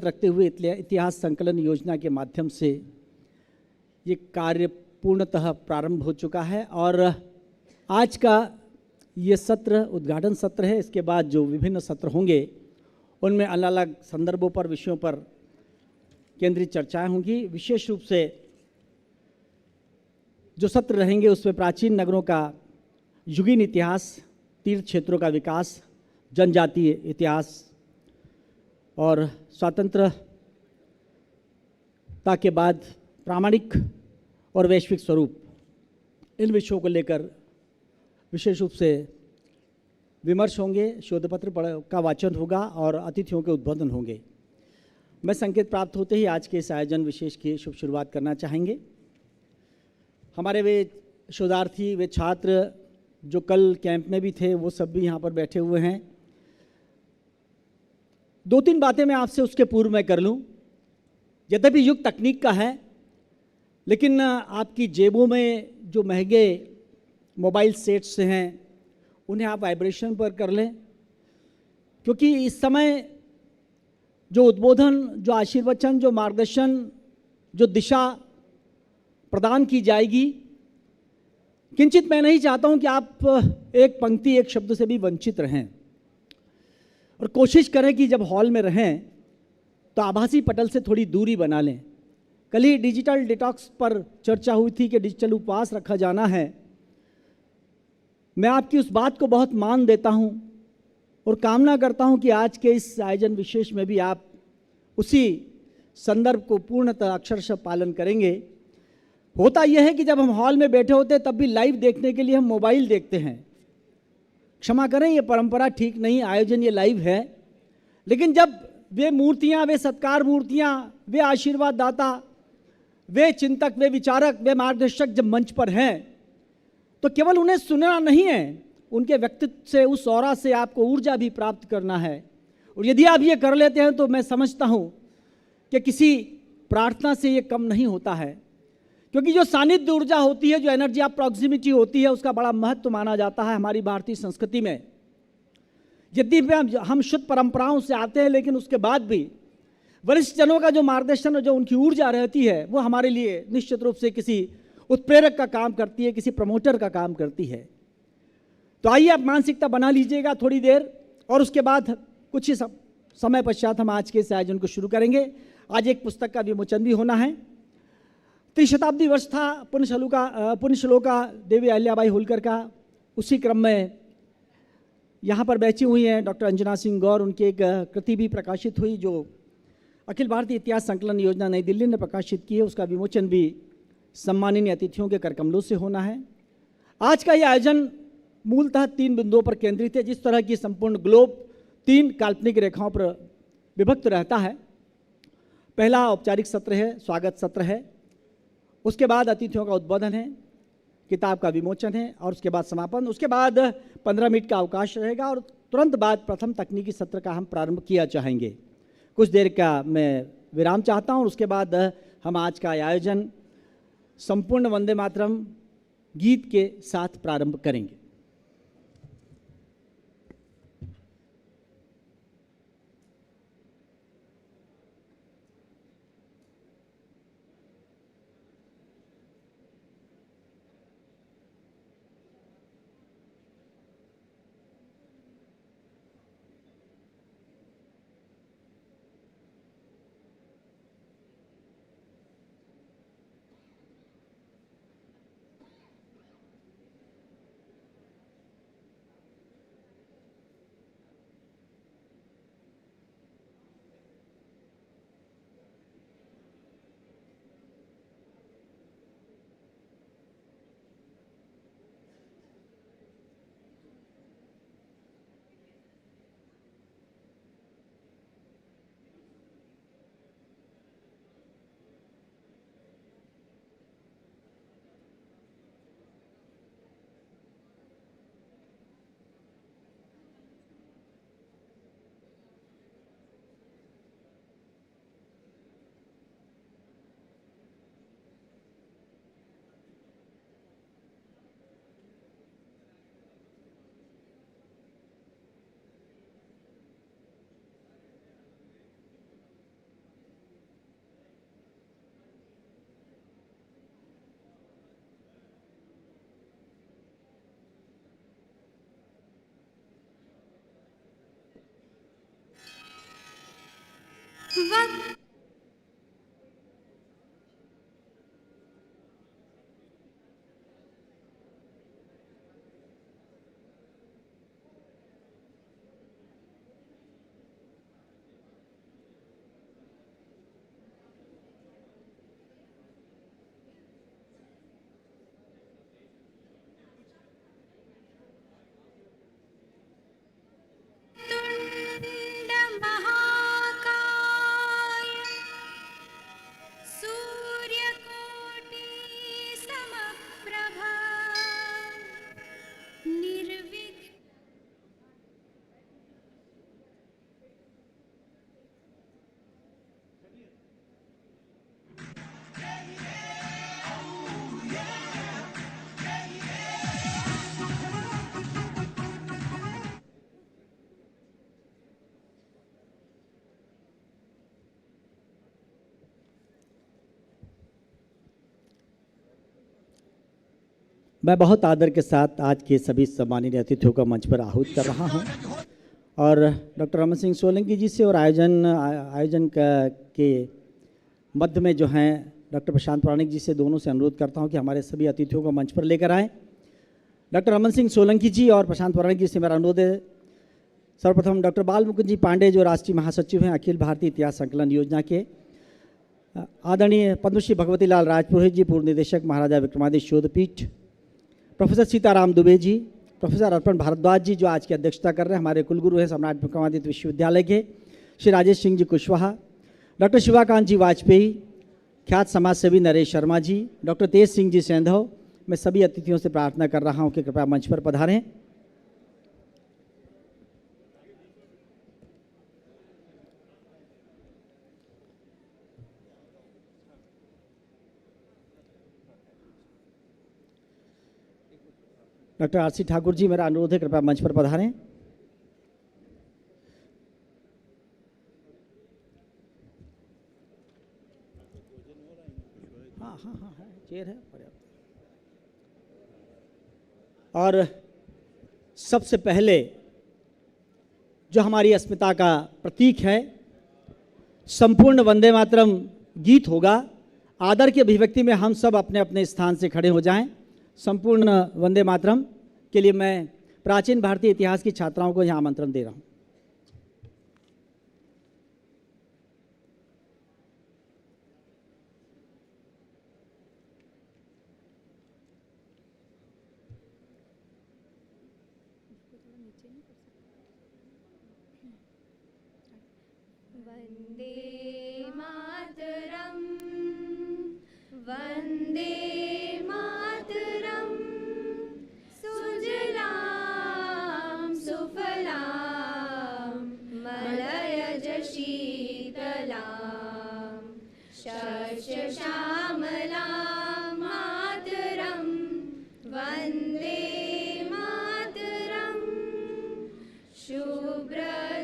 रखते हुए इतिहास संकलन योजना के माध्यम से ये कार्य पूर्णतः प्रारंभ हो चुका है और आज का ये सत्र उद्घाटन सत्र है। इसके बाद जो विभिन्न सत्र होंगे उनमें अलग अलग संदर्भों पर, विषयों पर केंद्रित चर्चाएं होंगी। विशेष रूप से जो सत्र रहेंगे उसमें प्राचीन नगरों का युगीन इतिहास, तीर्थ क्षेत्रों का विकास, जनजातीय इतिहास और स्वतंत्रता के बाद प्रामाणिक और वैश्विक स्वरूप, इन विषयों को लेकर विशेष रूप से विमर्श होंगे, शोधपत्र का वाचन होगा और अतिथियों के उद्बोधन होंगे। मैं संकेत प्राप्त होते ही आज के इस आयोजन विशेष की शुभ शुरुआत करना चाहेंगे। हमारे वे शोधार्थी, वे छात्र जो कल कैंप में भी थे, वो सब भी यहाँ पर बैठे हुए हैं। दो तीन बातें मैं आपसे उसके पूर्व में कर लूँ। यद्यपि युग तकनीक का है, लेकिन आपकी जेबों में जो महंगे मोबाइल सेट्स हैं उन्हें आप वाइब्रेशन पर कर लें, क्योंकि इस समय जो उद्बोधन, जो आशीर्वचन, जो मार्गदर्शन, जो दिशा प्रदान की जाएगी, किंचित मैं नहीं चाहता हूं कि आप एक पंक्ति, एक शब्द से भी वंचित रहें और कोशिश करें कि जब हॉल में रहें तो आभासी पटल से थोड़ी दूरी बना लें। कल ही डिजिटल डिटॉक्स पर चर्चा हुई थी कि डिजिटल उपवास रखा जाना है। मैं आपकी उस बात को बहुत मान देता हूं और कामना करता हूं कि आज के इस आयोजन विशेष में भी आप उसी संदर्भ को पूर्णतः अक्षरशः पालन करेंगे। होता यह है कि जब हम हॉल में बैठे होते हैं तब भी लाइव देखने के लिए हम मोबाइल देखते हैं। क्षमा करें, ये परंपरा ठीक नहीं, आयोजन ये लाइव है। लेकिन जब वे मूर्तियां, वे सत्कार मूर्तियां, वे आशीर्वाद दाता, वे चिंतक, वे विचारक, वे मार्गदर्शक जब मंच पर हैं तो केवल उन्हें सुनना नहीं है, उनके व्यक्तित्व से, उस ऑरा से आपको ऊर्जा भी प्राप्त करना है। और यदि आप ये कर लेते हैं तो मैं समझता हूं कि किसी प्रार्थना से ये कम नहीं होता है, क्योंकि जो सानिध्य ऊर्जा होती है, जो एनर्जी ऑफ प्रॉक्सिमिटी होती है, उसका बड़ा महत्व माना जाता है हमारी भारतीय संस्कृति में। यद्यपि हम शुद्ध परंपराओं से आते हैं, लेकिन उसके बाद भी वरिष्ठ जनों का जो मार्गदर्शन और जो उनकी ऊर्जा रहती है वो हमारे लिए निश्चित रूप से किसी उत्प्रेरक का काम करती है, किसी प्रमोटर का काम करती है। तो आइए आप मानसिकता बना लीजिएगा थोड़ी देर और उसके बाद कुछ ही समय पश्चात हम आज के इस आयोजन को शुरू करेंगे। आज एक पुस्तक का विमोचन भी होना है। त्रिशताब्दी वर्ष था पुण्यश्लोका देवी अहिल्याबाई होलकर का। उसी क्रम में यहाँ पर बैठी हुई हैं डॉक्टर अंजना सिंह गौर। उनकी एक कृति भी प्रकाशित हुई जो अखिल भारतीय इतिहास संकलन योजना नई दिल्ली ने प्रकाशित की है। उसका विमोचन भी सम्माननीय अतिथियों के करकमलों से होना है। आज का यह आयोजन मूलतः 3 बिंदुओं पर केंद्रित है। जिस तरह की संपूर्ण ग्लोब 3 काल्पनिक रेखाओं पर विभक्त रहता है। पहला औपचारिक सत्र है, स्वागत सत्र है। उसके बाद अतिथियों का उद्बोधन है, किताब का विमोचन है और उसके बाद समापन। उसके बाद 15 मिनट का अवकाश रहेगा और तुरंत बाद प्रथम तकनीकी सत्र का हम प्रारंभ किया चाहेंगे। कुछ देर का मैं विराम चाहता हूं और उसके बाद हम आज का आयोजन संपूर्ण वंदे मातरम गीत के साथ प्रारंभ करेंगे। मैं बहुत आदर के साथ आज के सभी सम्मानित अतिथियों का मंच पर आहूत कर रहा हूं और डॉक्टर रमन सिंह सोलंकी जी से और आयोजन के मध्य में जो हैं डॉक्टर प्रशांत प्राणिक जी से, दोनों से अनुरोध करता हूं कि हमारे सभी अतिथियों को मंच पर लेकर आएँ। डॉक्टर रमन सिंह सोलंकी जी और प्रशांत प्राणिक जी से मेरा अनुरोध है, सर्वप्रथम डॉक्टर बाल मुकुंद जी पांडे जो राष्ट्रीय महासचिव हैं अखिल भारतीय इतिहास संकलन योजना के, आदरणीय पद्मश्री भगवती लाल राजपुरोहित जी पूर्व निदेशक महाराजा विक्रमादित्य शोधपीठ, प्रोफेसर सीताराम दुबे जी, प्रोफेसर अर्पण भारद्वाज जी जो आज की अध्यक्षता कर रहे हैं, हमारे कुलगुरु हैं सम्राट विक्रमादित्य विश्वविद्यालय के श्री राजेश सिंह जी कुशवाहा, डॉक्टर शिवाकांत जी वाजपेयी, ख्यात समाजसेवी नरेश शर्मा जी, डॉक्टर तेज सिंह जी सेंधव। मैं सभी अतिथियों से प्रार्थना कर रहा हूं कि कृपया मंच पर पधारें। डॉक्टर आरसी ठाकुर जी, मेरा अनुरोध है कृपया मंच पर पधारें। हाँ, चेयर है पर्याप्त। और सबसे पहले जो हमारी अस्मिता का प्रतीक है, संपूर्ण वंदे मातरम गीत होगा। आदर की अभिव्यक्ति में हम सब अपने अपने स्थान से खड़े हो जाएं। संपूर्ण वंदे मातरम के लिए मैं प्राचीन भारतीय इतिहास की छात्राओं को यहाँ आमंत्रण दे रहा हूँ। वंदे मातरम, वंदे मातरम, सुजलाम सुफलाम मलयज शीतलाम शस्य श्यामलाम मातरम, वंदे मातरम, शुभ्र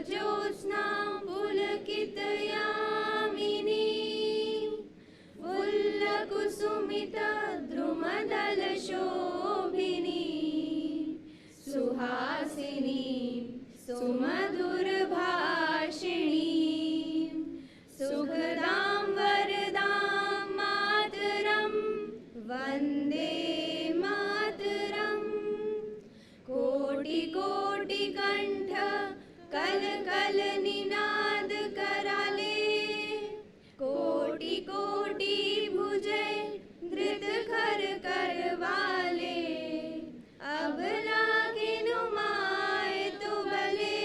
ज्योत्स्ना पुलकितयामिनी, फुल्लकुसुमित द्रुमदल शोभिनी, सुहासिनी सुमधुर भाषिणी, सुखदां वरदां मातरम, वंदे मातरम, कोटि कोटि कंठ कल कल निनाद कराले, कोटि कोटि भुजय धृत खर करवाले, अब लागे नुमाए तो बले,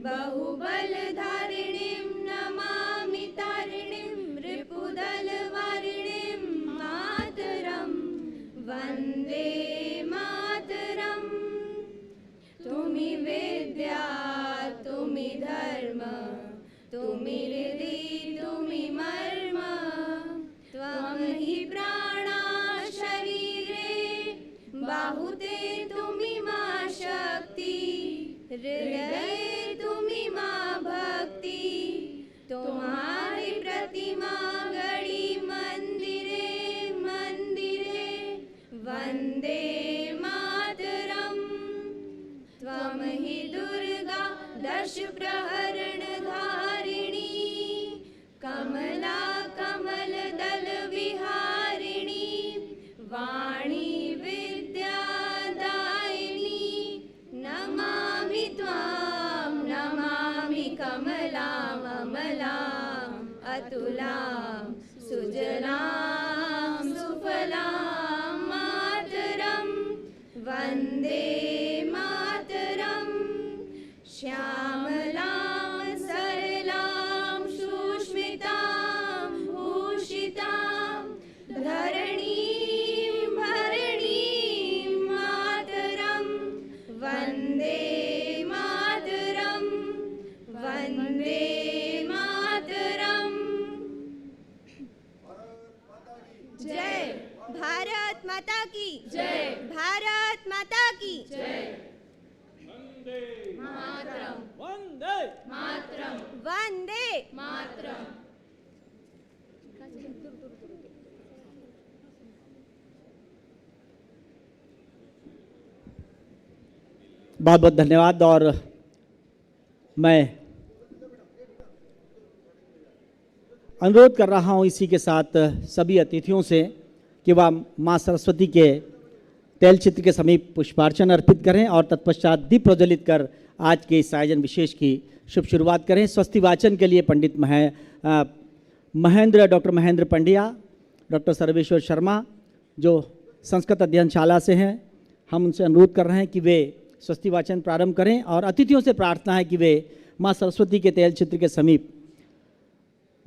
बहुबल धारिणीं नमामि तारिणीं, रिपुदल वारिणीं मातरम, अतुलां सुजलां सुफलां मातरं वन्दे मातरं श्यामलां सरलां सुष्मितां भूषितां धरणीं भरणीं मातरं वन्दे मातरं वन्दे मातरं। जय भारत माता की जय, भारत माता की जय। वंदे मातरम, वंदे मातरम, वंदे मातरम। बहुत बहुत धन्यवाद। और मैं अनुरोध कर रहा हूं इसी के साथ सभी अतिथियों से कि वह मां सरस्वती के तैल चित्र के समीप पुष्पार्चन अर्पित करें और तत्पश्चात दीप प्रज्वलित कर आज के इस आयोजन विशेष की शुभ शुरुआत करें। स्वस्ति वाचन के लिए पंडित डॉक्टर महेंद्र पंड्या, डॉक्टर सर्वेश्वर शर्मा जो संस्कृत अध्ययनशाला से हैं, हम उनसे अनुरोध कर रहे हैं कि वे स्वस्ति वाचन प्रारंभ करें और अतिथियों से प्रार्थना है कि वे मां सरस्वती के तैल चित्र के समीप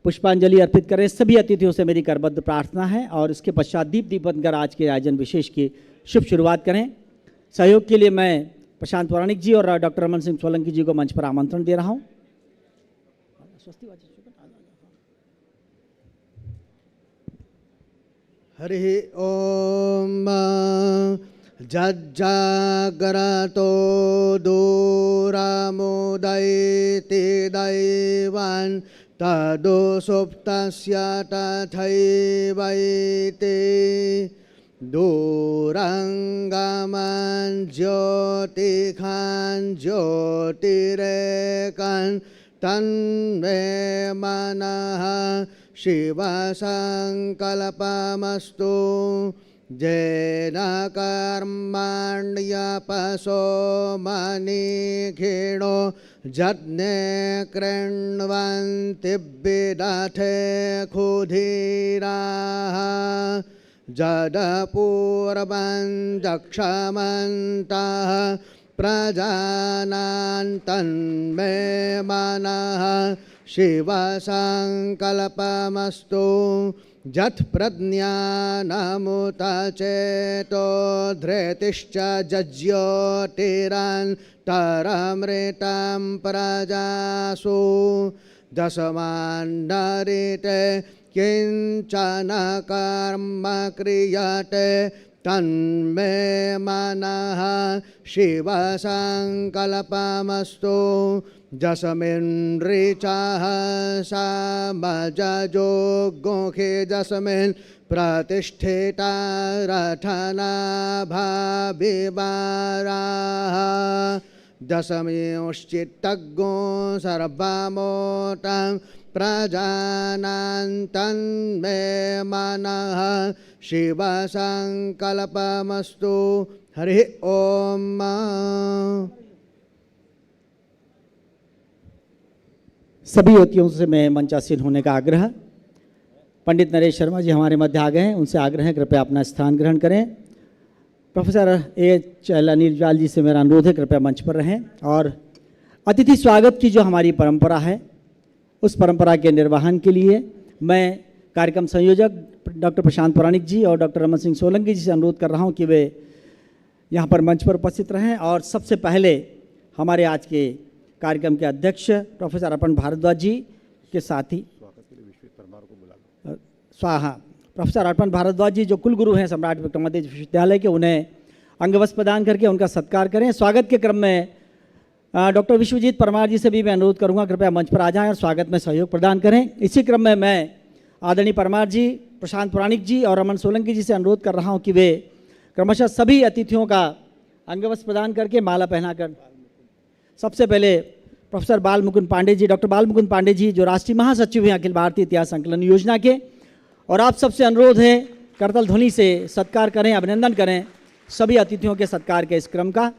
पुष्पांजलि अर्पित करें। सभी अतिथियों से मेरी करबद्ध प्रार्थना है और इसके पश्चात दीपन कर आज के आयोजन विशेष की शुभ शुरुआत करें। सहयोग के लिए मैं प्रशांत पौराणिक जी और डॉक्टर रमन सिंह सोलंकी जी को मंच पर आमंत्रण दे रहा हूं। हरि ओम। जज्जागरतो दूरामुदयति दैवान् तदो सुप्तस्य तथैवैते दूरङ्गमन् ज्योतिखान् ज्योतिरेकान् तन्मे मनः शिवसङ्कल्पमस्तु। येन कर्मण्यपसो मनीषिणो जज्ञे कृण्वन्ति विदथे क्षुधिराः जडपूर्वं दक्षमन्तः प्रजानान् तन्मे मनः शिवसङ्कल्पमस्तु। यत्प्रज्ञानमुत चेतो धृतिश्च जज्योतिरन्तरमृतं प्रजासु दशमान्नरिते किञ्चन कर्म क्रियते तन्मे मनः शिवसङ्कल्पमस्तु। जस्मिन्ऋचः समजजोगुखे जस्मिन् प्रतिष्ठिता रठनाभाविवाराः दशमींश्चित्तज्ञो सर्वमोतं प्रजानान् तन्मे मनः शिवसङ्कल्पमस्तु। हरि ओम। सभी युवतियों से मैं मंचासीन होने का आग्रह। पंडित नरेश शर्मा जी हमारे मध्य आ गए हैं, उनसे आग्रह है कृपया अपना स्थान ग्रहण करें। प्रोफेसर एच अनिल जी से मेरा अनुरोध है कृपया मंच पर रहें। और अतिथि स्वागत की जो हमारी परंपरा है उस परंपरा के निर्वहन के लिए मैं कार्यक्रम संयोजक डॉक्टर प्रशांत पौराणिक जी और डॉक्टर रमन सिंह सोलंकी जी से अनुरोध कर रहा हूं कि वे यहाँ पर मंच पर उपस्थित रहें। और सबसे पहले हमारे आज के कार्यक्रम के अध्यक्ष प्रोफेसर अर्पण भारद्वाज जी के साथ ही प्रोफेसर अर्पण भारद्वाज जी जो कुलगुरु हैं सम्राट विक्रमादित्य विश्वविद्यालय के, उन्हें अंगवस्त्र प्रदान करके उनका सत्कार करें। स्वागत के क्रम में डॉक्टर विश्वजीत परमार जी से भी मैं अनुरोध करूंगा कृपया मंच पर आ जाएं और स्वागत में सहयोग प्रदान करें। इसी क्रम में मैं आदरणीय परमार जी, प्रशांत पौराणिक जी और रमन सोलंकी जी से अनुरोध कर रहा हूं कि वे क्रमशः सभी अतिथियों का अंगवस्त्र प्रदान करके माला पहनाकर, सबसे पहले प्रोफेसर बाल मुकुंद पांडे जी, डॉक्टर बाल मुकुंद पांडे जी जो राष्ट्रीय महासचिव हैं अखिल भारतीय इतिहास संकलन योजना के, और आप सबसे अनुरोध है करतल ध्वनि से सत्कार करें, अभिनंदन करें सभी अतिथियों के सत्कार के इस क्रम का।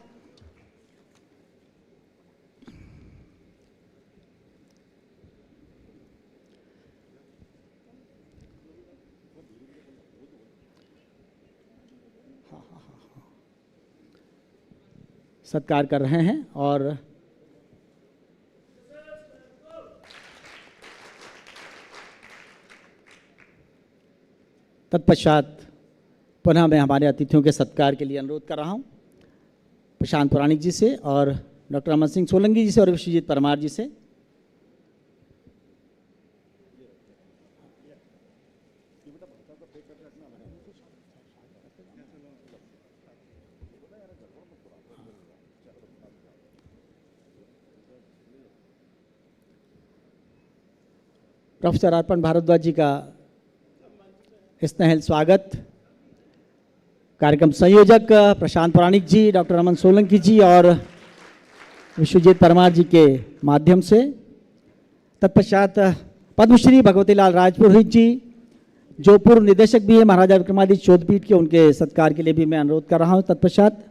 सत्कार कर रहे हैं और तत्पश्चात पुनः मैं हमारे अतिथियों के सत्कार के लिए अनुरोध कर रहा हूं प्रशांत पुराणिक जी से और डॉक्टर अमन सिंह सोलंकी जी से और विश्वजीत परमार जी से। प्रोफेसर अर्पण भारद्वाज जी का स्नेहल स्वागत। कार्यक्रम संयोजक प्रशांत पुराणिक जी, डॉक्टर अमन सोलंकी जी और विश्वजीत परमार जी के माध्यम से। तत्पश्चात पद्मश्री भगवती लाल राजपुरोहित जी जो पूर्व निदेशक भी है महाराजा विक्रमादित्य शोधपीठ के, उनके सत्कार के लिए भी मैं अनुरोध कर रहा हूं। तत्पश्चात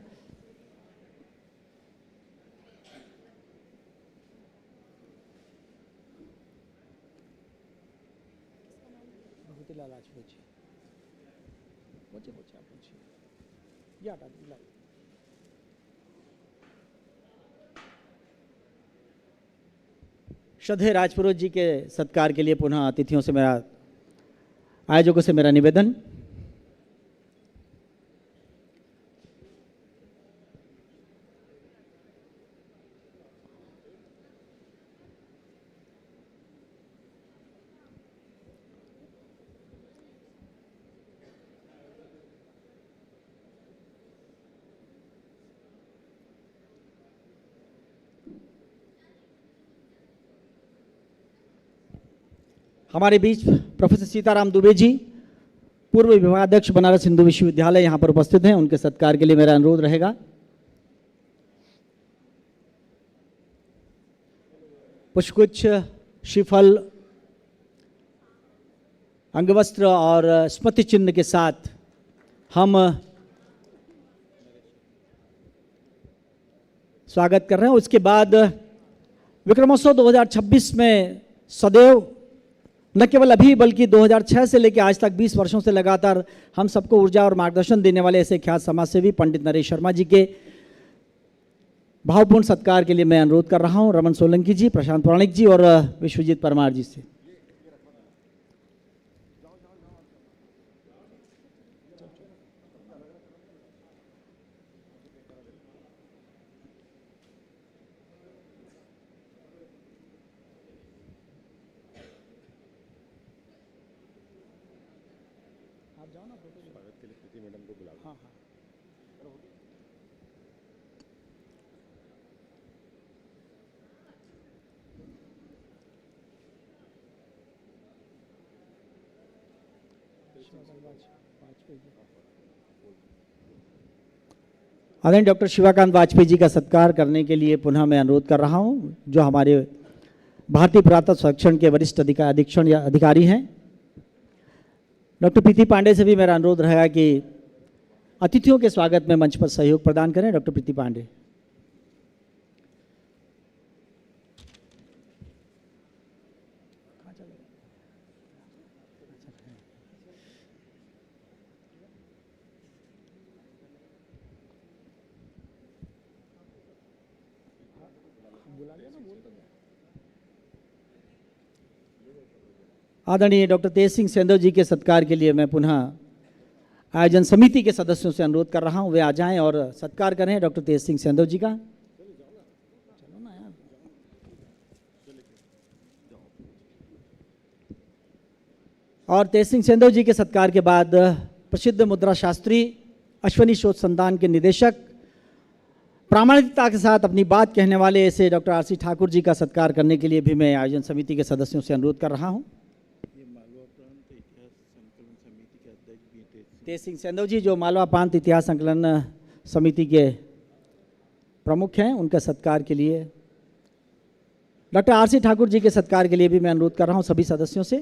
श्रद्धेय राजपुरोहित जी के सत्कार के लिए पुनः अतिथियों से मेरा, आयोजकों से मेरा निवेदन। हमारे बीच प्रोफेसर सीताराम दुबे जी, पूर्व विभागाध्यक्ष बनारस हिंदू विश्वविद्यालय, यहाँ पर उपस्थित हैं। उनके सत्कार के लिए मेरा अनुरोध रहेगा। पुष्पगुच्छ, श्रीफल, अंगवस्त्र और स्मृति चिन्ह के साथ हम स्वागत कर रहे हैं। उसके बाद विक्रमोत्सव 2026 में सदैव न केवल अभी बल्कि 2006 से लेकर आज तक 20 वर्षों से लगातार हम सबको ऊर्जा और मार्गदर्शन देने वाले ऐसे ख्यात समाजसेवी पंडित नरेश शर्मा जी के भावपूर्ण सत्कार के लिए मैं अनुरोध कर रहा हूं रमन सोलंकी जी, प्रशांत पुराणिक जी और विश्वजीत परमार जी से। आदरणीय डॉक्टर शिवाकांत वाजपेयी जी का सत्कार करने के लिए पुनः मैं अनुरोध कर रहा हूं, जो हमारे भारतीय पुरातत्व संरक्षण के वरिष्ठ अधीक्षण या अधिकारी हैं। डॉक्टर प्रीति पांडे से भी मेरा अनुरोध रहेगा कि अतिथियों के स्वागत में मंच पर सहयोग प्रदान करें। डॉक्टर प्रीति पांडे। आदरणीय डॉक्टर तेज सिंह सेंधव जी के सत्कार के लिए मैं पुनः आयोजन समिति के सदस्यों से अनुरोध कर रहा हूं, वे आ जाएं और सत्कार करें डॉक्टर तेज सिंह सेंधव जी का। चलो ना यार। और तेज सिंह सेंधव जी के सत्कार के बाद प्रसिद्ध मुद्रा शास्त्री, अश्वनी शोध संस्थान के निदेशक, प्रामाणिकता के साथ अपनी बात कहने वाले ऐसे doctor R C Thakur ji का सत्कार करने के लिए भी मैं आयोजन समिति के सदस्यों से अनुरोध कर रहा हूं। तेज सिंह सेंधव जी जो मालवा प्रांत इतिहास संकलन समिति के प्रमुख हैं, उनके सत्कार के लिए doctor R C Thakur ji के सत्कार के लिए भी मैं अनुरोध कर रहा हूं सभी सदस्यों से।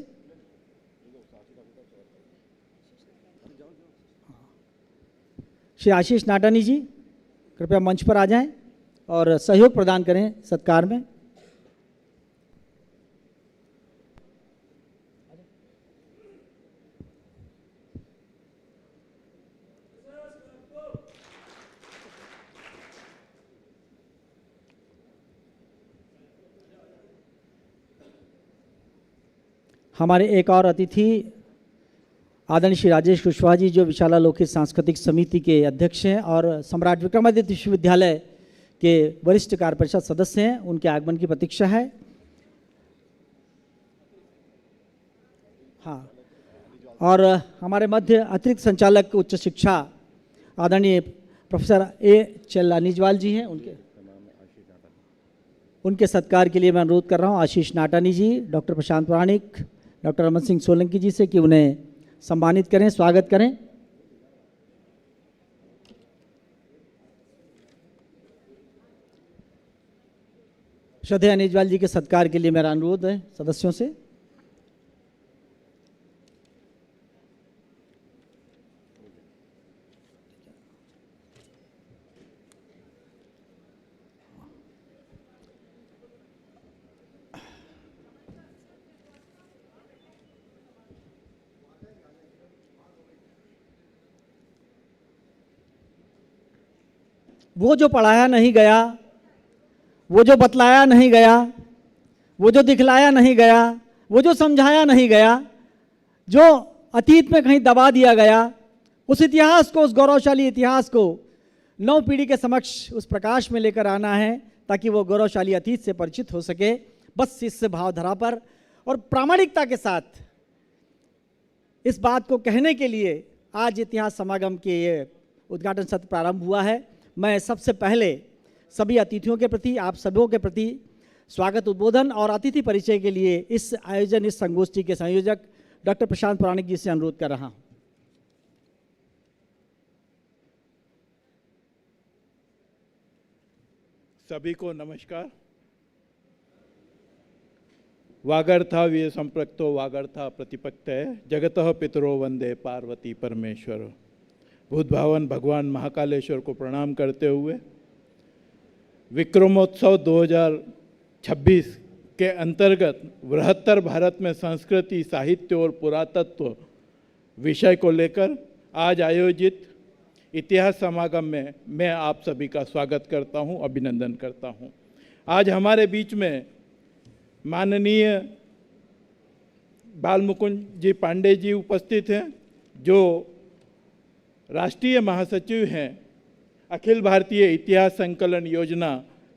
श्री आशीष नाटानी जी कृपया मंच पर आ जाएं और सहयोग प्रदान करें सत्कार में। हमारे एक और अतिथि आदरणीय श्री राजेश कुशवाहा जी, जो विशाला लोकहित सांस्कृतिक समिति के अध्यक्ष हैं और सम्राट विक्रमादित्य विश्वविद्यालय के वरिष्ठ कार्य परिषद सदस्य हैं, उनके आगमन की प्रतीक्षा है। हाँ, और हमारे मध्य अतिरिक्त संचालक उच्च शिक्षा आदरणीय प्रोफेसर ए चेल्लानीजवाल जी हैं, उनके सत्कार के लिए मैं अनुरोध कर रहा हूँ आशीष नाटानी जी, डॉक्टर प्रशांत पुराणिक, डॉक्टर अमन सिंह सोलंकी जी से कि उन्हें सम्मानित करें, स्वागत करें। श्रद्धेय अनिजवाल जी के सत्कार के लिए मेरा अनुरोध है सदस्यों से। वो जो पढ़ाया नहीं गया, वो जो बतलाया नहीं गया, वो जो दिखलाया नहीं गया, वो जो समझाया नहीं गया, जो अतीत में कहीं दबा दिया गया, उस इतिहास को, उस गौरवशाली इतिहास को नौ पीढ़ी के समक्ष उस प्रकाश में लेकर आना है ताकि वो गौरवशाली अतीत से परिचित हो सके। बस इस भावधारा पर और प्रामाणिकता के साथ इस बात को कहने के लिए आज इतिहास समागम के ये उद्घाटन सत्र प्रारंभ हुआ है। मैं सबसे पहले सभी अतिथियों के प्रति, आप सबों के प्रति स्वागत, उद्बोधन और अतिथि परिचय के लिए इस आयोजन, इस संगोष्ठी के संयोजक डॉक्टर प्रशांत पुराणिक जी से अनुरोध कर रहा हूं। सभी को नमस्कार। वागर्था वीर संप्रक्तो वागर्था प्रतिपक्तये जगतः पितरो वंदे पार्वती परमेश्वर। भूतभावन भगवान महाकालेश्वर को प्रणाम करते हुए विक्रमोत्सव 2026 के अंतर्गत बृहत्तर भारत में संस्कृति, साहित्य और पुरातत्व विषय को लेकर आज आयोजित इतिहास समागम में मैं आप सभी का स्वागत करता हूं, अभिनंदन करता हूं। आज हमारे बीच में माननीय बालमुकुंद जी पांडे जी उपस्थित हैं, जो राष्ट्रीय महासचिव हैं अखिल भारतीय इतिहास संकलन योजना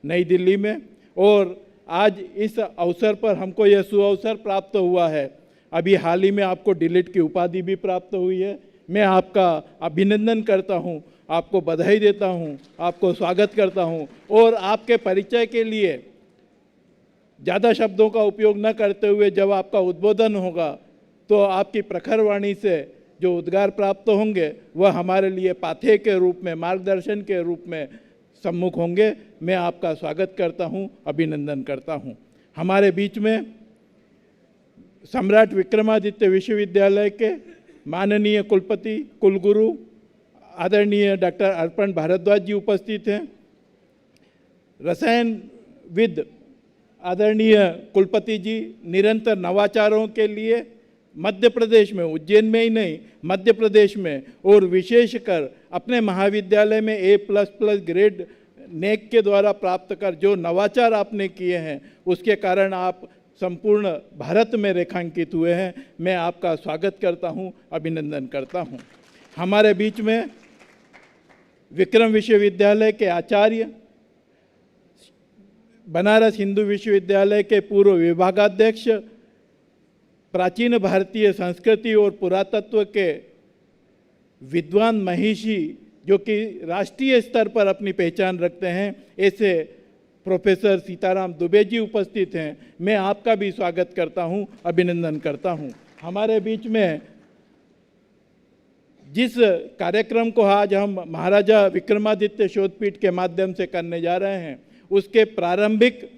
नई दिल्ली में। और आज इस अवसर पर हमको यह सुअवसर प्राप्त हुआ है, अभी हाल ही में आपको डिलीट की उपाधि भी प्राप्त हुई है। मैं आपका अभिनंदन करता हूं, आपको बधाई देता हूं, आपको स्वागत करता हूं और आपके परिचय के लिए ज़्यादा शब्दों का उपयोग न करते हुए जब आपका उद्बोधन होगा तो आपकी प्रखर वाणी से जो उद्गार प्राप्त होंगे वह हमारे लिए पाथेय के रूप में, मार्गदर्शन के रूप में सम्मुख होंगे। मैं आपका स्वागत करता हूं, अभिनंदन करता हूं। हमारे बीच में सम्राट विक्रमादित्य विश्वविद्यालय के माननीय कुलपति, कुलगुरु आदरणीय डॉक्टर अर्पण भारद्वाज जी उपस्थित हैं। रसायनविद आदरणीय कुलपति जी निरंतर नवाचारों के लिए मध्य प्रदेश में, उज्जैन में ही नहीं, मध्य प्रदेश में और विशेषकर अपने महाविद्यालय में A++ ग्रेड नेक के द्वारा प्राप्त कर जो नवाचार आपने किए हैं उसके कारण आप संपूर्ण भारत में रेखांकित हुए हैं। मैं आपका स्वागत करता हूं, अभिनंदन करता हूं। हमारे बीच में विक्रम विश्वविद्यालय के आचार्य, बनारस हिंदू विश्वविद्यालय के पूर्व विभागाध्यक्ष, प्राचीन भारतीय संस्कृति और पुरातत्व के विद्वान महिषी जो कि राष्ट्रीय स्तर पर अपनी पहचान रखते हैं, ऐसे प्रोफेसर सीताराम दुबे जी उपस्थित हैं। मैं आपका भी स्वागत करता हूं, अभिनंदन करता हूं। हमारे बीच में जिस कार्यक्रम को आज हम महाराजा विक्रमादित्य शोधपीठ के माध्यम से करने जा रहे हैं, उसके प्रारंभिक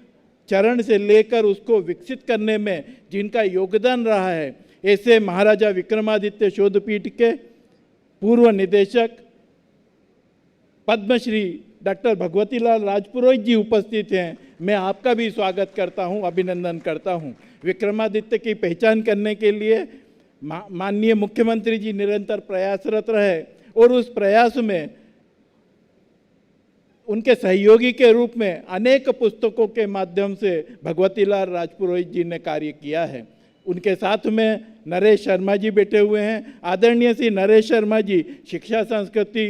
चरण से लेकर उसको विकसित करने में जिनका योगदान रहा है, ऐसे महाराजा विक्रमादित्य शोधपीठ के पूर्व निदेशक पद्मश्री डॉक्टर भगवतीलाल राजपुरोहित जी उपस्थित हैं। मैं आपका भी स्वागत करता हूं, अभिनंदन करता हूं। विक्रमादित्य की पहचान करने के लिए माननीय मुख्यमंत्री जी निरंतर प्रयासरत रहे और उस प्रयास में उनके सहयोगी के रूप में अनेक पुस्तकों के माध्यम से भगवतीलाल राजपुरोहित जी ने कार्य किया है। उनके साथ में नरेश शर्मा जी बैठे हुए हैं। आदरणीय श्री नरेश शर्मा जी शिक्षा, संस्कृति,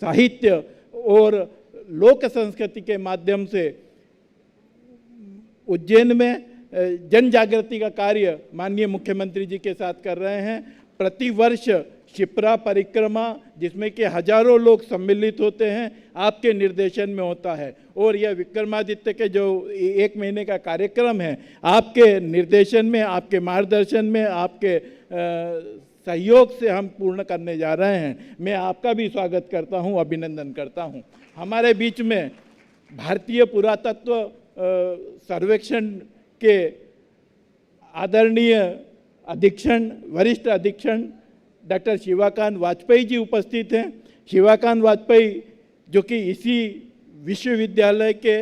साहित्य और लोक संस्कृति के माध्यम से उज्जैन में जन जागृति का कार्य माननीय मुख्यमंत्री जी के साथ कर रहे हैं। प्रतिवर्ष शिप्रा परिक्रमा, जिसमें कि हजारों लोग सम्मिलित होते हैं, आपके निर्देशन में होता है। और यह विक्रमादित्य के जो 1 महीने का कार्यक्रम है, आपके निर्देशन में, आपके मार्गदर्शन में, आपके सहयोग से हम पूर्ण करने जा रहे हैं। मैं आपका भी स्वागत करता हूं, अभिनंदन करता हूं। हमारे बीच में भारतीय पुरातत्व सर्वेक्षण के आदरणीय अधीक्षण, वरिष्ठ अधीक्षण डॉक्टर शिवाकांत वाजपेयी जी उपस्थित हैं। शिवाकांत वाजपेयी जो कि इसी विश्वविद्यालय के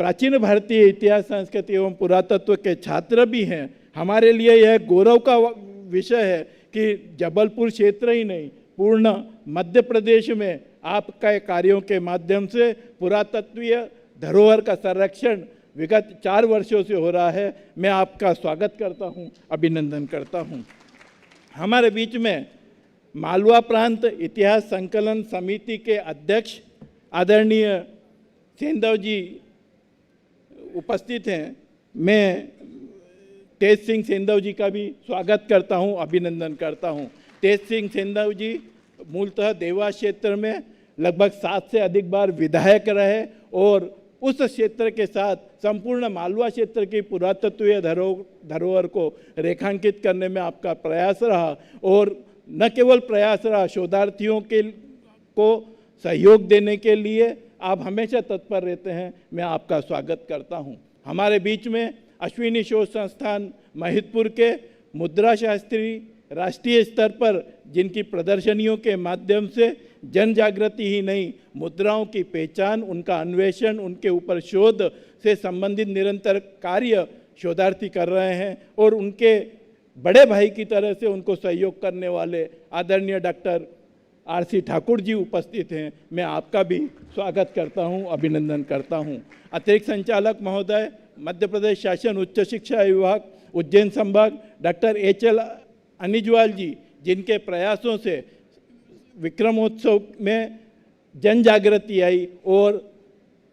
प्राचीन भारतीय इतिहास, संस्कृति एवं पुरातत्व के छात्र भी हैं। हमारे लिए यह गौरव का विषय है कि जबलपुर क्षेत्र ही नहीं, पूर्ण मध्य प्रदेश में आपके कार्यों के माध्यम से पुरातत्वीय धरोहर का संरक्षण विगत 4 वर्षों से हो रहा है। मैं आपका स्वागत करता हूं, अभिनंदन करता हूं। हमारे बीच में मालवा प्रांत इतिहास संकलन समिति के अध्यक्ष आदरणीय सेंधव जी उपस्थित हैं। मैं तेज सिंह सेंधव जी का भी स्वागत करता हूं, अभिनंदन करता हूं। तेज सिंह सेंधव जी मूलतः देवास क्षेत्र में लगभग 7 से अधिक बार विधायक रहे और उस क्षेत्र के साथ संपूर्ण मालवा क्षेत्र की पुरातत्वीय धरोहर को रेखांकित करने में आपका प्रयास रहा। और न केवल प्रयास रहा, शोधार्थियों को सहयोग देने के लिए आप हमेशा तत्पर रहते हैं। मैं आपका स्वागत करता हूं। हमारे बीच में अश्विनी शोध संस्थान महिदपुर के मुद्रा शास्त्री राष्ट्रीय स्तर पर जिनकी प्रदर्शनियों के माध्यम से जन जागृति ही नहीं, मुद्राओं की पहचान, उनका अन्वेषण, उनके ऊपर शोध से संबंधित निरंतर कार्य शोधार्थी कर रहे हैं। और उनके बड़े भाई की तरह से उनको सहयोग करने वाले आदरणीय डॉक्टर आर.सी. ठाकुर जी उपस्थित हैं। मैं आपका भी स्वागत करता हूं, अभिनंदन करता हूं। अतिरिक्त संचालक महोदय, मध्य प्रदेश शासन उच्च शिक्षा विभाग उज्जैन संभाग डॉक्टर H.L. अनिजवाल जी, जिनके प्रयासों से विक्रमोत्सव में जन जागृति आई और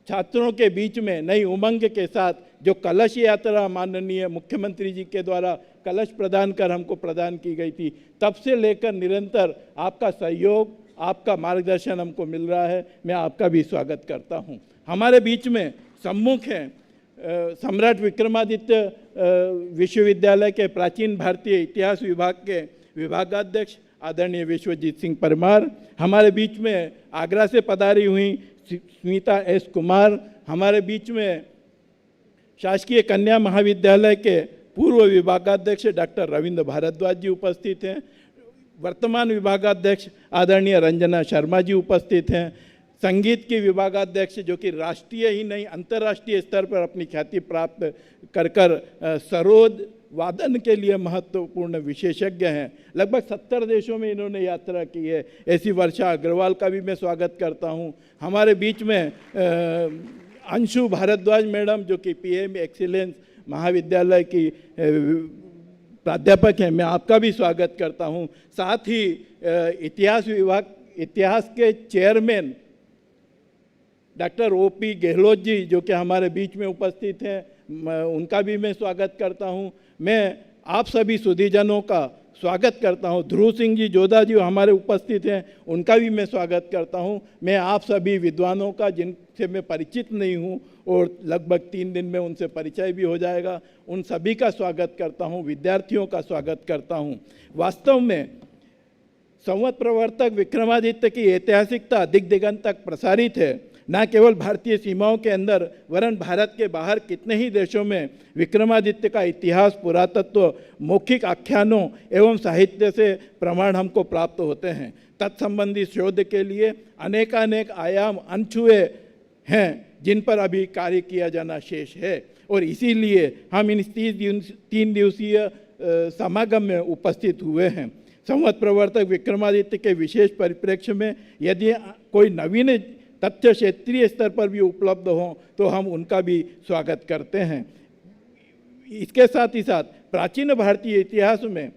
छात्रों के बीच में नई उमंग के साथ जो कलश यात्रा माननीय मुख्यमंत्री जी के द्वारा कलश प्रदान कर हमको प्रदान की गई थी, तब से लेकर निरंतर आपका सहयोग, आपका मार्गदर्शन हमको मिल रहा है। मैं आपका भी स्वागत करता हूं। हमारे बीच में सम्मुख हैं सम्राट विक्रमादित्य विश्वविद्यालय के प्राचीन भारतीय इतिहास विभाग के विभागाध्यक्ष आदरणीय विश्वजीत सिंह परमार। हमारे बीच में आगरा से पधारी हुई स्मिता एस कुमार। हमारे बीच में शासकीय कन्या महाविद्यालय के पूर्व विभागाध्यक्ष डॉक्टर रविंद्र भारद्वाज जी उपस्थित हैं। वर्तमान विभागाध्यक्ष आदरणीय रंजना शर्मा जी उपस्थित हैं। संगीत के विभागाध्यक्ष जो कि राष्ट्रीय ही नहीं अंतर्राष्ट्रीय स्तर पर अपनी ख्याति प्राप्त कर सरोद वादन के लिए महत्वपूर्ण विशेषज्ञ हैं। लगभग 70 देशों में इन्होंने यात्रा की है। ऐसी वर्षा अग्रवाल का भी मैं स्वागत करता हूं। हमारे बीच में अंशु भारद्वाज मैडम जो कि PM एक्सीलेंस महाविद्यालय की प्राध्यापक हैं, मैं आपका भी स्वागत करता हूं। साथ ही इतिहास के chairman doctor O.P. Gehlot ji जो कि हमारे बीच में उपस्थित हैं, उनका भी मैं स्वागत करता हूं। मैं आप सभी सुधीजनों का स्वागत करता हूं। ध्रुव सिंह जी जोधा जी हमारे उपस्थित हैं, उनका भी मैं स्वागत करता हूं। मैं आप सभी विद्वानों का जिनसे मैं परिचित नहीं हूं और लगभग 3 दिन में उनसे परिचय भी हो जाएगा, उन सभी का स्वागत करता हूं। विद्यार्थियों का स्वागत करता हूं। वास्तव में संवत प्रवर्तक विक्रमादित्य की ऐतिहासिकता दिग दिगंत तक प्रसारित है। न केवल भारतीय सीमाओं के अंदर वरन भारत के बाहर कितने ही देशों में विक्रमादित्य का इतिहास, पुरातत्व, मौखिक आख्यानों एवं साहित्य से प्रमाण हमको प्राप्त होते हैं। तत्संबंधी शोध के लिए अनेकानेक आयाम अनछुए हैं जिन पर अभी कार्य किया जाना शेष है और इसीलिए हम इन 3 दिवसीय समागम में उपस्थित हुए हैं। संवत प्रवर्तक विक्रमादित्य के विशेष परिप्रेक्ष्य में यदि कोई नवीन तथ्य क्षेत्रीय स्तर पर भी उपलब्ध हों तो हम उनका भी स्वागत करते हैं। इसके साथ ही साथ प्राचीन भारतीय इतिहास में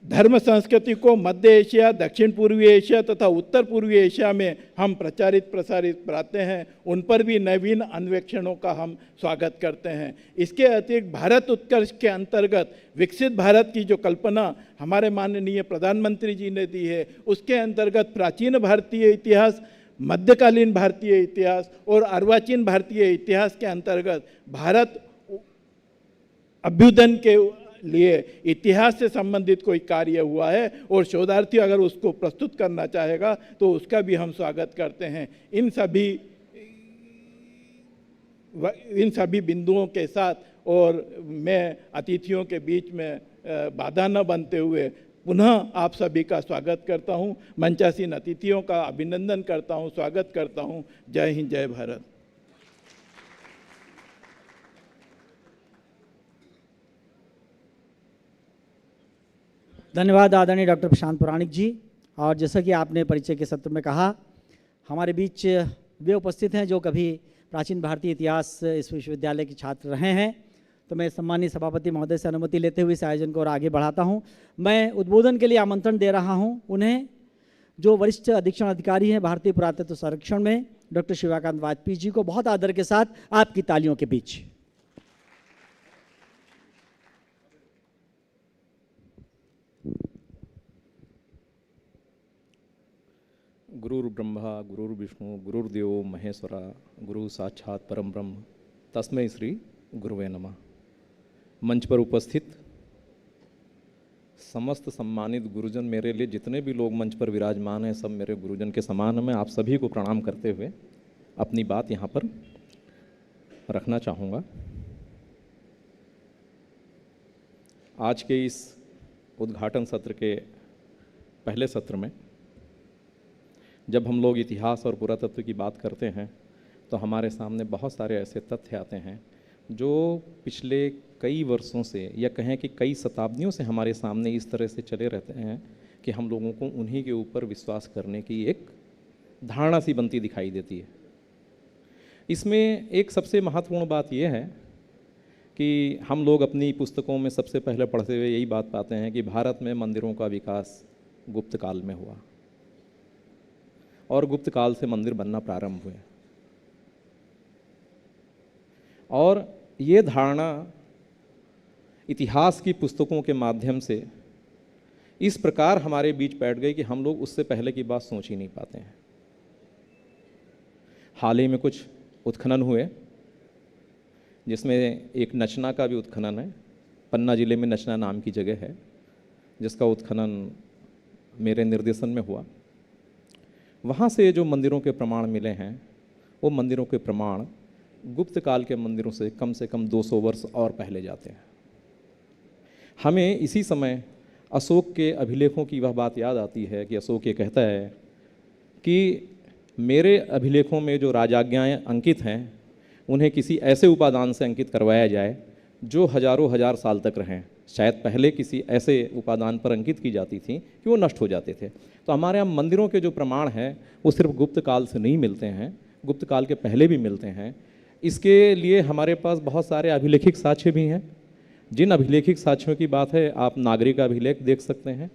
धर्म संस्कृति को मध्य एशिया, दक्षिण पूर्वी एशिया तथा उत्तर पूर्वी एशिया में हम प्रचारित प्रसारित कराते हैं, उन पर भी नवीन अन्वेषणों का हम स्वागत करते हैं। इसके अतिरिक्त भारत उत्कर्ष के अंतर्गत विकसित भारत की जो कल्पना हमारे माननीय प्रधानमंत्री जी ने दी है, उसके अंतर्गत प्राचीन भारतीय इतिहास, मध्यकालीन भारतीय इतिहास और अर्वाचीन भारतीय इतिहास के अंतर्गत भारत अभ्युदय के लिए इतिहास से संबंधित कोई कार्य हुआ है और शोधार्थी अगर उसको प्रस्तुत करना चाहेगा तो उसका भी हम स्वागत करते हैं। इन सभी बिंदुओं के साथ और मैं अतिथियों के बीच में बाधा न बनते हुए पुनः आप सभी का स्वागत करता हूं। मंचासीन अतिथियों का अभिनंदन करता हूं, स्वागत करता हूं। जय हिंद, जय भारत। धन्यवाद आदरणीय डॉक्टर प्रशांत पुराणिक जी। और जैसा कि आपने परिचय के सत्र में कहा, हमारे बीच वे उपस्थित हैं जो कभी प्राचीन भारतीय इतिहास इस विश्वविद्यालय के छात्र रहे हैं। तो मैं सम्मानित सभापति महोदय से अनुमति लेते हुए इस आयोजन को और आगे बढ़ाता हूं। मैं उद्बोधन के लिए आमंत्रण दे रहा हूं उन्हें, जो वरिष्ठ अधीक्षण अधिकारी हैं भारतीय पुरातत्व संरक्षण में, डॉक्टर शिवाकांत वाजपेयी जी को बहुत आदर के साथ आपकी तालियों के बीच। गुरुर्ब्रह्मा गुरुर्विष्णु गुरुर्देव महेश्वरा गुरु साक्षात परम ब्रह्म तस्मै श्री गुरुवे नमः। मंच पर उपस्थित समस्त सम्मानित गुरुजन, मेरे लिए जितने भी लोग मंच पर विराजमान हैं सब मेरे गुरुजन के समान हैं। मैं आप सभी को प्रणाम करते हुए अपनी बात यहाँ पर रखना चाहूँगा। आज के इस उद्घाटन सत्र के पहले सत्र में जब हम लोग इतिहास और पुरातत्व की बात करते हैं तो हमारे सामने बहुत सारे ऐसे तथ्य आते हैं जो पिछले कई वर्षों से या कहें कि कई शताब्दियों से हमारे सामने इस तरह से चले रहते हैं कि हम लोगों को उन्हीं के ऊपर विश्वास करने की एक धारणा सी बनती दिखाई देती है। इसमें एक सबसे महत्वपूर्ण बात यह है कि हम लोग अपनी पुस्तकों में सबसे पहले पढ़ते हुए यही बात पाते हैं कि भारत में मंदिरों का विकास गुप्त काल में हुआ और गुप्त काल से मंदिर बनना प्रारंभ हुए। और ये धारणा इतिहास की पुस्तकों के माध्यम से इस प्रकार हमारे बीच बैठ गई कि हम लोग उससे पहले की बात सोच ही नहीं पाते हैं। हाल ही में कुछ उत्खनन हुए जिसमें एक नचना का भी उत्खनन है। पन्ना जिले में नचना नाम की जगह है जिसका उत्खनन मेरे निर्देशन में हुआ। वहाँ से जो मंदिरों के प्रमाण मिले हैं वो मंदिरों के प्रमाण गुप्त काल के मंदिरों से कम 200 वर्ष और पहले जाते हैं। हमें इसी समय अशोक के अभिलेखों की वह बात याद आती है कि अशोक ये कहता है कि मेरे अभिलेखों में जो राजाज्ञाएँ अंकित हैं उन्हें किसी ऐसे उपादान से अंकित करवाया जाए जो हजारों हजार साल तक रहें। शायद पहले किसी ऐसे उपादान पर अंकित की जाती थी कि वो नष्ट हो जाते थे। तो हमारे यहाँ मंदिरों के जो प्रमाण हैं वो सिर्फ गुप्त काल से नहीं मिलते हैं, गुप्त काल के पहले भी मिलते हैं। इसके लिए हमारे पास बहुत सारे अभिलेखिक साक्ष्य भी हैं। जिन अभिलेखिक साक्ष्यों की बात है आप नागरिक अभिलेख देख सकते हैं।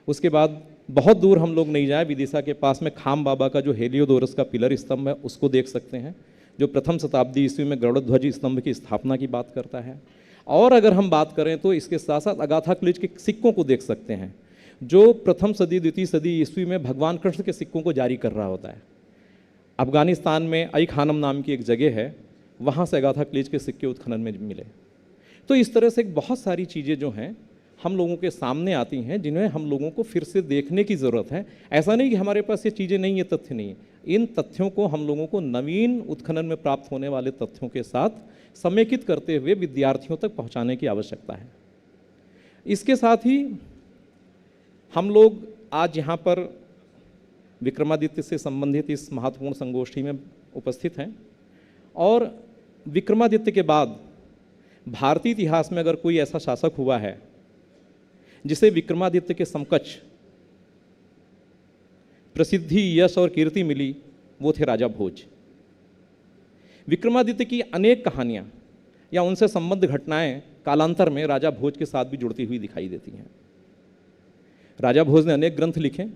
उसके बाद बहुत दूर हम लोग नहीं जाए, विदिशा के पास में खाम बाबा का जो हेलियोडोरस का पिलर स्तंभ है उसको देख सकते हैं, जो प्रथम शताब्दी ईस्वी में गरुड़ध्वज स्तंभ की स्थापना की बात करता है। और अगर हम बात करें तो इसके साथ साथ अगाथा क्लिच के सिक्कों को देख सकते हैं जो प्रथम सदी द्वितीय सदी ईस्वी में भगवान कृष्ण के सिक्कों को जारी कर रहा होता है। अफगानिस्तान में आई खानम नाम की एक जगह है, वहाँ से अगाथा क्लिच के सिक्के उत्खनन में मिले। तो इस तरह से बहुत सारी चीज़ें जो हैं हम लोगों के सामने आती हैं जिन्हें हम लोगों को फिर से देखने की ज़रूरत है। ऐसा नहीं कि हमारे पास ये चीज़ें नहीं, ये तथ्य नहीं। इन तथ्यों को हम लोगों को नवीन उत्खनन में प्राप्त होने वाले तथ्यों के साथ समेकित करते हुए विद्यार्थियों तक पहुंचाने की आवश्यकता है। इसके साथ ही हम लोग आज यहाँ पर विक्रमादित्य से संबंधित इस महत्वपूर्ण संगोष्ठी में उपस्थित हैं। और विक्रमादित्य के बाद भारतीय इतिहास में अगर कोई ऐसा शासक हुआ है जिसे विक्रमादित्य के समकक्ष प्रसिद्धि, यश और कीर्ति मिली, वो थे राजा भोज। विक्रमादित्य की अनेक कहानियाँ या उनसे संबद्ध घटनाएं कालांतर में राजा भोज के साथ भी जुड़ती हुई दिखाई देती हैं। राजा भोज ने अनेक ग्रंथ लिखे,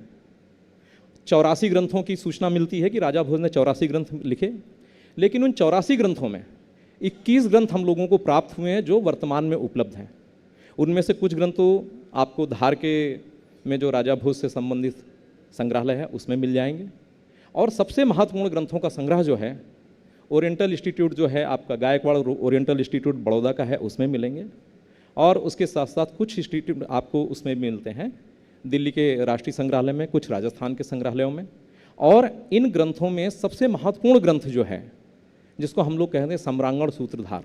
84 ग्रंथों की सूचना मिलती है कि राजा भोज ने 84 ग्रंथ लिखे, लेकिन उन 84 ग्रंथों में 21 ग्रंथ हम लोगों को प्राप्त हुए हैं जो वर्तमान में उपलब्ध हैं। उनमें से कुछ ग्रंथ तो आपको धार के में जो राजा भोज से संबंधित संग्रहालय है उसमें मिल जाएंगे, और सबसे महत्वपूर्ण ग्रंथों का संग्रह जो है ओरिएंटल इंस्टीट्यूट जो है आपका गायकवाड़ ओरिएंटल इंस्टीट्यूट बड़ौदा का है उसमें मिलेंगे, और उसके साथ साथ कुछ इंस्टीट्यूट आपको उसमें मिलते हैं दिल्ली के राष्ट्रीय संग्रहालय में, कुछ राजस्थान के संग्रहालयों में। और इन ग्रंथों में सबसे महत्वपूर्ण ग्रंथ जो है जिसको हम लोग कहते हैं सम्रांगण सूत्रधार,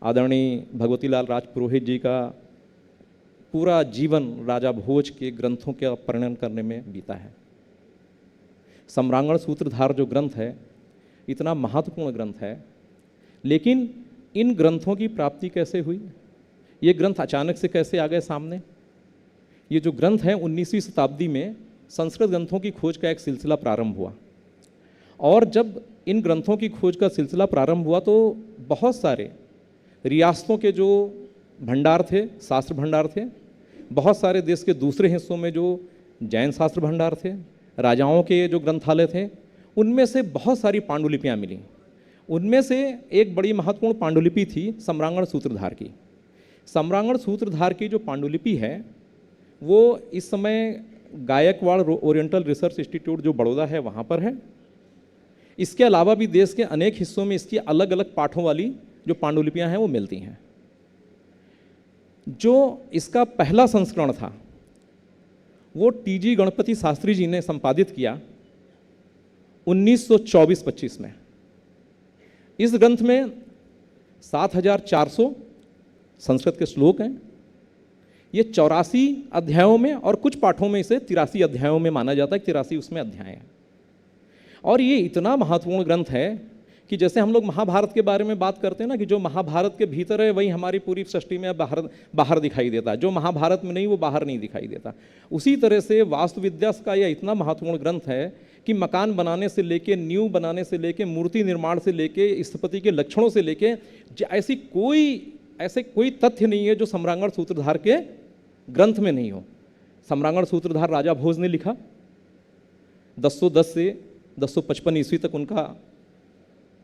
आदरणीय भगवती लाल राजपुरोहित जी का पूरा जीवन राजा भोज के ग्रंथों का वर्णन करने में बीता है। सम्रांगण सूत्रधार जो ग्रंथ है इतना महत्वपूर्ण ग्रंथ है, लेकिन इन ग्रंथों की प्राप्ति कैसे हुई, ये ग्रंथ अचानक से कैसे आ गए सामने। ये जो ग्रंथ हैं 19वीं शताब्दी में संस्कृत ग्रंथों की खोज का एक सिलसिला प्रारंभ हुआ, और जब इन ग्रंथों की खोज का सिलसिला प्रारंभ हुआ तो बहुत सारे रियासतों के जो भंडार थे, शास्त्र भंडार थे, बहुत सारे देश के दूसरे हिस्सों में जो जैन शास्त्र भंडार थे, राजाओं के जो ग्रंथालय थे, उनमें से बहुत सारी पांडुलिपियाँ मिली। उनमें से एक बड़ी महत्वपूर्ण पांडुलिपि थी सम्रांगण सूत्रधार की। सम्रांगण सूत्रधार की जो पांडुलिपि है वो इस समय गायकवाड़ ओरिएंटल रिसर्च इंस्टीट्यूट जो बड़ौदा है वहाँ पर है। इसके अलावा भी देश के अनेक हिस्सों में इसकी अलग अलग पाठों वाली जो पांडुलिपियाँ हैं वो मिलती हैं। जो इसका पहला संस्करण था वो टीजी गणपति शास्त्री जी ने संपादित किया 1924-25 में। इस ग्रंथ में 7400 संस्कृत के श्लोक हैं। ये 84 अध्यायों में और कुछ पाठों में इसे 83 अध्यायों में माना जाता है, 83 उसमें अध्याय हैं। और ये इतना महत्वपूर्ण ग्रंथ है कि जैसे हम लोग महाभारत के बारे में बात करते हैं ना कि जो महाभारत के भीतर है वही हमारी पूरी सृष्टि में बाहर दिखाई देता है, जो महाभारत में नहीं वो बाहर नहीं दिखाई देता। उसी तरह से वास्तुविद्या का यह इतना महत्वपूर्ण ग्रंथ है कि मकान बनाने से लेके, नींव बनाने से लेके, मूर्ति निर्माण से लेके, स्थपति के लक्षणों से लेके ऐसे कोई तथ्य नहीं है जो सम्रांगण सूत्रधार के ग्रंथ में नहीं हो। सम्रांगण सूत्रधार राजा भोज ने लिखा, 1010 से 1055 ईस्वी तक उनका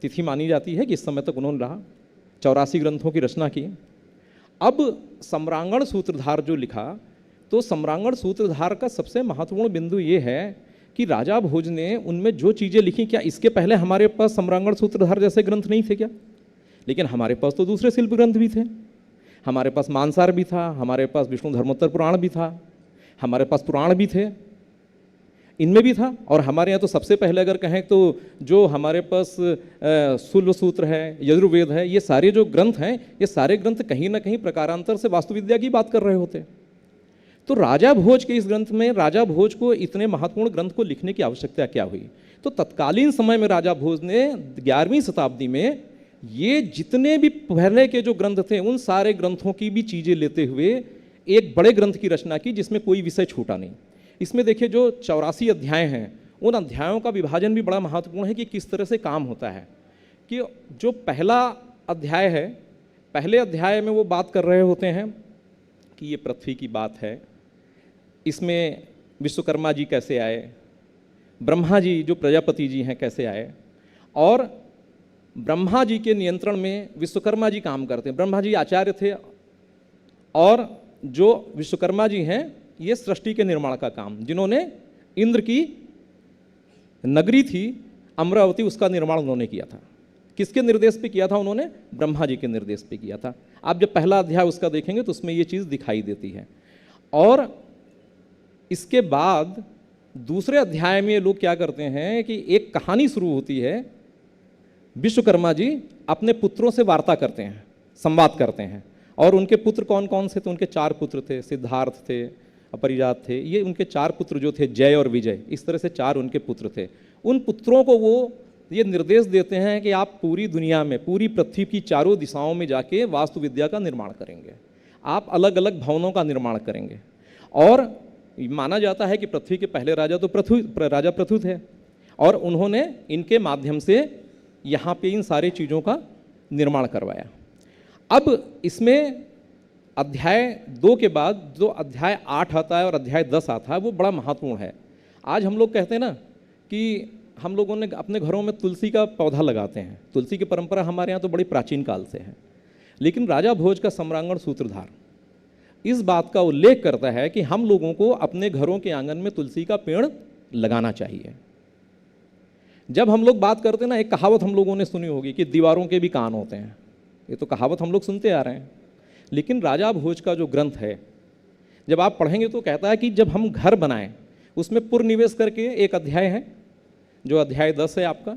तिथि मानी जाती है कि इस समय तक उन्होंने रहा, 84 ग्रंथों की रचना की। अब सम्रांगण सूत्रधार जो लिखा, तो सम्रांगण सूत्रधार का सबसे महत्वपूर्ण बिंदु ये है कि राजा भोज ने उनमें जो चीज़ें लिखी, क्या इसके पहले हमारे पास सम्रांगण सूत्रधार जैसे ग्रंथ नहीं थे क्या? लेकिन हमारे पास तो दूसरे शिल्प ग्रंथ भी थे, हमारे पास मानसार भी था, हमारे पास विष्णु धर्मोत्तर पुराण भी था, हमारे पास पुराण भी थे, इनमें भी था। और हमारे यहाँ तो सबसे पहले अगर कहें तो जो हमारे पास शुल्ब सूत्र है, यजुर्वेद है, ये सारे जो ग्रंथ हैं, ये सारे ग्रंथ कहीं ना कहीं प्रकारांतर से वास्तुविद्या की बात कर रहे होते। तो राजा भोज के इस ग्रंथ में राजा भोज को इतने महत्वपूर्ण ग्रंथ को लिखने की आवश्यकता क्या हुई? तो तत्कालीन समय में राजा भोज ने 11वीं शताब्दी में ये जितने भी पहले के जो ग्रंथ थे उन सारे ग्रंथों की भी चीज़ें लेते हुए एक बड़े ग्रंथ की रचना की जिसमें कोई विषय छूटा नहीं। इसमें देखिए जो 84 अध्याय हैं, उन अध्यायों का विभाजन भी बड़ा महत्वपूर्ण है कि किस तरह से काम होता है। कि जो पहला अध्याय है, पहले अध्याय में वो बात कर रहे होते हैं कि ये पृथ्वी की बात है, इसमें विश्वकर्मा जी कैसे आए, ब्रह्मा जी जो प्रजापति जी हैं कैसे आए, और ब्रह्मा जी के नियंत्रण में विश्वकर्मा जी काम करते हैं। ब्रह्मा जी आचार्य थे और जो विश्वकर्मा जी हैं ये सृष्टि के निर्माण का काम, जिन्होंने इंद्र की नगरी थी अमरावती, उसका निर्माण उन्होंने किया था। किसके निर्देश पे किया था उन्होंने? ब्रह्मा जी के निर्देश पे किया था। आप जब पहला अध्याय उसका देखेंगे तो उसमें ये चीज़ दिखाई देती है। और इसके बाद दूसरे अध्याय में लोग क्या करते हैं कि एक कहानी शुरू होती है। विश्वकर्मा जी अपने पुत्रों से वार्ता करते हैं, संवाद करते हैं। और उनके पुत्र कौन कौन से थे? उनके 4 पुत्र थे, सिद्धार्थ थे, अपरिजात थे। ये उनके 4 पुत्र जो थे, जय और विजय, इस तरह से 4 उनके पुत्र थे। उन पुत्रों को वो ये निर्देश देते हैं कि आप पूरी दुनिया में, पूरी पृथ्वी की चारों दिशाओं में जाके वास्तुविद्या का निर्माण करेंगे, आप अलग अलग भवनों का निर्माण करेंगे। और माना जाता है कि पृथ्वी के पहले राजा तो राजा पृथु थे, और उन्होंने इनके माध्यम से यहाँ पे इन सारी चीज़ों का निर्माण करवाया। अब इसमें अध्याय 2 के बाद जो अध्याय 8 आता है और अध्याय 10 आता है वो बड़ा महत्वपूर्ण है। आज हम लोग कहते हैं ना कि हम लोगों ने अपने घरों में तुलसी का पौधा लगाते हैं। तुलसी की परंपरा हमारे यहाँ तो बड़ी प्राचीन काल से है, लेकिन राजा भोज का सम्रांगण सूत्रधार इस बात का उल्लेख करता है कि हम लोगों को अपने घरों के आंगन में तुलसी का पेड़ लगाना चाहिए। जब हम लोग बात करते हैं ना, एक कहावत हम लोगों ने सुनी होगी कि दीवारों के भी कान होते हैं। ये तो कहावत हम लोग सुनते आ रहे हैं, लेकिन राजा भोज का जो ग्रंथ है जब आप पढ़ेंगे तो कहता है कि जब हम घर बनाएं उसमें पुरनिवेश करके एक अध्याय है जो अध्याय 10 है आपका,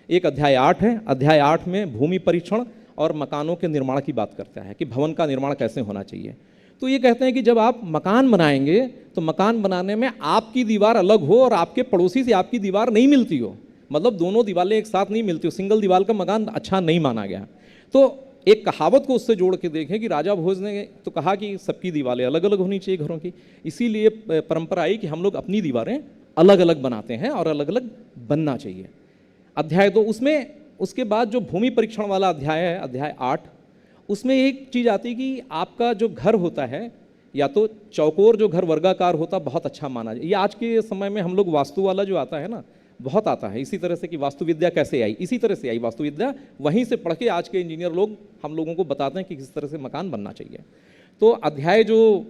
एक अध्याय 8 है। अध्याय 8 में भूमि परीक्षण और मकानों के निर्माण की बात करता है कि भवन का निर्माण कैसे होना चाहिए। तो ये कहते हैं कि जब आप मकान बनाएंगे तो मकान बनाने में आपकी दीवार अलग हो और आपके पड़ोसी से आपकी दीवार नहीं मिलती हो, मतलब दोनों दीवारें एक साथ नहीं मिलती हो, सिंगल दीवार का मकान अच्छा नहीं माना गया। तो एक कहावत को उससे जोड़ के देखें कि राजा भोज ने तो कहा कि सबकी दीवारें अलग अलग होनी चाहिए घरों की, इसीलिए परंपरा आई कि हम लोग अपनी दीवारें अलग अलग बनाते हैं और अलग अलग बनना चाहिए। अध्याय 2 उसमें, उसके बाद जो भूमि परीक्षण वाला अध्याय है अध्याय 8, उसमें एक चीज़ आती है कि आपका जो घर होता है या तो चौकोर जो घर वर्गाकार होता बहुत अच्छा माना जाए। ये आज के समय में हम लोग वास्तु वाला जो आता है ना बहुत आता है, इसी तरह से कि वास्तुविद्या कैसे आई, इसी तरह से आई वास्तुविद्या, वहीं से पढ़ के आज के इंजीनियर लोग हम लोगों को बताते हैं कि किस तरह से मकान बनना चाहिए। तो अध्याय जो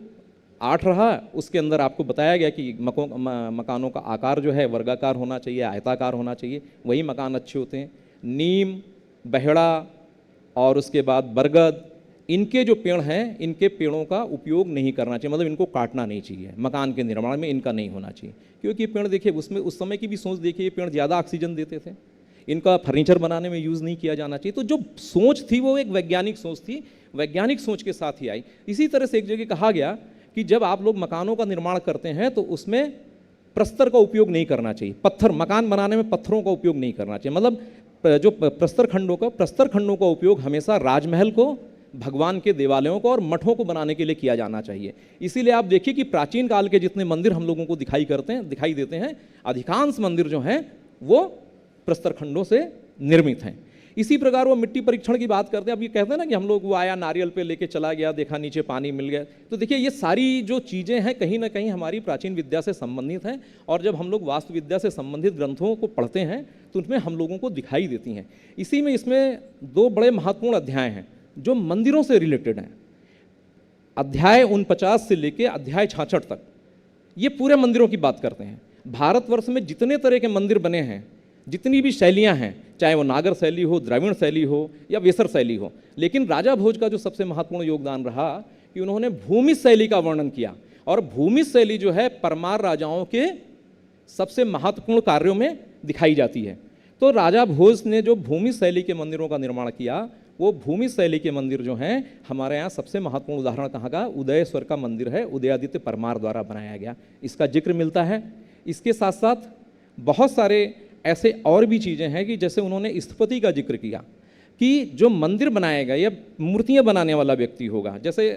8 रहा उसके अंदर आपको बताया गया कि मकानों का आकार जो है वर्गाकार होना चाहिए, आयताकार होना चाहिए, वही मकान अच्छे होते हैं। नीम, बहेड़ा और उसके बाद बरगद, इनके जो पेड़ हैं इनके पेड़ों का उपयोग नहीं करना चाहिए, मतलब इनको काटना नहीं चाहिए, मकान के निर्माण में इनका नहीं होना चाहिए। क्योंकि ये पेड़ देखिए उसमें उस समय की भी सोच देखिए, ये पेड़ ज़्यादा ऑक्सीजन देते थे, इनका फर्नीचर बनाने में यूज़ नहीं किया जाना चाहिए। तो जो सोच थी वो एक वैज्ञानिक सोच थी, वैज्ञानिक सोच के साथ ही आई। इसी तरह से एक जगह कहा गया कि जब आप लोग मकानों का निर्माण करते हैं तो उसमें प्रस्तर का उपयोग नहीं करना चाहिए, पत्थर, मकान बनाने में पत्थरों का उपयोग नहीं करना चाहिए, मतलब जो प्रस्तर खंडों का उपयोग हमेशा राजमहल को, भगवान के देवालयों को और मठों को बनाने के लिए किया जाना चाहिए। इसीलिए आप देखिए कि प्राचीन काल के जितने मंदिर हम लोगों को दिखाई देते हैं, अधिकांश मंदिर जो हैं वो प्रस्तर खंडों से निर्मित हैं। इसी प्रकार वो मिट्टी परीक्षण की बात करते हैं। अब ये कहते हैं ना कि हम लोग वो आया नारियल पे लेके चला गया, देखा नीचे पानी मिल गया। तो देखिए ये सारी जो चीज़ें हैं कहीं ना कहीं हमारी प्राचीन विद्या से संबंधित हैं, और जब हम लोग वास्तुविद्या से संबंधित ग्रंथों को पढ़ते हैं तो उनमें हम लोगों को दिखाई देती हैं। इसी में इसमें 2 बड़े महत्वपूर्ण अध्याय हैं जो मंदिरों से रिलेटेड हैं। अध्याय 49 से लेके अध्याय 66 तक ये पूरे मंदिरों की बात करते हैं। भारतवर्ष में जितने तरह के मंदिर बने हैं, जितनी भी शैलियां हैं, चाहे वो नागर शैली हो, द्रविड़ शैली हो या वेसर शैली हो, लेकिन राजा भोज का जो सबसे महत्वपूर्ण योगदान रहा कि उन्होंने भूमि शैली का वर्णन किया। और भूमि शैली जो है परमार राजाओं के सबसे महत्वपूर्ण कार्यों में दिखाई जाती है। तो राजा भोज ने जो भूमि शैली के मंदिरों का निर्माण किया, वो भूमि शैली के मंदिर जो हैं हमारे यहाँ सबसे महत्वपूर्ण उदाहरण कहाँ का, उदयेश्वर का मंदिर है, उदयादित्य परमार द्वारा बनाया गया, इसका जिक्र मिलता है। इसके साथ साथ बहुत सारे ऐसे और भी चीज़ें हैं कि जैसे उन्होंने स्थपति का जिक्र किया कि जो मंदिर बनाएगा या मूर्तियाँ बनाने वाला व्यक्ति होगा, जैसे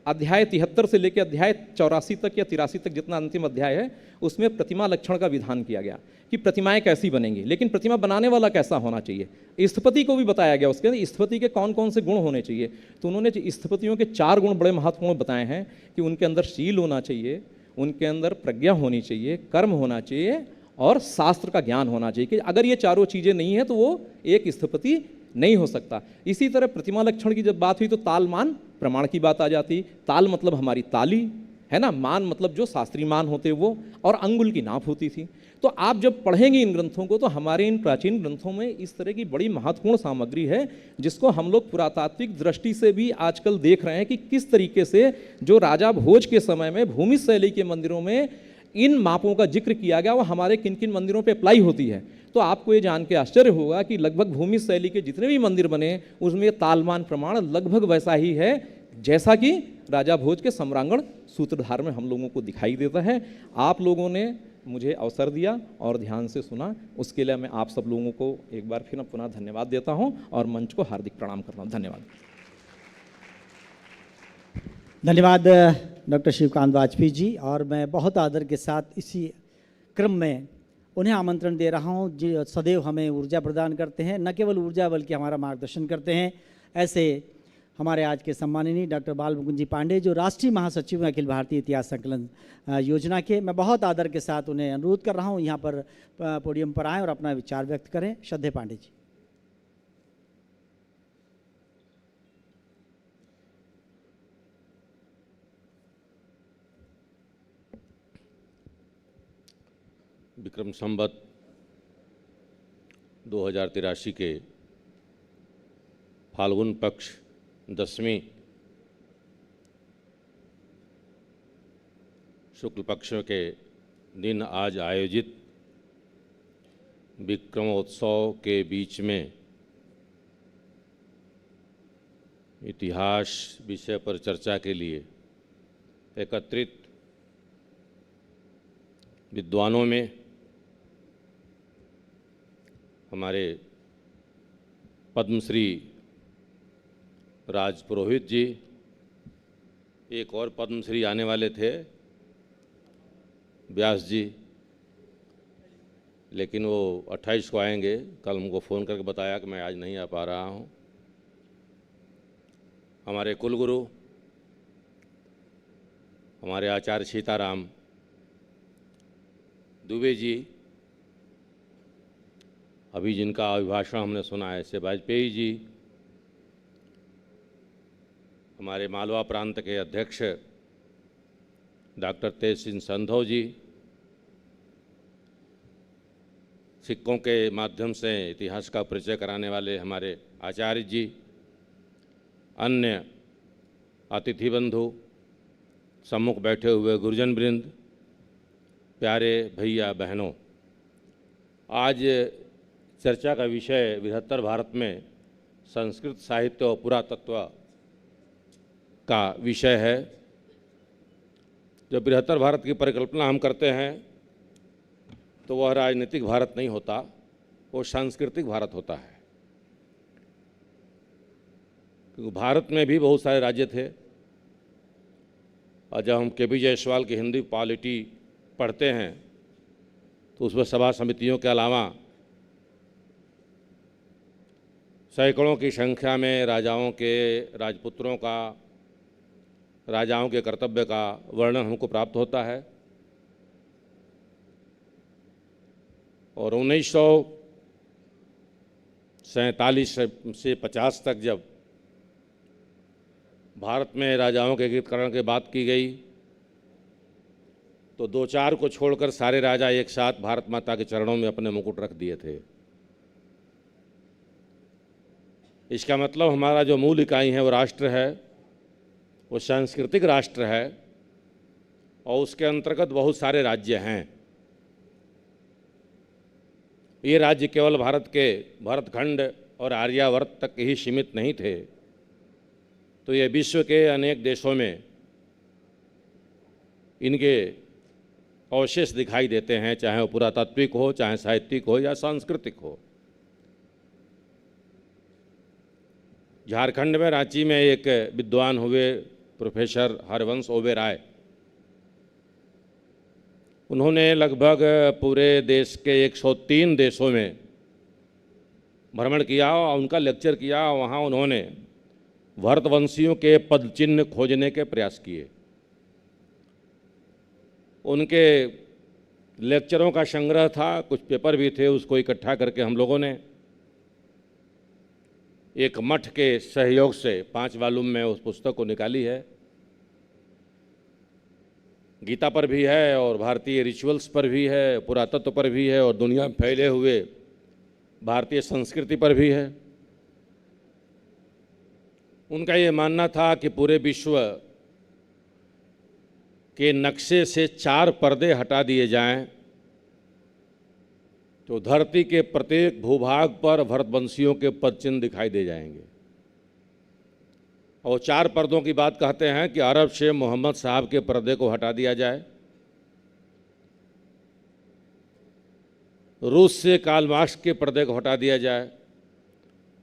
अध्याय 73 से लेकर अध्याय 84 तक या 83 तक जितना अंतिम अध्याय है उसमें प्रतिमा लक्षण का विधान किया गया कि प्रतिमाएं कैसी बनेंगी, लेकिन प्रतिमा बनाने वाला कैसा होना चाहिए। स्थपति को भी बताया गया, उसके अंदर स्थपति के कौन कौन से गुण होने चाहिए। तो उन्होंने स्थपतियों के 4 गुण बड़े महत्वपूर्ण बताए हैं कि उनके अंदर शील होना चाहिए, उनके अंदर प्रज्ञा होनी चाहिए, कर्म होना चाहिए और शास्त्र का ज्ञान होना चाहिए। कि अगर ये चारों चीज़ें नहीं है तो वो एक स्थपति नहीं हो सकता। इसी तरह प्रतिमा लक्षण की जब बात हुई तो ताल मान प्रमाण की बात आ जाती। ताल मतलब हमारी ताली है ना, मान मतलब जो शास्त्रीय मान होते वो, और अंगुल की नाप होती थी। तो आप जब पढ़ेंगे इन ग्रंथों को तो हमारे इन प्राचीन ग्रंथों में इस तरह की बड़ी महत्वपूर्ण सामग्री है जिसको हम लोग पुरातात्विक दृष्टि से भी आजकल देख रहे हैं कि किस तरीके से जो राजा भोज के समय में भूमि शैली के मंदिरों में इन मापों का जिक्र किया गया वो हमारे किन किन मंदिरों पे अप्लाई होती है। तो आपको ये जान के आश्चर्य होगा कि लगभग भूमि शैली के जितने भी मंदिर बने उसमें तालमान प्रमाण लगभग वैसा ही है जैसा कि राजा भोज के सम्रांगण सूत्रधार में हम लोगों को दिखाई देता है। आप लोगों ने मुझे अवसर दिया और ध्यान से सुना, उसके लिए मैं आप सब लोगों को एक बार फिर पुनः धन्यवाद देता हूँ और मंच को हार्दिक प्रणाम करता हूँ। धन्यवाद। धन्यवाद डॉक्टर शिवकांत वाजपेयी जी। और मैं बहुत आदर के साथ इसी क्रम में उन्हें आमंत्रण दे रहा हूं जो सदैव हमें ऊर्जा प्रदान करते हैं, न केवल ऊर्जा बल्कि हमारा मार्गदर्शन करते हैं। ऐसे हमारे आज के सम्माननीय डॉक्टर बाल मुकुंद जी पांडे, जो राष्ट्रीय महासचिव हैं अखिल भारतीय इतिहास संकलन योजना के। मैं बहुत आदर के साथ उन्हें अनुरोध कर रहा हूँ यहाँ पर पोडियम पर आएँ और अपना विचार व्यक्त करें। श्रद्धेय पांडे जी। विक्रम संवत 2083 के फाल्गुन पक्ष 10वीं शुक्ल पक्ष के दिन आज आयोजित विक्रमोत्सव के बीच में इतिहास विषय पर चर्चा के लिए एकत्रित विद्वानों में हमारे पद्मश्री राज पुरोहित जी, एक और पद्मश्री आने वाले थे व्यास जी, लेकिन वो 28 को आएंगे। कल हमको फ़ोन करके बताया कि मैं आज नहीं आ पा रहा हूँ। हमारे कुलगुरु हमारे आचार्य सीताराम दुबे जी, अभी जिनका अभिभाषण हमने सुना है, से वाजपेयी जी, हमारे मालवा प्रांत के अध्यक्ष डॉक्टर तेज सिंह संधव जी, सिक्कों के माध्यम से इतिहास का परिचय कराने वाले हमारे आचार्य जी, अन्य अतिथि बंधु, सम्मुख बैठे हुए गुरुजन वृंद, प्यारे भैया बहनों, आज चर्चा का विषय बृहत्तर भारत में संस्कृत साहित्य और पुरातत्व का विषय है। जब बृहत्तर भारत की परिकल्पना हम करते हैं तो वह राजनीतिक भारत नहीं होता, वो सांस्कृतिक भारत होता है। क्योंकि भारत में भी बहुत सारे राज्य थे, और जब हम के.पी. जायसवाल की हिंदी पॉलिटी पढ़ते हैं तो उसमें सभा समितियों के अलावा सैकड़ों की संख्या में राजाओं के, राजपुत्रों का, राजाओं के कर्तव्य का वर्णन हमको प्राप्त होता है। और 1947 से 50 तक जब भारत में राजाओं के एकीकरण की बात की गई तो 2-4 को छोड़कर सारे राजा एक साथ भारत माता के चरणों में अपने मुकुट रख दिए थे। इसका मतलब हमारा जो मूल इकाई है वो राष्ट्र है, वो सांस्कृतिक राष्ट्र है, और उसके अंतर्गत बहुत सारे राज्य हैं। ये राज्य केवल भारत के भरतखंड और आर्यावर्त तक ही सीमित नहीं थे, तो ये विश्व के अनेक देशों में इनके अवशेष दिखाई देते हैं, चाहे वो पुरातात्विक हो, चाहे साहित्यिक हो या सांस्कृतिक हो। झारखंड में रांची में एक विद्वान हुए प्रोफेसर हरवंश ओबेरॉय, उन्होंने लगभग पूरे देश के 103 देशों में भ्रमण किया और उनका लेक्चर किया। वहाँ उन्होंने भरतवंशियों के पद चिन्ह खोजने के प्रयास किए। उनके लेक्चरों का संग्रह था, कुछ पेपर भी थे, उसको इकट्ठा करके हम लोगों ने एक मठ के सहयोग से 5 वॉल्यूम में उस पुस्तक को निकाली है। गीता पर भी है और भारतीय रिचुअल्स पर भी है, पुरातत्व पर भी है और दुनिया में फैले हुए भारतीय संस्कृति पर भी है। उनका ये मानना था कि पूरे विश्व के नक्शे से 4 पर्दे हटा दिए जाएं तो धरती के प्रत्येक भूभाग पर भरतवंशियों के पदचिन्ह दिखाई दे जाएंगे। और 4 पर्दों की बात कहते हैं कि अरब से मोहम्मद साहब के पर्दे को हटा दिया जाए, रूस से कार्ल मार्क्स के पर्दे को हटा दिया जाए,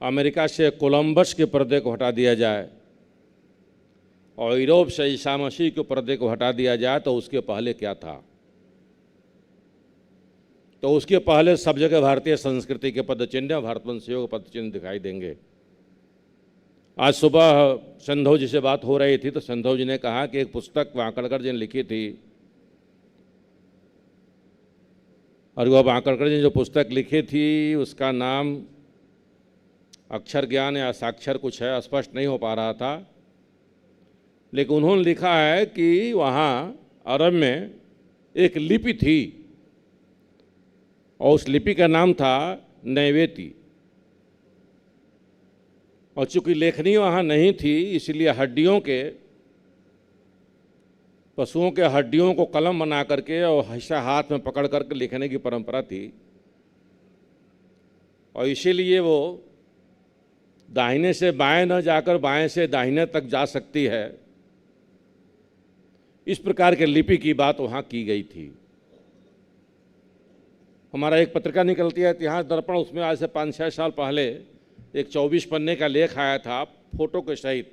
अमेरिका से कोलंबस के पर्दे को हटा दिया जाए, और यूरोप से ईसा मसीह के पर्दे को हटा दिया जाए। तो उसके पहले क्या था? तो उसके पहले सब जगह भारतीय संस्कृति के पदचिन्ह, भारतवंशियों के पदचिन्ह दिखाई देंगे। आज सुबह संधव जी से बात हो रही थी तो संधव जी ने कहा कि एक पुस्तक वांकड़कर जी ने लिखी थी और वह वांकड़कर जी ने जो पुस्तक लिखी थी उसका नाम अक्षर ज्ञान या साक्षर कुछ है, स्पष्ट नहीं हो पा रहा था, लेकिन उन्होंने लिखा है कि वहाँ अरब में एक लिपि थी और उस लिपि का नाम था नैवेती, और चूंकि लेखनी वहाँ नहीं थी इसलिए हड्डियों के, पशुओं के हड्डियों को कलम बना करके और हिस्सा हाथ में पकड़ करके लिखने की परंपरा थी, और इसीलिए वो दाहिने से बाएं न जाकर बाएं से दाहिने तक जा सकती है। इस प्रकार के लिपि की बात वहाँ की गई थी। हमारा एक पत्रिका निकलती है इतिहास दर्पण, उसमें आज से 5-6 साल पहले एक 24 पन्ने का लेख आया था फोटो के सहित,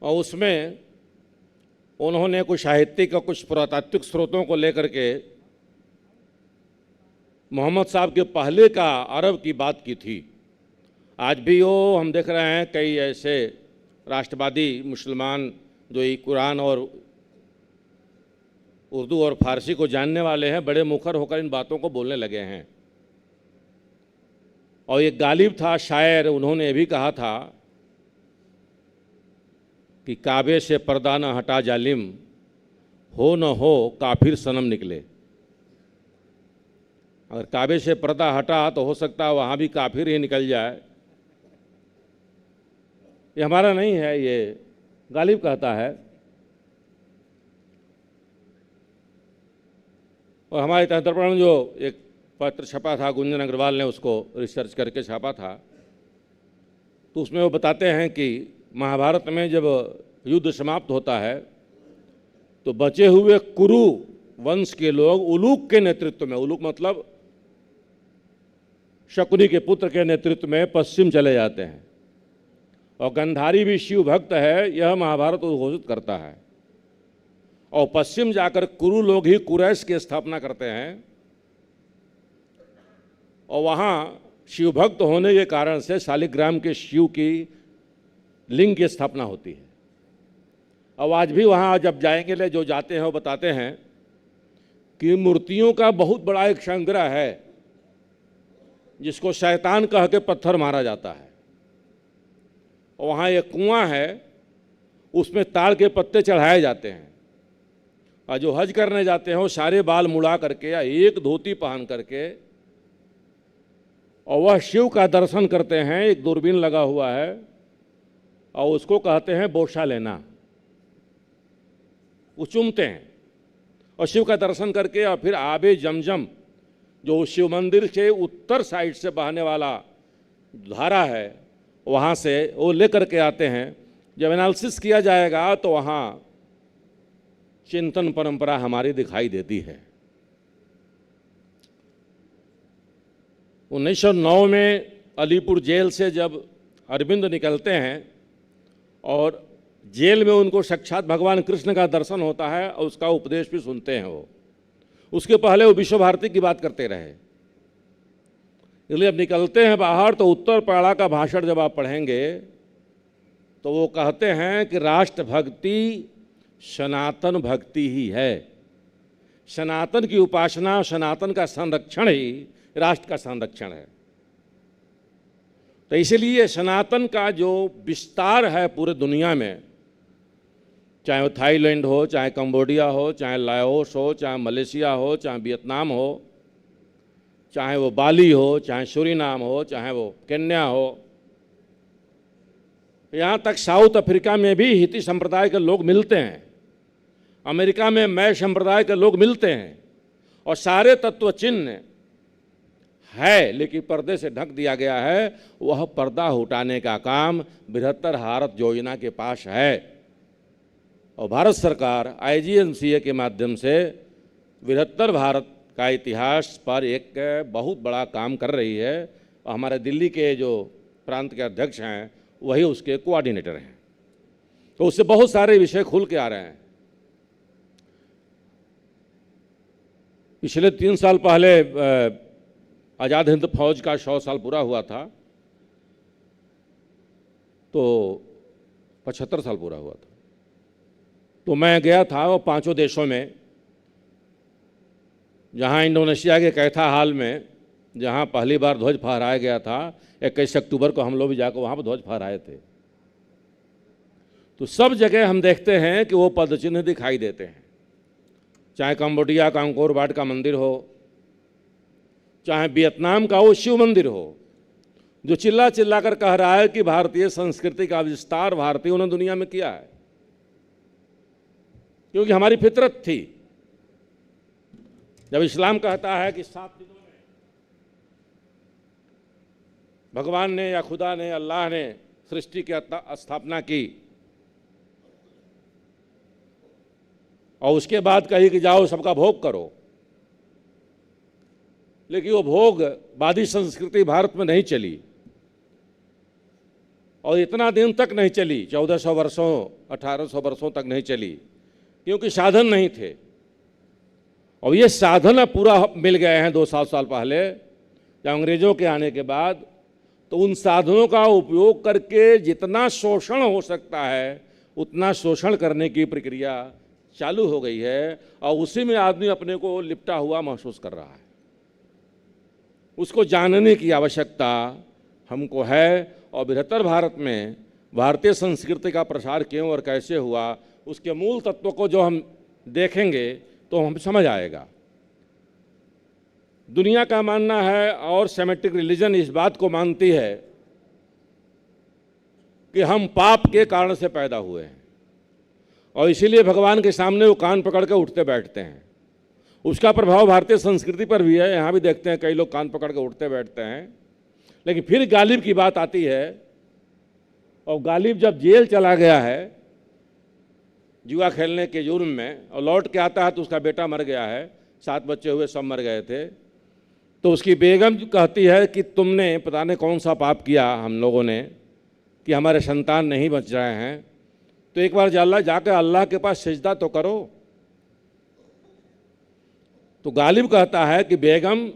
और उसमें उन्होंने कुछ साहित्यिक और कुछ पुरातात्विक स्रोतों को लेकर के मोहम्मद साहब के पहले का अरब की बात की थी। आज भी वो हम देख रहे हैं कई ऐसे राष्ट्रवादी मुसलमान जो ये कुरान और उर्दू और फारसी को जानने वाले हैं, बड़े मुखर होकर इन बातों को बोलने लगे हैं। और एक गालिब था शायर, उन्होंने ये भी कहा था कि काबे से पर्दा न हटा जालिम, हो न हो काफिर सनम निकले। अगर काबे से पर्दा हटा तो हो सकता है वहाँ भी काफिर ही निकल जाए। ये हमारा नहीं है, ये गालिब कहता है। और हमारे तंत्रपण जो एक पत्र छपा था, गुंजन अग्रवाल ने उसको रिसर्च करके छापा था, तो उसमें वो बताते हैं कि महाभारत में जब युद्ध समाप्त होता है तो बचे हुए कुरु वंश के लोग उलूक के नेतृत्व में, उलूक मतलब शकुनी के पुत्र के नेतृत्व में पश्चिम चले जाते हैं, और गंधारी भी शिव भक्त है, यह महाभारत उद्घोषित करता है। और पश्चिम जाकर कुरु लोग ही कुरैश की स्थापना करते हैं, और वहाँ शिव भक्त होने के कारण से शालिग्राम के शिव की लिंग की स्थापना होती है। अब आज भी वहाँ जब जाएंगे ले जो जाते हैं वो बताते हैं कि मूर्तियों का बहुत बड़ा एक संग्रह है जिसको शैतान कह के पत्थर मारा जाता है। और वहाँ एक कुआं है, उसमें ताड़ के पत्ते चढ़ाए जाते हैं, और जो हज करने जाते हैं वो सारे बाल मुड़ा करके या एक धोती पहन करके, और वह शिव का दर्शन करते हैं। एक दूरबीन लगा हुआ है और उसको कहते हैं बोसा लेना, वो चूमते हैं और शिव का दर्शन करके और फिर आबे जमजम जो शिव मंदिर के उत्तर साइड से बहने वाला धारा है वहाँ से वो लेकर के आते हैं। जब एनालिसिस किया जाएगा तो वहाँ चिंतन परंपरा हमारी दिखाई देती है। 1909 में अलीपुर जेल से जब अरविंद निकलते हैं और जेल में उनको साक्षात भगवान कृष्ण का दर्शन होता है और उसका उपदेश भी सुनते हैं वो। उसके पहले वो विश्व भारती की बात करते रहे। इसलिए अब निकलते हैं बाहर तो उत्तर पाड़ा का भाषण जब आप पढ़ेंगे तो वो कहते हैं कि राष्ट्र भक्ति सनातन भक्ति ही है। सनातन की उपासना, सनातन का संरक्षण ही राष्ट्र का संरक्षण है। तो इसलिए सनातन का जो विस्तार है पूरे दुनिया में, चाहे वो थाईलैंड हो, चाहे कंबोडिया हो, चाहे लाओस हो, चाहे मलेशिया हो, चाहे वियतनाम हो, चाहे वो बाली हो, चाहे सूरीनाम हो, चाहे वो केन्या हो, यहाँ तक साउथ अफ्रीका में भी हिती संप्रदाय के लोग मिलते हैं, अमेरिका में मय संप्रदाय के लोग मिलते हैं, और सारे तत्व चिन्ह है लेकिन पर्दे से ढक दिया गया है। वह पर्दा हटाने का काम बृहत्तर भारत योजना के पास है, और भारत सरकार IGNCA के माध्यम से बृहत्तर भारत का इतिहास पर एक बहुत बड़ा काम कर रही है। और हमारे दिल्ली के जो प्रांत के अध्यक्ष हैं वही उसके कोऑर्डिनेटर हैं, तो उससे बहुत सारे विषय खुल के आ रहे हैं। पिछले 3 साल पहले आज़ाद हिंद फौज का 100 साल पूरा हुआ था, तो 75 साल पूरा हुआ था। तो मैं गया था वो 5 देशों में, जहाँ इंडोनेशिया के कैथा हाल में जहाँ पहली बार ध्वज फहराया गया था, 21 अक्टूबर को हम लोग भी जाकर वहाँ पर ध्वज फहराए थे। तो सब जगह हम देखते हैं कि वो पदचिन्ह दिखाई देते हैं, चाहे कंबोडिया का अंकोर वाट का मंदिर हो, चाहे वियतनाम का वो शिव मंदिर हो, जो चिल्ला चिल्ला कर कह रहा है कि भारतीय संस्कृति का विस्तार भारतीयों ने दुनिया में किया है, क्योंकि हमारी फितरत थी। जब इस्लाम कहता है कि 7 दिनों में भगवान ने या खुदा ने, अल्लाह ने सृष्टि की स्थापना की और उसके बाद कही कि जाओ सबका भोग करो, लेकिन वो भोगवादी संस्कृति भारत में नहीं चली और इतना दिन तक नहीं चली, 1400 वर्षों 1800 वर्षों तक नहीं चली, क्योंकि साधन नहीं थे। और ये साधन अब पूरा मिल गए हैं 200 साल पहले, जब अंग्रेजों के आने के बाद। तो उन साधनों का उपयोग करके जितना शोषण हो सकता है उतना शोषण करने की प्रक्रिया चालू हो गई है और उसी में आदमी अपने को लिपटा हुआ महसूस कर रहा है। उसको जानने की आवश्यकता हमको है और बृहत्तर भारत में भारतीय संस्कृति का प्रसार क्यों और कैसे हुआ, उसके मूल तत्वों को जो हम देखेंगे तो हम समझ आएगा। दुनिया का मानना है और सेमेटिक रिलीजन इस बात को मानती है कि हम पाप के कारण से पैदा हुए हैं और इसीलिए भगवान के सामने वो कान पकड़ के उठते बैठते हैं। उसका प्रभाव भारतीय संस्कृति पर भी है, यहाँ भी देखते हैं कई लोग कान पकड़ के उठते बैठते हैं। लेकिन फिर गालिब की बात आती है और गालिब जब जेल चला गया है जुआ खेलने के जुर्म में और लौट के आता है तो उसका बेटा मर गया है, 7 बच्चे हुए सब मर गए थे। तो उसकी बेगम कहती है कि तुमने पता नहीं कौन सा पाप किया हम लोगों ने कि हमारे संतान नहीं बच रहे हैं, तो एक बार जाकर अल्लाह के पास सिजदा तो करो। तो गालिब कहता है कि बेगम,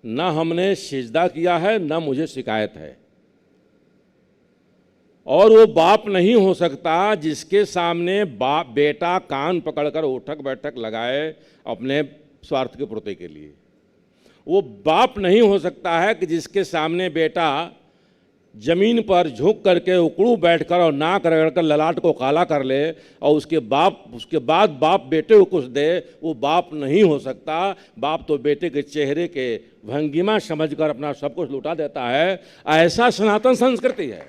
ना हमने सिजदा किया है ना मुझे शिकायत है, और वो बाप नहीं हो सकता जिसके सामने बाप बेटा कान पकड़कर उठक बैठक लगाए अपने स्वार्थ की पूर्ति के लिए। वो बाप नहीं हो सकता है कि जिसके सामने बेटा जमीन पर झुक करके उकड़ू बैठकर और नाक रगड़कर ललाट को काला कर ले और उसके बाद बाप बेटे को कुछ दे। वो बाप नहीं हो सकता। बाप तो बेटे के चेहरे के भंगिमा समझकर अपना सब कुछ लुटा देता है। ऐसा सनातन संस्कृति है।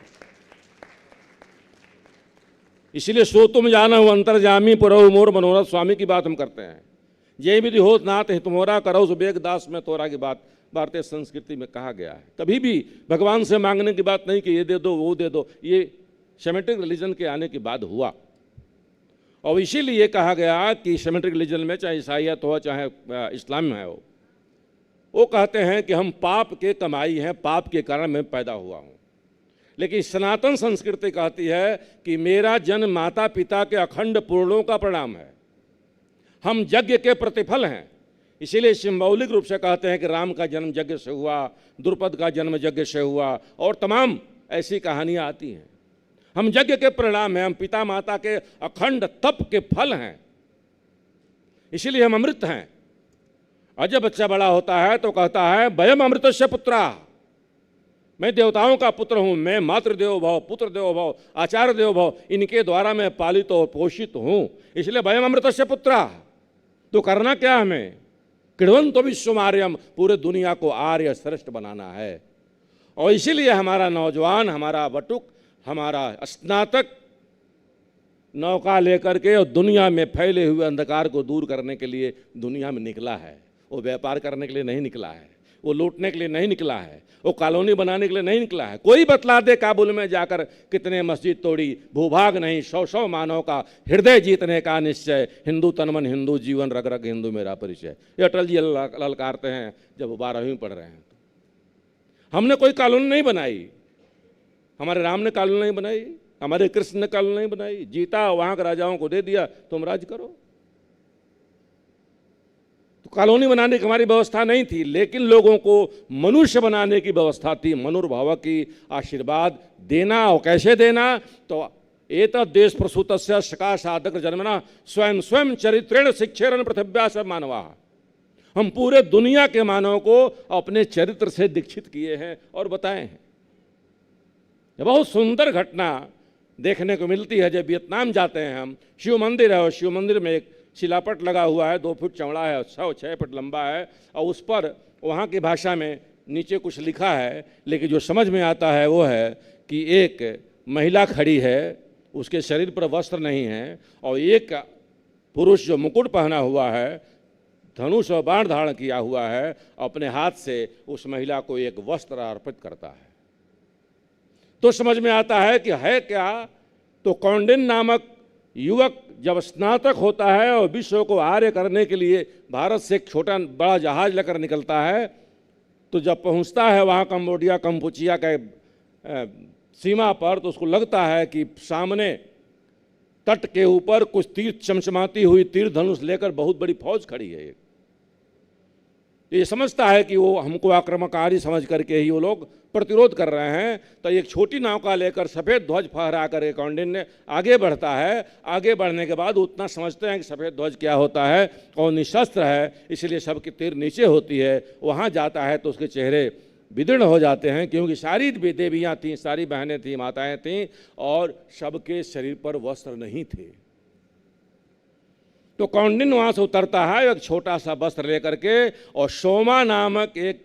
इसलिए सो तुम जाना हो अंतर्जामी पुरव मोर मनोरथ स्वामी की बात हम करते हैं। जय विधि होत नाथ तुमोरा करो सुबेग दास में तोरा की बात भारतीय संस्कृति में कहा गया है। कभी भी भगवान से मांगने की बात नहीं कि ये दे दो वो दे दो, ये सेमेटिक रिलीजन के आने के बाद हुआ। और इसीलिए कहा गया कि सेमेटिक रिलीजन में चाहे ईसाइयत हो चाहे इस्लाम है हो, वो कहते हैं कि हम पाप के कमाई हैं, पाप के कारण मैं पैदा हुआ हूँ। लेकिन सनातन संस्कृति कहती है कि मेरा जन्म माता पिता के अखंड पूर्णों का परिणाम है, हम यज्ञ के प्रतिफल हैं। इसीलिए सिंबॉलिक रूप से कहते हैं कि राम का जन्म यज्ञ से हुआ, द्रुपद का जन्म यज्ञ से हुआ, और तमाम ऐसी कहानियाँ आती हैं। हम यज्ञ के परिणाम हैं, हम पिता माता के अखंड तप के फल हैं, इसीलिए हम अमृत हैं। और जब बच्चा बड़ा होता है तो कहता है वयम अमृतस्य पुत्रा, मैं देवताओं का पुत्र हूँ, मैं मातृदेवो भव, पुत्र देवो भव, आचार्य देवो भव, इनके द्वारा मैं पालित और पोषित हूँ, इसलिए वयम अमृतस्य पुत्रा। तो करना क्या हमें? कृण्वन्तो विश्वमार्यम, पूरे दुनिया को आर्य श्रेष्ठ बनाना है। और इसीलिए हमारा नौजवान, हमारा बटुक, हमारा स्नातक नौका लेकर के और दुनिया में फैले हुए अंधकार को दूर करने के लिए दुनिया में निकला है। वो व्यापार करने के लिए नहीं निकला है, वो लूटने के लिए नहीं निकला है, वो कॉलोनी बनाने के लिए नहीं निकला है। कोई बतला दे काबुल में जाकर कितने मस्जिद तोड़ी, भूभाग नहीं 100 मानव का हृदय जीतने का निश्चय, हिंदू तनमन हिंदू जीवन रग रग हिंदू मेरा परिचय। ये अटल जी ललकारते हैं जब वो 12वीं पढ़ रहे हैं। हमने कोई कॉलोनी नहीं बनाई, हमारे राम ने कॉलोनी नहीं बनाई, हमारे कृष्ण ने कॉलोनी नहीं बनाई। जीता वहाँ के राजाओं को दे दिया, तुम राज करो। तो कॉलोनी बनाने की हमारी व्यवस्था नहीं थी, लेकिन लोगों को मनुष्य बनाने की व्यवस्था थी, मनुर्भाव की आशीर्वाद देना। और कैसे देना? तो एतद् देश प्रसूतस्य सकाशादग्र जन्मना स्वयं स्वयं चरित्रेण शिक्षेरन पृथिव्या स मानवा। हम पूरे दुनिया के मानव को अपने चरित्र से दीक्षित किए हैं और बताए हैं। ये बहुत सुंदर घटना देखने को मिलती है जब वियतनाम जाते हैं हम। शिव मंदिर है और शिव मंदिर में एक शिलापट लगा हुआ है, 2 फुट चौड़ा है, 6 फुट लंबा है, और उस पर वहाँ की भाषा में नीचे कुछ लिखा है, लेकिन जो समझ में आता है वो है कि एक महिला खड़ी है, उसके शरीर पर वस्त्र नहीं है, और एक पुरुष जो मुकुट पहना हुआ है, धनुष और बाण धारण किया हुआ है, अपने हाथ से उस महिला को एक वस्त्र अर्पित करता है। तो समझ में आता है कि है क्या। तो कौंडिन्य नामक युवक जब स्नातक होता है और विश्व को आर्य करने के लिए भारत से एक छोटा बड़ा जहाज लेकर निकलता है, तो जब पहुंचता है वहाँ कंबोडिया कंपुचिया के सीमा पर, तो उसको लगता है कि सामने तट के ऊपर कुछ तीर चमचमाती हुई तीर धनुष लेकर बहुत बड़ी फौज खड़ी है। ये समझता है कि वो हमको आक्रमणकारी समझ करके ही वो लोग प्रतिरोध कर रहे हैं। तो एक छोटी नौका लेकर सफ़ेद ध्वज फहरा कर कौंडिन्य आगे बढ़ता है। आगे बढ़ने के बाद उतना समझते हैं कि सफ़ेद ध्वज क्या होता है और निशस्त्र है, इसलिए सबकी तीर नीचे होती है। वहाँ जाता है तो उसके चेहरे विदीर्ण हो जाते हैं, क्योंकि सारी देवियाँ थीं, सारी बहनें थीं, माताएं थीं, और सबके शरीर पर वस्त्र नहीं थे। तो कौंडिन्य वहाँ से उतरता है एक छोटा सा वस्त्र लेकर के, और सोमा नामक एक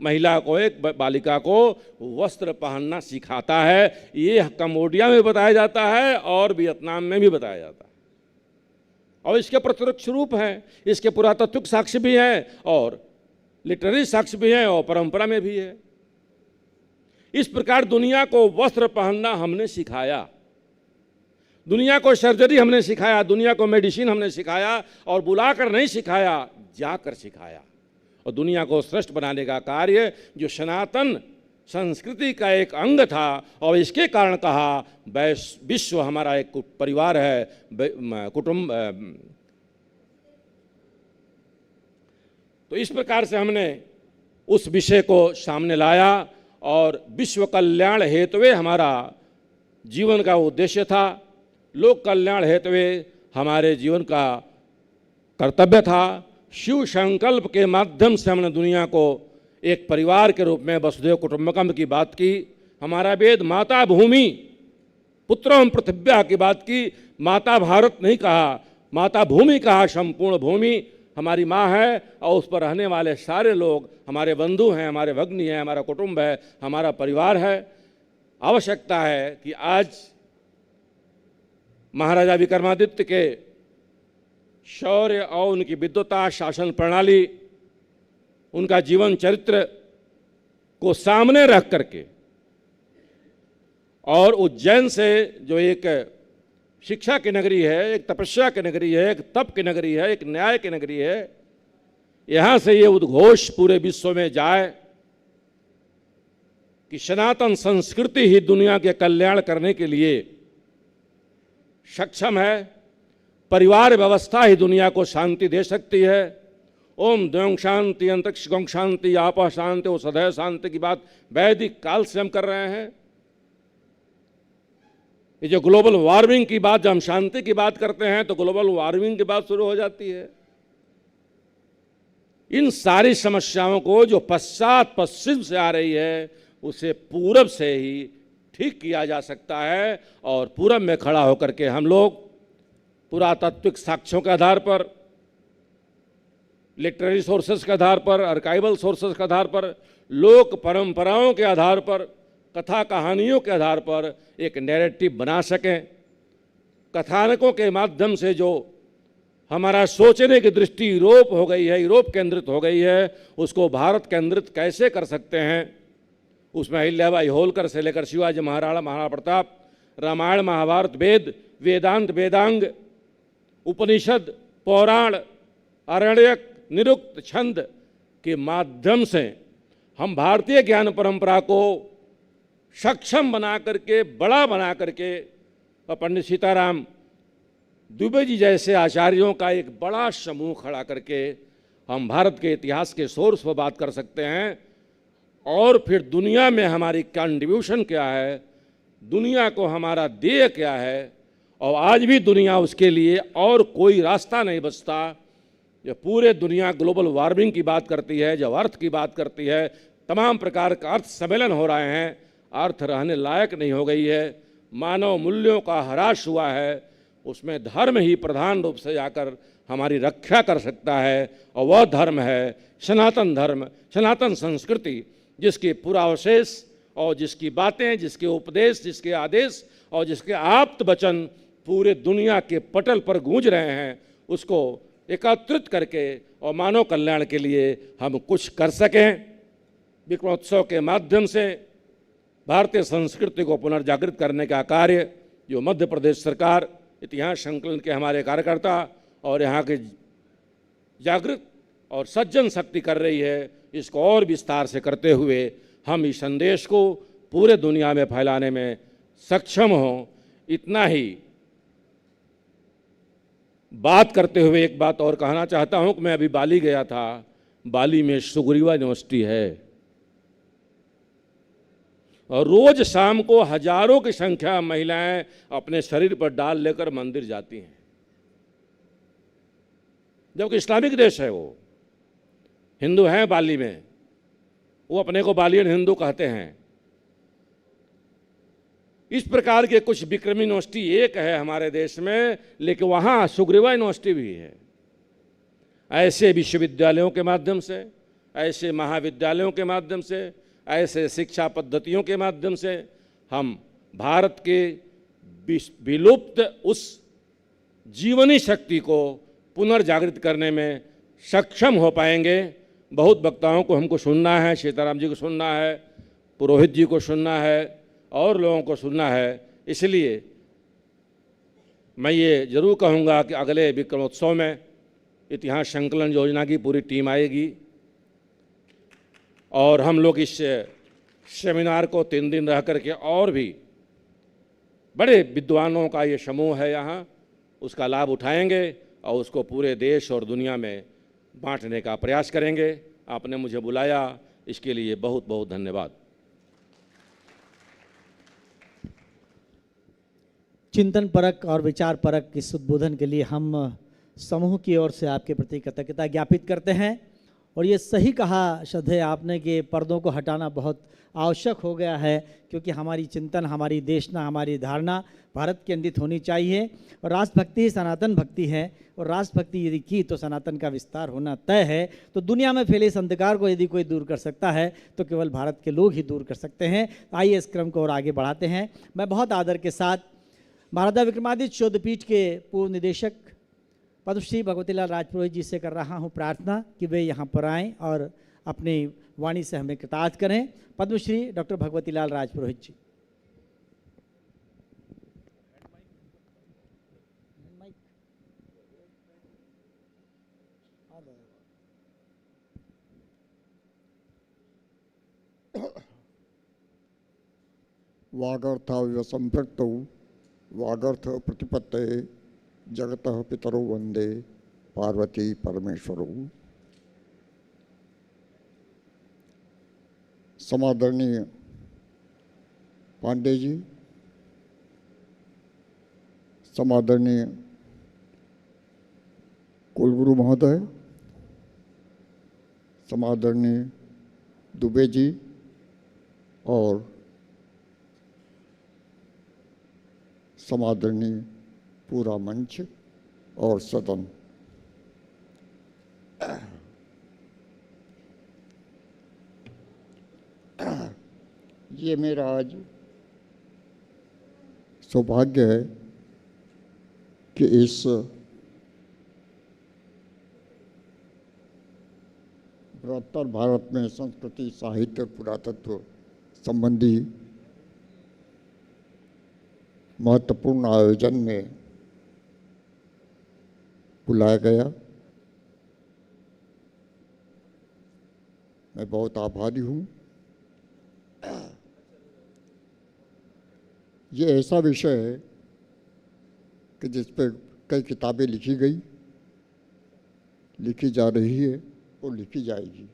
महिला को, एक बालिका को वस्त्र पहनना सिखाता है। ये कंबोडिया में बताया जाता है और वियतनाम में भी बताया जाता है, और इसके प्रत्यक्ष रूप हैं, इसके पुरातात्विक साक्ष्य भी हैं और लिटरेरी साक्ष्य भी हैं और परंपरा में भी है। इस प्रकार दुनिया को वस्त्र पहनना हमने सिखाया, दुनिया को सर्जरी हमने सिखाया, दुनिया को मेडिसिन हमने सिखाया, और बुलाकर नहीं सिखाया, जाकर सिखाया। और दुनिया को श्रेष्ठ बनाने का कार्य जो सनातन संस्कृति का एक अंग था, और इसके कारण कहा विश्व हमारा एक परिवार है, कुटुंब। तो इस प्रकार से हमने उस विषय को सामने लाया, और विश्व कल्याण हेतुवे हमारा जीवन का उद्देश्य था, लोक कल्याण हेतुवे हमारे जीवन का कर्तव्य था। शिव संकल्प के माध्यम से हमने दुनिया को एक परिवार के रूप में वसुधैव कुटुंबकम की बात की। हमारा वेद माता भूमि पुत्रम पृथिव्या की बात की, माता भारत नहीं कहा, माता भूमि कहा। संपूर्ण भूमि हमारी माँ है, और उस पर रहने वाले सारे लोग हमारे बंधु हैं, हमारे भग्नी हैं, हमारा कुटुंब है, हमारा परिवार है। आवश्यकता है कि आज महाराजा विक्रमादित्य के शौर्य और उनकी विद्वता, शासन प्रणाली, उनका जीवन चरित्र को सामने रख करके, और उज्जैन से जो एक शिक्षा की नगरी है, एक तपस्या की नगरी है, एक तप की नगरी है, एक न्याय की नगरी है, यहाँ से ये उद्घोष पूरे विश्व में जाए कि सनातन संस्कृति ही दुनिया के कल्याण करने के लिए सक्षम है, परिवार व्यवस्था ही दुनिया को शांति दे सकती है। ओम द्वौं शांति अंतरिक्ष गौं शांति आपः शांति और सदैव शांति की बात वैदिक काल से हम कर रहे हैं। ये जो ग्लोबल वार्मिंग की बात, जब हम शांति की बात करते हैं तो ग्लोबल वार्मिंग की बात शुरू हो जाती है। इन सारी समस्याओं को जो पश्चिम से आ रही है, उसे पूरब से ही ठीक किया जा सकता है, और पूरब में खड़ा होकर के हम लोग पुरातात्विक साक्ष्यों के आधार पर, लिटरेरी सोर्सेस के आधार पर, आर्काइवल सोर्सेस के आधार पर, लोक परंपराओं के आधार पर, कथा कहानियों के आधार पर एक नैरेटिव बना सकें। कथानकों के माध्यम से जो हमारा सोचने की दृष्टि यूरोप हो गई है, यूरोप केंद्रित हो गई है, उसको भारत केंद्रित कैसे कर सकते हैं। उसमें अहिल्याबाई होलकर से लेकर शिवाजी महाराणा, महाराणा प्रताप, रामायण महाभारत, वेद, वेदांत, वेदांग, उपनिषद, पौराण, आरण्यक, निरुक्त, छंद के माध्यम से हम भारतीय ज्ञान परंपरा को सक्षम बना करके, बड़ा बना करके, पंडित सीताराम दुबे जी जैसे आचार्यों का एक बड़ा समूह खड़ा करके हम भारत के इतिहास के सोर्स पर बात कर सकते हैं और फिर दुनिया में हमारी कंट्रीब्यूशन क्या है, दुनिया को हमारा देय क्या है, और आज भी दुनिया उसके लिए और कोई रास्ता नहीं बचता। जब पूरे दुनिया ग्लोबल वार्मिंग की बात करती है, जब अर्थ की बात करती है, तमाम प्रकार का अर्थ सम्मेलन हो रहे हैं, अर्थ रहने लायक नहीं हो गई है, मानव मूल्यों का ह्रास हुआ है, उसमें धर्म ही प्रधान रूप से जाकर हमारी रक्षा कर सकता है, और वह धर्म है सनातन धर्म, सनातन संस्कृति, जिसके पूरा अवशेष और जिसकी बातें, जिसके उपदेश, जिसके आदेश और जिसके आप्त वचन पूरे दुनिया के पटल पर गूंज रहे हैं, उसको एकत्रित करके और मानव कल्याण के लिए हम कुछ कर सकें। विक्रमोत्सव के माध्यम से भारतीय संस्कृति को पुनर्जागृत करने का कार्य जो मध्य प्रदेश सरकार, इतिहास संकलन के हमारे कार्यकर्ता और यहाँ के जागृत और सज्जन शक्ति कर रही है, इसको और विस्तार से करते हुए हम इस संदेश को पूरे दुनिया में फैलाने में सक्षम हों। इतना ही बात करते हुए एक बात और कहना चाहता हूं कि मैं अभी बाली गया था। बाली में सुग्रीवा यूनिवर्सिटी है और रोज शाम को हजारों की संख्या महिलाएं अपने शरीर पर डाल लेकर मंदिर जाती हैं, जबकि इस्लामिक देश है। वो हिंदू हैं बाली में, वो अपने को बालियन हिंदू कहते हैं। इस प्रकार के कुछ विक्रमी यूनिवर्सिटी एक है हमारे देश में, लेकिन वहाँ सुग्रीवा यूनिवर्सिटी भी है। ऐसे विश्वविद्यालयों के माध्यम से, ऐसे महाविद्यालयों के माध्यम से, ऐसे शिक्षा पद्धतियों के माध्यम से हम भारत के विलुप्त उस जीवनी शक्ति को पुनर्जागृत करने में सक्षम हो पाएंगे। बहुत वक्ताओं को हमको सुनना है, सीताराम जी को सुनना है, पुरोहित जी को सुनना है और लोगों को सुनना है। इसलिए मैं ये जरूर कहूँगा कि अगले विक्रमोत्सव में इतिहास संकलन योजना की पूरी टीम आएगी और हम लोग इस सेमिनार को 3 दिन रह करके और भी बड़े विद्वानों का ये समूह है यहाँ, उसका लाभ उठाएंगे और उसको पूरे देश और दुनिया में बांटने का प्रयास करेंगे। आपने मुझे बुलाया, इसके लिए बहुत बहुत धन्यवाद। चिंतन परक और विचार परक इस उद्बोधन के लिए हम समूह की ओर से आपके प्रति कृतज्ञता ज्ञापित करते हैं। और ये सही कहा श्रद्धेय आपने कि पर्दों को हटाना बहुत आवश्यक हो गया है, क्योंकि हमारी चिंतन, हमारी देशना, हमारी धारणा भारत केंद्रित होनी चाहिए। और राष्ट्रभक्ति ही सनातन भक्ति है, और राष्ट्रभक्ति यदि की तो सनातन का विस्तार होना तय है। तो दुनिया में फैले इस अंधकार को यदि कोई दूर कर सकता है तो केवल भारत के लोग ही दूर कर सकते हैं। आइए इस क्रम को और आगे बढ़ाते हैं। मैं बहुत आदर के साथ महाराजा विक्रमादित्य शोधपीठ के पूर्व निदेशक पद्मश्री भगवतीलाल राजपुरोहित जी से कर रहा हूं प्रार्थना कि वे यहाँ पर आएँ और अपनी वाणी से हमें कृतार्थ करें। पद्मश्री डॉक्टर भगवतीलाल राजपुरोहित जी। वागर्थाव्य संपृक्तौ वागर्थ प्रतिपत्तये जगतः पितरौ वंदे पार्वती परमेश्वरौ। समादरणीय पांडे जी, समादरणीय कुलगुरु महोदय, समादरणीय दुबे जी और समादरणीय पूरा मंच और सदन, ये मेरा आज सौभाग्य है कि इस बृहत्तर भारत में संस्कृति, साहित्य, पुरातत्व संबंधी महत्वपूर्ण आयोजन में बुलाया गया। मैं बहुत आभारी हूँ। ये ऐसा विषय है कि जिस पे कई किताबें लिखी गई, लिखी जा रही है और लिखी जाएगी।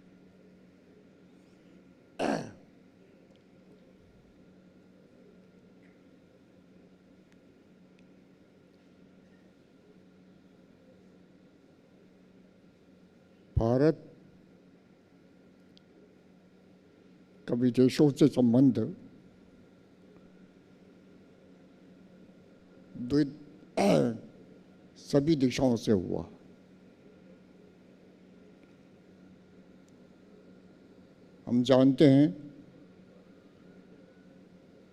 भारत का विदेशों से संबंध सभी दिशाओं से हुआ। हम जानते हैं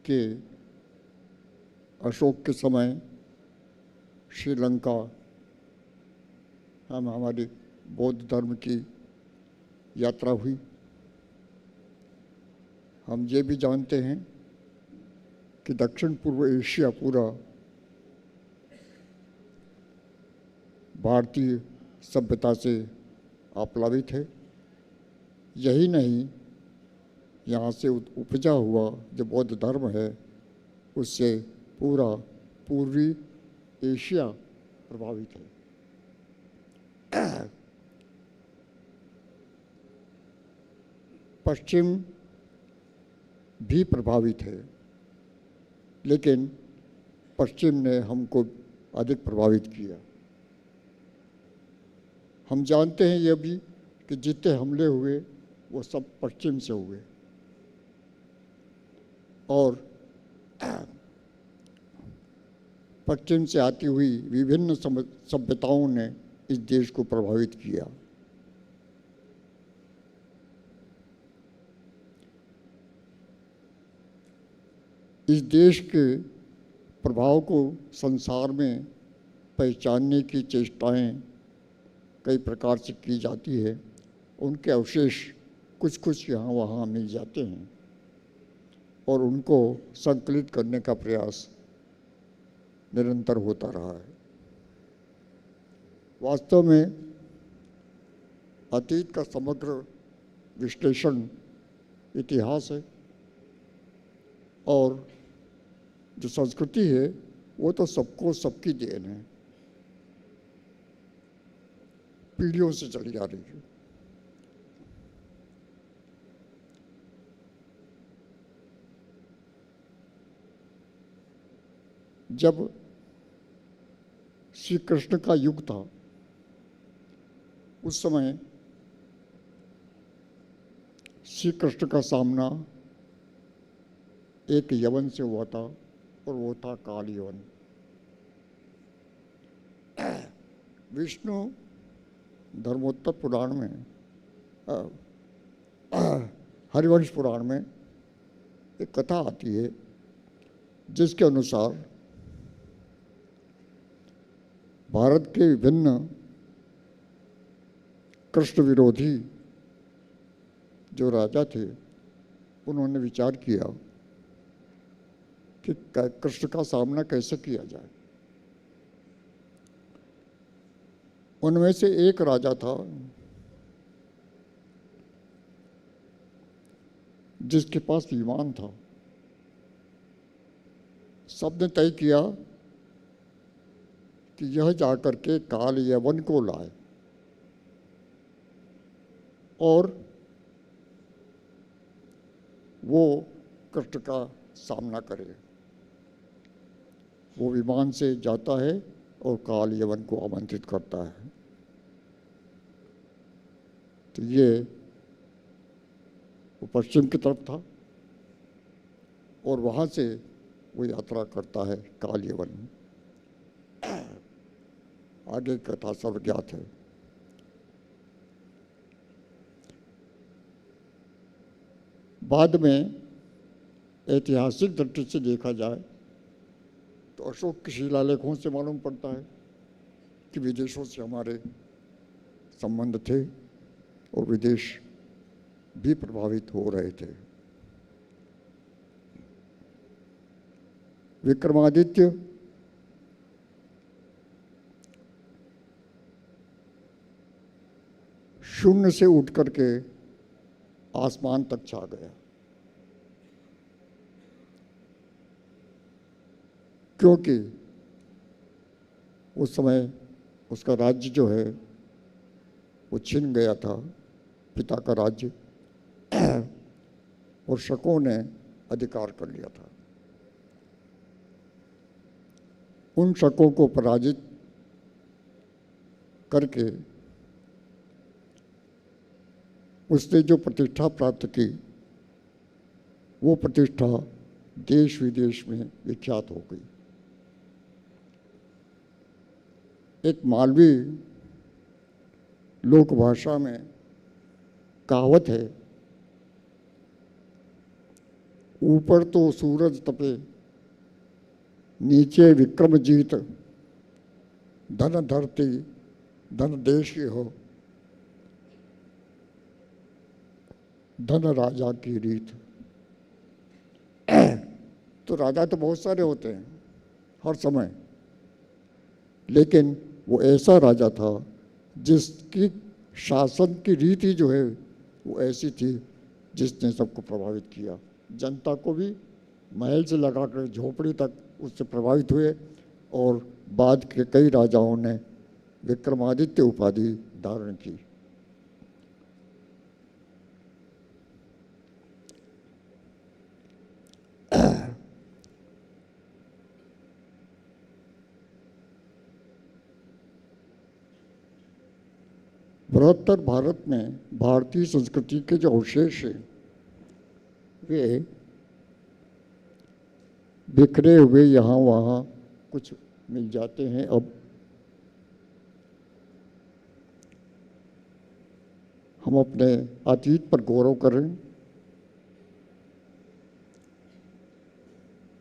कि अशोक के समय श्रीलंका हमारी बौद्ध धर्म की यात्रा हुई। हम ये भी जानते हैं कि दक्षिण पूर्व एशिया पूरा भारतीय सभ्यता से आप्लावित है। यही नहीं, यहाँ से उपजा हुआ जो बौद्ध धर्म है उससे पूरा पूर्वी एशिया प्रभावित है। पश्चिम भी प्रभावित है, लेकिन पश्चिम ने हमको अधिक प्रभावित किया। हम जानते हैं ये भी कि जितने हमले हुए वो सब पश्चिम से हुए और पश्चिम से आती हुई विभिन्न सभ्यताओं ने इस देश को प्रभावित किया। इस देश के प्रभाव को संसार में पहचानने की चेष्टाएं कई प्रकार से की जाती है। उनके अवशेष कुछ कुछ यहाँ वहाँ मिल जाते हैं और उनको संकलित करने का प्रयास निरंतर होता रहा है। वास्तव में अतीत का समग्र विश्लेषण इतिहास है और जो संस्कृति है वो तो सबको सबकी देन है, पीढ़ियों से चली जा रही है। जब श्री कृष्ण का युग था उस समय श्री कृष्ण का सामना एक यवन से हुआ था और वो था काल यवन। विष्णु धर्मोत्तर पुराण में हरिवंश पुराण में एक कथा आती है जिसके अनुसार भारत के विभिन्न कृष्ण विरोधी जो राजा थे उन्होंने विचार किया कि कृष्ण का सामना कैसे किया जाए। उनमें से एक राजा था जिसके पास विमान था। सबने तय किया कि यह जाकर के काल यवन को लाए और वो कृष्ण का सामना करे। वो विमान से जाता है और काल यवन को आमंत्रित करता है। तो ये वो पश्चिम की तरफ था और वहाँ से वो यात्रा करता है काल यवन। आगे कथा सर्वज्ञात है। बाद में ऐतिहासिक दृष्टि से देखा जाए तो अशोक के शिलालेखों से मालूम पड़ता है कि विदेशों से हमारे संबंध थे और विदेश भी प्रभावित हो रहे थे। विक्रमादित्य शून्य से उठ करके आसमान तक छा गया, क्योंकि उस समय उसका राज्य जो है वो छिन गया था, पिता का राज्य, और शकों ने अधिकार कर लिया था। उन शकों को पराजित करके उसने जो प्रतिष्ठा प्राप्त की, वो प्रतिष्ठा देश विदेश में विख्यात हो गई। एक मालवी लोक भाषा में कहावत है, ऊपर तो सूरज तपे, नीचे विक्रम जीत, धन धरती धन देश की हो, धन राजा की रीत। तो राजा तो बहुत सारे होते हैं हर समय, लेकिन वो ऐसा राजा था जिसकी शासन की रीति जो है वो ऐसी थी जिसने सबको प्रभावित किया। जनता को भी महल से लगाकर झोपड़ी तक उससे प्रभावित हुए, और बाद के कई राजाओं ने विक्रमादित्य उपाधि धारण की। बृहत्तर भारत में भारतीय संस्कृति के जो अवशेष हैं वे बिखरे हुए यहाँ वहाँ कुछ मिल जाते हैं। अब हम अपने अतीत पर गौरव करें।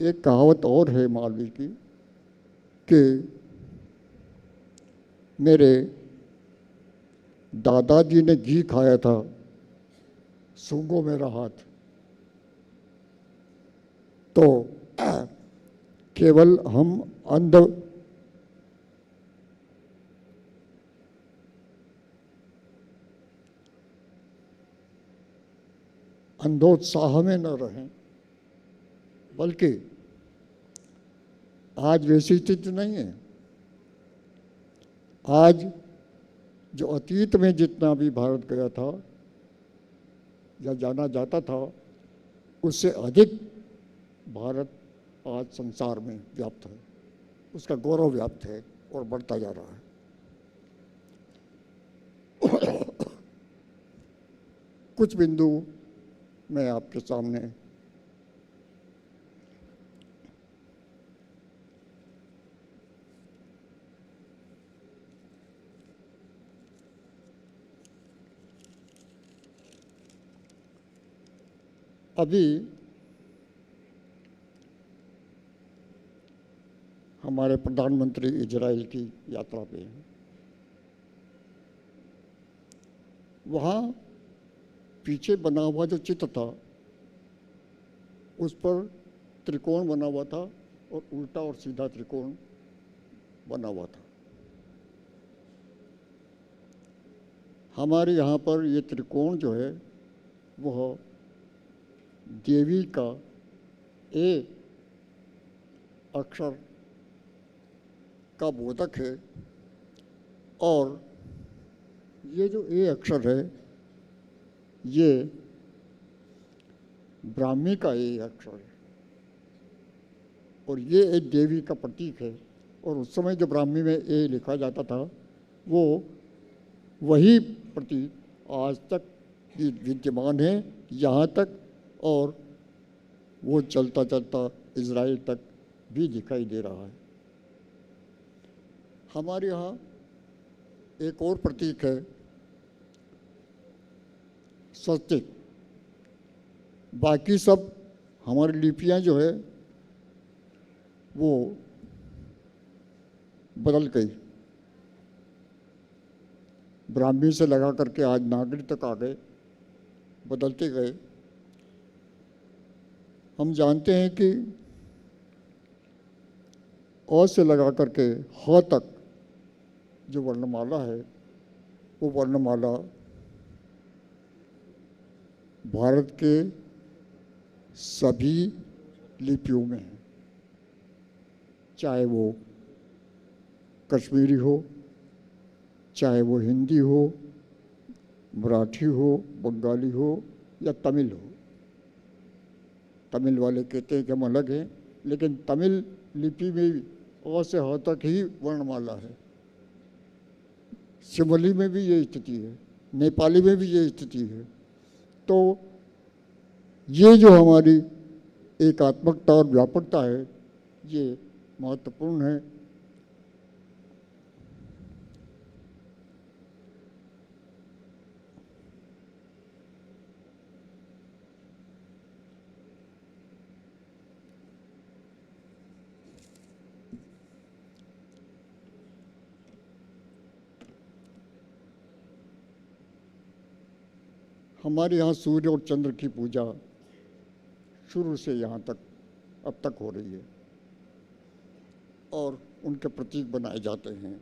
एक कहावत और है मालवी की कि मेरे दादाजी ने घी खाया था, सूंघो मेरा हाथ। तो केवल हम अंधोत्साह में न रहें, बल्कि आज वैसी स्थिति नहीं है। आज जो अतीत में जितना भी भारत गया था या जाना जाता था, उससे अधिक भारत आज संसार में व्याप्त है, उसका गौरव व्याप्त है और बढ़ता जा रहा है। कुछ बिंदु मैं आपके सामने अभी हमारे प्रधानमंत्री इजराइल की यात्रा पे हैं। वहाँ पीछे बना हुआ जो चित्र था उस पर त्रिकोण बना हुआ था और उल्टा और सीधा त्रिकोण बना हुआ था। हमारे यहाँ पर ये त्रिकोण जो है वह देवी का ए अक्षर का बोधक है, और ये जो ए अक्षर है ये ब्राह्मी का ए अक्षर है, और ये एक देवी का प्रतीक है। और उस समय जो ब्राह्मी में ए लिखा जाता था वो वही प्रतीक आज तक विद्यमान है यहाँ तक, और वो चलता चलता इजराइल तक भी दिखाई दे रहा है। हमारे यहाँ एक और प्रतीक है स्वस्तिक। बाकी सब हमारी लिपियाँ जो है वो बदल गई, ब्राह्मी से लगा करके आज नागरी तक आ गए, बदलते गए। हम जानते हैं कि अ से लगा करके ह तक जो वर्णमाला है वो वर्णमाला भारत के सभी लिपियों में है, चाहे वो कश्मीरी हो, चाहे वो हिंदी हो, मराठी हो, बंगाली हो या तमिल हो। तमिल वाले कहते हैं कि हम अलग हैं, लेकिन तमिल लिपि में अ से ह तक ही वर्णमाला है। सिमली में भी ये स्थिति है, नेपाली में भी ये स्थिति है। तो ये जो हमारी एकात्मकता और व्यापकता है, ये महत्वपूर्ण है। हमारे यहाँ सूर्य और चंद्र की पूजा शुरू से यहाँ तक अब तक हो रही है और उनके प्रतीक बनाए जाते हैं।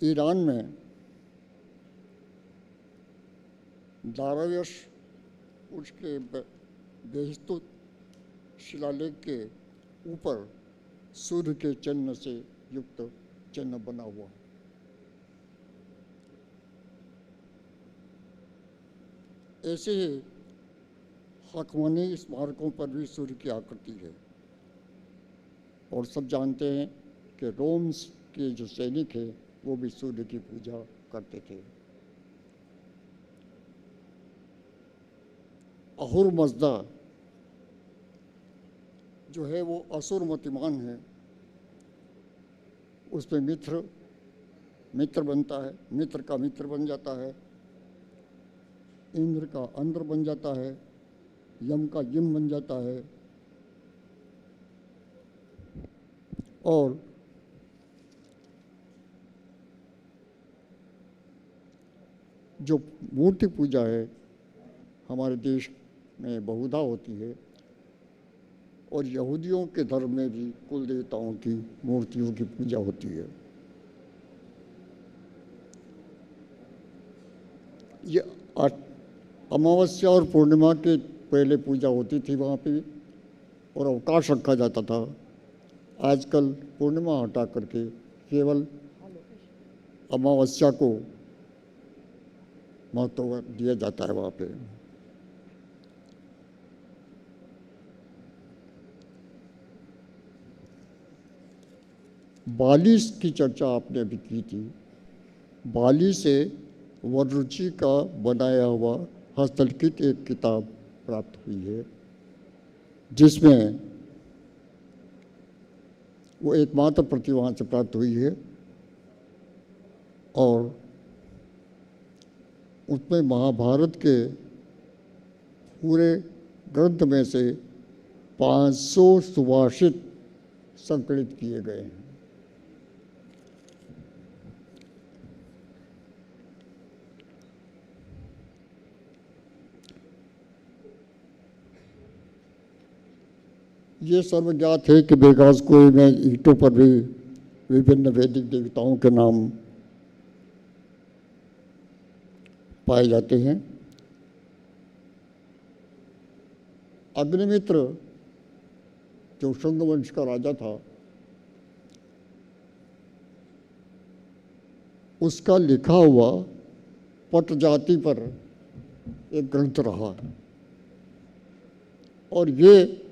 ईरान में दारायश उसके बेहस्तु शिलालेख के ऊपर सूर्य के चिन्ह से युक्त चिन्ह बना हुआ। ऐसे ही हकमनी स्मारकों पर भी सूर्य की आकृति है। और सब जानते हैं कि रोम्स के जो सैनिक हैं वो भी सूर्य की पूजा करते थे। अहुर मज़दा जो है वो असुर मतिमान है, उसमें मित्र बनता है, मित्र का मित्र बन जाता है, इंद्र का अंद्र बन जाता है, यम का यम बन जाता है। और जो मूर्ति पूजा है हमारे देश में बहुधा होती है और यहूदियों के धर्म में भी कुल देवताओं की मूर्तियों की पूजा होती है। ये अमावस्या और पूर्णिमा के पहले पूजा होती थी वहाँ पे और अवकाश रखा जाता था। आजकल पूर्णिमा हटा करके केवल अमावस्या को महत्व दिया जाता है वहाँ पे। बाली की चर्चा आपने अभी की थी। बाली से वररुचि का बनाया हुआ हस्तलिखित एक किताब प्राप्त हुई है, जिसमें वो एकमात्र प्रति वहाँ से प्राप्त हुई है और उसमें महाभारत के पूरे ग्रंथ में से 500 सुभाषित संकलित किए गए हैं। ये सर्वज्ञात है कि बेगासकोई में ईंटों पर भी विभिन्न वैदिक देवताओं के नाम पाए जाते हैं। अग्निमित्र जो शुंग वंश का राजा था, उसका लिखा हुआ पट जाति पर एक ग्रंथ रहा और ये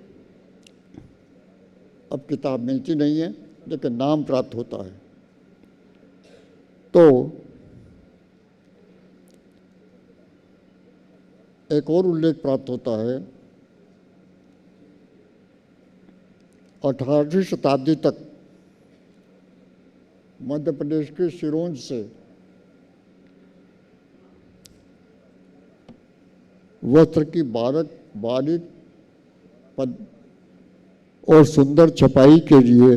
अब किताब मिलती नहीं है, लेकिन नाम प्राप्त होता है। तो एक और उल्लेख प्राप्त होता है 18वीं शताब्दी तक मध्य प्रदेश के सिरोंज से वस्त्र की बारीक और सुंदर छपाई के लिए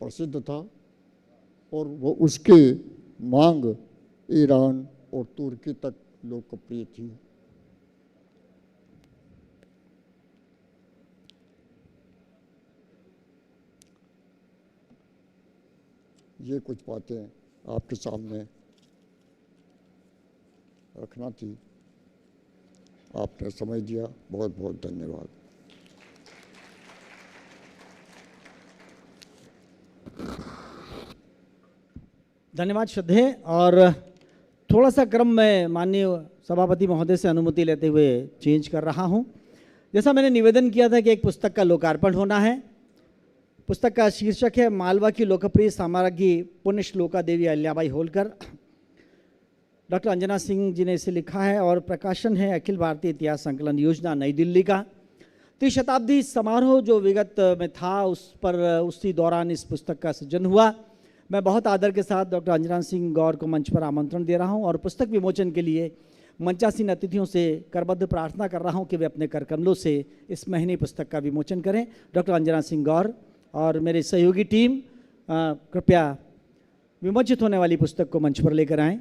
प्रसिद्ध था और वो उसके मांग ईरान और तुर्की तक लोकप्रिय थी। ये कुछ बातें आपके सामने रखना थी। आपने समय दिया, बहुत बहुत धन्यवाद। धन्यवाद श्रद्धेय। और थोड़ा सा क्रम मैं माननीय सभापति महोदय से अनुमति लेते हुए चेंज कर रहा हूं। जैसा मैंने निवेदन किया था कि एक पुस्तक का लोकार्पण होना है। पुस्तक का शीर्षक है मालवा की लोकप्रिय साम्राज्ञी पुण्य श्लोका देवी अहिल्याबाई होलकर। डॉक्टर अंजना सिंह जी ने इसे लिखा है और प्रकाशन है अखिल भारतीय इतिहास संकलन योजना नई दिल्ली का। त्रिशताब्दी समारोह जो विगत में था उसी दौरान इस पुस्तक का सृजन हुआ। मैं बहुत आदर के साथ डॉक्टर अंजना सिंह गौर को मंच पर आमंत्रण दे रहा हूं और पुस्तक विमोचन के लिए मंचासीन अतिथियों से करबद्ध प्रार्थना कर रहा हूं कि वे अपने करकमलों से इस महीने पुस्तक का विमोचन करें। डॉक्टर अंजना सिंह गौर और मेरे सहयोगी टीम कृपया विमोचित होने वाली पुस्तक को मंच पर लेकर आएं।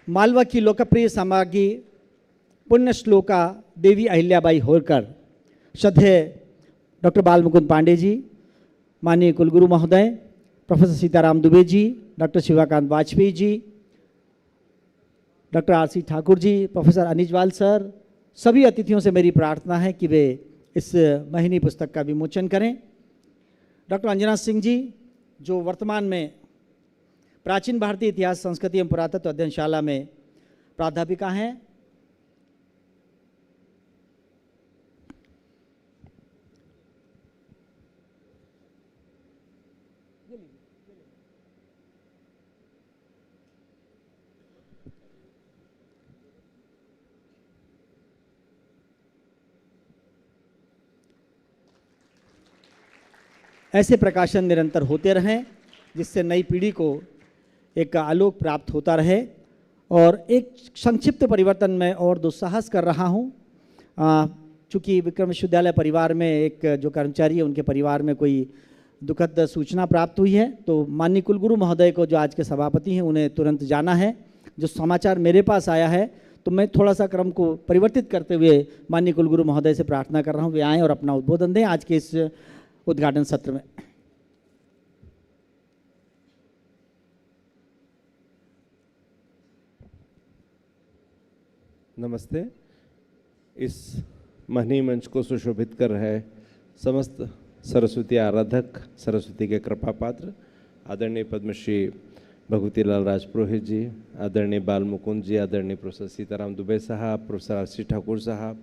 मालवा की लोकप्रिय साम्राज्ञी पुण्य श्लोका देवी अहिल्याबाई होलकर। श्रद्धेय डॉक्टर बाल मुकुंद पांडे जी, माननीय कुलगुरु महोदय professor Sitaram Dubey ji, doctor Shivakant Vajpayee ji, doctor R C Thakur ji, professor अनिजवाल sir, सभी अतिथियों से मेरी प्रार्थना है कि वे इस महीनी पुस्तक का विमोचन करें। डॉक्टर अंजना सिंह जी जो वर्तमान में प्राचीन भारतीय इतिहास संस्कृति एवं पुरातत्व अध्ययनशाला में प्राध्यापिका हैं। ऐसे प्रकाशन निरंतर होते रहें जिससे नई पीढ़ी को एक आलोक प्राप्त होता रहे। और एक संक्षिप्त परिवर्तन में और दुस्साहस कर रहा हूँ। चूँकि विक्रम विश्वविद्यालय परिवार में एक जो कर्मचारी है उनके परिवार में कोई दुखद सूचना प्राप्त हुई है, तो माननीय कुलगुरु महोदय को जो आज के सभापति हैं उन्हें तुरंत जाना है। जो समाचार मेरे पास आया है तो मैं थोड़ा सा क्रम को परिवर्तित करते हुए माननीय कुलगुरु महोदय से प्रार्थना कर रहा हूँ वे आएँ और अपना उद्बोधन दें आज के इस उद्घाटन सत्र में। नमस्ते। इस महनीय मंच को सुशोभित कर रहे समस्त सरस्वती आराधक, सरस्वती के कृपा पात्र आदरणीय पद्मश्री भगवती लाल राजपुरोहित जी, आदरणीय बाल मुकुंद जी, आदरणीय प्रोफेसर सीताराम दुबे साहब, प्रोफेसर आर सी ठाकुर साहब,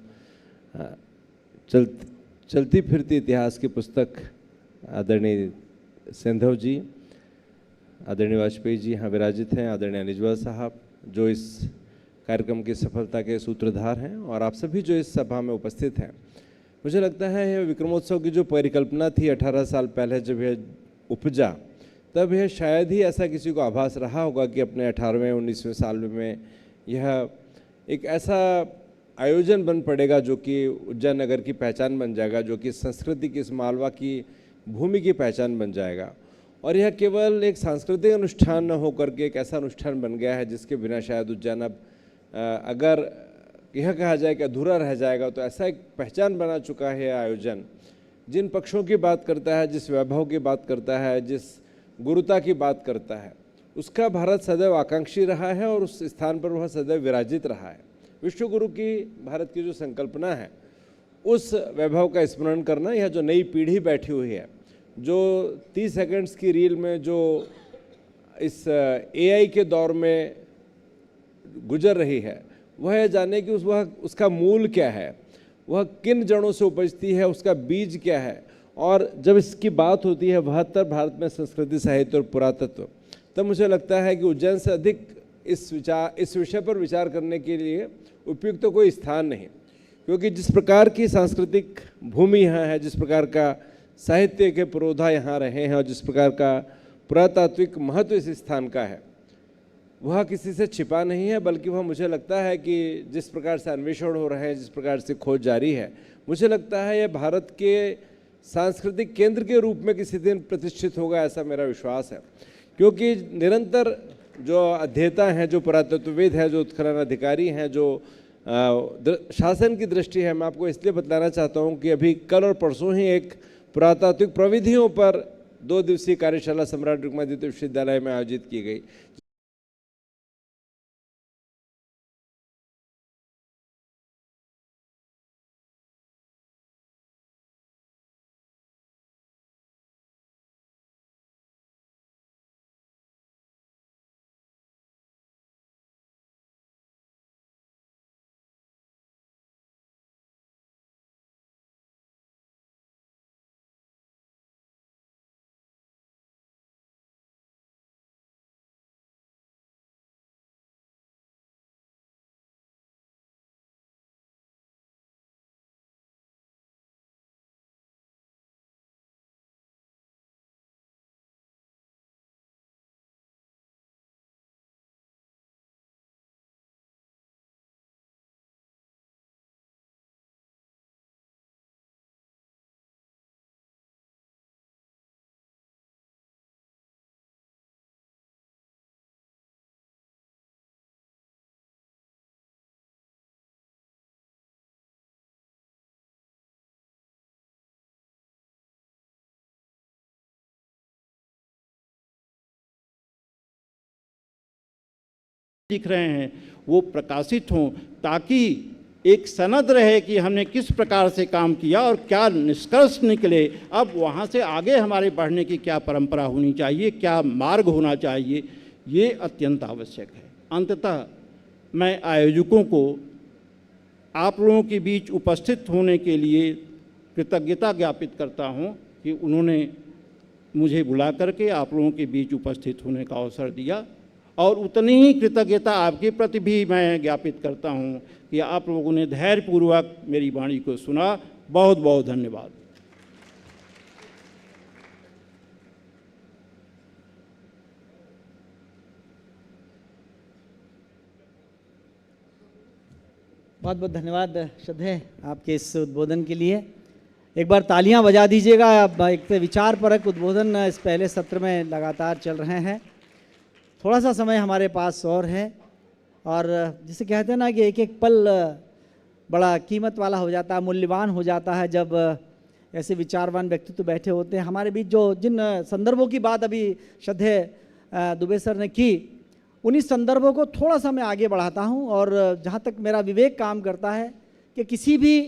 चलती फिरती इतिहास की पुस्तक आदरणीय सिंधव जी, आदरणीय वाजपेयी जी यहाँ विराजित हैं, आदरणीय अनिजवाल साहब जो इस कार्यक्रम की सफलता के सूत्रधार हैं, और आप सभी जो इस सभा में उपस्थित हैं। मुझे लगता है यह विक्रमोत्सव की जो परिकल्पना थी 18 साल पहले जब यह उपजा, तब यह शायद ही ऐसा किसी को आभास रहा होगा कि अपने 18वें 19वें साल में यह एक ऐसा आयोजन बन पड़ेगा जो कि उज्जैन नगर की पहचान बन जाएगा, जो कि संस्कृति की इस मालवा की भूमि की पहचान बन जाएगा। और यह केवल एक सांस्कृतिक अनुष्ठान न होकर के एक ऐसा अनुष्ठान बन गया है जिसके बिना शायद उज्जैन अब अगर यह कहा जाए कि अधूरा रह जाएगा, तो ऐसा एक पहचान बना चुका है यह आयोजन। जिन पक्षों की बात करता है, जिस वैभव की बात करता है, जिस गुरुता की बात करता है, उसका भारत सदैव आकांक्षी रहा है और उस स्थान पर वह सदैव विराजित रहा है। विश्व गुरु की भारत की जो संकल्पना है, उस वैभव का स्मरण करना, यह जो नई पीढ़ी बैठी हुई है, जो 30 सेकंड्स की रील में जो इस AI के दौर में गुजर रही है, वह यह जाने कि उसका मूल क्या है, वह किन जड़ों से उपजती है, उसका बीज क्या है। और जब इसकी बात होती है 72 भारत में संस्कृति, साहित्य और पुरातत्व, तब मुझे लगता है कि उज्जैन से अधिक इस विषय पर विचार करने के लिए उपयुक्त तो कोई स्थान नहीं, क्योंकि जिस प्रकार की सांस्कृतिक भूमि यहाँ है, जिस प्रकार का साहित्य के पुरोधा यहाँ रहे हैं और जिस प्रकार का पुरातात्विक महत्व इस स्थान का है, वह किसी से छिपा नहीं है, बल्कि वह मुझे लगता है कि जिस प्रकार से अन्वेषण हो रहे हैं, जिस प्रकार से खोज जारी है, मुझे लगता है यह भारत के सांस्कृतिक केंद्र के रूप में किसी दिन प्रतिष्ठित होगा, ऐसा मेरा विश्वास है। क्योंकि निरंतर जो अध्येता हैं, जो पुरातत्वविद हैं, जो उत्खनन अधिकारी हैं, जो शासन की दृष्टि है, मैं आपको इसलिए बतलाना चाहता हूँ कि अभी कल और परसों ही एक पुरातात्विक प्रविधियों पर 2 दिवसीय कार्यशाला सम्राट विक्रमादित्य विश्वविद्यालय में आयोजित की गई। लिख रहे हैं वो प्रकाशित हों, ताकि एक सनद रहे कि हमने किस प्रकार से काम किया और क्या निष्कर्ष निकले। अब वहाँ से आगे हमारे बढ़ने की क्या परंपरा होनी चाहिए, क्या मार्ग होना चाहिए, ये अत्यंत आवश्यक है। अंततः मैं आयोजकों को आप लोगों के बीच उपस्थित होने के लिए कृतज्ञता ज्ञापित करता हूँ कि उन्होंने मुझे बुला करके आप लोगों के बीच उपस्थित होने का अवसर दिया, और उतनी ही कृतज्ञता आपके प्रति भी मैं ज्ञापित करता हूं कि आप लोगों ने धैर्यपूर्वक मेरी वाणी को सुना। बहुत बहुत धन्यवाद। बहुत बहुत धन्यवाद श्रद्धेय आपके इस उद्बोधन के लिए। एक बार तालियां बजा दीजिएगा। एक विचारपरक उद्बोधन इस पहले सत्र में लगातार चल रहे हैं। थोड़ा सा समय हमारे पास और है, और जिसे कहते हैं ना कि एक एक पल बड़ा कीमत वाला हो जाता है, मूल्यवान हो जाता है जब ऐसे विचारवान व्यक्तित्व बैठे होते हैं हमारे बीच। जो जिन संदर्भों की बात अभी श्रद्धेय दुबे सर ने की, उन्हीं संदर्भों को थोड़ा सा मैं आगे बढ़ाता हूं। और जहां तक मेरा विवेक काम करता है कि किसी भी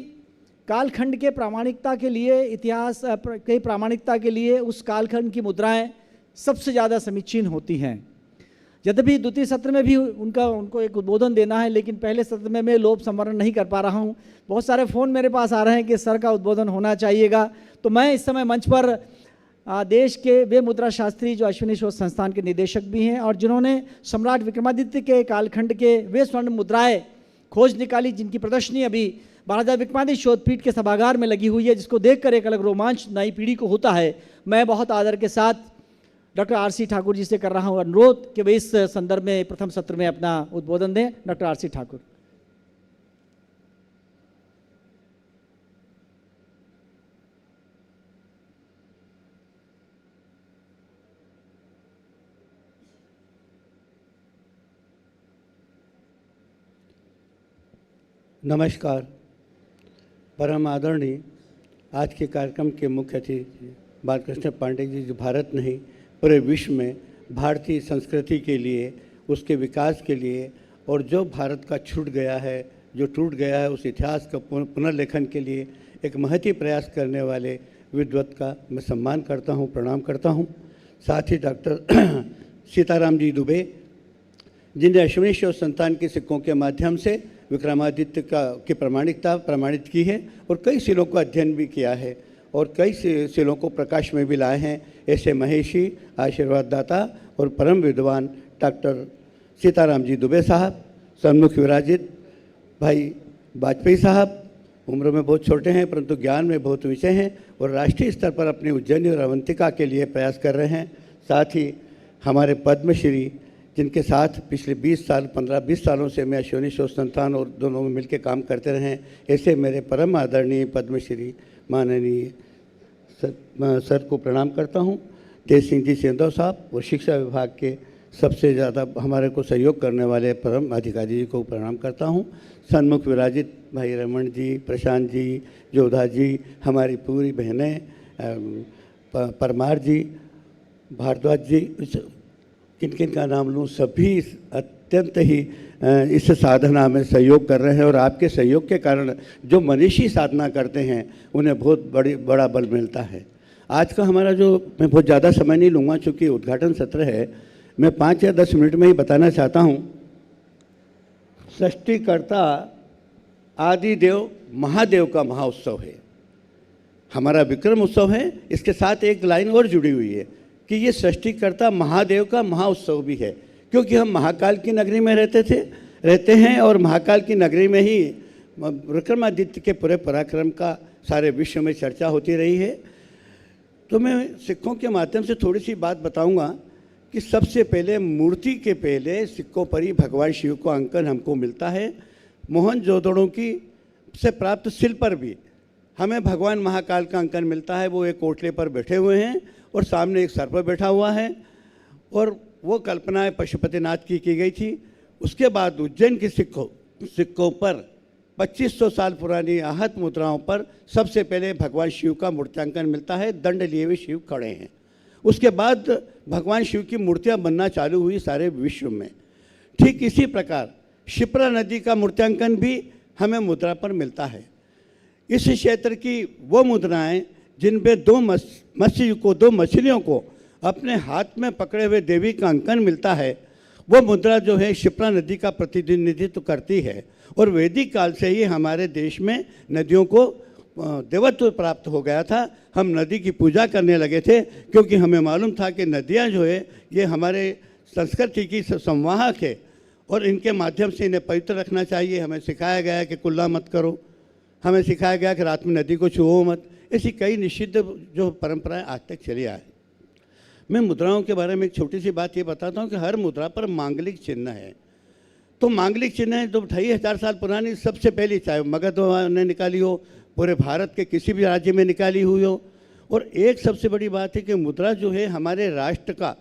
कालखंड के प्रामाणिकता के लिए, इतिहास के प्रामाणिकता के लिए उस कालखंड की मुद्राएं सबसे ज़्यादा समीचीन होती हैं। यद्यपि द्वितीय सत्र में भी उनको एक उद्बोधन देना है, लेकिन पहले सत्र में मैं लोभ संवरण नहीं कर पा रहा हूं। बहुत सारे फ़ोन मेरे पास आ रहे हैं कि सर का उद्बोधन होना चाहिएगा। तो मैं इस समय मंच पर देश के वे मुद्रा शास्त्री जो अश्विनी शोध संस्थान के निदेशक भी हैं और जिन्होंने सम्राट विक्रमादित्य के कालखंड के वे स्वर्ण मुद्राएं खोज निकाली, जिनकी प्रदर्शनी अभी महाराजा विक्रमादित्य शोधपीठ के सभागार में लगी हुई है, जिसको देखकर एक अलग रोमांच नई पीढ़ी को होता है। मैं बहुत आदर के साथ डॉक्टर आर.सी. ठाकुर जी से कर रहा हूं अनुरोध कि वे इस संदर्भ में प्रथम सत्र में अपना उद्बोधन दें। Doctor R C. ठाकुर। नमस्कार। परम आदरणीय आज के कार्यक्रम के मुख्य अतिथि बालकृष्ण पांडे जी, जो भारत नहीं पूरे विश्व में भारतीय संस्कृति के लिए, उसके विकास के लिए और जो भारत का छूट गया है, जो टूट गया है, उस इतिहास का पुनर्लेखन के लिए एक महती प्रयास करने वाले विद्वत का मैं सम्मान करता हूँ, प्रणाम करता हूँ। साथ ही डॉक्टर सीताराम जी दुबे, जिन्हें अश्विनी शोध संस्थान के सिक्कों के माध्यम से विक्रमादित्य की प्रमाणिकता प्रमाणित की है और कई शिलों का अध्ययन भी किया है और कई शिलों को प्रकाश में भी लाए हैं। ऐसे महेशी, आशीर्वाददाता और परम विद्वान डॉक्टर सीताराम जी दुबे साहब, सन्मुख विराजित भाई वाजपेयी साहब, उम्र में बहुत छोटे हैं परंतु ज्ञान में बहुत ऊंचे हैं और राष्ट्रीय स्तर पर अपनी उज्जैनी और अवंतिका के लिए प्रयास कर रहे हैं। साथ ही हमारे पद्मश्री, जिनके साथ पिछले 15-20 सालों से मैं अश्विनी शोध संस्थान और दोनों में मिलकर काम करते रहे हैं, ऐसे मेरे परम आदरणीय पद्मश्री माननीय सर को प्रणाम करता हूं। तेज सिंह जी सेंधव साहब और शिक्षा विभाग के सबसे ज़्यादा हमारे को सहयोग करने वाले परम अधिकारी जी को प्रणाम करता हूं। सन्मुख विराजित भाई रमन जी, प्रशांत जी, जोधा जी, हमारी पूरी बहनें, परमार जी भारद्वाज जी, किन किन का नाम लूँ, सभी अत्यंत ही इस साधना में सहयोग कर रहे हैं और आपके सहयोग के कारण जो मनीषी साधना करते हैं उन्हें बहुत बड़ा बल मिलता है। आज का हमारा जो, मैं बहुत ज़्यादा समय नहीं लूँगा चूँकि उद्घाटन सत्र है, मैं 5 या 10 मिनट में ही बताना चाहता हूँ। सृष्टिकर्ता आदिदेव महादेव का महाउत्सव है, हमारा विक्रम उत्सव है। इसके साथ एक लाइन और जुड़ी हुई है कि ये सृष्टिकर्ता महादेव का महाउत्सव भी है, क्योंकि हम महाकाल की नगरी में रहते हैं और महाकाल की नगरी में ही विक्रमादित्य के पूरे पराक्रम का सारे विश्व में चर्चा होती रही है। तो मैं सिक्कों के माध्यम से थोड़ी सी बात बताऊंगा कि सबसे पहले मूर्ति के पहले सिक्कों पर ही भगवान शिव का अंकन हमको मिलता है। मोहनजोदड़ो की से प्राप्त शिल्प पर भी हमें भगवान महाकाल का अंकन मिलता है। वो एक कोटले पर बैठे हुए हैं और सामने एक सर्प बैठा हुआ है और वो कल्पना पशुपतिनाथ की गई थी। उसके बाद उज्जैन के सिक्कों पर 2500 साल पुरानी आहत मुद्राओं पर सबसे पहले भगवान शिव का मूर्त्यांकन मिलता है। दंड लिए हुए शिव खड़े हैं। उसके बाद भगवान शिव की मूर्तियां बनना चालू हुई सारे विश्व में। ठीक इसी प्रकार शिप्रा नदी का मूर्त्यांकन भी हमें मुद्रा पर मिलता है। इस क्षेत्र की वो मुद्राएं जिनमें दो मछलियों को अपने हाथ में पकड़े हुए देवी का अंकन मिलता है, वो मुद्रा जो है शिप्रा नदी का प्रतिनिधित्व करती है। और वैदिक काल से ही हमारे देश में नदियों को देवत्व प्राप्त हो गया था। हम नदी की पूजा करने लगे थे क्योंकि हमें मालूम था कि नदियाँ जो है ये हमारे संस्कृति की संवाहक है और इनके माध्यम से इन्हें पवित्र रखना चाहिए। हमें सिखाया गया है कि कुल्ला मत करो, हमें सिखाया गया कि रात में नदी को छुओ मत। ऐसी कई निषिद्ध जो परंपराएं आज तक चली आई। मैं मुद्राओं के बारे में एक छोटी सी बात ये बताता हूँ कि हर मुद्रा पर मांगलिक चिन्ह है। तो मांगलिक चिन्ह है जो 2500 साल पुरानी सबसे पहली, चाहे मगध ने निकाली हो, पूरे भारत के किसी भी राज्य में निकाली हुई हो। और एक सबसे बड़ी बात है कि मुद्रा जो है हमारे राष्ट्र का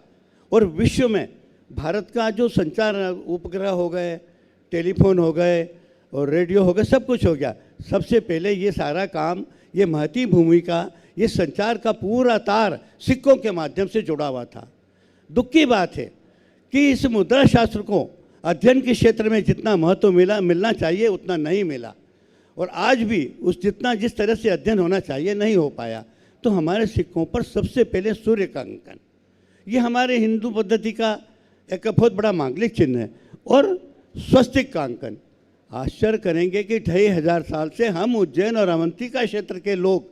और विश्व में भारत का जो संचार उपग्रह हो गए, टेलीफोन हो गए और रेडियो हो गए, सब कुछ हो गया। सबसे पहले ये सारा काम, ये महती भूमि का, ये संचार का पूरा तार सिक्कों के माध्यम से जुड़ा हुआ था। दुख की बात है कि इस मुद्रा शास्त्र को अध्ययन के क्षेत्र में जितना महत्व मिलना चाहिए उतना नहीं मिला और आज भी जिस तरह से अध्ययन होना चाहिए नहीं हो पाया। तो हमारे सिक्कों पर सबसे पहले सूर्य का अंकन, ये हमारे हिंदू पद्धति का एक बहुत बड़ा मांगलिक चिन्ह है। और स्वस्तिक का अंकन, आश्चर्य करेंगे कि 2500 साल से हम उज्जैन और अवंतिका क्षेत्र के लोग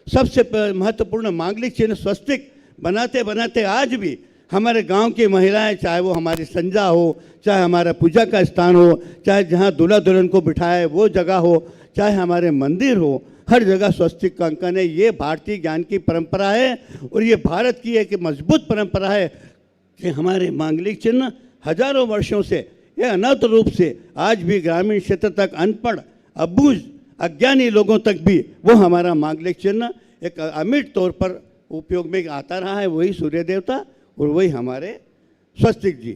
सबसे महत्वपूर्ण मांगलिक चिन्ह स्वस्तिक बनाते बनाते आज भी हमारे गांव की महिलाएं, चाहे वो हमारी संजा हो, चाहे हमारा पूजा का स्थान हो, चाहे जहां दूल्हा दुल्हन को बिठाए वो जगह हो, चाहे हमारे मंदिर हो, हर जगह स्वस्तिक का अंकन है। ये भारतीय ज्ञान की परंपरा है और ये भारत की एक मजबूत परंपरा है कि हमारे मांगलिक चिन्ह हजारों वर्षों से ये अनंत रूप से आज भी ग्रामीण क्षेत्र तक अनपढ़, अबूझ, अज्ञानी लोगों तक भी वो हमारा मांगलिक चिन्ह एक अमिट तौर पर उपयोग में आता रहा है। वही सूर्य देवता और वही हमारे स्वस्तिक जी।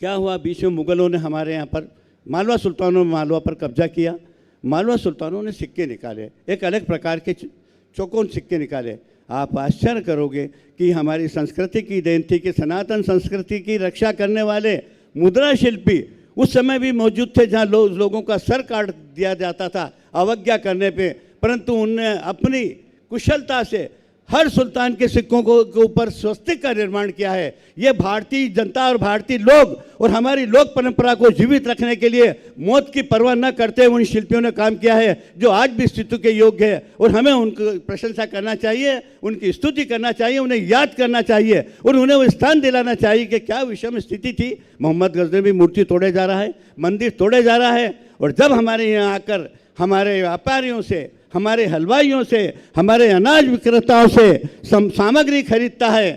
क्या हुआ, बीच में मुगलों ने हमारे यहाँ पर, मालवा सुल्तानों ने मालवा पर कब्जा किया। मालवा सुल्तानों ने सिक्के निकाले, एक अलग प्रकार के चौकोन सिक्के निकाले। आप आश्चर्य करोगे कि हमारी संस्कृति की देन थी कि सनातन संस्कृति की रक्षा करने वाले मुद्रा शिल्पी उस समय भी मौजूद थे जहाँ लोगों का सर काट दिया जाता था अवज्ञा करने पे, परंतु उनने अपनी कुशलता से हर सुल्तान के सिक्कों के ऊपर स्वस्तिक का निर्माण किया है। ये भारतीय जनता और भारतीय लोग और हमारी लोक परंपरा को जीवित रखने के लिए मौत की परवाह न करते हुए उन शिल्पियों ने काम किया है जो आज भी स्तुति के योग्य है। और हमें उनकी प्रशंसा करना चाहिए, उनकी स्तुति करना चाहिए, उन्हें याद करना चाहिए और उन्हें वो स्थान दिलाना चाहिए कि क्या विषम स्थिति थी। मोहम्मद गजनवी मूर्ति तोड़े जा रहा है, मंदिर तोड़े जा रहा है और जब हमारे यहाँ आकर हमारे व्यापारियों से, हमारे हलवाइयों से, हमारे अनाज विक्रेताओं से सामग्री खरीदता है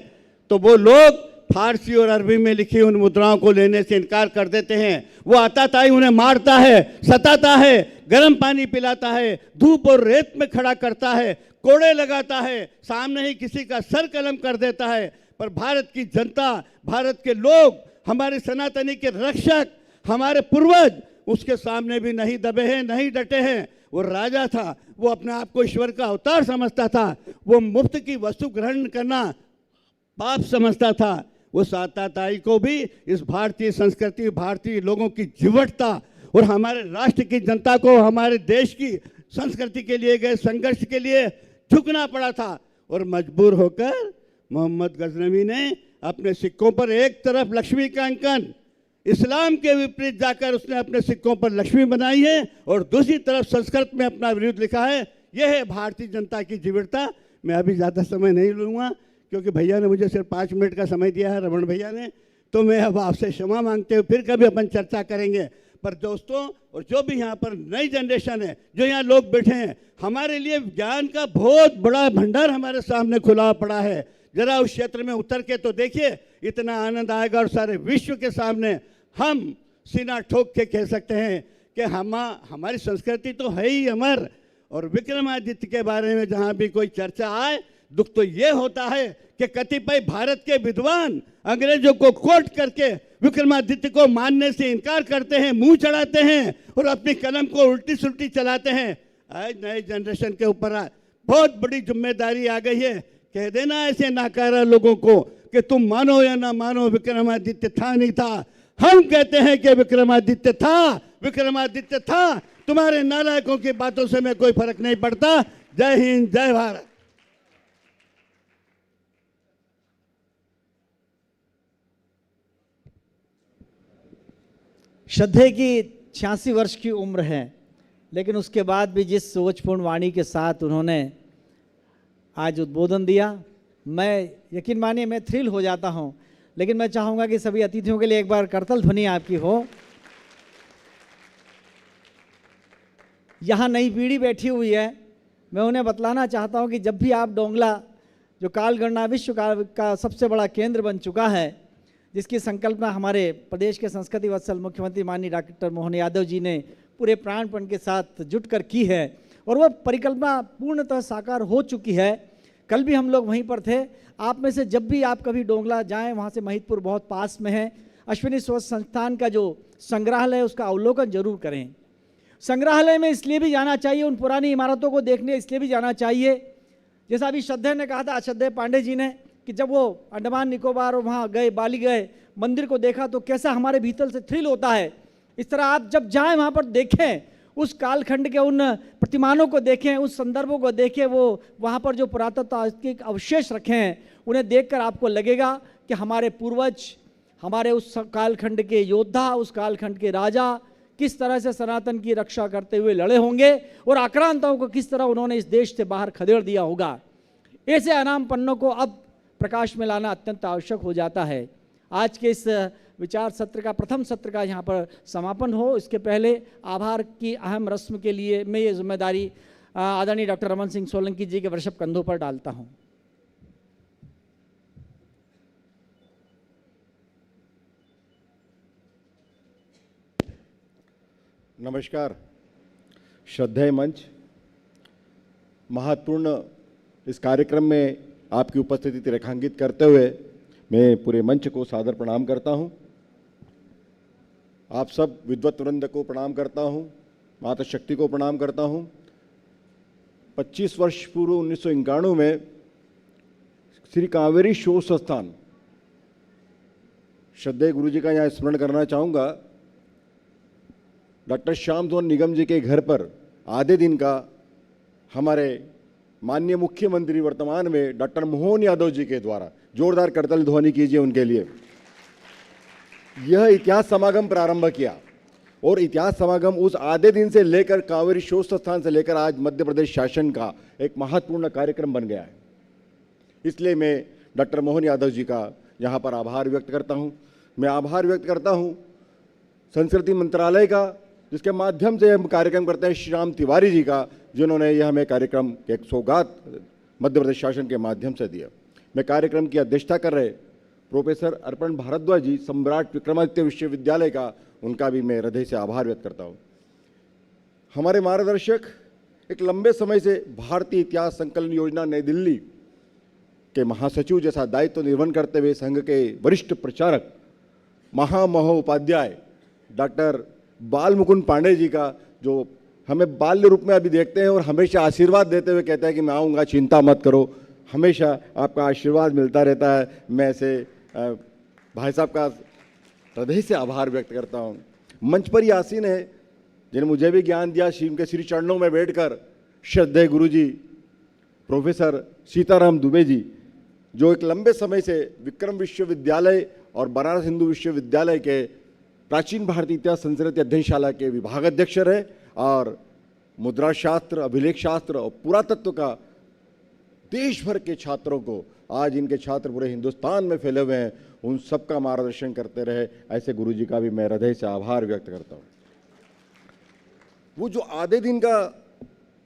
तो वो लोग फारसी और अरबी में लिखी उन मुद्राओं को लेने से इनकार कर देते हैं। वो आताताई उन्हें मारता है, सताता है, गर्म पानी पिलाता है, धूप और रेत में खड़ा करता है, कोड़े लगाता है, सामने ही किसी का सर कलम कर देता है। पर भारत की जनता, भारत के लोग, हमारे सनातनी के रक्षक, हमारे पूर्वज उसके सामने भी नहीं दबे हैं, नहीं डटे हैं। वो राजा था, वो अपने आप को ईश्वर का अवतार समझता था। वो मुफ्त की वस्तु ग्रहण करना पाप समझता था, उस आताताई को भी इस भारतीय संस्कृति, भारतीय लोगों की जीवटता और हमारे राष्ट्र की जनता को हमारे देश की संस्कृति के लिए गए संघर्ष के लिए झुकना पड़ा था। और मजबूर होकर मोहम्मद गजनवी ने अपने सिक्कों पर एक तरफ लक्ष्मी का अंकन, इस्लाम के विपरीत जाकर उसने अपने सिक्कों पर लक्ष्मी बनाई है, और दूसरी तरफ संस्कृत में अपना विरोध लिखा है। यह है भारतीय जनता की जीवटता। मैं अभी ज़्यादा समय नहीं लूँगा क्योंकि भैया ने मुझे सिर्फ 5 मिनट का समय दिया है, रमन भैया ने, तो मैं अब आपसे क्षमा मांगते हुए फिर कभी अपन चर्चा करेंगे। पर दोस्तों, और जो भी यहाँ पर नई जनरेशन है, जो यहाँ लोग बैठे हैं, हमारे लिए ज्ञान का बहुत बड़ा भंडार हमारे सामने खुला पड़ा है। जरा उस क्षेत्र में उतर के तो देखिए, इतना आनंद आएगा और सारे विश्व के सामने हम सीना ठोक के कह सकते हैं कि हमारी संस्कृति तो है ही अमर। और विक्रमादित्य के बारे में जहाँ भी कोई चर्चा आए, दुख तो ये होता है कि कतिपय भारत के विद्वान अंग्रेजों को कोट करके विक्रमादित्य को मानने से इनकार करते हैं, मुंह चढ़ाते हैं और अपनी कलम को उल्टी सुल्टी चलाते हैं। आज नए जनरेशन के ऊपर बहुत बड़ी जिम्मेदारी आ गई है। कह देना ऐसे नाकारा लोगों को कि तुम मानो या ना मानो, विक्रमादित्य था नहीं था। हम कहते हैं कि विक्रमादित्य था, विक्रमादित्य था। तुम्हारे नालायकों की बातों से मैं कोई फर्क नहीं पड़ता। जय हिंद, जय भारत। श्रद्धे की 86 वर्ष की उम्र है, लेकिन उसके बाद भी जिस सोचपूर्ण वाणी के साथ उन्होंने आज उद्बोधन दिया, मैं यकीन मानिए मैं थ्रिल हो जाता हूं। लेकिन मैं चाहूँगा कि सभी अतिथियों के लिए एक बार करतल ध्वनि आपकी हो। यहाँ नई पीढ़ी बैठी हुई है, मैं उन्हें बतलाना चाहता हूँ कि जब भी आप डोंगला, जो कालगणना विश्व का सबसे बड़ा केंद्र बन चुका है, जिसकी संकल्पना हमारे प्रदेश के संस्कृति वत्सल मुख्यमंत्री माननीय डॉक्टर मोहन यादव जी ने पूरे प्राणपण के साथ जुटकर की है, और वह परिकल्पना पूर्णतः साकार हो चुकी है। कल भी हम लोग वहीं पर थे। आप में से जब भी आप कभी डोंगला जाएं, वहाँ से महितपुर बहुत पास में है, अश्विनी स्वच्छ संस्थान का जो संग्रहालय है उसका अवलोकन जरूर करें। संग्रहालय में इसलिए भी जाना चाहिए, उन पुरानी इमारतों को देखने इसलिए भी जाना चाहिए, जैसा अभी श्रद्धेय ने कहा था, अश्रद्धेय पांडे जी ने, कि जब वो अंडमान निकोबार और वहाँ गए, बाली गए, मंदिर को देखा तो कैसा हमारे भीतर से थ्रिल होता है। इस तरह आप जब जाएं वहाँ पर देखें, उस कालखंड के उन प्रतिमानों को देखें, उस संदर्भों को देखें, वो वहाँ पर जो पुरातात्विक अवशेष रखे हैं उन्हें देखकर आपको लगेगा कि हमारे पूर्वज, हमारे उस कालखंड के योद्धा, उस कालखंड के राजा किस तरह से सनातन की रक्षा करते हुए लड़े होंगे और आक्रांताओं को किस तरह उन्होंने इस देश से बाहर खदेड़ दिया होगा। ऐसे अनाम पन्नों को अब प्रकाश में लाना अत्यंत आवश्यक हो जाता है। आज के इस विचार सत्र का, प्रथम सत्र का यहाँ पर समापन हो, इसके पहले आभार की अहम रस्म के लिए मैं ये जिम्मेदारी आदरणीय डॉक्टर रमन सिंह सोलंकी जी के वृषभ कंधों पर डालता हूँ। नमस्कार। श्रद्धेय मंच, महत्वपूर्ण इस कार्यक्रम में आपकी उपस्थिति रेखांकित करते हुए मैं पूरे मंच को सादर प्रणाम करता हूं। आप सब विद्वत वृंद को प्रणाम करता हूं, माता शक्ति को प्रणाम करता हूं। 25 वर्ष पूर्व 1991 में श्री कावेरी शोध संस्थान, श्रद्धेय गुरु जी का यहाँ स्मरण करना चाहूँगा, डॉक्टर श्याम धवन निगम जी के घर पर आधे दिन का हमारे माननीय मुख्यमंत्री वर्तमान में डॉक्टर मोहन यादव जी के द्वारा, जोरदार करतल ध्वनि कीजिए उनके लिए, यह इतिहास समागम प्रारंभ किया। और इतिहास समागम उस आधे दिन से लेकर कावेरी शोध संस्थान से लेकर आज मध्य प्रदेश शासन का एक महत्वपूर्ण कार्यक्रम बन गया है। इसलिए मैं डॉक्टर मोहन यादव जी का यहाँ पर आभार व्यक्त करता हूँ। मैं आभार व्यक्त करता हूँ संस्कृति मंत्रालय का, जिसके माध्यम से हम कार्यक्रम करते हैं, श्री राम तिवारी जी का, जिन्होंने यह हमें कार्यक्रम एक सौगात मध्य प्रदेश शासन के माध्यम से दिया। मैं कार्यक्रम की अध्यक्षता कर रहे प्रोफेसर अर्पण भारद्वाज जी, सम्राट विक्रमादित्य विश्वविद्यालय का, उनका भी मैं हृदय से आभार व्यक्त करता हूँ। हमारे मार्गदर्शक, एक लंबे समय से भारतीय इतिहास संकलन योजना नई दिल्ली के महासचिव जैसा दायित्व निर्वहन करते हुए संघ के वरिष्ठ प्रचारक महामहोपाध्याय डॉक्टर बाल मुकुंद पांडे जी का, जो हमें बाल्य रूप में अभी देखते हैं और हमेशा आशीर्वाद देते हुए कहते हैं कि मैं आऊँगा, चिंता मत करो, हमेशा आपका आशीर्वाद मिलता रहता है। मैं ऐसे भाई साहब का हृदय से आभार व्यक्त करता हूँ। मंच पर ही आसीन है जिन्हें मुझे भी ज्ञान दिया, शिव के श्री चरणों में बैठकर, श्रद्धेय गुरुजी प्रोफेसर सीताराम दुबे जी, जो एक लंबे समय से विक्रम विश्वविद्यालय और बनारस हिंदू विश्वविद्यालय के प्राचीन भारतीय इतिहास संस्कृति अध्ययनशाला के विभागाध्यक्ष रहे और मुद्रा शास्त्र, अभिलेख शास्त्र और पुरातत्व का देश भर के छात्रों को, आज इनके छात्र पूरे हिंदुस्तान में फैले हुए हैं, उन सबका मार्गदर्शन करते रहे। ऐसे गुरुजी का भी मैं हृदय से आभार व्यक्त करता हूँ। वो जो आधे दिन का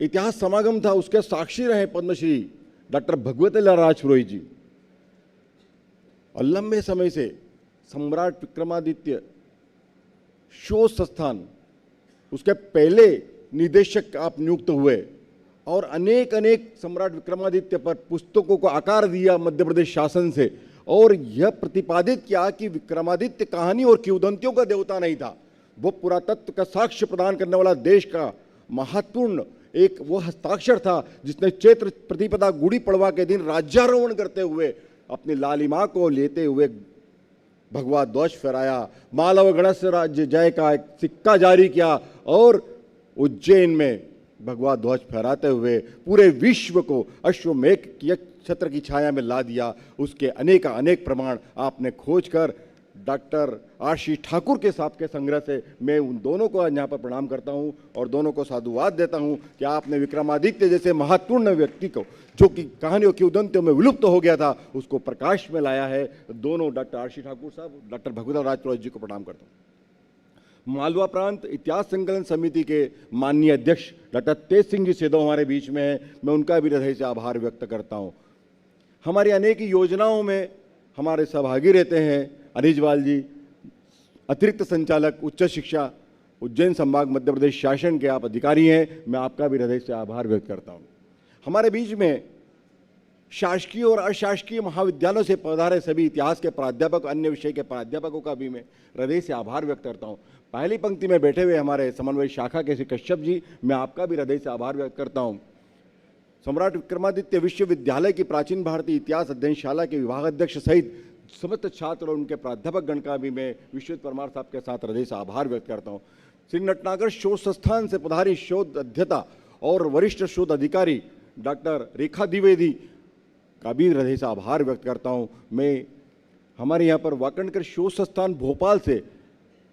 इतिहास समागम था उसके साक्षी रहे पद्मश्री डॉक्टर भगवतीलाल राजपुरोहित जी। और लंबे समय से सम्राट विक्रमादित्य शोध संस्थान, उसके पहले निदेशक आप नियुक्त हुए और अनेक सम्राट विक्रमादित्य पर पुस्तकों को आकार दिया मध्य प्रदेश शासन से, और यह प्रतिपादित किया कि विक्रमादित्य कहानी और किंवदंतियों का देवता नहीं था, वो पुरातत्व का साक्ष्य प्रदान करने वाला देश का महत्वपूर्ण एक वो हस्ताक्षर था जिसने चैत्र प्रतिपदा गुड़ी पड़वा के दिन राज्यारोहण करते हुए अपनी लालिमा को लेते हुए भगवा ध्वज फहराया, मालव गणेश राज्य जय का एक सिक्का जारी किया और उज्जैन में भगवा ध्वज फहराते हुए पूरे विश्व को अश्वमेघ छत्र की छाया में ला दिया। उसके अनेक प्रमाण आपने खोजकर डॉक्टर आशीष ठाकुर के साहब के संग्रह से मैं उन दोनों को आज यहाँ पर प्रणाम करता हूँ और दोनों को साधुवाद देता हूँ कि आपने विक्रमादित्य जैसे महत्वपूर्ण व्यक्ति को, जो कि कहानियों की उदंतियों में विलुप्त हो गया था, उसको प्रकाश में लाया है। दोनों डॉक्टर आशीष ठाकुर साहब, डॉक्टर भगवतीलाल राजपुरोहित जी को प्रणाम करता हूँ। मालवा प्रांत इतिहास संकलन समिति के माननीय अध्यक्ष डॉक्टर तेज सिंह जी सेदो हमारे बीच में है, मैं उनका भी हृदय से आभार व्यक्त करता हूँ। हमारी अनेक योजनाओं में हमारे सहभागी रहते हैं। अनिजवाल जी, अतिरिक्त संचालक उच्च शिक्षा उज्जैन संभाग मध्य प्रदेश शासन के आप अधिकारी हैं, मैं आपका भी हृदय से आभार व्यक्त करता हूँ। हमारे बीच में शासकीय और अशासकीय महाविद्यालयों से पधारे सभी इतिहास के प्राध्यापक, अन्य विषय के प्राध्यापकों का भी मैं हृदय से आभार व्यक्त करता हूँ। पहली पंक्ति में बैठे हुए हमारे समन्वय शाखा के श्री कश्यप जी, मैं आपका भी हृदय से आभार व्यक्त करता हूँ। सम्राट विक्रमादित्य विश्वविद्यालय की प्राचीन भारतीय इतिहास अध्ययनशाला के विभागाध्यक्ष सहित समस्त छात्र और उनके प्राध्यापक गण का भी मैं विश्वजित परमार साहब के साथ हृदय से आभार व्यक्त करता हूँ। श्री नटनागर शोध संस्थान से पधारी शोध अध्येता और वरिष्ठ शोध अधिकारी डॉक्टर रेखा द्विवेदी का भी हृदय से आभार व्यक्त करता हूँ। मैं हमारे यहाँ पर वाकणकर शोध संस्थान भोपाल से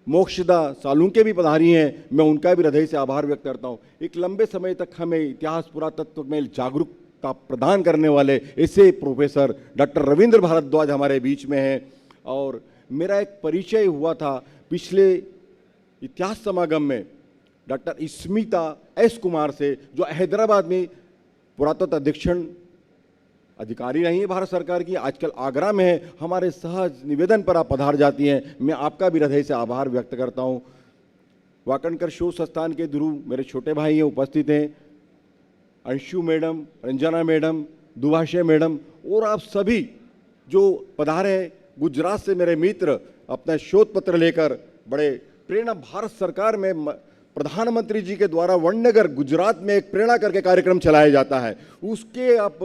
मोक्षदा सालुंके भी पधारी हैं, मैं उनका भी हृदय से आभार व्यक्त करता हूँ। एक लंबे समय तक हमें इतिहास पुरातत्व में जागरूकता प्रदान करने वाले ऐसे प्रोफेसर डॉक्टर रविंद्र भारद्वाज हमारे बीच में हैं। और मेरा एक परिचय हुआ था पिछले इतिहास समागम में डॉक्टर स्मिता एस कुमार से, जो हैदराबाद में पुरातत्व अधीक्षण अधिकारी रही है भारत सरकार की, आजकल आगरा में है। हमारे सहज निवेदन पर आप पधार जाती हैं, मैं आपका भी हृदय से आभार व्यक्त करता हूं। वाकणकर शोध संस्थान के ध्रुव मेरे छोटे भाई हैं, उपस्थित हैं, Anshu madam, Ranjana madam, Dubhashe madam और आप सभी जो पधारे हैं। गुजरात से मेरे मित्र अपना शोध पत्र लेकर बड़े प्रेरणा, भारत सरकार में प्रधानमंत्री जी के द्वारा वडनगर गुजरात में एक प्रेरणा करके कार्यक्रम चलाया जाता है, उसके आप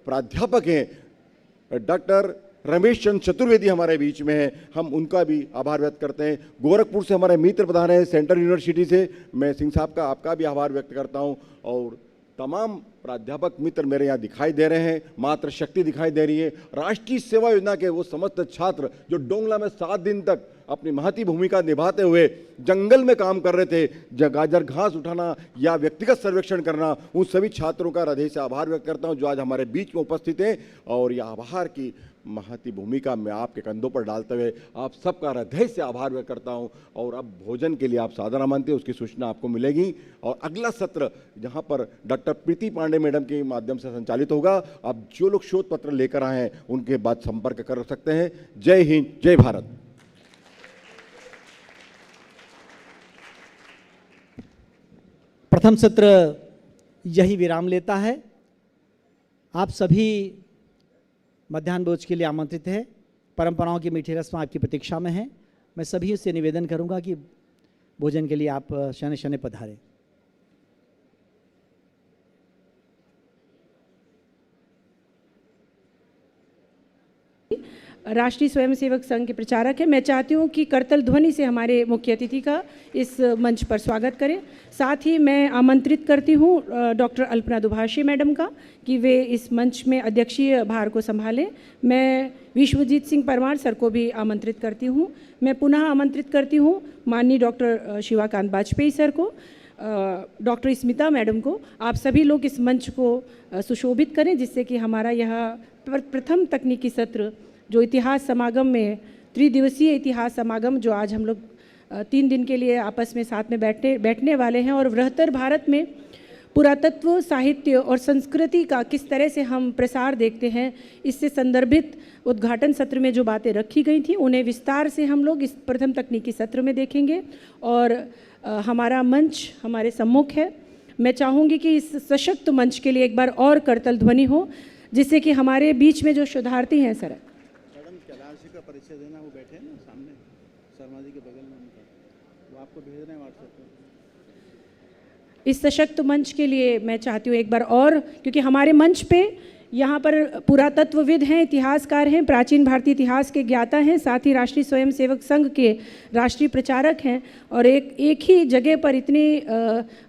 प्राध्यापक हैं डॉक्टर रमेश चंद्र चतुर्वेदी हमारे बीच में हैं, हम उनका भी आभार व्यक्त करते हैं। गोरखपुर से हमारे मित्र प्रधान हैं, सेंट्रल यूनिवर्सिटी से मैं सिंह साहब का आपका भी आभार व्यक्त करता हूं। और तमाम प्राध्यापक मित्र मेरे यहाँ दिखाई दे रहे हैं, मातृ शक्ति दिखाई दे रही है, राष्ट्रीय सेवा योजना के वो समस्त छात्र जो डोंगला में 7 दिन तक अपनी महती भूमिका निभाते हुए जंगल में काम कर रहे थे, गाजर घास उठाना या व्यक्तिगत सर्वेक्षण करना, उन सभी छात्रों का हृदय से आभार व्यक्त करता हूं जो आज हमारे बीच में उपस्थित हैं। और यह आभार की महती भूमिका मैं आपके कंधों पर डालते हुए आप सबका हृदय से आभार व्यक्त करता हूं। और अब भोजन के लिए आप सादर आमंत्रित, उसकी सूचना आपको मिलेगी। और अगला सत्र जहां पर डॉक्टर प्रीति पांडे मैडम के माध्यम से संचालित होगा, आप जो लोग शोध पत्र लेकर आए हैं उनके बाद संपर्क कर सकते हैं। जय हिंद, जय भारत। प्रथम सत्र यही विराम लेता है। आप सभी मध्याह्न भोज के लिए आमंत्रित हैं। परंपराओं की मीठी रस्म आपकी प्रतीक्षा में है। मैं सभी से निवेदन करूंगा कि भोजन के लिए आप शने शने पधारें। राष्ट्रीय स्वयंसेवक संघ के प्रचारक हैं। मैं चाहती हूँ कि करतल ध्वनि से हमारे मुख्य अतिथि का इस मंच पर स्वागत करें। साथ ही मैं आमंत्रित करती हूँ डॉक्टर अल्पना दुभाषी मैडम का कि वे इस मंच में अध्यक्षीय भार को संभालें। मैं विश्वजीत सिंह परमार सर को भी आमंत्रित करती हूँ। मैं पुनः आमंत्रित करती हूँ माननीय डॉक्टर शिवाकांत वाजपेयी सर को, डॉक्टर स्मिता मैडम को। आप सभी लोग इस मंच को सुशोभित करें जिससे कि हमारा यह प्रथम तकनीकी सत्र जो इतिहास समागम में, त्रिदिवसीय इतिहास समागम जो आज हम लोग 3 दिन के लिए आपस में साथ में बैठने वाले हैं, और बृहत्तर भारत में पुरातत्व, साहित्य और संस्कृति का किस तरह से हम प्रसार देखते हैं, इससे संदर्भित उद्घाटन सत्र में जो बातें रखी गई थी उन्हें विस्तार से हम लोग इस प्रथम तकनीकी सत्र में देखेंगे। और हमारा मंच हमारे सम्मुख है। मैं चाहूँगी कि इस सशक्त मंच के लिए एक बार और करतल ध्वनि हो, जिससे कि हमारे बीच में जो शोधार्थी हैं सर, मैडम कैलाश जी का परिचय देना, वो बैठे हैं ना सामने शर्मा जी के बगल में, उनका वो आपको भेज रहे हैं व्हाट्सएप पे। इस सशक्त मंच के लिए मैं चाहती हूँ एक बार और, क्योंकि हमारे मंच पे यहाँ पर पुरातत्वविद हैं, इतिहासकार हैं, प्राचीन भारतीय इतिहास के ज्ञाता हैं, साथ ही राष्ट्रीय स्वयंसेवक संघ के राष्ट्रीय प्रचारक हैं, और एक ही जगह पर इतनी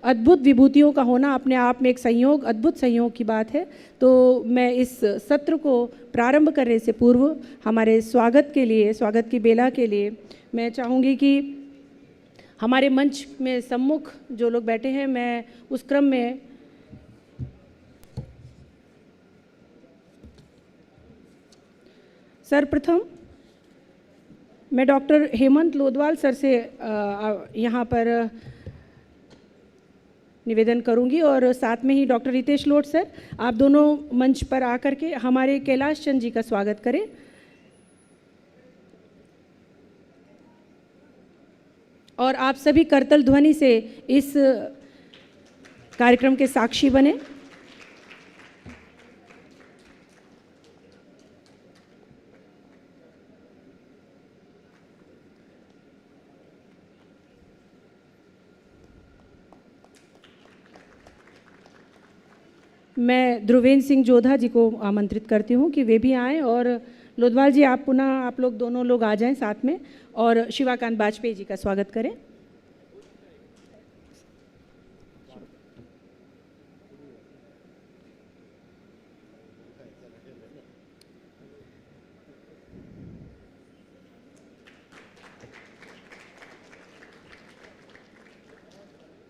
अद्भुत विभूतियों का होना अपने आप में एक संयोग, अद्भुत संयोग की बात है। तो मैं इस सत्र को प्रारंभ करने से पूर्व हमारे स्वागत के लिए, स्वागत की बेला के लिए मैं चाहूँगी कि हमारे मंच में सम्मुख जो लोग बैठे हैं, मैं उस क्रम में सर्वप्रथम मैं डॉक्टर हेमंत लोदवाल सर से यहाँ पर निवेदन करूँगी, और साथ में ही डॉक्टर रितेश लोट सर, आप दोनों मंच पर आकर के हमारे कैलाश चंद जी का स्वागत करें। और आप सभी करतल ध्वनि से इस कार्यक्रम के साक्षी बने। मैं ध्रुवेंद्र सिंह जोधा जी को आमंत्रित करती हूँ कि वे भी आएँ, और लोदवाल जी आप पुनः आप लोग दोनों लोग आ जाएं साथ में, और शिवाकांत वाजपेयी जी का स्वागत करें।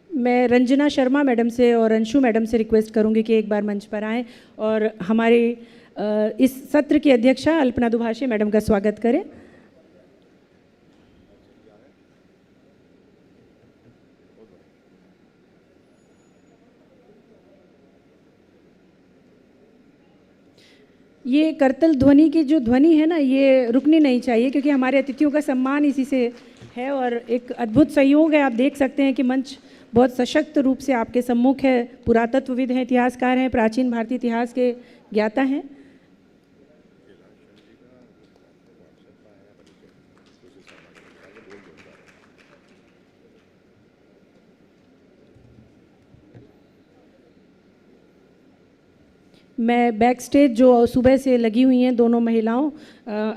मैं रंजना शर्मा मैडम से और अंशु मैडम से रिक्वेस्ट करूंगी कि एक बार मंच पर आएं और हमारे इस सत्र की अध्यक्षा अल्पना दुभाषी मैडम का स्वागत करें। ये करतल ध्वनि की जो ध्वनि है ना, ये रुकनी नहीं चाहिए, क्योंकि हमारे अतिथियों का सम्मान इसी से है, और एक अद्भुत संयोग है। आप देख सकते हैं कि मंच बहुत सशक्त रूप से आपके सम्मुख है। पुरातत्वविद हैं, इतिहासकार हैं, प्राचीन भारतीय इतिहास के ज्ञाता हैं। मैं बैक स्टेज जो सुबह से लगी हुई हैं दोनों महिलाओं,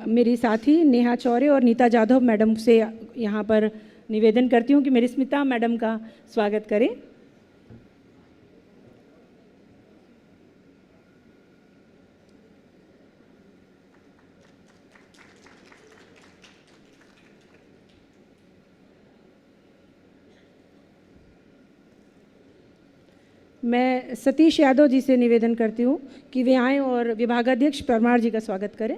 मेरी साथी नेहा चौरे और नीता जाधव मैडम से यहाँ पर निवेदन करती हूँ कि मेरी स्मिता मैडम का स्वागत करें। मैं सतीश यादव जी से निवेदन करती हूँ कि वे आएँ और विभागाध्यक्ष परमार जी का स्वागत करें।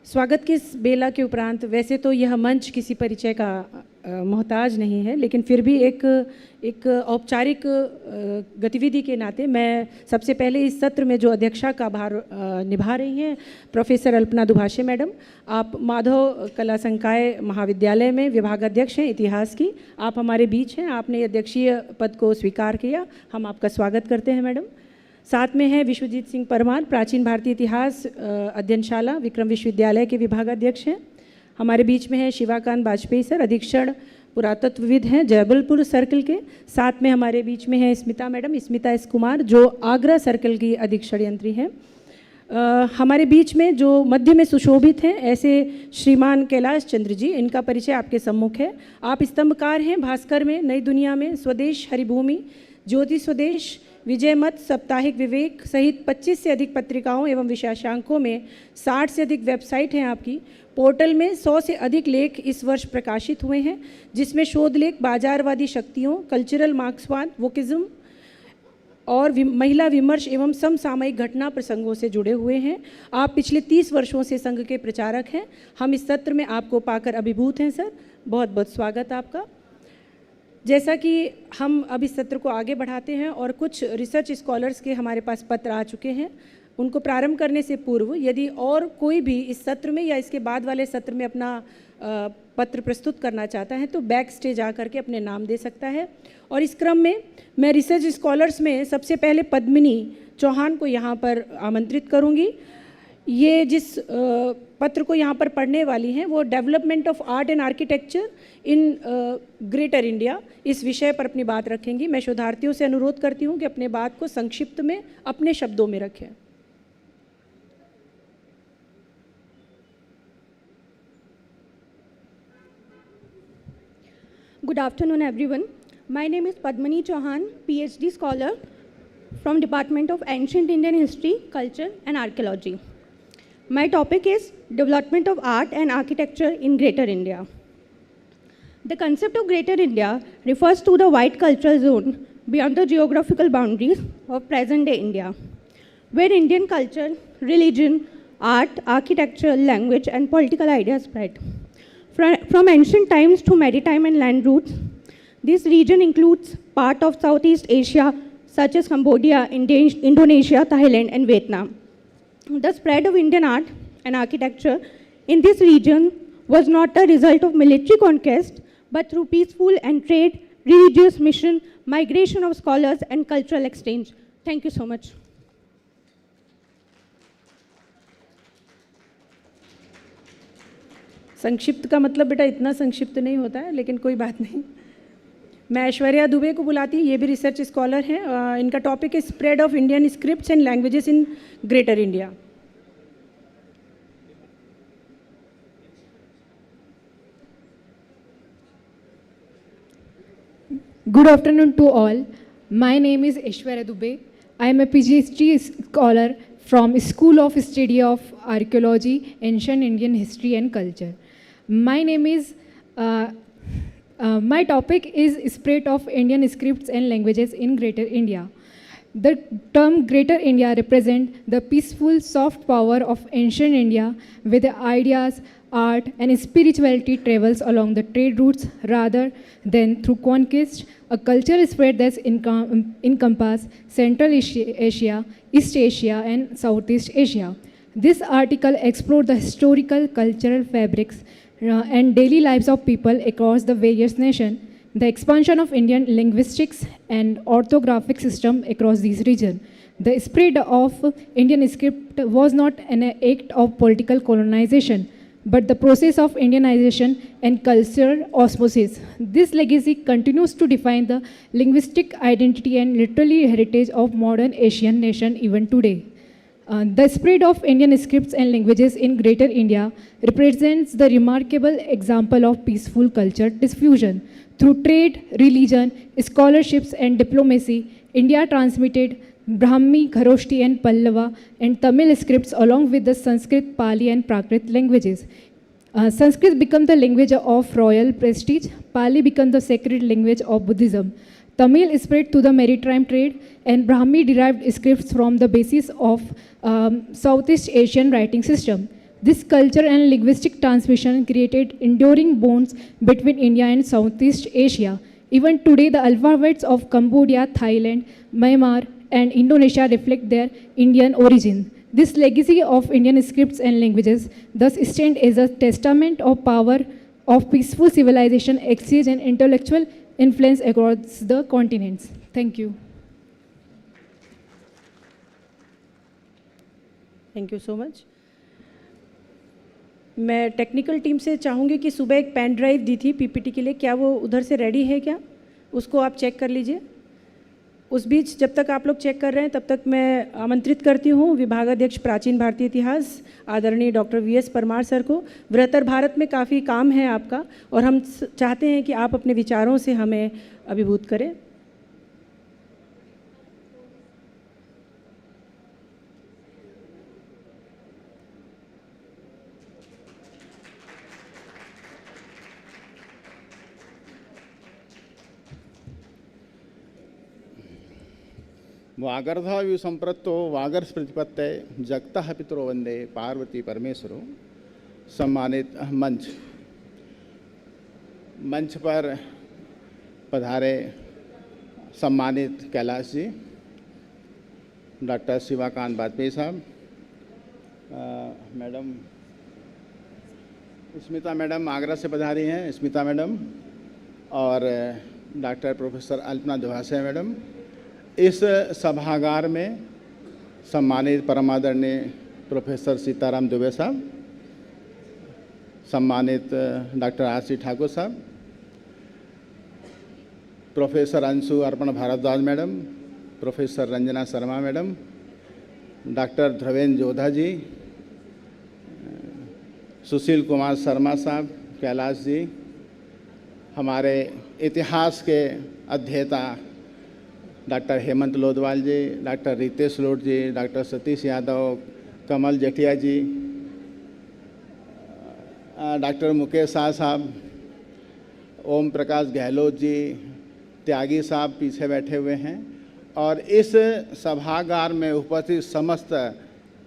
स्वागत की इस बेला के उपरांत वैसे तो यह मंच किसी परिचय का मोहताज नहीं है, लेकिन फिर भी एक औपचारिक गतिविधि के नाते मैं सबसे पहले इस सत्र में जो अध्यक्षा का भार निभा रही हैं प्रोफेसर अल्पना दुभाषे मैडम, आप माधव कला संकाय महाविद्यालय में विभागाध्यक्ष हैं इतिहास की, आप हमारे बीच हैं, आपने अध्यक्षीय पद को स्वीकार किया, हम आपका स्वागत करते हैं मैडम। साथ में है विश्वजीत सिंह परमार, प्राचीन भारतीय इतिहास अध्ययनशाला विक्रम विश्वविद्यालय के विभागाध्यक्ष हैं। हमारे बीच में है शिवाकांत वाजपेयी सर, अधीक्षण पुरातत्वविद हैं जबलपुर सर्कल के। साथ में हमारे बीच में है स्मिता मैडम, स्मिता एस कुमार, जो आगरा सर्कल की अधीक्षण यंत्री हैं। हमारे बीच में जो मध्य में सुशोभित हैं ऐसे श्रीमान कैलाश चंद्र जी, इनका परिचय आपके सम्मुख है। आप स्तंभकार हैं भास्कर में, नई दुनिया में, स्वदेश हरिभूमि, ज्योति स्वदेश, विजय मत, साप्ताहिक विवेक सहित 25 से अधिक पत्रिकाओं एवं विशेषांकों में 60 से अधिक वेबसाइट हैं आपकी। पोर्टल में 100 से अधिक लेख इस वर्ष प्रकाशित हुए हैं, जिसमें शोध लेख बाजारवादी शक्तियों, कल्चरल मार्क्सवाद, वोकिज्म और महिला विमर्श एवं समसामयिक घटना प्रसंगों से जुड़े हुए हैं। आप पिछले 30 वर्षों से संघ के प्रचारक हैं। हम इस सत्र में आपको पाकर अभिभूत हैं सर, बहुत बहुत स्वागत आपका। जैसा कि हम अब इस सत्र को आगे बढ़ाते हैं और कुछ रिसर्च स्कॉलर्स के हमारे पास पत्र आ चुके हैं, उनको प्रारंभ करने से पूर्व यदि और कोई भी इस सत्र में या इसके बाद वाले सत्र में अपना पत्र प्रस्तुत करना चाहता है तो बैक स्टेज आकर के अपने नाम दे सकता है। और इस क्रम में मैं रिसर्च स्कॉलर्स में सबसे पहले पद्मिनी चौहान को यहाँ पर आमंत्रित करूँगी। ये जिस पत्र को यहाँ पर पढ़ने वाली हैं वो development of art and architecture in greater India, इस विषय पर अपनी बात रखेंगी। मैं शोधार्थियों से अनुरोध करती हूँ कि अपने बात को संक्षिप्त में अपने शब्दों में रखें। Good afternoon everyone. My name is Padmini Chauhan, PhD scholar from Department of Ancient Indian History, Culture and Archaeology. My topic is Development of Art and Architecture in Greater India. The concept of Greater India refers to the wide cultural zone beyond the geographical boundaries of present-day India, where Indian culture, religion, art, architecture, language and political ideas spread. From ancient times to maritime and land routes, this region includes part of Southeast Asia such as Cambodia, Indonesia, Thailand and Vietnam. The spread of Indian art and architecture in this region was not a result of military conquest, but through peaceful and trade, religious mission, migration of scholars and cultural exchange. Thank you so much. संक्षिप्त का मतलब बेटा इतना संक्षिप्त नहीं होता है, लेकिन कोई बात नहीं। मैं ऐश्वर्या दुबे को बुलाती हूँ, ये भी रिसर्च स्कॉलर हैं। इनका टॉपिक है spread of Indian scripts and languages in greater India. Good afternoon to all. My name is Aishwarya Dubey. I am a PhD scholar from School of Study of Archaeology, Ancient Indian History and Culture. My topic is spread of Indian scripts and languages in Greater India. The term Greater India represents the peaceful, soft power of ancient India, where the ideas, art, and spirituality travels along the trade routes rather than through conquest. A culture spread that encompasses Central Asia, East Asia, and Southeast Asia. This article explored the historical, cultural fabrics and daily lives of people across the various nations, the expansion of Indian linguistics and orthographic system across these regions. The spread of Indian script was not an act of political colonization, but the process of Indianization and cultural osmosis. This legacy continues to define the linguistic identity and literary heritage of modern Asian nation even today. The spread of Indian scripts and languages in Greater India represents the remarkable example of peaceful culture diffusion. Through trade, religion, scholarships, and diplomacy, India transmitted Brahmi, Kharoshti, and Pallava and Tamil scripts along with the Sanskrit, Pali, and Prakrit languages. Sanskrit became the language of royal prestige. Pali became the sacred language of Buddhism. Tamil spread to the maritime trade, and Brahmi derived scripts from the basis of Southeast Asian writing system. This culture and linguistic transmission created enduring bonds between India and Southeast Asia. Even today, the alphabets of Cambodia, Thailand, Myanmar, and Indonesia reflect their Indian origin. This legacy of Indian scripts and languages thus stand as a testament of power of peaceful civilization, exchange, and intellectual influence across the continents. Thank you. Thank you so much. मैं technical team से चाहूँगी कि सुबह एक pen drive दी थी PPT के लिए, क्या वो उधर से रेडी है क्या? उसको आप चेक कर लीजिए। उस बीच जब तक आप लोग चेक कर रहे हैं तब तक मैं आमंत्रित करती हूँ विभागाध्यक्ष प्राचीन भारतीय इतिहास आदरणीय डॉक्टर वीएस परमार सर को। बृहत्तर भारत में काफ़ी काम है आपका और हम चाहते हैं कि आप अपने विचारों से हमें अभिभूत करें। वागर्धायु संप्रत्तो वागर्ष प्रतिपत्ते जगतः पितरो वंदे पार्वती परमेश्वरो। सम्मानित मंच पर पधारे सम्मानित कैलाश जी, डॉक्टर शिवाकांत वाजपेयी साहब, मैडम स्मिता मैडम आगरा से पधारी हैं, स्मिता मैडम, और डॉक्टर प्रोफेसर अल्पना दुभाषे मैडम। इस सभागार में सम्मानित परमादरणीय प्रोफेसर सीताराम दुबे साहब, सम्मानित डॉक्टर आर.सी. ठाकुर साहब, professor Anshu Arpan Bhardwaj madam, professor Ranjana Sharma madam, doctor Dhruven Jodha ji, Sushil Kumar Sharma साहब, कैलाश जी, हमारे इतिहास के अध्येता doctor Hemant Lodhwal ji, doctor Ritesh Lot ji, doctor Satish Yadav, Kamal Jethiya ji, doctor Mukesh Shah साहब, ओम प्रकाश गहलोत जी, त्यागी साहब पीछे बैठे हुए हैं, और इस सभागार में उपस्थित समस्त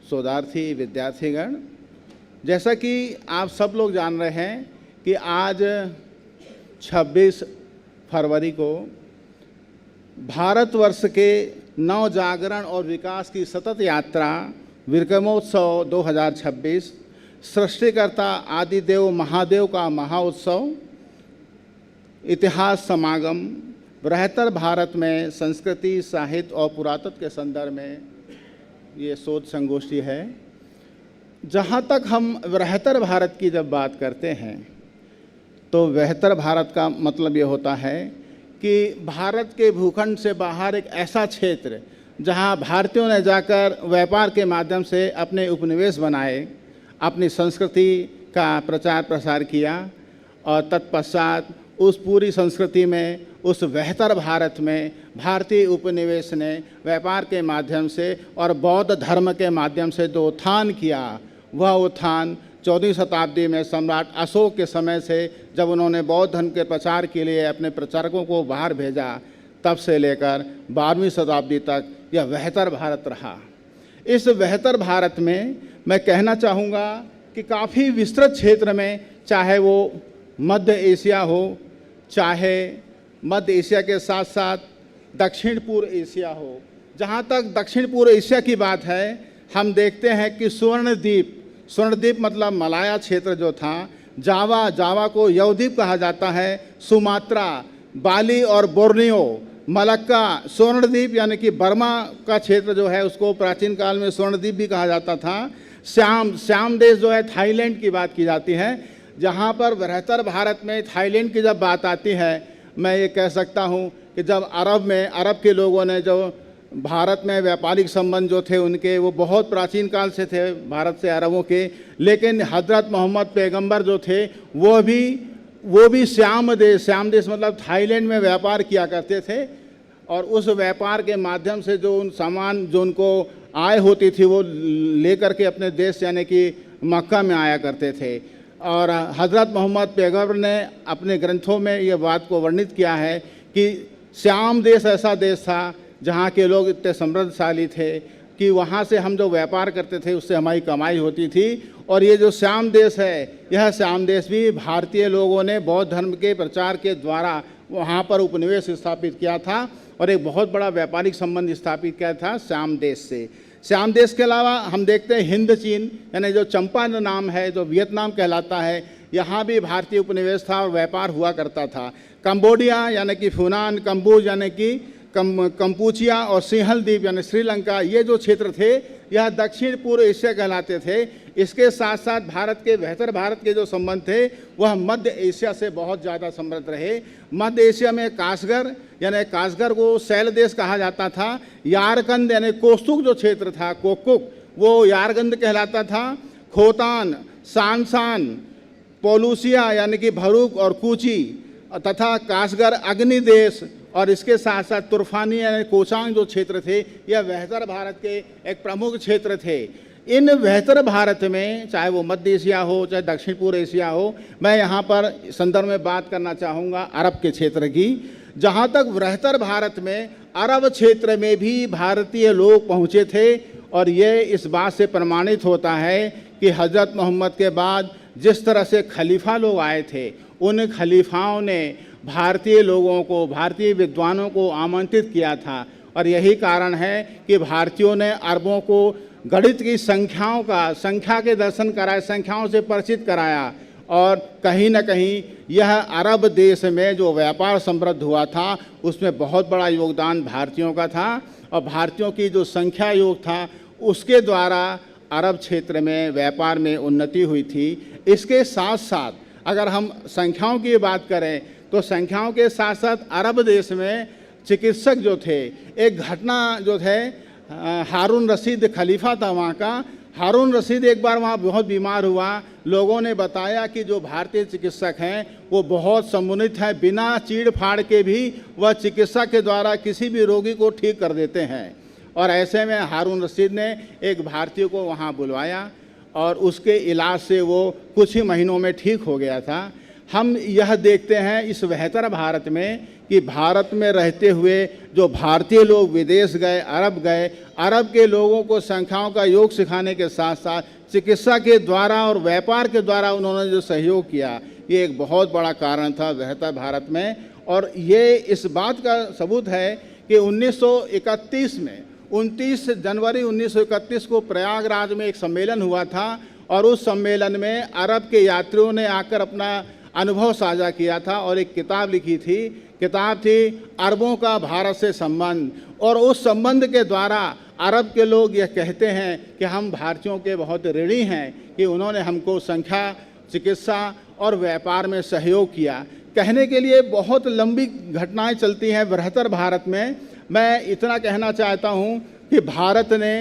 शोधार्थी विद्यार्थीगण। जैसा कि आप सब लोग जान रहे हैं कि आज 26 फरवरी को भारतवर्ष के नव जागरण और विकास की सतत यात्रा विक्रमोत्सव 2026 सृष्टिकर्ता आदिदेव महादेव का महाउत्सव इतिहास समागम बृहत्तर भारत में संस्कृति, साहित्य और पुरातत्व के संदर्भ में ये शोध संगोष्ठी है। जहाँ तक हम बृहत्तर भारत की जब बात करते हैं तो बृहत्तर भारत का मतलब ये होता है कि भारत के भूखंड से बाहर एक ऐसा क्षेत्र जहां भारतीयों ने जाकर व्यापार के माध्यम से अपने उपनिवेश बनाए, अपनी संस्कृति का प्रचार प्रसार किया, और तत्पश्चात उस पूरी संस्कृति में, उस बेहतर भारत में भारतीय उपनिवेश ने व्यापार के माध्यम से और बौद्ध धर्म के माध्यम से जो उत्थान किया, वह उत्थान 14वीं शताब्दी में सम्राट अशोक के समय से जब उन्होंने बौद्ध धर्म के प्रचार के लिए अपने प्रचारकों को बाहर भेजा, तब से लेकर 12वीं शताब्दी तक यह बेहतर भारत रहा। इस बेहतर भारत में मैं कहना चाहूँगा कि काफ़ी विस्तृत क्षेत्र में, चाहे वो मध्य एशिया हो, चाहे मध्य एशिया के साथ साथ दक्षिण पूर्व एशिया हो, जहाँ तक दक्षिण पूर्व एशिया की बात है, हम देखते हैं कि स्वर्णद्वीप मतलब मलाया क्षेत्र जो था, जावा को यवद्वीप कहा जाता है, सुमात्रा, बाली और बोर्नियो, मलक्का, स्वर्णद्वीप यानी कि बर्मा का क्षेत्र जो है उसको प्राचीन काल में स्वर्णद्वीप भी कहा जाता था। श्याम देश जो है थाईलैंड की बात की जाती है। जहाँ पर बृहत्तर भारत में थाईलैंड की जब बात आती है, मैं ये कह सकता हूँ कि जब अरब के लोगों ने जो भारत में व्यापारिक संबंध जो थे उनके, वो बहुत प्राचीन काल से थे भारत से अरबों के, लेकिन हजरत मोहम्मद पैगंबर जो थे वो भी श्याम देश मतलब थाईलैंड में व्यापार किया करते थे, और उस व्यापार के माध्यम से जो उन सामान जो उनको आय होती थी वो लेकर के अपने देश यानी कि मक्का में आया करते थे। और हजरत मोहम्मद पैगंबर ने अपने ग्रंथों में ये बात को वर्णित किया है कि श्याम देश ऐसा देश था जहाँ के लोग इतने समृद्धशाली थे, कि वहाँ से हम जो व्यापार करते थे उससे हमारी कमाई होती थी। और ये जो श्याम देश है, यह श्याम देश भी भारतीय लोगों ने बौद्ध धर्म के प्रचार के द्वारा वहाँ पर उपनिवेश स्थापित किया था और एक बहुत बड़ा व्यापारिक संबंध स्थापित किया था श्याम देश से। श्याम देश के अलावा हम देखते हैं हिंद चीन, यानी जो चंपा नाम है, जो वियतनाम कहलाता है, यहाँ भी भारतीय उपनिवेश था और व्यापार हुआ करता था। कंबोडिया यानी कि फुनान, कंबोज यानी कि कंपूचिया और सिंहल द्वीप यानी श्रीलंका, ये जो क्षेत्र थे यह दक्षिण पूर्व एशिया कहलाते थे। इसके साथ साथ भारत के बेहतर भारत के जो संबंध थे वह मध्य एशिया से बहुत ज़्यादा समृद्ध रहे। मध्य एशिया में कासगर यानी कासगर को शैल देश कहा जाता था। यारकंद यानी कोस्तुक जो क्षेत्र था, कोकुक, वो यारगंद कहलाता था। खोतान, सांसान, पोलूसिया यानी कि भरूक और कूची तथा कासगर अग्नि देश और इसके साथ साथ तुर्फानी यानी कोचांग जो क्षेत्र थे यह बेहतर भारत के एक प्रमुख क्षेत्र थे। इन बेहतर भारत में चाहे वो मध्य एशिया हो चाहे दक्षिण पूर्व एशिया हो, मैं यहाँ पर संदर्भ में बात करना चाहूँगा अरब के क्षेत्र की। जहाँ तक बेहतर भारत में अरब क्षेत्र में भी भारतीय लोग पहुँचे थे और ये इस बात से प्रमाणित होता है कि हज़रत मोहम्मद के बाद जिस तरह से खलीफा लोग आए थे, उन खलीफाओं ने भारतीय लोगों को, भारतीय विद्वानों को आमंत्रित किया था। और यही कारण है कि भारतीयों ने अरबों को गणित की संख्या के दर्शन कराए, संख्याओं से परिचित कराया। और कहीं न कहीं यह अरब देश में जो व्यापार समृद्ध हुआ था उसमें बहुत बड़ा योगदान भारतीयों का था और भारतीयों की जो संख्या योग था उसके द्वारा अरब क्षेत्र में व्यापार में उन्नति हुई थी। इसके साथ साथ अगर हम संख्याओं की बात करें तो संख्याओं के साथ साथ अरब देश में चिकित्सक जो थे, एक घटना जो थे, हारून रशीद खलीफा था वहाँ का। हारून रशीद एक बार वहाँ बहुत बीमार हुआ। लोगों ने बताया कि जो भारतीय चिकित्सक हैं वो बहुत समुन्नत हैं, बिना चीड़ फाड़ के भी वह चिकित्सा के द्वारा किसी भी रोगी को ठीक कर देते हैं। और ऐसे में हारून रशीद ने एक भारतीय को वहाँ बुलवाया और उसके इलाज से वो कुछ ही महीनों में ठीक हो गया था। हम यह देखते हैं इस बेहतर भारत में कि भारत में रहते हुए जो भारतीय लोग विदेश गए, अरब गए, अरब के लोगों को संख्याओं का योग सिखाने के साथ साथ चिकित्सा के द्वारा और व्यापार के द्वारा उन्होंने जो सहयोग किया, ये एक बहुत बड़ा कारण था बेहतर भारत में। और ये इस बात का सबूत है कि 1931 में 29 जनवरी 1931 को प्रयागराज में एक सम्मेलन हुआ था और उस सम्मेलन में अरब के यात्रियों ने आकर अपना अनुभव साझा किया था और एक किताब लिखी थी। किताब थी अरबों का भारत से संबंध। और उस संबंध के द्वारा अरब के लोग यह कहते हैं कि हम भारतीयों के बहुत ऋणी हैं कि उन्होंने हमको संख्या, चिकित्सा और व्यापार में सहयोग किया। कहने के लिए बहुत लंबी घटनाएं चलती हैं बेहतर भारत में। मैं इतना कहना चाहता हूं कि भारत ने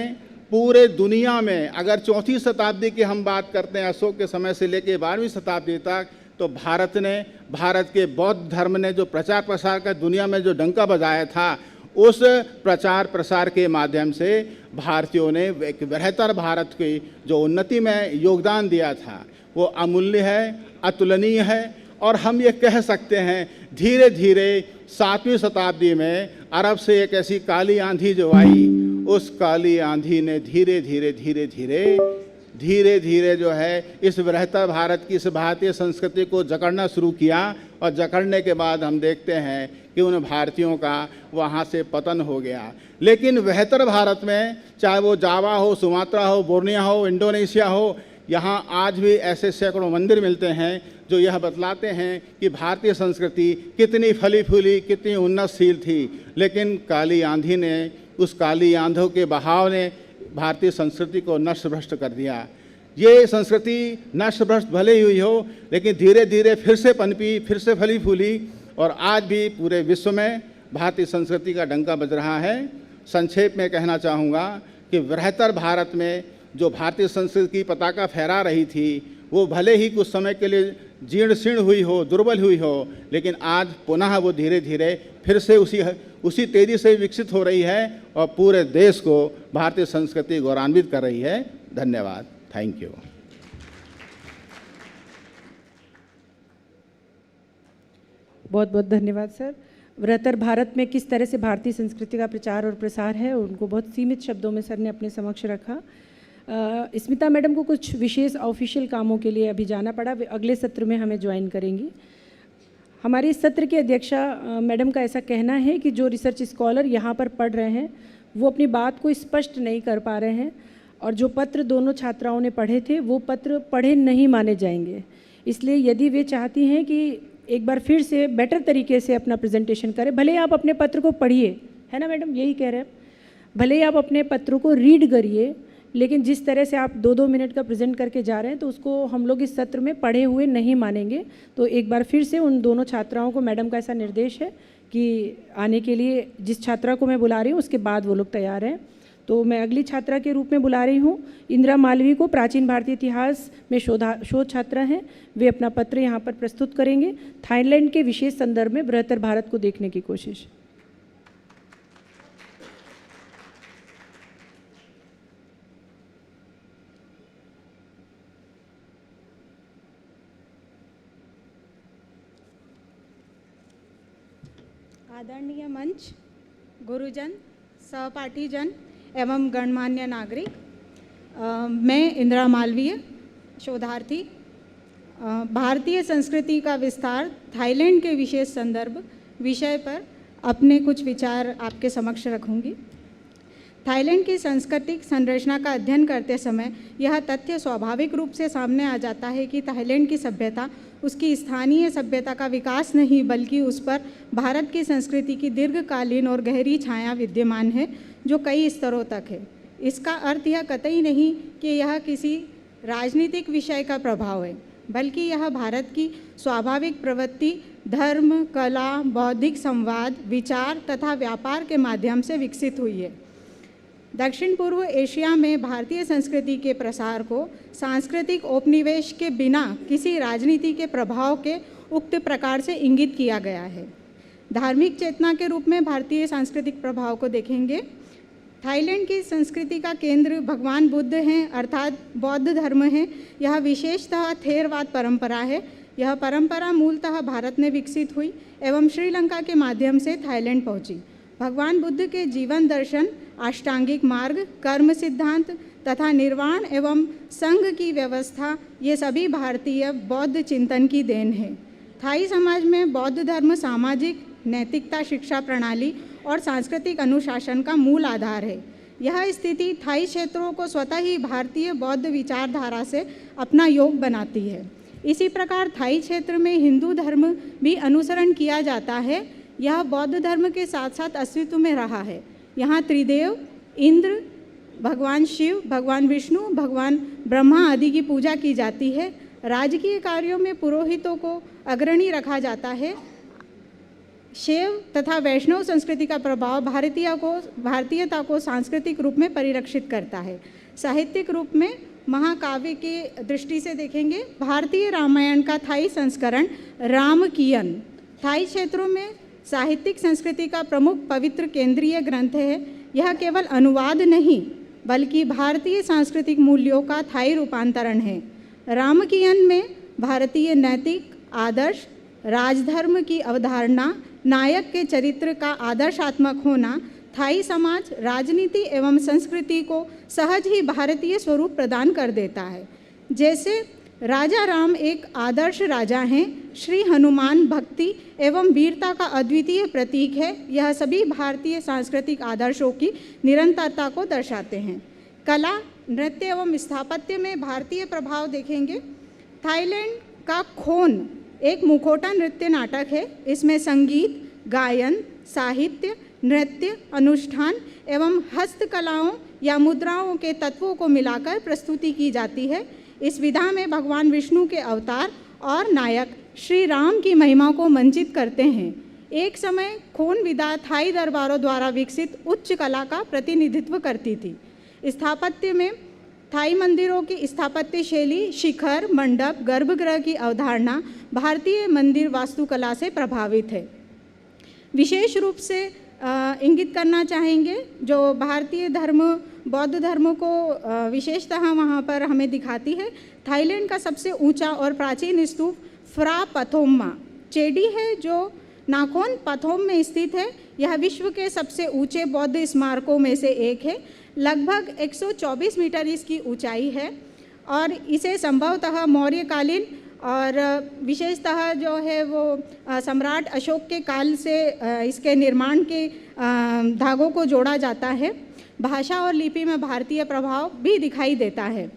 पूरे दुनिया में, अगर 4वीं शताब्दी की हम बात करते हैं, अशोक के समय से लेकर 12वीं शताब्दी तक, तो भारत के बौद्ध धर्म ने जो प्रचार प्रसार का दुनिया में जो डंका बजाया था, उस प्रचार प्रसार के माध्यम से भारतीयों ने एक बेहतर भारत की जो उन्नति में योगदान दिया था वो अमूल्य है, अतुलनीय है। और हम ये कह सकते हैं धीरे धीरे 7वीं शताब्दी में अरब से एक ऐसी काली आंधी जो आई, उस काली आंधी ने धीरे धीरे जो है इस बेहतर भारत की, इस भारतीय संस्कृति को जकड़ना शुरू किया। और जकड़ने के बाद हम देखते हैं कि उन भारतीयों का वहाँ से पतन हो गया। लेकिन बेहतर भारत में चाहे वो जावा हो, सुमात्रा हो, बोर्निया हो, इंडोनेशिया हो, यहाँ आज भी ऐसे सैकड़ों मंदिर मिलते हैं जो यह बतलाते हैं कि भारतीय संस्कृति कितनी फली फूली, कितनी उन्नतशील थी। लेकिन काली आंधी ने, उस काली आंधों के बहाव ने भारतीय संस्कृति को नष्ट भ्रष्ट कर दिया। ये संस्कृति नष्ट भ्रष्ट भले ही हुई हो, लेकिन धीरे धीरे फिर से पनपी, फिर से फली फूली और आज भी पूरे विश्व में भारतीय संस्कृति का डंका बज रहा है। संक्षेप में कहना चाहूँगा कि बेहतर भारत में जो भारतीय संस्कृति की पताका फहरा रही थी वो भले ही कुछ समय के लिए जीर्ण शीर्ण हुई हो, दुर्बल हुई हो, लेकिन आज पुनः वो धीरे धीरे फिर से उसी तेजी से विकसित हो रही है और पूरे देश को भारतीय संस्कृति गौरवान्वित कर रही है। धन्यवाद। Thank you. बहुत बहुत धन्यवाद सर। बृहत्तर भारत में किस तरह से भारतीय संस्कृति का प्रचार और प्रसार है, उनको बहुत सीमित शब्दों में सर ने अपने समक्ष रखा। स्मिता मैडम को कुछ विशेष ऑफिशियल कामों के लिए अभी जाना पड़ा, वे अगले सत्र में हमें ज्वाइन करेंगी। हमारे इस सत्र की अध्यक्षा मैडम का ऐसा कहना है कि जो रिसर्च स्कॉलर यहाँ पर पढ़ रहे हैं वो अपनी बात को स्पष्ट नहीं कर पा रहे हैं, और जो पत्र दोनों छात्राओं ने पढ़े थे वो पत्र पढ़े नहीं माने जाएंगे। इसलिए यदि वे चाहती हैं कि एक बार फिर से बेटर तरीके से अपना प्रेजेंटेशन करें, भले ही आप अपने पत्र को पढ़िए, है ना मैडम, यही कह रहे हैं, भले ही आप अपने पत्रों को रीड करिए, लेकिन जिस तरह से आप 2-2 मिनट का प्रेजेंट करके जा रहे हैं तो उसको हम लोग इस सत्र में पढ़े हुए नहीं मानेंगे। तो एक बार फिर से उन दोनों छात्राओं को मैडम का ऐसा निर्देश है कि आने के लिए, जिस छात्रा को मैं बुला रही हूँ उसके बाद वो लोग तैयार हैं। तो मैं अगली छात्रा के रूप में बुला रही हूँ इंदिरा मालवीय को, प्राचीन भारतीय इतिहास में शोध छात्रा हैं। वे अपना पत्र यहाँ पर प्रस्तुत करेंगे, थाईलैंड के विशेष संदर्भ में बृहत्तर भारत को देखने की कोशिश। आदरणीय मंच, गुरुजन, सहपाठीजन एवं गणमान्य नागरिक, मैं इंदिरा मालवीय, शोधार्थी, भारतीय संस्कृति का विस्तार, थाईलैंड के विशेष संदर्भ विषय पर अपने कुछ विचार आपके समक्ष रखूंगी। थाईलैंड की सांस्कृतिक संरचना का अध्ययन करते समय यह तथ्य स्वाभाविक रूप से सामने आ जाता है कि थाईलैंड की सभ्यता उसकी स्थानीय सभ्यता का विकास नहीं, बल्कि उस पर भारत की संस्कृति की दीर्घकालीन और गहरी छाया विद्यमान है, जो कई स्तरों तक है। इसका अर्थ यह कतई नहीं कि यह किसी राजनीतिक विषय का प्रभाव है, बल्कि यह भारत की स्वाभाविक प्रवृत्ति धर्म, कला, बौद्धिक संवाद, विचार तथा व्यापार के माध्यम से विकसित हुई है। दक्षिण पूर्व एशिया में भारतीय संस्कृति के प्रसार को सांस्कृतिक औपनिवेश के बिना किसी राजनीति के प्रभाव के उक्त प्रकार से इंगित किया गया है। धार्मिक चेतना के रूप में भारतीय सांस्कृतिक प्रभाव को देखेंगे। थाईलैंड की संस्कृति का केंद्र भगवान बुद्ध हैं, अर्थात बौद्ध धर्म है। यह विशेषतः थेरवाद परंपरा है। यह परंपरा मूलतः भारत में विकसित हुई एवं श्रीलंका के माध्यम से थाईलैंड पहुंची। भगवान बुद्ध के जीवन दर्शन, अष्टांगिक मार्ग, कर्म सिद्धांत तथा निर्वाण एवं संघ की व्यवस्था, ये सभी भारतीय बौद्ध चिंतन की देन है। थाई समाज में बौद्ध धर्म सामाजिक नैतिकता, शिक्षा प्रणाली और सांस्कृतिक अनुशासन का मूल आधार है। यह स्थिति थाई क्षेत्रों को स्वतः ही भारतीय बौद्ध विचारधारा से अपना योग बनाती है। इसी प्रकार थाई क्षेत्र में हिंदू धर्म भी अनुसरण किया जाता है। यह बौद्ध धर्म के साथ साथ अस्तित्व में रहा है। यहाँ त्रिदेव, इंद्र, भगवान शिव, भगवान विष्णु, भगवान ब्रह्मा आदि की पूजा की जाती है। राजकीय कार्यों में पुरोहितों को अग्रणी रखा जाता है। शैव तथा वैष्णव संस्कृति का प्रभाव भारतीयता को सांस्कृतिक रूप में परिरक्षित करता है। साहित्यिक रूप में महाकाव्य की दृष्टि से देखेंगे, भारतीय रामायण का थाई संस्करण रामकीयन थाई क्षेत्रों में साहित्यिक संस्कृति का प्रमुख पवित्र केंद्रीय ग्रंथ है। यह केवल अनुवाद नहीं, बल्कि भारतीय सांस्कृतिक मूल्यों का थाई रूपांतरण है। रामकीयन में भारतीय नैतिक आदर्श, राजधर्म की अवधारणा, नायक के चरित्र का आदर्शात्मक होना, थाई समाज, राजनीति एवं संस्कृति को सहज ही भारतीय स्वरूप प्रदान कर देता है। जैसे राजा राम एक आदर्श राजा हैं, श्री हनुमान भक्ति एवं वीरता का अद्वितीय प्रतीक है। यह सभी भारतीय सांस्कृतिक आदर्शों की निरंतरता को दर्शाते हैं। कला, नृत्य एवं स्थापत्य में भारतीय प्रभाव देखेंगे। थाईलैंड का खोन एक मुखौटा नृत्य नाटक है। इसमें संगीत, गायन, साहित्य, नृत्य, अनुष्ठान एवं हस्तकलाओं या मुद्राओं के तत्वों को मिलाकर प्रस्तुति की जाती है। इस विधा में भगवान विष्णु के अवतार और नायक श्री राम की महिमा को मंचित करते हैं। एक समय खोन विधा थाई दरबारों द्वारा विकसित उच्च कला का प्रतिनिधित्व करती थी। स्थापत्य में थाई मंदिरों की स्थापत्य शैली, शिखर, मंडप, गर्भगृह की अवधारणा भारतीय मंदिर वास्तुकला से प्रभावित है। विशेष रूप से इंगित करना चाहेंगे, जो भारतीय धर्म बौद्ध धर्म को विशेषतः वहाँ पर हमें दिखाती है। थाईलैंड का सबसे ऊंचा और प्राचीन स्तूप फ्रा पथोम्मा चेडी है, जो नाखोन पथोम में स्थित है। यह विश्व के सबसे ऊंचे बौद्ध स्मारकों में से एक है। लगभग 124 मीटर इसकी ऊंचाई है और इसे संभवतः मौर्यकालीन और विशेषतः जो है वो सम्राट अशोक के काल से इसके निर्माण के धागों को जोड़ा जाता है। भाषा और लिपि में भारतीय प्रभाव भी दिखाई देता है।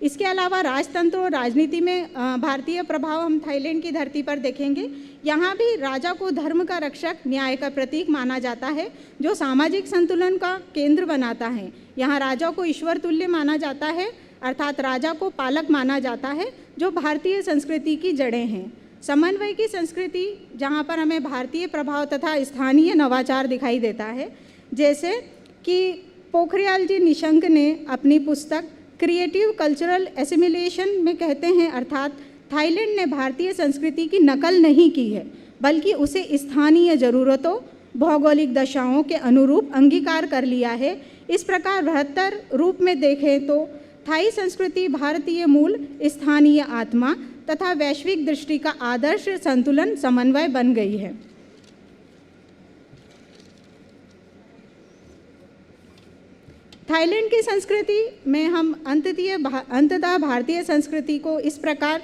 इसके अलावा राजतंत्र और राजनीति में भारतीय प्रभाव हम थाईलैंड की धरती पर देखेंगे। यहाँ भी राजा को धर्म का रक्षक, न्याय का प्रतीक माना जाता है, जो सामाजिक संतुलन का केंद्र बनाता है। यहाँ राजा को ईश्वर तुल्य माना जाता है, अर्थात राजा को पालक माना जाता है, जो भारतीय संस्कृति की जड़ें हैं। समन्वय की संस्कृति, जहाँ पर हमें भारतीय प्रभाव तथा स्थानीय नवाचार दिखाई देता है, जैसे कि पोखरियाल जी निशंक ने अपनी पुस्तक क्रिएटिव कल्चरल एसिमिलेशन में कहते हैं, अर्थात थाईलैंड ने भारतीय संस्कृति की नकल नहीं की है, बल्कि उसे स्थानीय ज़रूरतों, भौगोलिक दशाओं के अनुरूप अंगीकार कर लिया है। इस प्रकार बृहत्तर रूप में देखें तो थाई संस्कृति भारतीय मूल, स्थानीय आत्मा तथा वैश्विक दृष्टि का आदर्श संतुलन समन्वय बन गई है। थाईलैंड की संस्कृति में हम अंततः भारतीय संस्कृति को इस प्रकार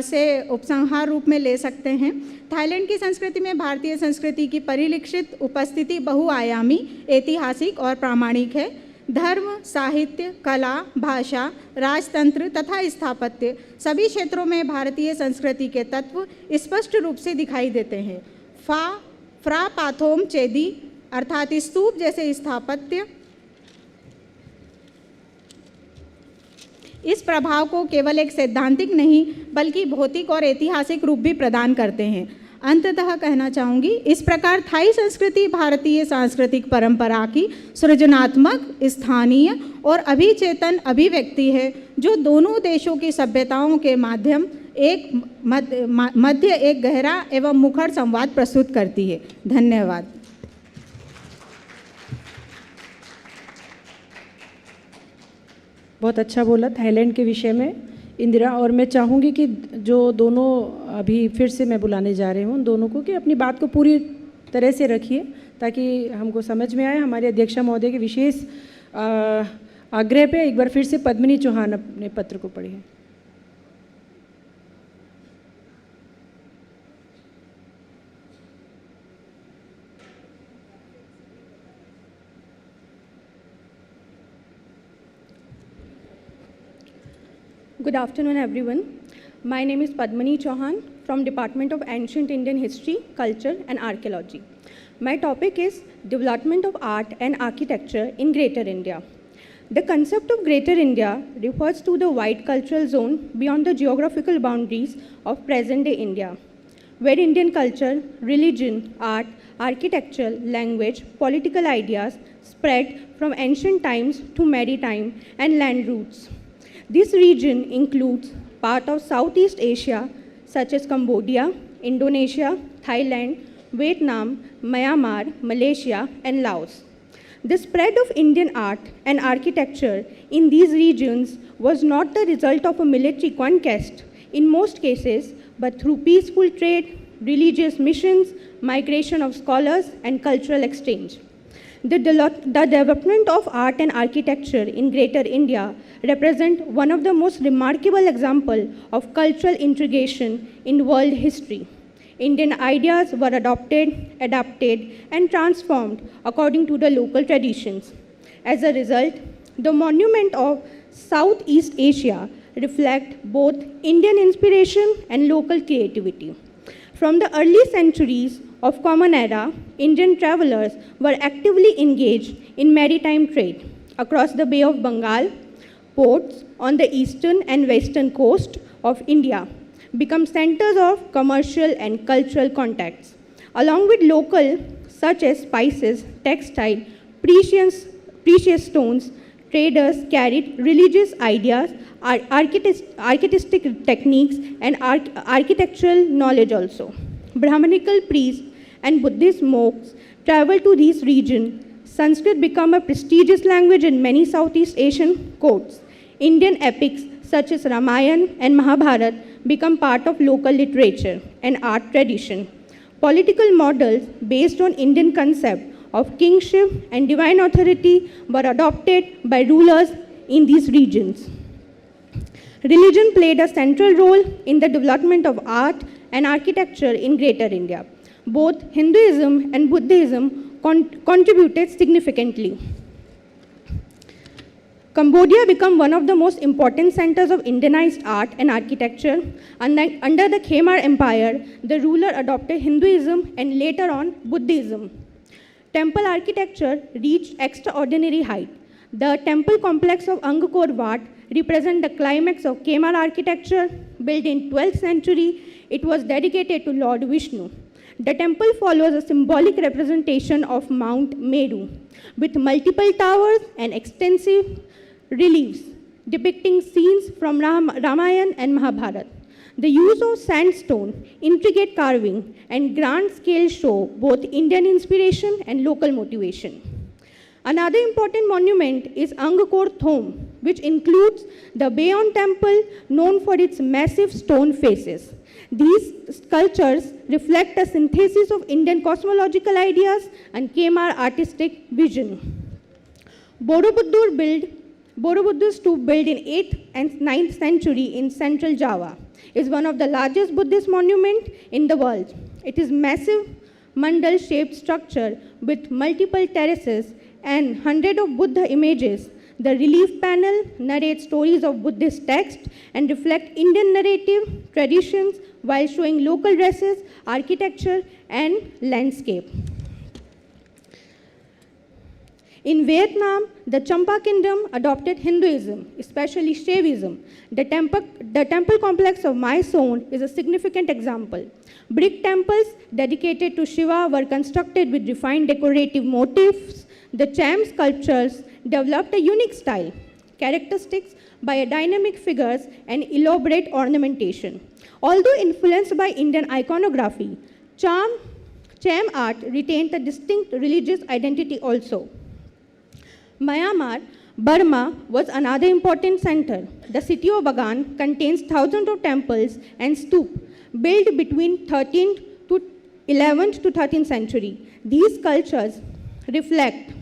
से उपसंहार रूप में ले सकते हैं। थाईलैंड की संस्कृति में भारतीय संस्कृति की परिलक्षित उपस्थिति बहुआयामी, ऐतिहासिक और प्रामाणिक है। धर्म, साहित्य, कला, भाषा, राजतंत्र तथा स्थापत्य सभी क्षेत्रों में भारतीय संस्कृति के तत्व स्पष्ट रूप से दिखाई देते हैं। फ्रा पाथोम चेदी अर्थात स्तूप जैसे स्थापत्य इस प्रभाव को केवल एक सैद्धांतिक नहीं बल्कि भौतिक और ऐतिहासिक रूप भी प्रदान करते हैं। अंततः कहना चाहूँगी, इस प्रकार थाई संस्कृति भारतीय सांस्कृतिक परंपरा की सृजनात्मक, स्थानीय और अभिचेतन अभिव्यक्ति है, जो दोनों देशों की सभ्यताओं के माध्यम मध्य एक गहरा एवं मुखर संवाद प्रस्तुत करती है। धन्यवाद। बहुत अच्छा बोला थाईलैंड के विषय में इंदिरा। और मैं चाहूँगी कि जो दोनों अभी फिर से मैं बुलाने जा रही हूँ उन दोनों को कि अपनी बात को पूरी तरह से रखिए ताकि हमको समझ में आए। हमारे अध्यक्षा महोदय के विशेष आग्रह पे एक बार फिर से पद्मिनी चौहान अपने पत्र को पढ़िए। Good afternoon, everyone. My name is Padmini Chauhan from Department of Ancient Indian History, Culture and Archaeology. My topic is Development of Art and Architecture in Greater India. The concept of Greater India refers to the wide cultural zone beyond the geographical boundaries of present-day India, where Indian culture, religion, art, architecture, language, political ideas spread from ancient times to maritime and land routes. This region includes part of Southeast Asia, such as Cambodia, Indonesia, Thailand, Vietnam, Myanmar, Malaysia, and Laos. The spread of Indian art and architecture in these regions was not the result of a military conquest in most cases, but through peaceful trade, religious missions, migration of scholars, and cultural exchange. The development of art and architecture in Greater India represent one of the most remarkable examples of cultural integration in world history. Indian ideas were adopted, adapted, and transformed according to the local traditions. As a result, the monument of Southeast Asia reflect both Indian inspiration and local creativity. From the early centuries of Common Era, Indian travelers were actively engaged in maritime trade across the Bay of Bengal. Ports on the eastern and western coast of India become centers of commercial and cultural contacts. Along with local, such as spices, textile, precious stones, traders carried religious ideas, artistic techniques, and architectural knowledge also. Brahmanical priests and Buddhist monks traveled to these regions. Sanskrit became a prestigious language in many Southeast Asian courts. Indian epics such as Ramayana and Mahabharata become part of local literature and art tradition. Political models based on Indian concept of kingship and divine authority were adopted by rulers in these regions. Religion played a central role in the development of art and architecture in Greater India. Both Hinduism and Buddhism contributed significantly. Cambodia became one of the most important centers of Indianized art and architecture. Under the Khmer Empire, the ruler adopted Hinduism and later on Buddhism. Temple architecture reached extraordinary height. The temple complex of Angkor Wat represents the climax of Khmer architecture. Built in 12th century, it was dedicated to Lord Vishnu. The temple follows a symbolic representation of Mount Meru, with multiple towers and extensive reliefs depicting scenes from Ramayana and Mahabharata. The use of sandstone, intricate carving, and grand scale show both Indian inspiration and local motivation. Another important monument is Angkor Thom, which includes the Bayon Temple, known for its massive stone faces. These sculptures reflect a synthesis of Indian cosmological ideas and Khmer artistic vision. Borobudur Stupa, built in 8th and 9th century in central Java, is one of the largest Buddhist monuments in the world. It is massive mandal-shaped structure with multiple terraces and hundreds of Buddha images. The relief panel narrates stories of Buddhist texts and reflect Indian narrative traditions while showing local dresses, architecture, and landscape. In Vietnam, the Champa Kingdom adopted Hinduism, especially Shaivism. The temple complex of My Son is a significant example. Brick temples dedicated to Shiva were constructed with refined decorative motifs. The Cham sculptures developed a unique style, characteristics by a dynamic figures and elaborate ornamentation. Although influenced by Indian iconography, Cham art retained a distinct religious identity also. Myanmar, Burma was another important center. The city of Bagan contains thousands of temples and stupas built between 13th to 11th to 13th century. These sculptures reflect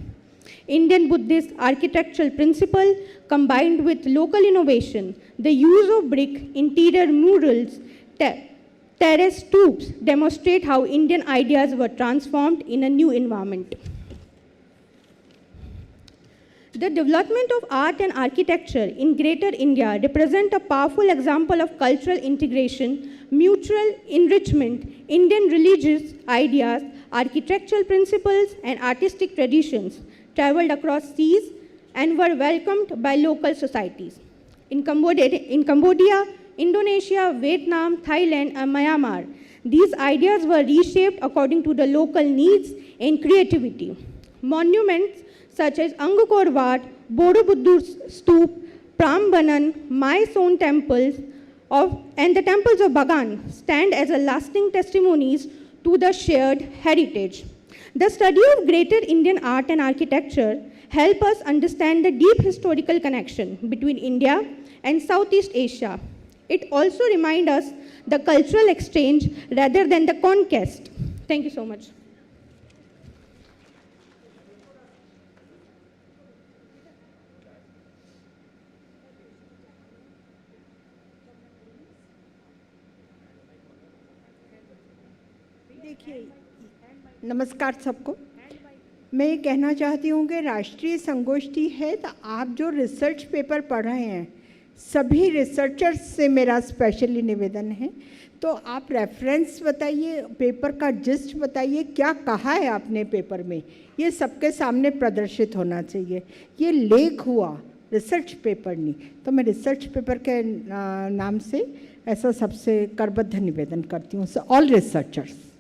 Indian Buddhist architectural principle combined with local innovation. The use of brick interior murals, terrace stupas demonstrate how Indian ideas were transformed in a new environment. The development of art and architecture in Greater India represent a powerful example of cultural integration, mutual enrichment. Indian religious ideas, architectural principles, and artistic traditions traveled across seas and were welcomed by local societies. In Cambodia, Indonesia, Vietnam, Thailand, and Myanmar, these ideas were reshaped according to the local needs and creativity. Monuments such as Angkor Wat, Borobudur Stupa, Prambanan, My Son temples, and the temples of Bagan stand as a lasting testimonies to the shared heritage. The study of Greater Indian art and architecture help us understand the deep historical connection between India and Southeast Asia. It also reminds us the cultural exchange rather than the conquest. Thank you so much. देखिए, नमस्कार सबको। मैं ये कहना चाहती हूँ कि राष्ट्रीय संगोष्ठी है तो आप जो रिसर्च पेपर पढ़ रहे हैं, सभी रिसर्चर्स से मेरा स्पेशली निवेदन है, तो आप रेफरेंस बताइए, पेपर का जिस्ट बताइए, क्या कहा है आपने पेपर में, ये सबके सामने प्रदर्शित होना चाहिए। ये लेख हुआ, रिसर्च पेपर नहीं। तो मैं रिसर्च पेपर के नाम से ऐसा सबसे करबद्ध निवेदन करती हूँ, all researchers.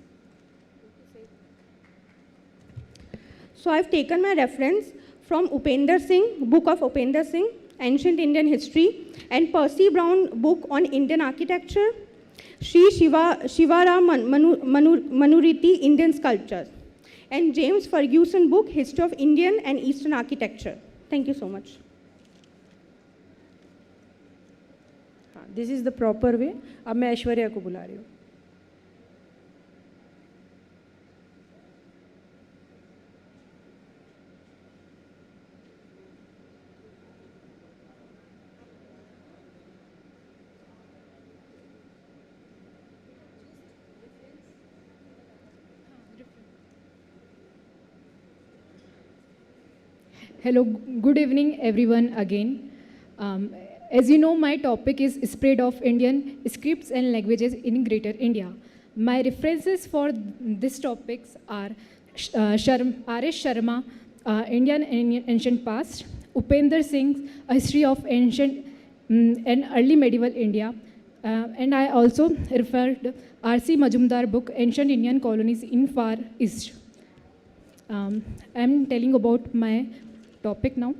So I've taken my reference from Upender Singh, book of Upender Singh, Ancient Indian History, and Percy Brown book on Indian Architecture, Sri Shivaram Manuriti, Indian Sculptures, and James Ferguson book, History of Indian and Eastern Architecture. Thank you so much. This is the proper way. अब मैं ऐश्वर्या को बुला रही हूँ। Hello, good evening everyone again. As you know, my topic is spread of Indian scripts and languages in Greater India. My references for these topics are R.S. Sharma, Indian Ancient Past, Upender Singh's A History of Ancient and Early Medieval India, and I also referred R.C. Majumdar book, Ancient Indian Colonies in Far East. I'm telling about my topic now.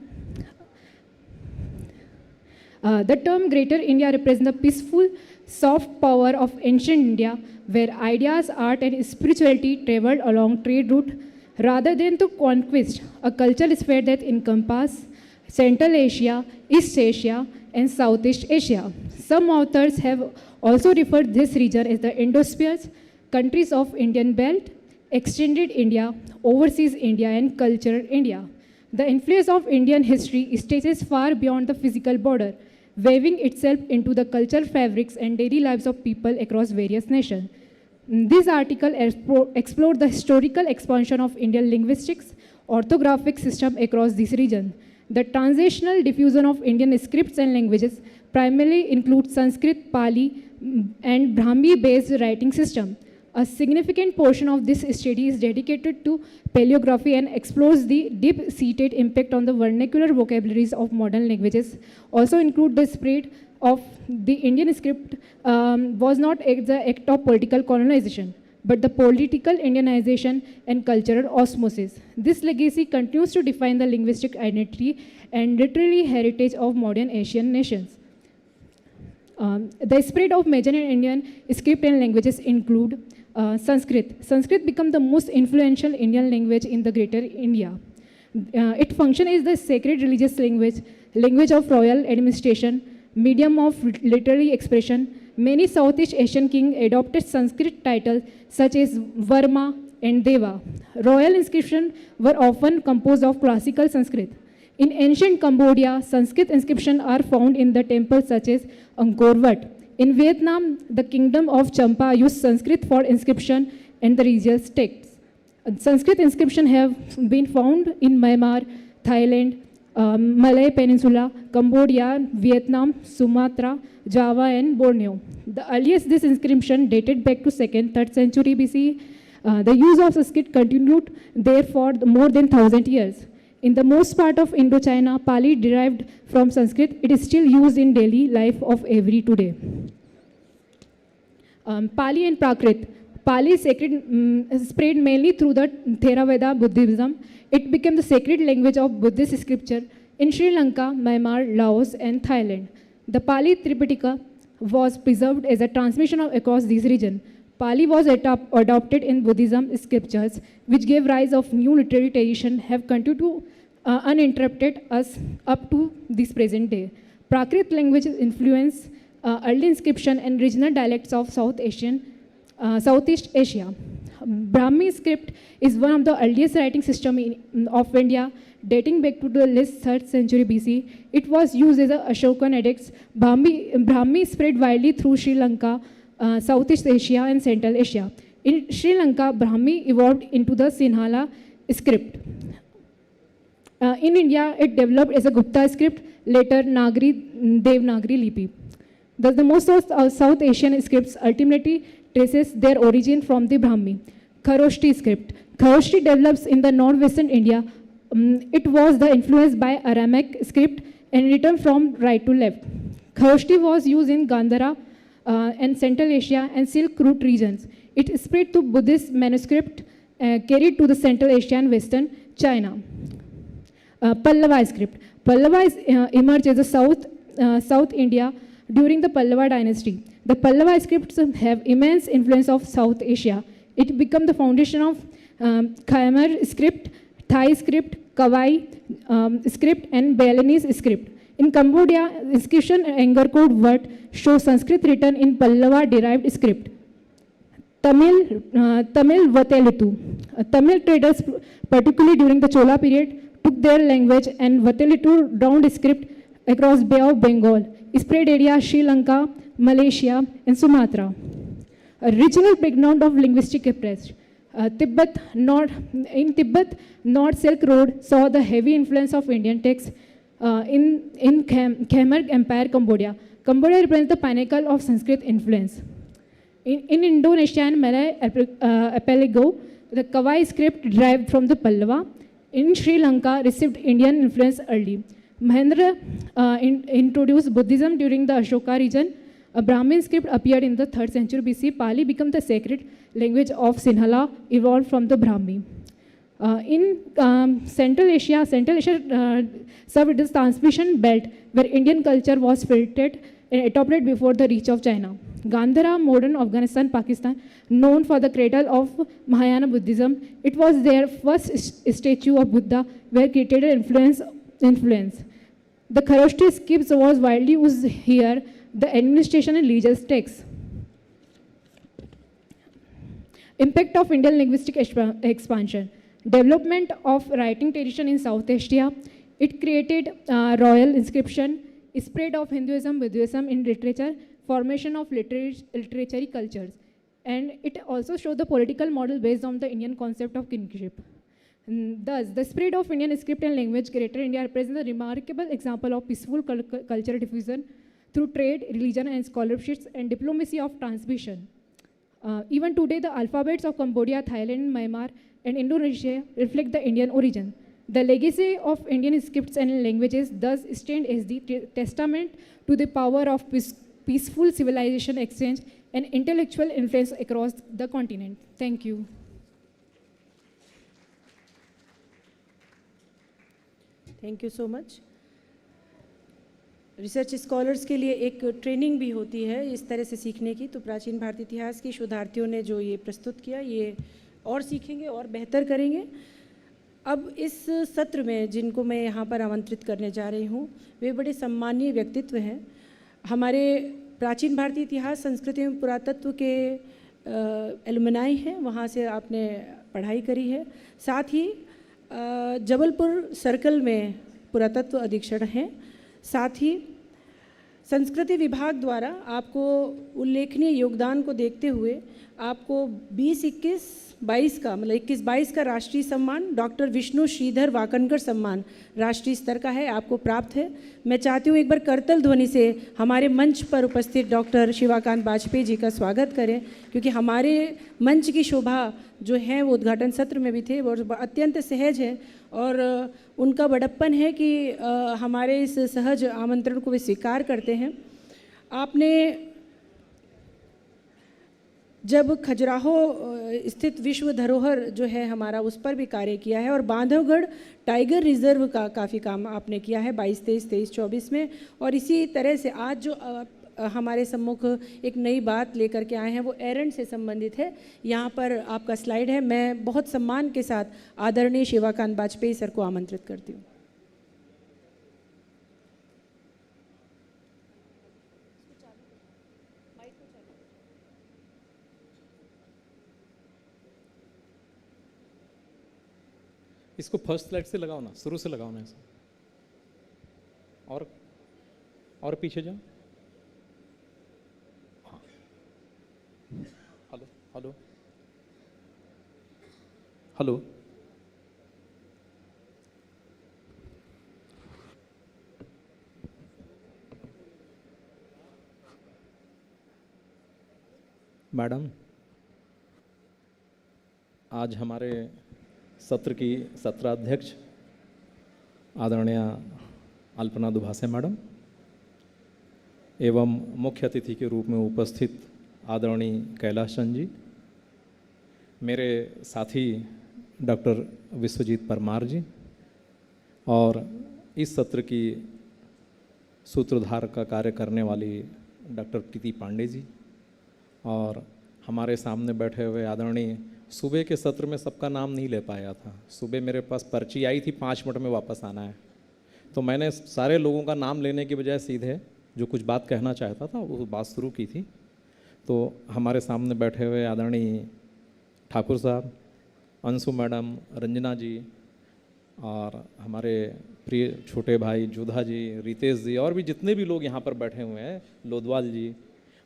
The term Greater India represents the peaceful, soft power of ancient India, where ideas, art, and spirituality traveled along trade route rather than to conquest, a cultural sphere that encompasses Central Asia, East Asia, and Southeast Asia. Some authors have also referred this region as the Indospheres, countries of Indian Belt, extended India, overseas India, and cultural India. The influence of Indian history stretches far beyond the physical border, weaving itself into the cultural fabrics and daily lives of people across various nations. This article explored the historical expansion of Indian linguistics, orthographic system across this region. The transitional diffusion of Indian scripts and languages primarily includes Sanskrit, Pali, and Brahmi-based writing system. A significant portion of this study is dedicated to paleography and explores the deep-seated impact on the vernacular vocabularies of modern languages. Also include the spread of the Indian script was not the act of political colonization, but the political Indianization and cultural osmosis. This legacy continues to define the linguistic identity and literary heritage of modern Asian nations. The spread of major Indian script and languages include Sanskrit. Sanskrit became the most influential Indian language in the Greater India. It functions as the sacred religious language, language of royal administration, medium of literary expression. Many Southeast Asian kings adopted Sanskrit titles such as Varma and Deva. Royal inscriptions were often composed of classical Sanskrit. In ancient Cambodia, Sanskrit inscriptions are found in the temples such as Angkor Wat. In Vietnam, the kingdom of Champa used Sanskrit for inscription and the religious texts. Sanskrit inscriptions have been found in Myanmar, Thailand, Malay Peninsula, Cambodia, Vietnam, Sumatra, Java, and Borneo. The earliest this inscription dated back to 2nd, 3rd century BCE. The use of Sanskrit continued there for more than 1,000 years. In the most part of Indochina, Pali derived from Sanskrit. It is still used in daily life of every today. Pali and Prakrit. Pali sacred spread mainly through the Theravada Buddhism. It became the sacred language of Buddhist scripture in Sri Lanka, Myanmar, Laos, and Thailand. The Pali Tripitaka was preserved as a transmission across this region. Pali was adopted in Buddhism scriptures, which gave rise of new literary tradition, have continued to uninterrupted us up to this present day. Prakrit languages influence early inscription and regional dialects of Southeast Asia. Brahmi script is one of the earliest writing systems of India, dating back to the late 3rd century BC. It was used as a Ashokan edicts. Brahmi spread widely through Sri Lanka, Southeast Asia, and Central Asia. In Sri Lanka, Brahmi evolved into the Sinhala script. In India, it developed as a Gupta script, later Devanagari Lipi. Thus, the most of South Asian scripts ultimately traces their origin from the Brahmi. Kharoshti script. Kharoshti develops in the northwestern India. It was influenced by Aramaic script and written from right to left. Kharoshti was used in Gandhara and Central Asia and Silk Route regions. It spread to Buddhist manuscript carried to the Central Asia and Western China. Pallava script. Pallava emerged as a South India during the Pallava dynasty. The Pallava scripts have immense influence of South Asia. It became the foundation of Khmer script, Thai script, Kawai script, and Balinese script. In Cambodia, inscription and Angkor Wat show Sanskrit written in Pallava-derived script. Tamil Vatelitu. Tamil traders, particularly during the Chola period, took their language and Vatelitu round script across Bay of Bengal, spread area Sri Lanka, Malaysia, and Sumatra. A regional background of linguistic approach. Tibet, North Silk Road saw the heavy influence of Indian texts in Khmer Empire, Cambodia. Cambodia represents the pinnacle of Sanskrit influence. In Indonesia and Malay archipelago, the Kawai script derived from the Pallava. In Sri Lanka, received Indian influence early. Mahendra introduced Buddhism during the Ashoka region. A Brahmin script appeared in the 3rd century BC. Pali became the sacred language of Sinhala, evolved from the Brahmi. In Central Asia served as transmission belt where Indian culture was filtered and adopted before the reach of China. Gandhara, modern Afghanistan, Pakistan, known for the cradle of Mahayana Buddhism, it was their first statue of Buddha where created influence. The Kharoshthi script was widely used here, the administration and religious texts. Impact of Indian linguistic expansion. Development of writing tradition in South Asia. It created royal inscription, spread of Hinduism, Buddhism in literature, formation of literary cultures. And it also showed the political model based on the Indian concept of kingship. Thus, the spread of Indian script and language, Greater India represents a remarkable example of peaceful cultural diffusion through trade, religion, and scholarships and diplomacy of transmission. Even today, the alphabets of Cambodia, Thailand, Myanmar, and Indonesia reflect the Indian origin. The legacy of Indian scripts and languages thus stand as the testament to the power of peaceful civilization exchange and intellectual influence across the continent. Thank you. Thank you so much. Research scholars के लिए एक training भी होती है इस तरह से सीखने की, तो प्राचीन भारतीय इतिहास की शोधार्थियों ने जो ये प्रस्तुत किया ये और सीखेंगे और बेहतर करेंगे। अब इस सत्र में जिनको मैं यहाँ पर आमंत्रित करने जा रही हूँ वे बड़े सम्मानीय व्यक्तित्व हैं। हमारे प्राचीन भारतीय इतिहास, संस्कृति एवं पुरातत्व के एलुमनाई हैं, वहाँ से आपने पढ़ाई करी है। साथ ही जबलपुर सर्कल में पुरातत्व अधीक्षण हैं। साथ ही संस्कृति विभाग द्वारा आपको उल्लेखनीय योगदान को देखते हुए आपको 2021-22 का मतलब 21-22 का राष्ट्रीय सम्मान डॉक्टर विष्णु श्रीधर वाकनकर सम्मान राष्ट्रीय स्तर का है, आपको प्राप्त है। मैं चाहती हूँ एक बार करतल ध्वनि से हमारे मंच पर उपस्थित डॉक्टर शिवाकांत वाजपेयी जी का स्वागत करें, क्योंकि हमारे मंच की शोभा जो है वो उद्घाटन सत्र में भी थे और अत्यंत सहज है और उनका बड़प्पन है कि हमारे इस सहज आमंत्रण को वे स्वीकार करते हैं। आपने जब खजुराहो स्थित विश्व धरोहर जो है हमारा उस पर भी कार्य किया है और बांधवगढ़ टाइगर रिजर्व का काफ़ी काम आपने किया है 22-23-24 में। और इसी तरह से आज जो हमारे सम्मुख एक नई बात लेकर के आए हैं वो एरंड से संबंधित है। यहाँ पर आपका स्लाइड है। मैं बहुत सम्मान के साथ आदरणीय शिवाकांत वाजपेयी सर को आमंत्रित करती हूँ। इसको फर्स्ट स्लाइड से लगाओ ना, शुरू से लगाओ ना ऐसा, और पीछे जाओ। हाँ, हेलो हेलो हेलो। मैडम, आज हमारे सत्र की सत्राध्यक्ष आदरणीय अल्पना दुभाषे मैडम एवं मुख्य अतिथि के रूप में उपस्थित आदरणीय कैलाश चंद जी, मेरे साथी डॉक्टर विश्वजीत परमार जी और इस सत्र की सूत्रधार का कार्य करने वाली डॉक्टर प्रीति पांडे जी और हमारे सामने बैठे हुए आदरणीय, सुबह के सत्र में सबका नाम नहीं ले पाया था। सुबह मेरे पास पर्ची आई थी 5 मिनट में वापस आना है, तो मैंने सारे लोगों का नाम लेने की बजाय सीधे जो कुछ बात कहना चाहता था वो बात शुरू की थी। तो हमारे सामने बैठे हुए आदरणीय ठाकुर साहब, अंशु मैडम, रंजना जी और हमारे प्रिय छोटे भाई जोधा जी, रितेश जी और भी जितने भी लोग यहाँ पर बैठे हुए हैं, लोधवाल जी,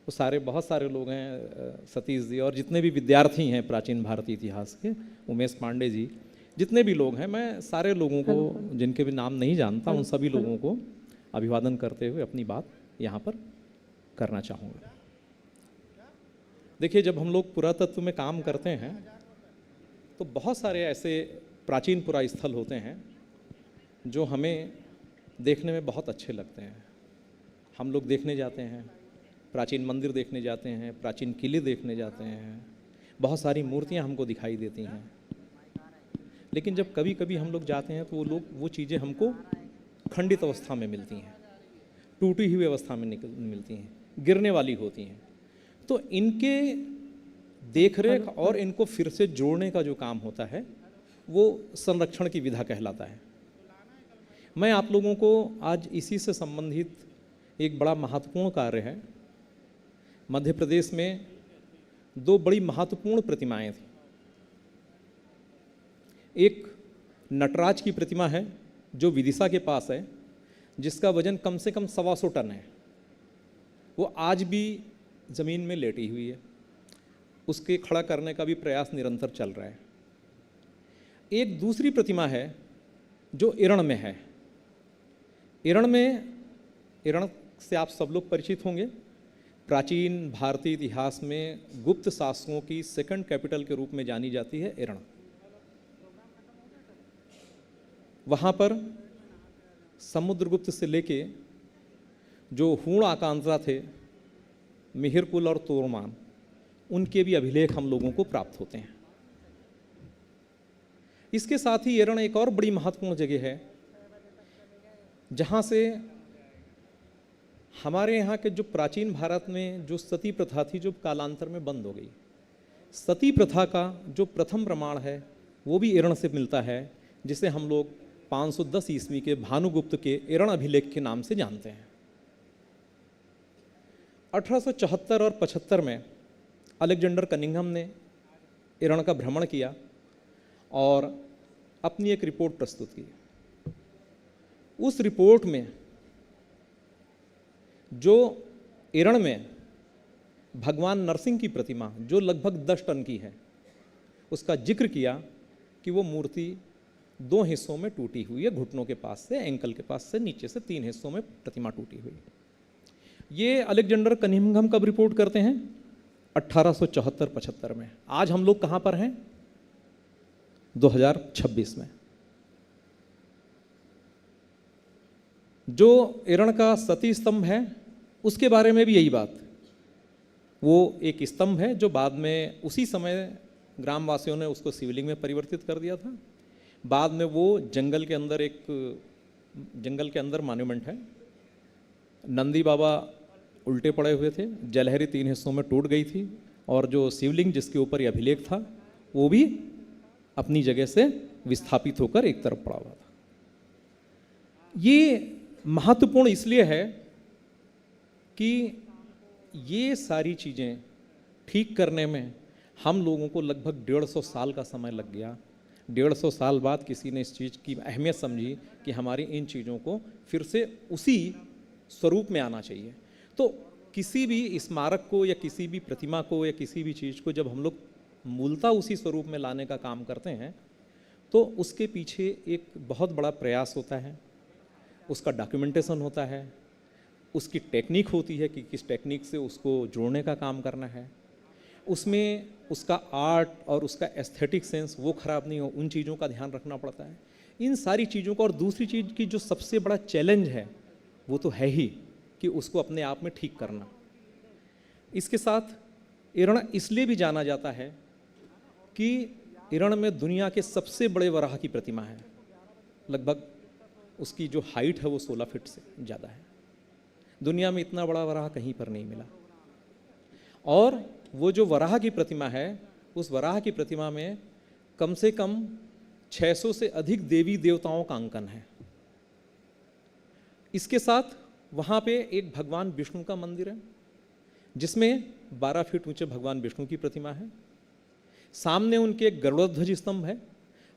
वो सारे बहुत सारे लोग हैं, सतीश जी और जितने भी विद्यार्थी हैं प्राचीन भारतीय इतिहास के, उमेश पांडे जी, जितने भी लोग हैं, मैं सारे लोगों को जिनके भी नाम नहीं जानता उन सभी लोगों को अभिवादन करते हुए अपनी बात यहाँ पर करना चाहूँगा। देखिए, जब हम लोग पुरातत्व में काम करते हैं तो बहुत सारे ऐसे प्राचीन पुरा स्थल होते हैं जो हमें देखने में बहुत अच्छे लगते हैं। हम लोग देखने जाते हैं, प्राचीन मंदिर देखने जाते हैं, प्राचीन किले देखने जाते हैं, बहुत सारी मूर्तियाँ हमको दिखाई देती हैं। लेकिन जब कभी कभी हम लोग जाते हैं तो वो चीज़ें हमको खंडित अवस्था में मिलती हैं, टूटी हुई अवस्था में मिलती हैं, गिरने वाली होती हैं। तो इनके देखरेख और इनको फिर से जोड़ने का जो काम होता है वो संरक्षण की विधा कहलाता है। मैं आप लोगों को आज इसी से संबंधित एक बड़ा महत्वपूर्ण कार्य है, मध्य प्रदेश में 2 बड़ी महत्वपूर्ण प्रतिमाएं थी। एक नटराज की प्रतिमा है जो विदिशा के पास है, जिसका वजन कम से कम 125 टन है। वो आज भी ज़मीन में लेटी हुई है, उसके खड़ा करने का भी प्रयास निरंतर चल रहा है। एक दूसरी प्रतिमा है जो इरण में है। इरण से आप सब लोग परिचित होंगे। प्राचीन भारतीय इतिहास में गुप्त शासकों की सेकंड कैपिटल के रूप में जानी जाती है इरण। वहाँ पर समुद्रगुप्त से लेके जो हूण आकांक्षा थे, मिहिरकुल और तोरमान, उनके भी अभिलेख हम लोगों को प्राप्त होते हैं। इसके साथ ही इरण एक और बड़ी महत्वपूर्ण जगह है जहाँ से हमारे यहाँ के जो प्राचीन भारत में जो सती प्रथा थी, जो कालांतर में बंद हो गई। सती प्रथा का जो प्रथम प्रमाण है वो भी इरण से मिलता है, जिसे हम लोग 510 ईस्वी के भानुगुप्त के इरण अभिलेख के नाम से जानते हैं। 1874 और 75 में अलेक्जेंडर कनिंघम ने इरण का भ्रमण किया और अपनी एक रिपोर्ट प्रस्तुत की। उस रिपोर्ट में जो इरण में भगवान नरसिंह की प्रतिमा जो लगभग 10 टन की है, उसका जिक्र किया कि वो मूर्ति 2 हिस्सों में टूटी हुई है, घुटनों के पास से, एंकल के पास से, नीचे से 3 हिस्सों में प्रतिमा टूटी हुई है। ये अलेक्जेंडर कनिंघम कब रिपोर्ट करते हैं? 1874-75 में। आज हम लोग कहाँ पर हैं? 2026 में। जो इरण का सती स्तंभ है उसके बारे में भी यही बात। वो एक स्तंभ है जो बाद में उसी समय ग्रामवासियों ने उसको शिवलिंग में परिवर्तित कर दिया था। बाद में वो जंगल के अंदर मॉन्यूमेंट है। नंदी बाबा उल्टे पड़े हुए थे, जलहरी 3 हिस्सों में टूट गई थी और जो शिवलिंग जिसके ऊपर यह अभिलेख था वो भी अपनी जगह से विस्थापित होकर एक तरफ पड़ा हुआ था। ये महत्वपूर्ण इसलिए है कि ये सारी चीज़ें ठीक करने में हम लोगों को लगभग 150 साल का समय लग गया। 150 साल बाद किसी ने इस चीज़ की अहमियत समझी कि हमारी इन चीज़ों को फिर से उसी स्वरूप में आना चाहिए। तो किसी भी स्मारक को या किसी भी प्रतिमा को या किसी भी चीज़ को जब हम लोग मूलतः उसी स्वरूप में लाने का काम करते हैं तो उसके पीछे एक बहुत बड़ा प्रयास होता है, उसका डॉक्यूमेंटेशन होता है, उसकी टेक्निक होती है कि किस टेक्निक से उसको जोड़ने का काम करना है, उसमें उसका आर्ट और उसका एस्थेटिक सेंस वो ख़राब नहीं हो, उन चीज़ों का ध्यान रखना पड़ता है। इन सारी चीज़ों का, और दूसरी चीज़ की जो सबसे बड़ा चैलेंज है वो तो है ही कि उसको अपने आप में ठीक करना। इसके साथ इरण इसलिए भी जाना जाता है कि इरण में दुनिया के सबसे बड़े वराह की प्रतिमा है। लगभग उसकी जो हाइट है वो 16 फीट से ज़्यादा है। दुनिया में इतना बड़ा वराह कहीं पर नहीं मिला। और वो जो वराह की प्रतिमा है, उस वराह की प्रतिमा में कम से कम 600 से अधिक देवी देवताओं का अंकन है। इसके साथ वहाँ पे एक भगवान विष्णु का मंदिर है जिसमें 12 फीट ऊंचे भगवान विष्णु की प्रतिमा है। सामने उनके एक गरुड़ध्वज स्तंभ है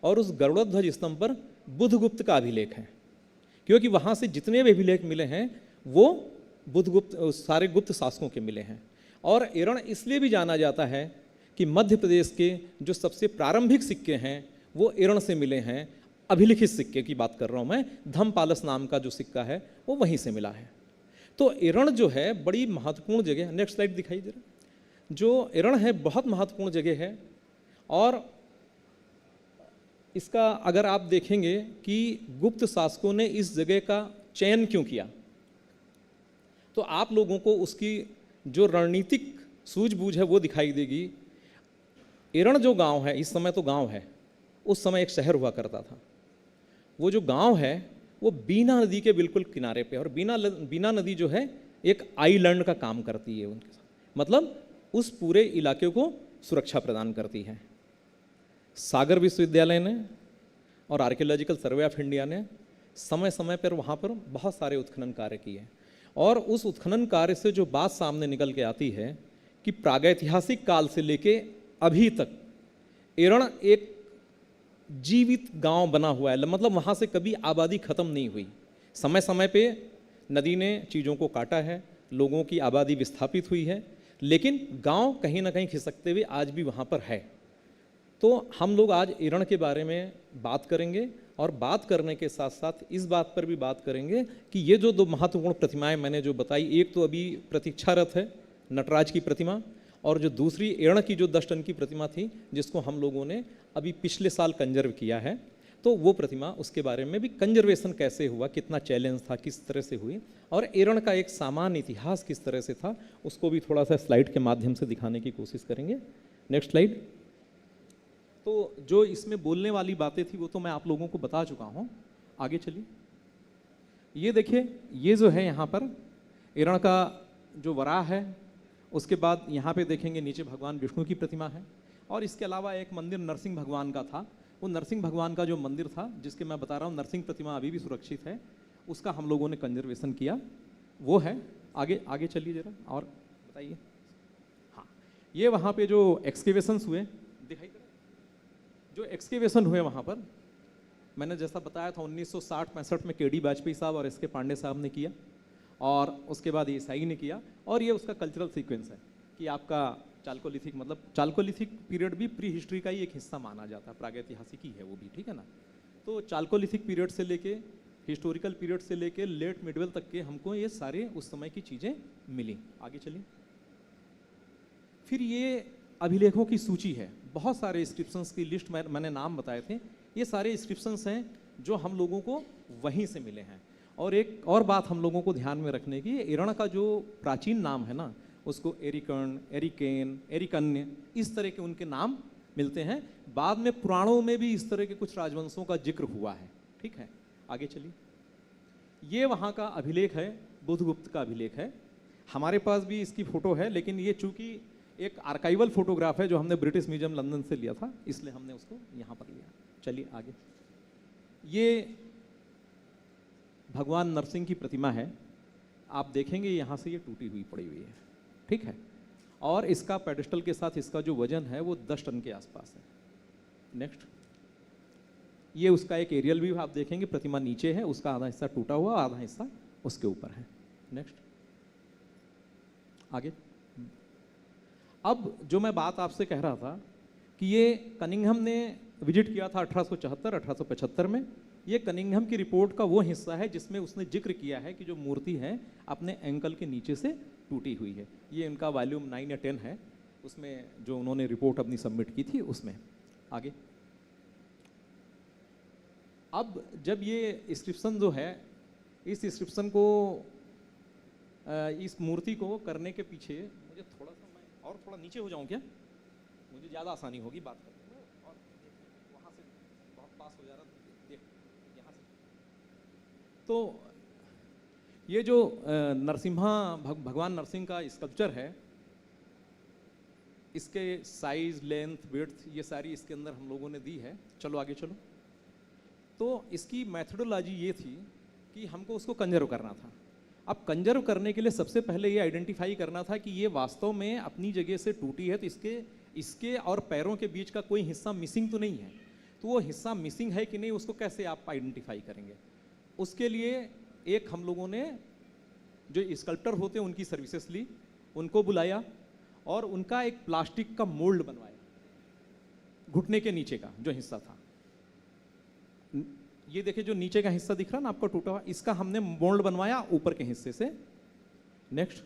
और उस गरुड़ध्वज स्तंभ पर बुधगुप्त का अभिलेख है, क्योंकि वहाँ से जितने भी अभिलेख मिले हैं वो बुधगुप्त, सारे गुप्त शासकों के मिले हैं। और एरण इसलिए भी जाना जाता है कि मध्य प्रदेश के जो सबसे प्रारंभिक सिक्के हैं वो एरण से मिले हैं। अभिलिखित सिक्के की बात कर रहा हूँ मैं, धम्मपालस नाम का जो सिक्का है वो वहीं से मिला है। तो एरण जो है बड़ी महत्वपूर्ण जगह, नेक्स्ट स्लाइड दिखाई दे रहा, जो एरण है बहुत महत्वपूर्ण जगह है। और इसका अगर आप देखेंगे कि गुप्त शासकों ने इस जगह का चयन क्यों किया, तो आप लोगों को उसकी जो रणनीतिक सूझबूझ है वो दिखाई देगी। एरण जो गांव है, इस समय तो गांव है, उस समय एक शहर हुआ करता था। वो जो गांव है वो बीना नदी के बिल्कुल किनारे पे, और बीना नदी जो है एक आइलैंड का काम करती है उनके साथ, मतलब उस पूरे इलाके को सुरक्षा प्रदान करती है। सागर विश्वविद्यालय ने और आर्कियोलॉजिकल सर्वे ऑफ इंडिया ने समय समय पर वहाँ पर बहुत सारे उत्खनन कार्य किए, और उस उत्खनन कार्य से जो बात सामने निकल के आती है कि प्रागैतिहासिक काल से लेके अभी तक एरण एक जीवित गांव बना हुआ है, मतलब वहाँ से कभी आबादी खत्म नहीं हुई। समय समय पे नदी ने चीज़ों को काटा है, लोगों की आबादी विस्थापित हुई है, लेकिन गांव कहीं ना कहीं खिसकते हुए आज भी वहाँ पर है। तो हम लोग आज एरण के बारे में बात करेंगे, और बात करने के साथ साथ इस बात पर भी बात करेंगे कि ये जो दो महत्वपूर्ण प्रतिमाएं मैंने जो बताई, एक तो अभी प्रतीक्षारत है नटराज की प्रतिमा, और जो दूसरी एरण की जो 10 टन की प्रतिमा थी जिसको हम लोगों ने अभी पिछले साल कंजर्व किया है, तो वो प्रतिमा, उसके बारे में भी कंजर्वेशन कैसे हुआ, कितना चैलेंज था, किस तरह से हुई, और एरण का एक सामान्य इतिहास किस तरह से था, उसको भी थोड़ा सा स्लाइड के माध्यम से दिखाने की कोशिश करेंगे। Next slide. तो जो इसमें बोलने वाली बातें थी वो तो मैं आप लोगों को बता चुका हूँ, आगे चलिए। ये देखिए, ये जो है यहाँ पर एरण का जो वराह है, उसके बाद यहाँ पे देखेंगे नीचे भगवान विष्णु की प्रतिमा है, और इसके अलावा एक मंदिर नरसिंह भगवान का था। वो नरसिंह भगवान का जो मंदिर था, जिसके मैं बता रहा हूँ नरसिंह प्रतिमा अभी भी सुरक्षित है, उसका हम लोगों ने कंजर्वेशन किया, वो है। आगे आगे चलिए जरा और बताइए। हाँ, ये वहाँ पे जो एक्सकेवेशंस हुए दिखाई दे रहा है, जो एक्सकेवेशन हुए वहाँ पर, मैंने जैसा बताया था 1960-65 में केडी वाजपेयी साहब और एस के पांडे साहब ने किया, और उसके बाद ईसाई ने किया, और ये उसका कल्चरल सीक्वेंस है कि आपका चाल्कोलिथिक, मतलब चाल्कोलिथिक पीरियड भी प्री हिस्ट्री का ही एक हिस्सा माना जाता है, प्रागैतिहासिक ही है वो भी, ठीक है ना। तो चाल्कोलिथिक पीरियड से लेके हिस्टोरिकल पीरियड से लेके लेट मिडवेल तक के हमको ये सारे उस समय की चीज़ें मिली। आगे चलिए। फिर ये अभिलेखों की सूची है, बहुत सारे इंस्क्रिप्शंस की लिस्ट मैंने नाम बताए थे, ये सारे इंस्क्रिप्शंस हैं जो हम लोगों को वहीं से मिले हैं। और एक और बात हम लोगों को ध्यान में रखने की, एरण का जो प्राचीन नाम है ना, उसको एरिकर्ण, एरिकेन, एरिकन्य, इस तरह के उनके नाम मिलते हैं। बाद में पुराणों में भी इस तरह के कुछ राजवंशों का जिक्र हुआ है, ठीक है। आगे चलिए। ये वहाँ का अभिलेख है, बुद्धगुप्त का अभिलेख है, हमारे पास भी इसकी फ़ोटो है, लेकिन ये चूँकि एक आर्काइवल फोटोग्राफ है जो हमने ब्रिटिश म्यूजियम लंदन से लिया था, इसलिए हमने उसको यहाँ पर लिया। चलिए आगे। ये भगवान नरसिंह की प्रतिमा है, आप देखेंगे यहाँ से ये टूटी हुई पड़ी हुई है, ठीक है, और इसका पेडिस्टल के साथ इसका जो वजन है वो 10 टन के आसपास है। नेक्स्ट। ये उसका एक एरियल व्यू आप देखेंगे, प्रतिमा नीचे है, उसका आधा हिस्सा टूटा हुआ, आधा हिस्सा उसके ऊपर है। नेक्स्ट। आगे। अब जो मैं बात आपसे कह रहा था कि ये कनिंघम ने विजिट किया था 1874-1875 में, ये कनिंघम की रिपोर्ट का वो हिस्सा है जिसमें उसने जिक्र किया है कि जो मूर्ति है अपने एंकल के नीचे से टूटी हुई है। ये इनका वॉल्यूम 9 या 10 है, उसमें जो उन्होंने रिपोर्ट अपनी सबमिट की थी उसमें। आगे। अब जब ये इंस्क्रिप्शन जो है, इस इंस्क्रिप्शन को, इस मूर्ति को करने के पीछे, मुझे थोड़ा सा, मैं और थोड़ा नीचे हो जाऊं क्या, मुझे ज़्यादा आसानी होगी बात करने में, और वहाँ से बहुत पास हो जा रहा, देख यहाँ से। तो ये जो भगवान नरसिंह का स्कल्पचर है, इसके साइज, लेंथ, विड्थ, ये सारी इसके अंदर हम लोगों ने दी है। चलो आगे चलो। तो इसकी मेथडोलॉजी ये थी कि हमको उसको कंजर्व करना था। अब कंजर्व करने के लिए सबसे पहले ये आइडेंटिफाई करना था कि ये वास्तव में अपनी जगह से टूटी है, तो इसके और पैरों के बीच का कोई हिस्सा मिसिंग तो नहीं है। तो वो हिस्सा मिसिंग है कि नहीं, उसको कैसे आप आइडेंटिफाई करेंगे। उसके लिए एक हम लोगों ने जो स्कल्प्टर होते हैं उनकी सर्विसेज ली, उनको बुलाया, और उनका एक प्लास्टिक का मोल्ड बनवाया, घुटने के नीचे का जो हिस्सा था। ये देखिए जो नीचे का हिस्सा दिख रहा ना आपको टूटा हुआ, इसका हमने मोल्ड बनवाया ऊपर के हिस्से से। नेक्स्ट,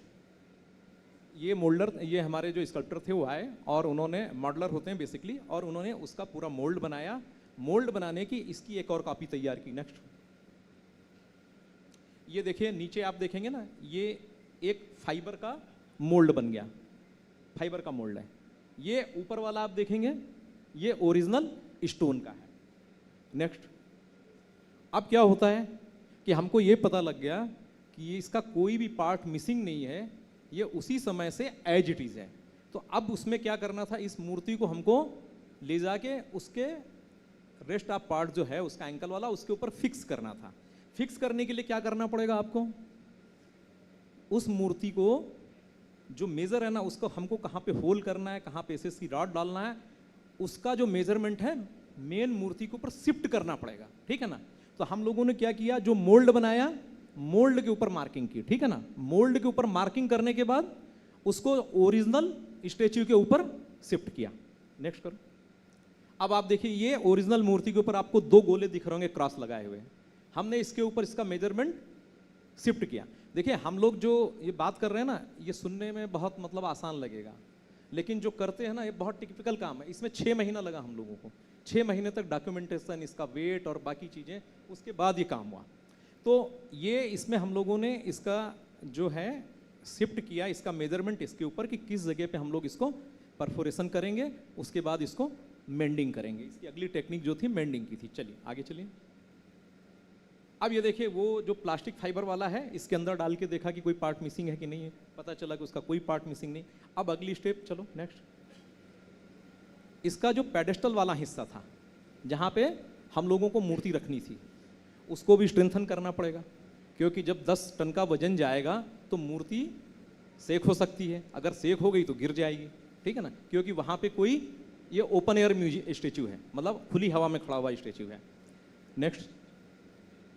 ये मोल्डर, ये हमारे जो स्कल्प्टर थे वो आए और उन्होंने, मॉडलर होते हैं बेसिकली, और उन्होंने उसका पूरा मोल्ड बनाया। मोल्ड बनाने की इसकी एक और कॉपी तैयार की। नेक्स्ट, ये देखिए नीचे आप देखेंगे ना, ये एक फाइबर का मोल्ड बन गया, फाइबर का मोल्ड है। ये ऊपर वाला आप देखेंगे ये ओरिजिनल स्टोन का है। नेक्स्ट, अब क्या होता है कि हमको ये पता लग गया कि ये इसका कोई भी पार्ट मिसिंग नहीं है, ये उसी समय से एज इट इज है। तो अब उसमें क्या करना था, इस मूर्ति को हमको ले जाके उसके रेस्ट ऑफ पार्ट जो है उसका एंकल वाला उसके ऊपर फिक्स करना था। फिक्स करने के लिए क्या करना पड़ेगा आपको, उस मूर्ति को जो मेजर है ना उसको हमको कहाँ पे होल करना है, कहाँ पे एसएस की रॉड डालना है, उसका जो मेजरमेंट है मेन मूर्ति के ऊपर शिफ्ट करना पड़ेगा, ठीक है ना। तो हम लोगों ने क्या किया, जो मोल्ड बनाया मोल्ड के ऊपर मार्किंग की, ठीक है ना। मोल्ड के ऊपर मार्किंग करने के बाद उसको ओरिजिनल स्टेच्यू के ऊपर शिफ्ट किया। नेक्स्ट करो। अब आप देखिए ये ओरिजिनल मूर्ति के ऊपर आपको 2 गोले दिख रहे होंगे क्रॉस लगाए हुए। हमने इसके ऊपर इसका मेजरमेंट शिफ्ट किया। देखिए हम लोग जो ये बात कर रहे हैं ना, ये सुनने में बहुत मतलब आसान लगेगा, लेकिन जो करते हैं ना ये बहुत टिपिकल काम है। इसमें 6 महीना लगा हम लोगों को, 6 महीने तक डॉक्यूमेंटेशन, इसका वेट और बाकी चीज़ें, उसके बाद ये काम हुआ। तो ये इसमें हम लोगों ने इसका जो है शिफ्ट किया, इसका मेजरमेंट इसके ऊपर कि किस जगह पे हम लोग इसको परफोरेशन करेंगे, उसके बाद इसको मेंडिंग करेंगे। इसकी अगली टेक्निक जो थी मेंडिंग की थी। चलिए आगे चलिए। अब ये देखिए वो जो प्लास्टिक फाइबर वाला है, इसके अंदर डाल के देखा कि कोई पार्ट मिसिंग है कि नहीं है, पता चला कि उसका कोई पार्ट मिसिंग नहीं। अब अगली स्टेप, चलो नेक्स्ट। इसका जो पेडेस्टल वाला हिस्सा था जहाँ पे हम लोगों को मूर्ति रखनी थी, उसको भी स्ट्रेंथन करना पड़ेगा, क्योंकि जब 10 टन का वजन जाएगा तो मूर्ति सेक हो सकती है, अगर सेक हो गई तो गिर जाएगी, ठीक है ना। क्योंकि वहाँ पे कोई ये ओपन एयर स्टेच्यू है, मतलब खुली हवा में खड़ा हुआ स्टेच्यू है। नेक्स्ट,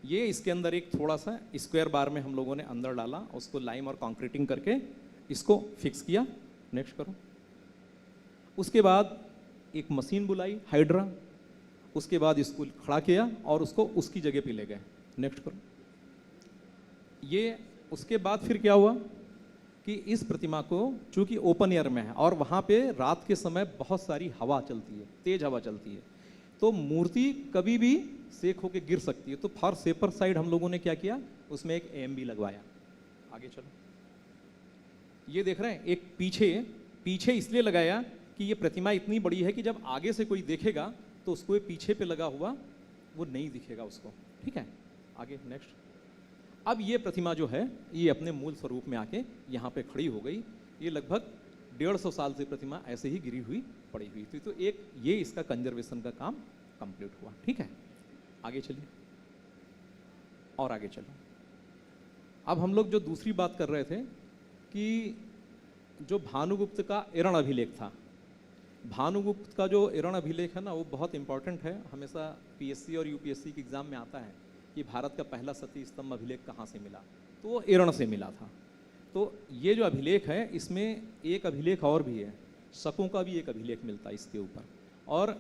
ये इसके अंदर एक थोड़ा सा स्क्वायर बार में हम लोगों ने अंदर डाला, उसको लाइम और कंक्रीटिंग करके इसको फिक्स किया। नेक्स्ट करो। उसके बाद एक मशीन बुलाई हाइड्रा, उसके बाद इसको खड़ा किया और उसको उसकी जगह पे ले गए। नेक्स्ट करो। ये उसके बाद फिर क्या हुआ कि इस प्रतिमा को चूंकि ओपन एयर में है और वहाँ पे रात के समय बहुत सारी हवा चलती है, तेज हवा चलती है, तो मूर्ति कभी भी सेक होके गिर सकती है। तो फॉर सेपर साइड हम लोगों ने क्या किया, उसमें एक AMB लगवाया। आगे चलो। ये देख रहे हैं एक पीछे इसलिए लगाया कि ये प्रतिमा इतनी बड़ी है कि जब आगे से कोई देखेगा तो उसको ये पीछे पे लगा हुआ वो नहीं दिखेगा उसको, ठीक है। आगे नेक्स्ट। अब ये प्रतिमा जो है ये अपने मूल स्वरूप में आके यहाँ पे खड़ी हो गई। ये लगभग 150 साल से प्रतिमा ऐसे ही गिरी हुई पड़ी हुई थी। तो एक ये इसका कंजर्वेशन का काम कंप्लीट हुआ, ठीक है। आगे चलिए और आगे चलो। अब हम लोग जो दूसरी बात कर रहे थे कि जो भानुगुप्त का एरण अभिलेख था, भानुगुप्त का जो एरण अभिलेख है ना वो बहुत इंपॉर्टेंट है। हमेशा PSC और UPSC के एग्ज़ाम में आता है कि भारत का पहला सती स्तंभ अभिलेख कहाँ से मिला, तो वो एरण से मिला था। तो ये जो अभिलेख है इसमें एक अभिलेख और भी है, शकों का भी एक अभिलेख मिलता है इसके ऊपर। और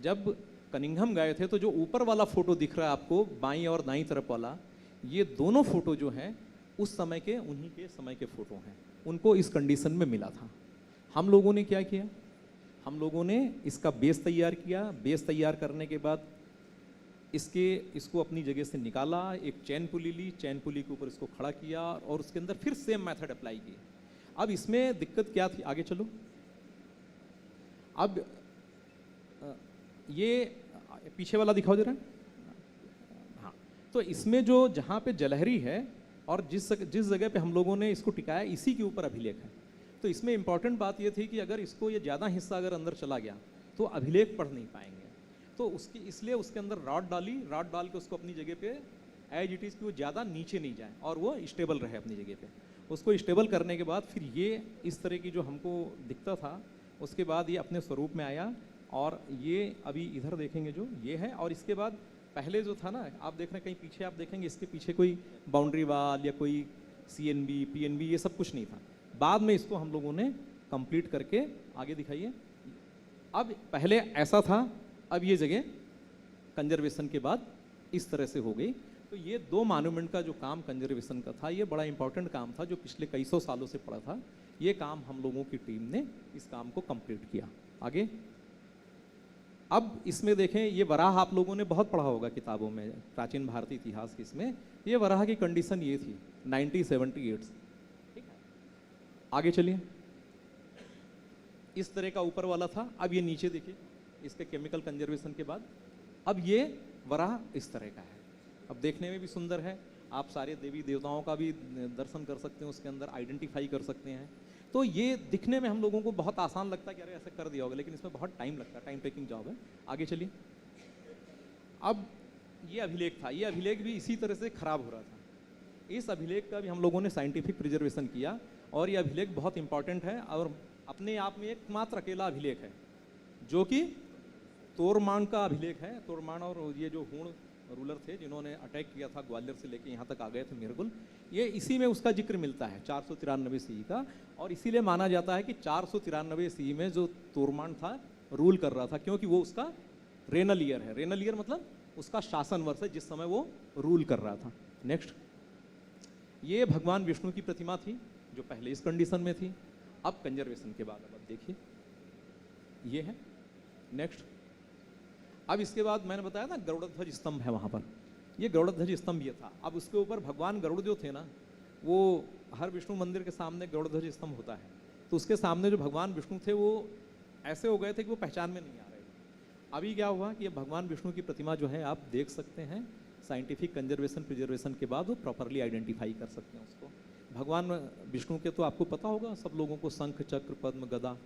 जब कनिंघम गए थे तो जो ऊपर वाला फोटो दिख रहा है आपको बाईं और दाईं तरफ वाला, ये दोनों फोटो जो हैं उस समय के, उन्हीं के समय के फोटो हैं। उनको इस कंडीशन में मिला था। हम लोगों ने क्या किया, हम लोगों ने इसका बेस तैयार किया। बेस तैयार करने के बाद इसको अपनी जगह से निकाला, एक चैन पुली ली, चैन पुली के ऊपर इसको खड़ा किया और उसके अंदर फिर सेम मेथड अप्लाई की। अब इसमें दिक्कत क्या थी, आगे चलो। अब ये पीछे वाला दिखाओ जरा। हाँ, तो इसमें जो जहाँ पे जलहरी है और जिस जगह पे हम लोगों ने इसको टिकाया इसी के ऊपर अभिलेख है। तो इसमें इंपॉर्टेंट बात ये थी कि अगर इसको ये ज़्यादा हिस्सा अगर अंदर चला गया तो अभिलेख पढ़ नहीं पाएंगे। तो इसलिए उसके अंदर रॉड डाली, रॉड डाल के उसको अपनी जगह पे एज इट इज़ कि वो ज़्यादा नीचे नहीं जाए और वो स्टेबल रहे अपनी जगह पे। उसको स्टेबल करने के बाद फिर ये इस तरह की जो हमको दिखता था, उसके बाद ये अपने स्वरूप में आया। और ये अभी इधर देखेंगे जो ये है, और इसके बाद पहले जो था ना, आप देख रहे हैं कहीं पीछे आप देखेंगे इसके पीछे कोई बाउंड्री वाल या कोई CNB PNB ये सब कुछ नहीं था। बाद में इसको हम लोगों ने कंप्लीट करके आगे दिखाइए। अब पहले ऐसा था, अब ये जगह कंजर्वेशन के बाद इस तरह से हो गई। तो ये 2 मॉन्यूमेंट का जो काम कंजर्वेशन का था, ये बड़ा इंपॉर्टेंट काम था जो पिछले कई सौ सालों से पड़ा था। ये काम हम लोगों की टीम ने इस काम को कंप्लीट किया। आगे अब इसमें देखें, ये वराह आप लोगों ने बहुत पढ़ा होगा किताबों में, प्राचीन भारतीय इतिहास की। इसमें ये वराह की कंडीशन ये थी 1978 से, ठीक है। आगे चलिए, इस तरह का ऊपर वाला था। अब ये नीचे देखिए, इसके केमिकल कंजर्वेशन के बाद अब ये वराह इस तरह का है। अब देखने में भी सुंदर है, आप सारे देवी देवताओं का भी दर्शन कर सकते हैं, उसके अंदर आइडेंटिफाई कर सकते हैं। तो ये दिखने में हम लोगों को बहुत आसान लगता है कि अरे ऐसे कर दिया होगा, लेकिन इसमें बहुत टाइम लगता है, टाइम टेकिंग जॉब है। आगे चलिए, अब ये अभिलेख था, ये अभिलेख भी इसी तरह से खराब हो रहा था। इस अभिलेख का भी हम लोगों ने साइंटिफिक प्रिजर्वेशन किया और ये अभिलेख बहुत इंपॉर्टेंट है और अपने आप में एकमात्र अकेला अभिलेख है जो कि तोरमान का अभिलेख है। तोरमान और ये जो हूण रूलर थे जिन्होंने अटैक किया था ग्वालियर से लेके यहाँ तक आ गए थे मिर्गुल, ये इसी में उसका जिक्र मिलता है 493 सी का। और इसीलिए माना जाता है कि 493 सी में जो तोरमान था रूल कर रहा था, क्योंकि वो उसका रेनल ईयर है। रेनल ईयर मतलब उसका शासन वर्ष है जिस समय वो रूल कर रहा था। नेक्स्ट, ये भगवान विष्णु की प्रतिमा थी जो पहले इस कंडीशन में थी। अब कंजर्वेशन के बाद अब देखिए ये है। नेक्स्ट, अब इसके बाद मैंने बताया ना गरुड़ध्वज स्तंभ है वहाँ पर, ये गरुड़ध्वज स्तंभ ये था। अब उसके ऊपर भगवान गरुड़ जो थे ना, वो हर विष्णु मंदिर के सामने गरुड़ध्वज स्तंभ होता है, तो उसके सामने जो भगवान विष्णु थे वो ऐसे हो गए थे कि वो पहचान में नहीं आ रहे थे। अभी क्या हुआ कि ये भगवान विष्णु की प्रतिमा जो है आप देख सकते हैं, साइंटिफिक कंजर्वेशन प्रिजर्वेशन के बाद वो प्रॉपरली आइडेंटिफाई कर सकते हैं उसको। भगवान विष्णु के तो आपको पता होगा सब लोगों को, शंख चक्र पद्म गदा,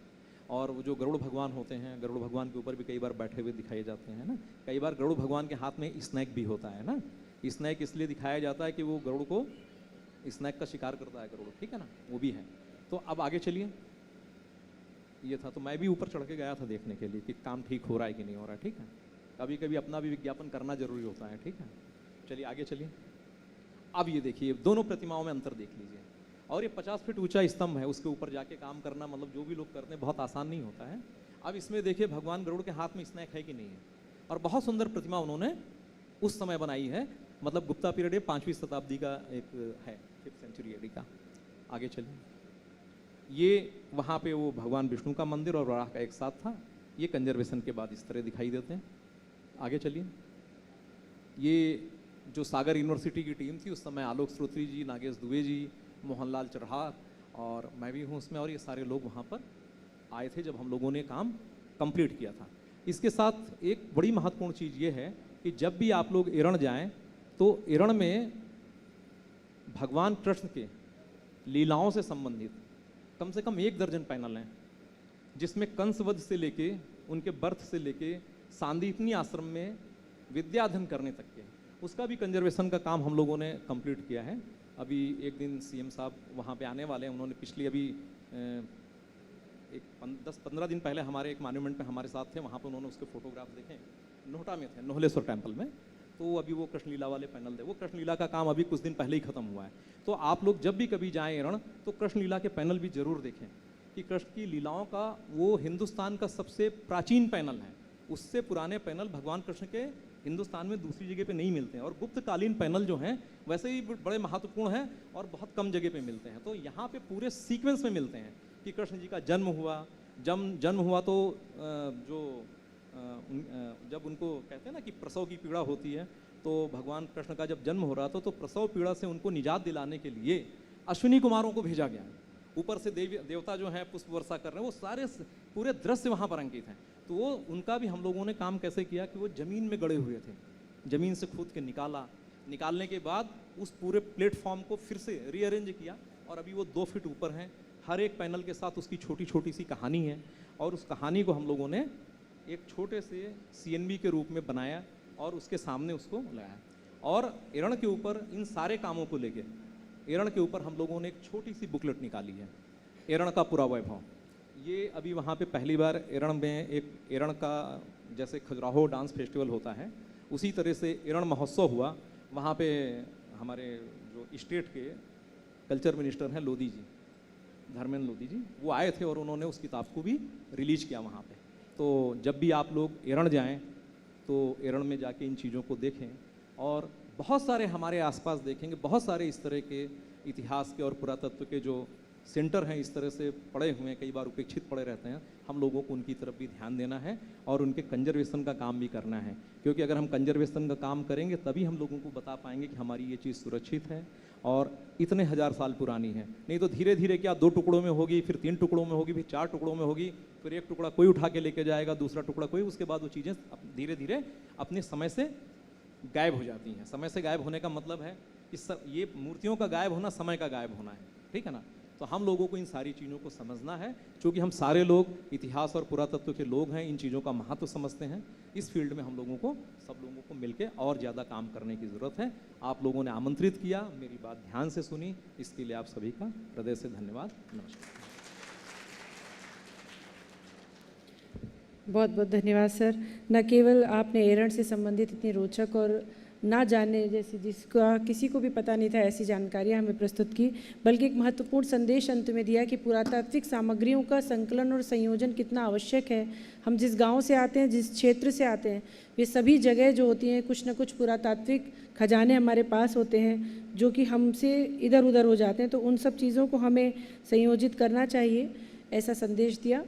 और वो जो गरुड़ भगवान होते हैं, गरुड़ भगवान के ऊपर भी कई बार बैठे हुए दिखाए जाते हैं ना। कई बार गरुड़ भगवान के हाथ में स्नैक भी होता है ना। स्नैक इसलिए दिखाया जाता है कि वो गरुड़ को स्नैक का शिकार करता है गरुड़, ठीक है ना, वो भी है। तो अब आगे चलिए, ये था। तो मैं भी ऊपर चढ़ के गया था देखने के लिए कि काम ठीक हो रहा है कि नहीं हो रहा है, ठीक है। कभी कभी अपना भी विज्ञापन करना जरूरी होता है, ठीक है। चलिए आगे चलिए। अब ये देखिए दोनों प्रतिमाओं में अंतर देख लीजिए। और ये 50 फीट ऊंचा स्तंभ है, उसके ऊपर जाके काम करना मतलब जो भी लोग करते हैं बहुत आसान नहीं होता है। अब इसमें देखिए भगवान गरुड़ के हाथ में स्नैक है कि नहीं है, और बहुत सुंदर प्रतिमा उन्होंने उस समय बनाई है, मतलब गुप्ता पीरियड 5वीं शताब्दी का एक है, 5th सेंचुरी एडी का। आगे चलिए, ये वहाँ पे वो भगवान विष्णु का मंदिर और वराह का एक साथ था। ये कंजर्वेशन के बाद इस तरह दिखाई देते हैं। आगे चलिए, ये जो सागर यूनिवर्सिटी की टीम थी उस समय आलोक श्रोत्री जी, नागेश दुबे जी, मोहनलाल चरहार और मैं भी हूँ उसमें, और ये सारे लोग वहाँ पर आए थे जब हम लोगों ने काम कंप्लीट किया था। इसके साथ एक बड़ी महत्वपूर्ण चीज़ ये है कि जब भी आप लोग एरण जाएं तो एरण में भगवान कृष्ण के लीलाओं से संबंधित कम से कम 1 दर्जन पैनल हैं, जिसमें कंसवध से लेके उनके बर्थ से लेके सांदीपनी आश्रम में विद्याधन करने तक के, उसका भी कंजर्वेशन का काम हम लोगों ने कंप्लीट किया है। अभी एक दिन सीएम साहब वहाँ पे आने वाले हैं, उन्होंने पिछली अभी एक 10-15 दिन पहले हमारे एक मॉन्यूमेंट में हमारे साथ थे, वहाँ पे उन्होंने उसके फोटोग्राफ देखे, नोहटा में थे, नोहलेश्वर टेम्पल में। तो अभी वो कृष्णलीला वाले पैनल थे, वो कृष्णलीला का काम अभी कुछ दिन पहले ही खत्म हुआ है। तो आप लोग जब भी कभी जाएँ एरण तो कृष्णलीला के पैनल भी जरूर देखें कि कृष्ण की लीलाओं का वो हिंदुस्तान का सबसे प्राचीन पैनल है। उससे पुराने पैनल भगवान कृष्ण के हिंदुस्तान में दूसरी जगह पे नहीं मिलते हैं, और गुप्तकालीन पैनल जो हैं वैसे ही बड़े महत्वपूर्ण हैं और बहुत कम जगह पे मिलते हैं। तो यहाँ पे पूरे सीक्वेंस में मिलते हैं कि कृष्ण जी का जन्म हुआ तो जब उनको कहते हैं ना कि प्रसव की पीड़ा होती है, तो भगवान कृष्ण का जब जन्म हो रहा था तो प्रसव पीड़ा से उनको निजात दिलाने के लिए अश्विनी कुमारों को भेजा गया। ऊपर से देवता जो हैं पुष्प वर्षा कर रहे हैं, वो सारे पूरे दृश्य वहाँ पर अंकित हैं। तो वो उनका भी हम लोगों ने काम कैसे किया कि वो ज़मीन में गड़े हुए थे, ज़मीन से खोद के निकालने के बाद उस पूरे प्लेटफॉर्म को फिर से रीअरेंज किया, और अभी वो 2 फीट ऊपर हैं। हर एक पैनल के साथ उसकी छोटी छोटी सी कहानी है, और उस कहानी को हम लोगों ने एक छोटे से CNB के रूप में बनाया और उसके सामने उसको लगाया। और एरण के ऊपर इन सारे कामों को लेके एरण के ऊपर हम लोगों ने एक छोटी सी बुकलेट निकाली है, एरण का पूरा वैभव। ये अभी वहाँ पे पहली बार एरण में एक एरण का जैसे खजुराहो डांस फेस्टिवल होता है उसी तरह से एरण महोत्सव हुआ। वहाँ पे हमारे जो स्टेट के कल्चर मिनिस्टर हैं लोधी जी, धर्मेंद्र लोधी जी, वो आए थे और उन्होंने उस किताब को भी रिलीज किया वहाँ पे। तो जब भी आप लोग एरण जाएं तो एरण में जाके इन चीज़ों को देखें, और बहुत सारे हमारे आसपास देखेंगे, बहुत सारे इस तरह के इतिहास के और पुरातत्व के जो सेंटर हैं इस तरह से पड़े हुए हैं, कई बार उपेक्षित पड़े रहते हैं। हम लोगों को उनकी तरफ भी ध्यान देना है और उनके कंजर्वेशन का काम भी करना है, क्योंकि अगर हम कंजर्वेशन का काम करेंगे तभी हम लोगों को बता पाएंगे कि हमारी ये चीज़ सुरक्षित है और इतने हजार साल पुरानी है। नहीं तो धीरे धीरे क्या 2 टुकड़ों में होगी, फिर 3 टुकड़ों में होगी, फिर 4 टुकड़ों में होगी, फिर एक टुकड़ा कोई उठा के लेके जाएगा, दूसरा टुकड़ा कोई, उसके बाद वो चीज़ें धीरे धीरे अपने समय से गायब हो जाती हैं। समय से गायब होने का मतलब है कि ये मूर्तियों का गायब होना समय का गायब होना है, ठीक है ना। तो हम लोगों को इन सारी चीज़ों को समझना है, क्योंकि हम सारे लोग इतिहास और पुरातत्व के लोग हैं, इन चीज़ों का महत्व समझते हैं। इस फील्ड में हम लोगों को, सब लोगों को मिलकर और ज़्यादा काम करने की ज़रूरत है। आप लोगों ने आमंत्रित किया, मेरी बात ध्यान से सुनी, इसके लिए आप सभी का हृदय से धन्यवाद। नमस्कार। बहुत बहुत धन्यवाद सर। न केवल आपने एरण से संबंधित इतनी रोचक और ना जाने जैसी, जिसका किसी को भी पता नहीं था, ऐसी जानकारियाँ हमें प्रस्तुत की, बल्कि एक महत्वपूर्ण संदेश अंत में दिया कि पुरातात्विक सामग्रियों का संकलन और संयोजन कितना आवश्यक है। हम जिस गांव से आते हैं, जिस क्षेत्र से आते हैं, वे सभी जगह जो होती हैं, कुछ न कुछ पुरातात्विक खजाने हमारे पास होते हैं जो कि हमसे इधर उधर हो जाते हैं। तो उन सब चीज़ों को हमें संयोजित करना चाहिए, ऐसा संदेश दिया।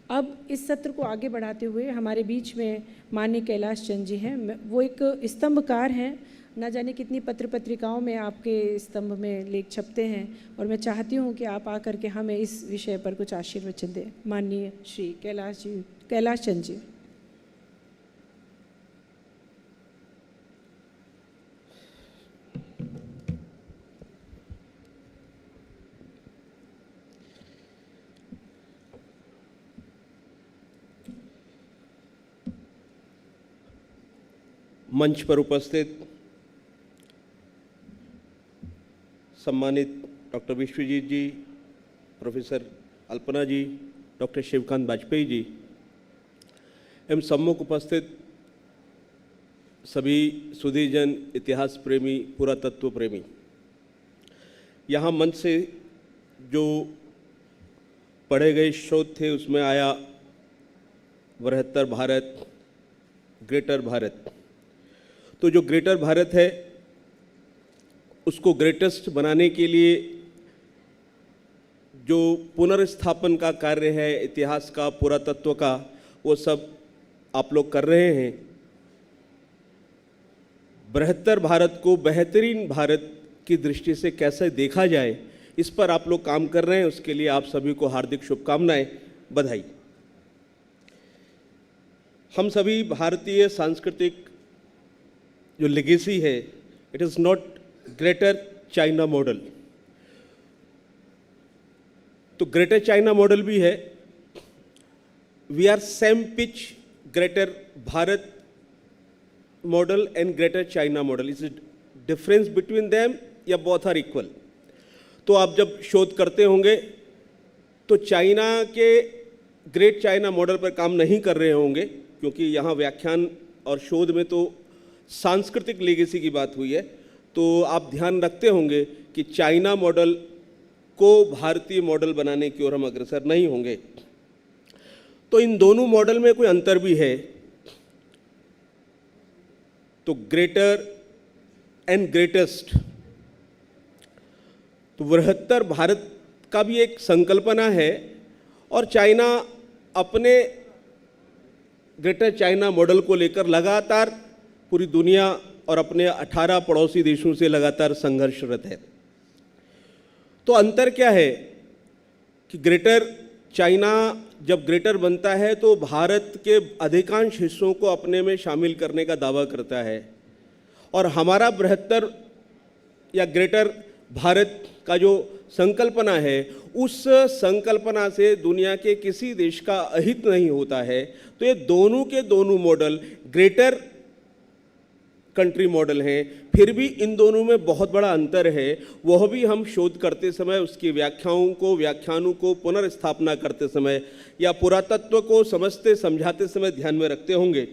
अब इस सत्र को आगे बढ़ाते हुए हमारे बीच में माननीय कैलाश चंद जी हैं। वो एक स्तंभकार हैं, ना जाने कितनी पत्र पत्रिकाओं में आपके स्तंभ में लेख छपते हैं, और मैं चाहती हूँ कि आप आकर के हमें इस विषय पर कुछ आशीर्वचन दें। माननीय श्री कैलाश चंद जी। मंच पर उपस्थित सम्मानित डॉक्टर विश्वजीत जी, प्रोफेसर अल्पना जी, डॉक्टर शिवकांत वाजपेयी जी एवं सम्मुख उपस्थित सभी सुधीजन, इतिहास प्रेमी, पुरातत्व प्रेमी, यहाँ मंच से जो पढ़े गए शोध थे उसमें आया बृहत्तर भारत, ग्रेटर भारत। तो जो ग्रेटर भारत है उसको ग्रेटेस्ट बनाने के लिए जो पुनर्स्थापन का कार्य है इतिहास का, पुरातत्व का, वो सब आप लोग कर रहे हैं। बृहत्तर भारत को बेहतरीन भारत की दृष्टि से कैसे देखा जाए, इस पर आप लोग काम कर रहे हैं। उसके लिए आप सभी को हार्दिक शुभकामनाएं, बधाई। हम सभी भारतीय सांस्कृतिक जो लेगेसी है, it is not greater China model. तो ग्रेटर चाइना मॉडल भी है, we are same pitch greater Bharat model and greater China model. Is difference between them या बोथ आर इक्वल। तो आप जब शोध करते होंगे तो चाइना के ग्रेट चाइना मॉडल पर काम नहीं कर रहे होंगे, क्योंकि यहाँ व्याख्यान और शोध में तो सांस्कृतिक लेगेसी की बात हुई है। तो आप ध्यान रखते होंगे कि चाइना मॉडल को भारतीय मॉडल बनाने की ओर हम अग्रसर नहीं होंगे। तो इन दोनों मॉडल में कोई अंतर भी है। तो ग्रेटर एंड ग्रेटेस्ट, तो बृहत्तर भारत का भी एक संकल्पना है, और चाइना अपने ग्रेटर चाइना मॉडल को लेकर लगातार पूरी दुनिया और अपने 18 पड़ोसी देशों से लगातार संघर्षरत है। तो अंतर क्या है कि ग्रेटर चाइना जब ग्रेटर बनता है तो भारत के अधिकांश हिस्सों को अपने में शामिल करने का दावा करता है, और हमारा बृहत्तर या ग्रेटर भारत का जो संकल्पना है, उस संकल्पना से दुनिया के किसी देश का अहित नहीं होता है। तो ये दोनों के दोनों मॉडल ग्रेटर कंट्री मॉडल हैं, फिर भी इन दोनों में बहुत बड़ा अंतर है। वह भी हम शोध करते समय उसकी व्याख्यानों को पुनर्स्थापना करते समय या पुरातत्व को समझते समझाते समय ध्यान में रखते होंगे।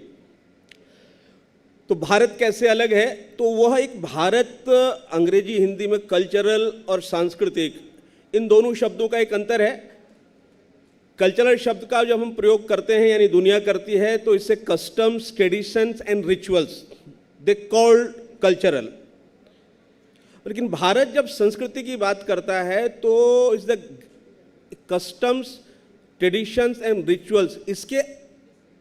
तो भारत कैसे अलग है, तो वह एक भारत अंग्रेजी हिंदी में कल्चरल और सांस्कृतिक, इन दोनों शब्दों का एक अंतर है। कल्चरल शब्द का जब हम प्रयोग करते हैं यानी दुनिया करती है तो इससे customs, traditions and rituals they called cultural. लेकिन भारत जब संस्कृति की बात करता है तो इस the customs, traditions and rituals, इसके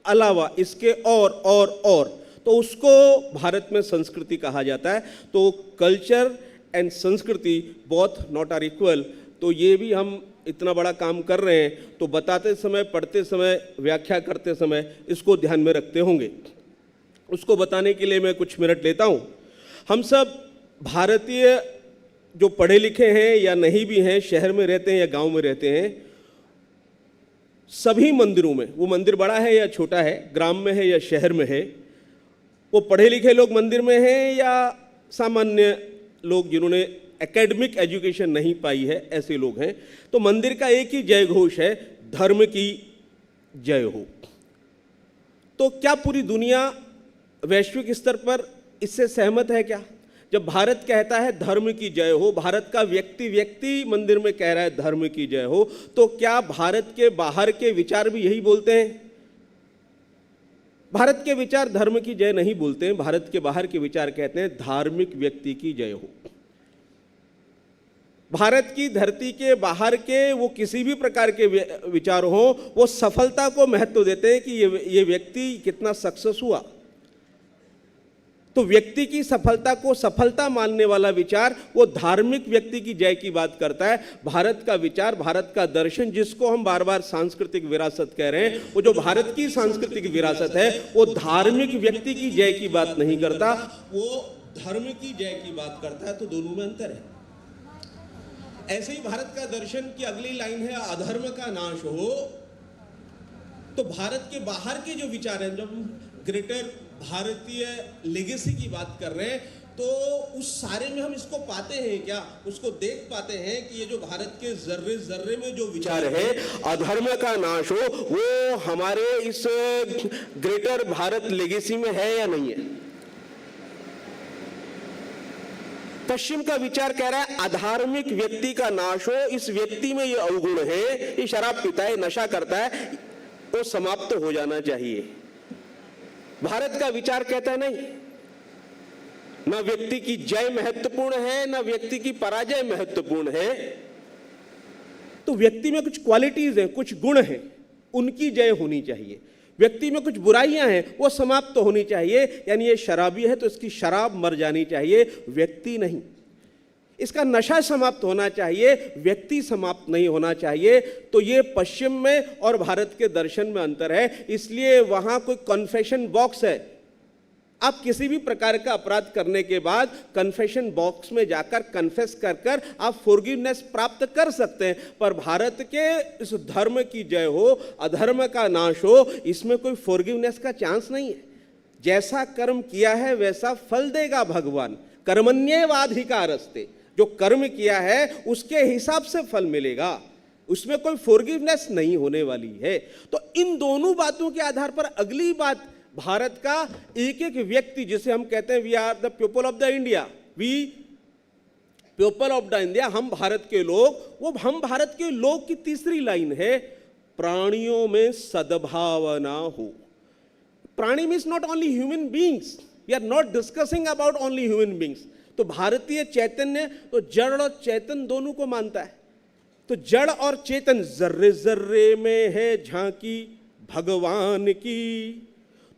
अलावा इसके और तो उसको भारत में संस्कृति कहा जाता है। तो कल्चर एंड संस्कृति बोथ नॉट आर इक्वल। तो ये भी हम इतना बड़ा काम कर रहे हैं तो बताते समय, पढ़ते समय, व्याख्या करते समय इसको ध्यान में रखते होंगे। उसको बताने के लिए मैं कुछ मिनट लेता हूँ। हम सब भारतीय जो पढ़े लिखे हैं या नहीं भी हैं, शहर में रहते हैं या गांव में रहते हैं, सभी मंदिरों में, वो मंदिर बड़ा है या छोटा है, ग्राम में है या शहर में है, वो पढ़े लिखे लोग मंदिर में हैं या सामान्य लोग जिन्होंने एकेडमिक एजुकेशन नहीं पाई है, ऐसे लोग हैं, तो मंदिर का एक ही जय घोष है, धर्म की जय हो। तो क्या पूरी दुनिया वैश्विक स्तर पर इससे सहमत है क्या? जब भारत कहता है धर्म की जय हो, भारत का व्यक्ति मंदिर में कह रहा है धर्म की जय हो, तो क्या भारत के बाहर के विचार भी यही बोलते हैं? भारत के विचार धर्म की जय नहीं बोलते हैं, भारत के बाहर के विचार कहते हैं धार्मिक व्यक्ति की जय हो। भारत की धरती के बाहर के वो किसी भी प्रकार के विचार हो, वो सफलता को महत्व देते हैं कि ये व्यक्ति कितना सक्सेस हुआ। तो व्यक्ति की सफलता को सफलता मानने वाला विचार वो धार्मिक व्यक्ति की जय की बात करता है। भारत का विचार, भारत का दर्शन, जिसको हम बार बार सांस्कृतिक विरासत कह रहे हैं, वो जो भारत की सांस्कृतिक विरासत है वो धार्मिक व्यक्ति की जय की बात नहीं करता, वो धर्म की जय की बात करता है। तो दोनों में अंतर है। ऐसे ही भारत का दर्शन की अगली लाइन है अधर्म का नाश हो। तो भारत के बाहर के जो विचार हैं, जब ग्रेटर भारतीय लेगेसी की बात कर रहे हैं तो उस सारे में हम इसको पाते हैं क्या? उसको देख पाते हैं कि ये जो भारत के जर्रे जर्रे में जो विचार है अधर्म का नाश हो, वो हमारे इस ग्रेटर भारत लेगेसी में है या नहीं है? पश्चिम का विचार कह रहा है अधार्मिक व्यक्ति का नाश हो, इस व्यक्ति में ये अवगुण है, ये शराब पीता है, नशा करता है, वो समाप्त हो जाना चाहिए। भारत का विचार कहता है नहीं, ना व्यक्ति की जय महत्वपूर्ण है, ना व्यक्ति की पराजय महत्वपूर्ण है। तो व्यक्ति में कुछ क्वालिटीज हैं, कुछ गुण हैं, उनकी जय होनी चाहिए। व्यक्ति में कुछ बुराइयां हैं, वो समाप्त तो होनी चाहिए। यानी ये शराबी है तो इसकी शराब मर जानी चाहिए, व्यक्ति नहीं। इसका नशा समाप्त होना चाहिए, व्यक्ति समाप्त नहीं होना चाहिए। तो ये पश्चिम में और भारत के दर्शन में अंतर है। इसलिए वहां कोई कन्फेशन बॉक्स है, आप किसी भी प्रकार का अपराध करने के बाद कन्फेशन बॉक्स में जाकर कन्फेस कर आप फॉरगिवनेस प्राप्त कर सकते हैं। पर भारत के इस धर्म की जय हो, अधर्म का नाश हो, इसमें कोई फॉरगिवनेस का चांस नहीं है। जैसा कर्म किया है वैसा फल देगा भगवान। कर्मण्येवाधिकारस्ते, जो कर्म किया है उसके हिसाब से फल मिलेगा, उसमें कोई फॉरगिवनेस नहीं होने वाली है। तो इन दोनों बातों के आधार पर अगली बात, भारत का एक एक व्यक्ति, जिसे हम कहते हैं we are the people of the India, we people of the India, हम भारत के लोग, वो हम भारत के लोग की तीसरी लाइन है प्राणियों में सद्भावना हो। प्राणी means not only human beings, we are not discussing about only human beings. तो भारतीय चैतन्य तो जड़ और चेतन दोनों को मानता है। तो जड़ और चेतन, जर्रे जर्रे में है झांकी भगवान की।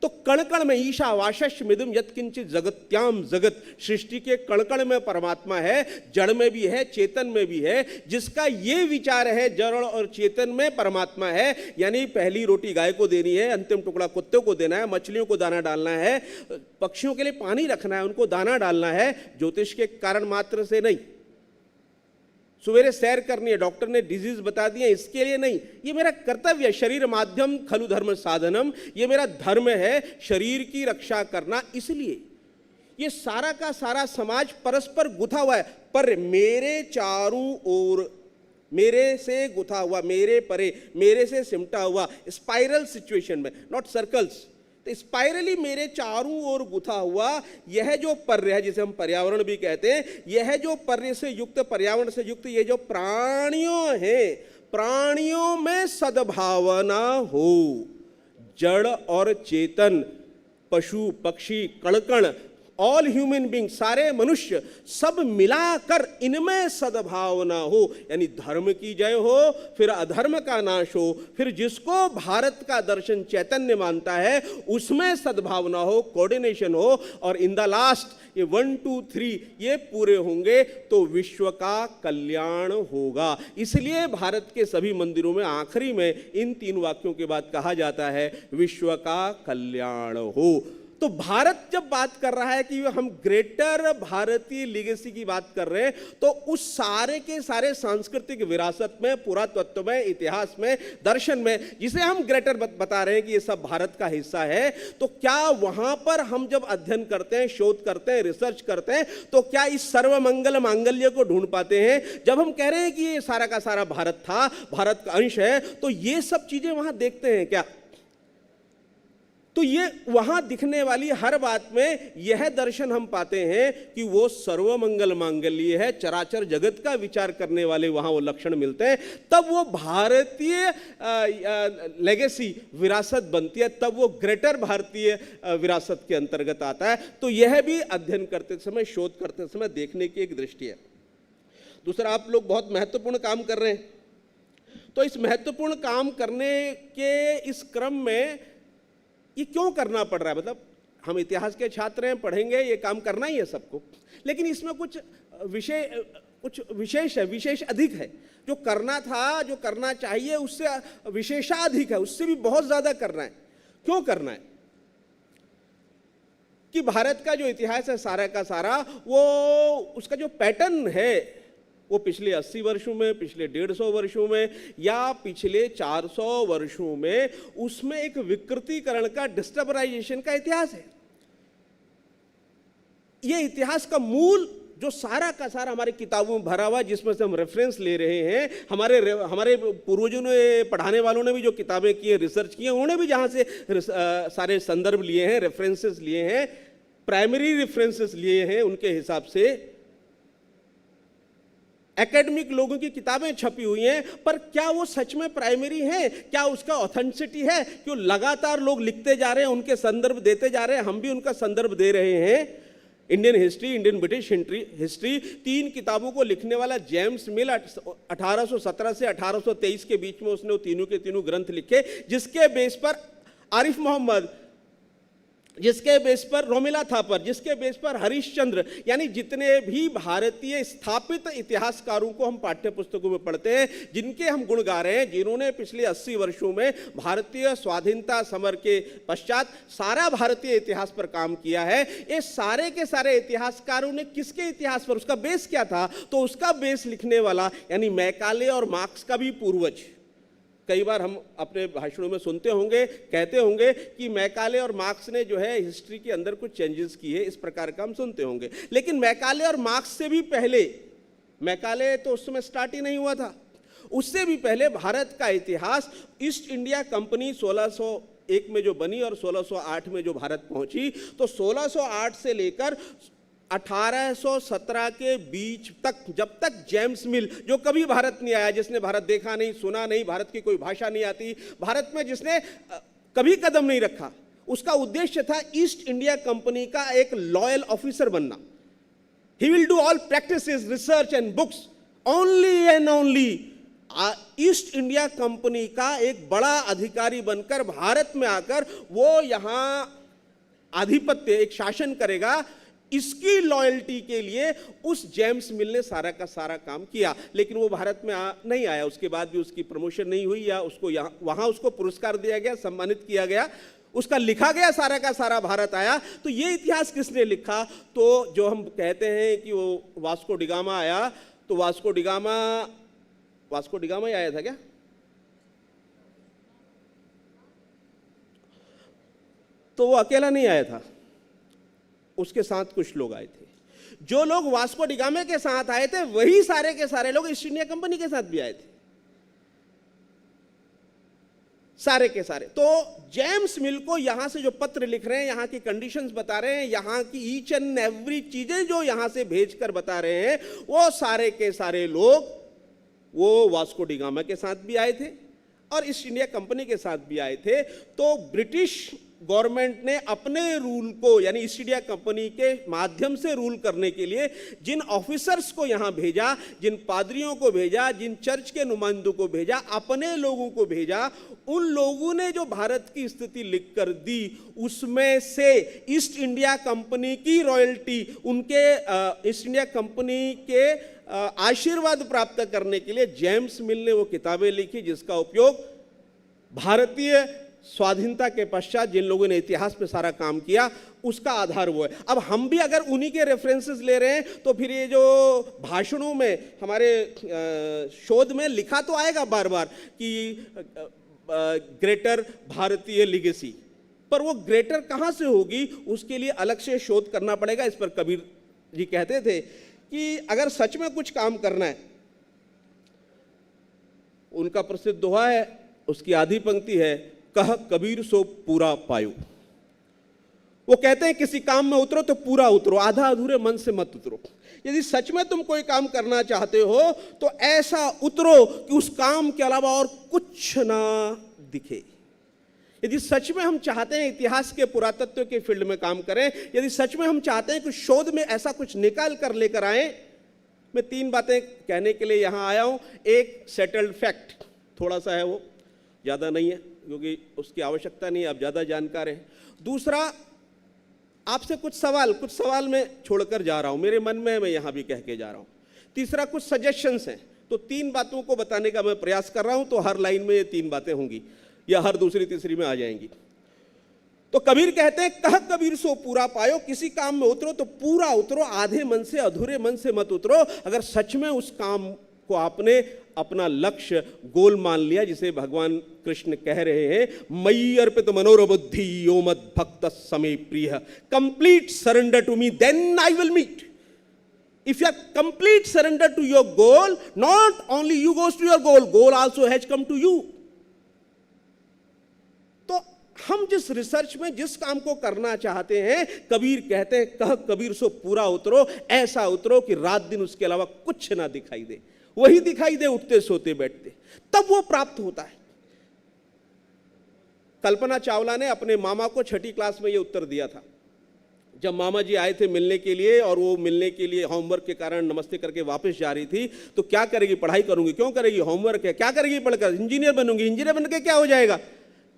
तो कण कण में ईशावास्यमिदं यत्किंचित् जगत्याम जगत, सृष्टि के कण कण में परमात्मा है, जड़ में भी है, चेतन में भी है। जिसका ये विचार है जड़ और चेतन में परमात्मा है, यानी पहली रोटी गाय को देनी है, अंतिम टुकड़ा कुत्ते को देना है, मछलियों को दाना डालना है, पक्षियों के लिए पानी रखना है, उनको दाना डालना है, ज्योतिष के कारण मात्र से नहीं। सवेरे सैर करनी है, डॉक्टर ने डिजीज बता दिया, इसके लिए नहीं। ये मेरा कर्तव्य है, शरीर माध्यम खलु धर्म साधनम, ये मेरा धर्म है शरीर की रक्षा करना। इसलिए ये सारा का सारा समाज परस्पर गुथा हुआ है, पर मेरे चारों ओर, मेरे से गुथा हुआ, मेरे परे, मेरे से सिमटा हुआ, स्पाइरल सिचुएशन में, नॉट सर्कल्स। तो स्पाइरली मेरे चारों ओर गुथा हुआ यह जो पर्य है, जिसे हम पर्यावरण भी कहते हैं, यह जो पर्य से युक्त, पर्यावरण से युक्त ये जो प्राणियों हैं, प्राणियों में सद्भावना हो, जड़ और चेतन, पशु पक्षी कण कण, ऑल ह्यूमन बींग, सारे मनुष्य सब मिलाकर इनमें सद्भावना हो, यानी धर्म की जय हो, फिर अधर्म का नाश हो, फिर जिसको भारत का दर्शन चैतन्य मानता है उसमें सद्भावना हो, कोऑर्डिनेशन हो, और इन द लास्ट ये 1 2 3 ये पूरे होंगे तो विश्व का कल्याण होगा। इसलिए भारत के सभी मंदिरों में आखिरी में इन 3 वाक्यों के बाद कहा जाता है विश्व का कल्याण हो। तो भारत जब बात कर रहा है कि हम ग्रेटर भारतीय लीगेसी की बात कर रहे हैं, तो उस सारे के सारे सांस्कृतिक विरासत में, पुरातत्व में, इतिहास में, दर्शन में, जिसे हम ग्रेटर बता रहे हैं कि ये सब भारत का हिस्सा है, तो क्या वहां पर हम जब अध्ययन करते हैं, शोध करते हैं, रिसर्च करते हैं, तो क्या इस सर्वमंगल मांगल्य को ढूंढ पाते हैं? जब हम कह रहे हैं कि ये सारा का सारा भारत था, भारत का अंश है, तो ये सब चीजें वहां देखते हैं क्या? तो ये वहां दिखने वाली हर बात में यह दर्शन हम पाते हैं कि वो सर्वमंगल मांगल्य है, चराचर जगत का विचार करने वाले वहां वो लक्षण मिलते हैं, तब वो भारतीय लेगेसी विरासत बनती है, तब वो ग्रेटर भारतीय विरासत के अंतर्गत आता है। तो यह भी अध्ययन करते समय, शोध करते समय देखने की एक दृष्टि है। दूसरा, आप लोग बहुत महत्वपूर्ण काम कर रहे हैं, तो इस महत्वपूर्ण काम करने के इस क्रम में ये क्यों करना पड़ रहा है? मतलब हम इतिहास के छात्र हैं, पढ़ेंगे, ये काम करना ही है सबको, लेकिन इसमें कुछ विशेष है, विशेष अधिक है। जो करना था, जो करना चाहिए, उससे विशेषाधिक है, उससे भी बहुत ज्यादा करना है। क्यों करना है? कि भारत का जो इतिहास है सारा का सारा, वो उसका जो पैटर्न है वो पिछले 80 वर्षों में, पिछले 150 वर्षों में, या पिछले 400 वर्षों में, उसमें एक विकृतीकरण का, डिस्टर्बराइजेशन का इतिहास है। ये इतिहास का मूल जो सारा का सारा हमारी किताबों में भरा हुआ, जिसमें से हम रेफरेंस ले रहे हैं, हमारे पूर्वजों ने, पढ़ाने वालों ने भी जो किताबें की हैं, रिसर्च की है, उन्होंने भी जहां से सारे संदर्भ लिए हैं, रेफरेंसेस लिए हैं, प्राइमरी रेफरेंसेस लिए हैं, उनके हिसाब से एकेडमिक लोगों की किताबें छपी हुई हैं, पर क्या वो सच में प्राइमरी हैं? क्या उसका ऑथेंटिसिटी है? क्यों लगातार लोग लिखते जा रहे हैं, उनके संदर्भ देते जा रहे हैं, हम भी उनका संदर्भ दे रहे हैं। Indian history, Indian British history, 3 किताबों को लिखने वाला जेम्स मिल 1817 से 1823 के बीच में उसने वो तीनों के तीनों ग्रंथ लिखे, जिसके बेस पर आरिफ मोहम्मद, जिसके बेस पर रोमिला थापर, जिसके बेस पर हरिश्चंद्र, यानी जितने भी भारतीय स्थापित इतिहासकारों को हम पाठ्य पुस्तकों में पढ़ते हैं, जिनके हम गुण गा रहे हैं, जिन्होंने पिछले 80 वर्षों में भारतीय स्वाधीनता समर के पश्चात सारा भारतीय इतिहास पर काम किया है, ये सारे के सारे इतिहासकारों ने किसके इतिहास पर, उसका बेस क्या था? तो उसका बेस लिखने वाला यानी मैकाले और मार्क्स का भी पूर्वज। कई बार हम अपने भाषणों में सुनते होंगे, कहते होंगे कि मैकाले और मार्क्स ने जो है हिस्ट्री के अंदर कुछ चेंजेस किए, इस प्रकार का हम सुनते होंगे। लेकिन मैकाले और मार्क्स से भी पहले, मैकाले तो उस समय स्टार्ट ही नहीं हुआ था, उससे भी पहले भारत का इतिहास, ईस्ट इंडिया कंपनी 1601 में जो बनी और 1608 में जो भारत पहुंची, तो 1608 से लेकर 1817 के बीच तक, जब तक जेम्स मिल, जो कभी भारत नहीं आया, जिसने भारत देखा नहीं, सुना नहीं, भारत की कोई भाषा नहीं आती, भारत में जिसने कभी कदम नहीं रखा, उसका उद्देश्य था ईस्ट इंडिया कंपनी का एक लॉयल ऑफिसर बनना। He will do all practices, research and books only and only. East India company का एक बड़ा अधिकारी बनकर भारत में आकर वो यहां आधिपत्य, एक शासन करेगा, इसकी लॉयल्टी के लिए उस जेम्स मिल ने सारा का सारा काम किया। लेकिन वो भारत में नहीं आया, उसके बाद भी उसकी प्रमोशन नहीं हुई, या उसको वहां उसको पुरस्कार दिया गया, सम्मानित किया गया, उसका लिखा गया सारा का सारा भारत आया। तो ये इतिहास किसने लिखा? तो जो हम कहते हैं कि वो वास्को डिगामा आया, तो वास्को डिगामा ही आया था क्या? तो वो अकेला नहीं आया था, उसके साथ कुछ लोग आए थे। जो लोग वास्को डिगामा के साथ आए थे, वही सारे के सारे लोग ईस्ट इंडिया कंपनी के साथ भी आए थे। सारे के सारे। तो जेम्स मिल को यहाँ से जो पत्र लिख रहे हैं, यहाँ की कंडीशंस बता रहे हैं, यहाँ की ईच एंड एवरी चीजें जो यहाँ से भेजकर बता रहे हैं, वो सारे के सारे लोग वो वास्को डी गामा के साथ भी आए थे और ईस्ट इंडिया कंपनी के साथ भी आए थे। तो ब्रिटिश गवर्नमेंट ने अपने रूल को, यानी ईस्ट इंडिया कंपनी के माध्यम से रूल करने के लिए जिन ऑफिसर्स को यहाँ भेजा, जिन पादरियों को भेजा, जिन चर्च के नुमाइंदों को भेजा, अपने लोगों को भेजा, उन लोगों ने जो भारत की स्थिति लिख कर दी, उसमें से ईस्ट इंडिया कंपनी की रॉयल्टी, उनके ईस्ट इंडिया कंपनी के आशीर्वाद प्राप्त करने के लिए जेम्स मिल ने वो किताबें लिखी जिसका उपयोग भारतीय स्वाधीनता के पश्चात जिन लोगों ने इतिहास पे सारा काम किया उसका आधार वो है। अब हम भी अगर उन्हीं के रेफरेंसेस ले रहे हैं तो फिर ये जो भाषणों में, हमारे शोध में लिखा तो आएगा बार बार कि ग्रेटर भारतीय लिगेसी, पर वो ग्रेटर कहाँ से होगी उसके लिए अलग से शोध करना पड़ेगा। इस पर कबीर जी कहते थे कि अगर सच में कुछ काम करना है, उनका प्रसिद्ध दोहा है, उसकी आधी पंक्ति है, कह कबीर सो पूरा पायो। वो कहते हैं किसी काम में उतरो तो पूरा उतरो, आधा अधूरे मन से मत उतरो। यदि सच में तुम कोई काम करना चाहते हो तो ऐसा उतरो कि उस काम के अलावा और कुछ ना दिखे। यदि सच में हम चाहते हैं इतिहास के पुरातत्व के फील्ड में काम करें, यदि सच में हम चाहते हैं कि शोध में ऐसा कुछ निकाल कर लेकर आए, मैं 3 बातें कहने के लिए यहाँ आया हूँ। एक सेटल्ड फैक्ट, थोड़ा सा है वो, ज़्यादा नहीं है क्योंकि उसकी आवश्यकता नहीं है, आप ज़्यादा जानकार हैं। दूसरा, आपसे कुछ सवाल मैं छोड़कर जा रहा हूँ, मेरे मन में मैं यहाँ भी कह के जा रहा हूँ। तीसरा, कुछ सजेशंस हैं। तो 3 बातों को बताने का मैं प्रयास कर रहा हूँ, तो हर लाइन में ये 3 बातें होंगी या हर दूसरी तीसरी में आ जाएंगी। तो कबीर कहते हैं, कह कबीर सो पूरा पायो, किसी काम में उतरो तो पूरा उतरो, आधे मन से अधूरे मन से मत उतरो। अगर सच में उस काम को आपने अपना लक्ष्य गोल मान लिया, जिसे भगवान कृष्ण कह रहे हैं, मयि अर्पित मनोरबुद्धि यो मद भक्त समे प्रिय, complete surrender to me then I will meet. If you are complete surrender to your goal, not only you goes to your goal, goal also has come to you. तो हम जिस रिसर्च में जिस काम को करना चाहते हैं, कबीर कहते हैं, कह कबीर सो पूरा उतरो, ऐसा उतरो कि रात दिन उसके अलावा कुछ ना दिखाई दे, वही दिखाई दे उठते सोते बैठते, तब वो प्राप्त होता है। कल्पना चावला ने अपने मामा को 6ठी क्लास में ये उत्तर दिया था। जब मामा जी आए थे मिलने के लिए और वो मिलने के लिए होमवर्क के कारण नमस्ते करके वापस जा रही थी, तो क्या करेगी, पढ़ाई करूंगी, क्यों करेगी, होमवर्क है, क्या करेगी पढ़कर, इंजीनियर बनूंगी, इंजीनियर बन के क्या हो जाएगा,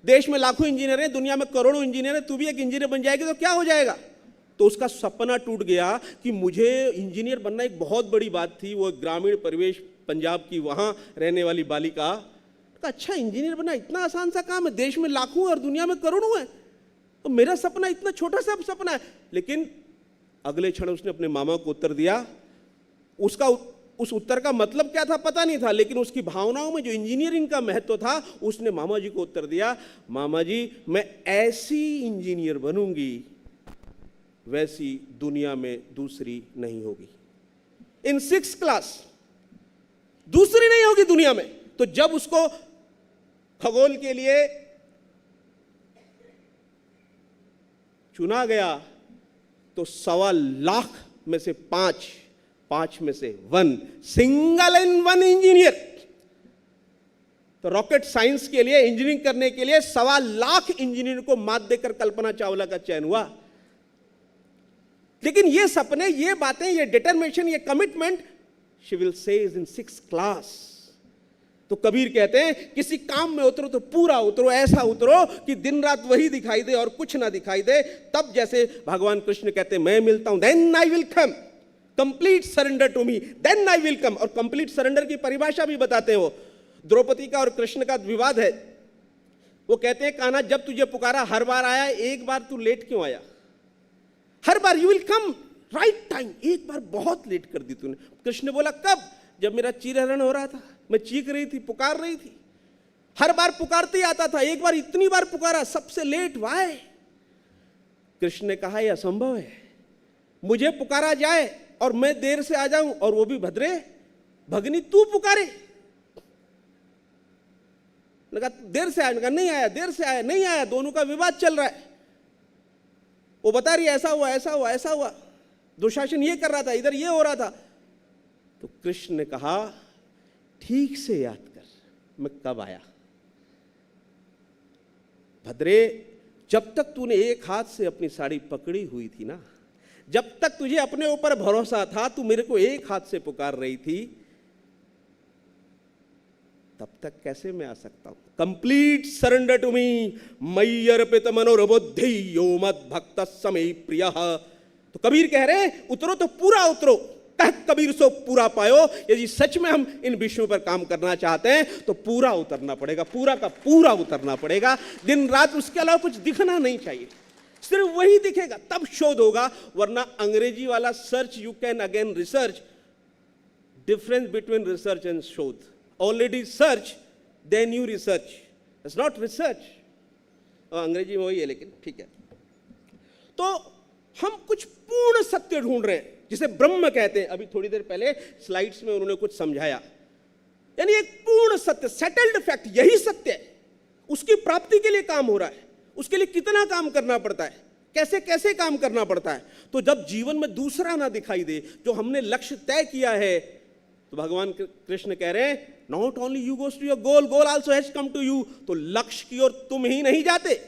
देश में लाखों इंजीनियर हैं, दुनिया में करोड़ों इंजीनियर हैं, तू भी एक इंजीनियर बन जाएगी तो क्या हो जाएगा। तो उसका सपना टूट गया कि मुझे इंजीनियर बनना एक बहुत बड़ी बात थी। वो ग्रामीण परिवेश पंजाब की, वहाँ रहने वाली बालिका, अच्छा इंजीनियर बनना इतना आसान सा काम है, देश में लाखों और दुनिया में करोड़ों हैं, तो मेरा सपना इतना छोटा सा सपना है। लेकिन अगले क्षण उसने अपने मामा को उत्तर दिया। उसका उस उत्तर का मतलब क्या था पता नहीं था, लेकिन उसकी भावनाओं में जो इंजीनियरिंग का महत्व था, उसने मामा जी को उत्तर दिया, मामा जी मैं ऐसी इंजीनियर बनूंगी वैसी दुनिया में दूसरी नहीं होगी। इन 6th क्लास दूसरी नहीं होगी दुनिया में। तो जब उसको खगोल के लिए चुना गया तो 1.25 लाख में से 5 में से 1 सिंगल एंड 1 इंजीनियर। तो रॉकेट साइंस के लिए, इंजीनियरिंग करने के लिए 1.25 लाख इंजीनियर को मात देकर कल्पना चावला का चयन हुआ। लेकिन ये सपने, ये बातें, ये डिटरमिनेशन, ये commitment, she will say in 6th class. तो कबीर कहते हैं किसी काम में उतरो तो पूरा उतरो, ऐसा उतरो कि दिन रात वही दिखाई दे और कुछ ना दिखाई दे। तब जैसे भगवान कृष्ण कहते हैं, मैं मिलता हूं then I will come, complete surrender to me then I will come. और कंप्लीट सरेंडर की परिभाषा भी बताते हैं वो। द्रौपदी का और कृष्ण का विवाद है। वो कहते हैं, कान्हा जब तुझे पुकारा हर बार आया, एक बार तू लेट क्यों आया, हर बार you will come right time, एक बार बहुत लेट कर दी तूने। कृष्ण बोला कब, जब मेरा चीरहरण हो रहा था, मैं चीख रही थी, पुकार रही थी, हर बार पुकारते ही आता था, एक बार इतनी बार पुकारा, सबसे लेट वाय। कृष्ण ने कहा यह असंभव है, मुझे पुकारा जाए और मैं देर से आ जाऊं, और वो भी भद्रे भगनी तू पुकारे। मैंने कहा देर से आया, मैंने कहा नहीं आया, देर से आया, नहीं आया, दोनों का विवाद चल रहा है। वो बता रही ऐसा हुआ, ऐसा हुआ, ऐसा हुआ, दुशासन ये कर रहा था, इधर ये हो रहा था। तो कृष्ण ने कहा ठीक से याद कर मैं कब आया। भद्रे, जब तक तूने एक हाथ से अपनी साड़ी पकड़ी हुई थी ना, जब तक तुझे अपने ऊपर भरोसा था, तू मेरे को एक हाथ से पुकार रही थी, तब तक कैसे मैं आ सकता हूं। कंप्लीट सरेंडर टू मी मयि अर्पित मनोरबुद्धि यो मद भक्त समय प्रिय। तो कबीर कह रहे हैं उतरो तो पूरा उतरो, कह कबीर सो पूरा पायो। यदि सच में हम इन विषयों पर काम करना चाहते हैं तो पूरा उतरना पड़ेगा, पूरा का पूरा उतरना पड़ेगा, दिन रात, उसके अलावा कुछ दिखना नहीं चाहिए। सिर्फ वही दिखेगा तब शोध होगा, वरना अंग्रेजी वाला search you can again research, difference between research and शोध। Already search then you research, it's not research. अंग्रेजी में वही है, लेकिन ठीक है। तो हम कुछ पूर्ण सत्य ढूंढ रहे हैं जिसे ब्रह्म कहते हैं। अभी थोड़ी देर पहले स्लाइड्स में उन्होंने कुछ समझाया, यानी एक पूर्ण सत्य, सेटल्ड फैक्ट, यही सत्य है। उसकी प्राप्ति के लिए काम हो रहा है, उसके लिए कितना काम करना पड़ता है, कैसे कैसे काम करना पड़ता है। तो जब जीवन में दूसरा ना दिखाई दे, जो हमने लक्ष्य तय किया है, तो भगवान कृष्ण कह रहे हैं not only you goes to your goal, goal also has come to you. तो लक्ष्य की ओर तुम ही नहीं जाते।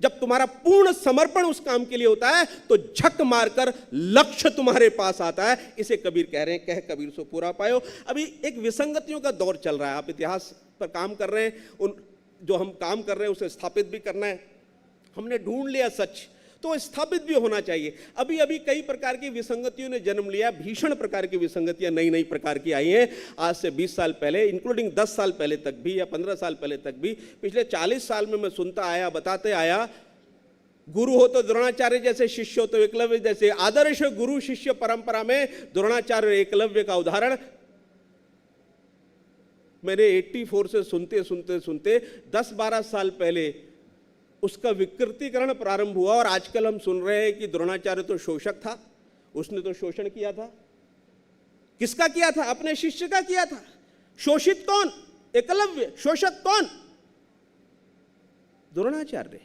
जब तुम्हारा पूर्ण समर्पण उस काम के लिए होता है तो झक मारकर लक्ष्य तुम्हारे पास आता है। इसे कबीर कह रहे हैं, कह कबीर सो पूरा पायो। अभी एक विसंगतियों का दौर चल रहा है। आप इतिहास पर काम कर रहे हैं, उन जो हम काम कर रहे हैं उसे स्थापित भी करना है। हमने ढूंढ लिया सच, तो स्थापित भी होना चाहिए। अभी अभी कई प्रकार की विसंगतियों ने जन्म लिया, भीषण प्रकार की विसंगतियां नई नई प्रकार की आई हैं। आज से 20 साल पहले, इंक्लूडिंग 10 साल पहले तक भी, या 15 साल पहले तक भी, पिछले 40 साल में मैं सुनता आया, बताते आया, गुरु हो तो द्रोणाचार्य जैसे, शिष्य हो तो एकलव्य जैसे। आदर्श गुरु शिष्य परंपरा में द्रोणाचार्य एकलव्य का उदाहरण मैंने 84 से सुनते सुनते सुनते 10-12 साल पहले उसका विकृतीकरण प्रारंभ हुआ, और आजकल हम सुन रहे हैं कि द्रोणाचार्य तो शोषक था, उसने तो शोषण किया था। किसका किया था? अपने शिष्य का किया था। शोषित कौन? एकलव्य। शोषक कौन? द्रोणाचार्य।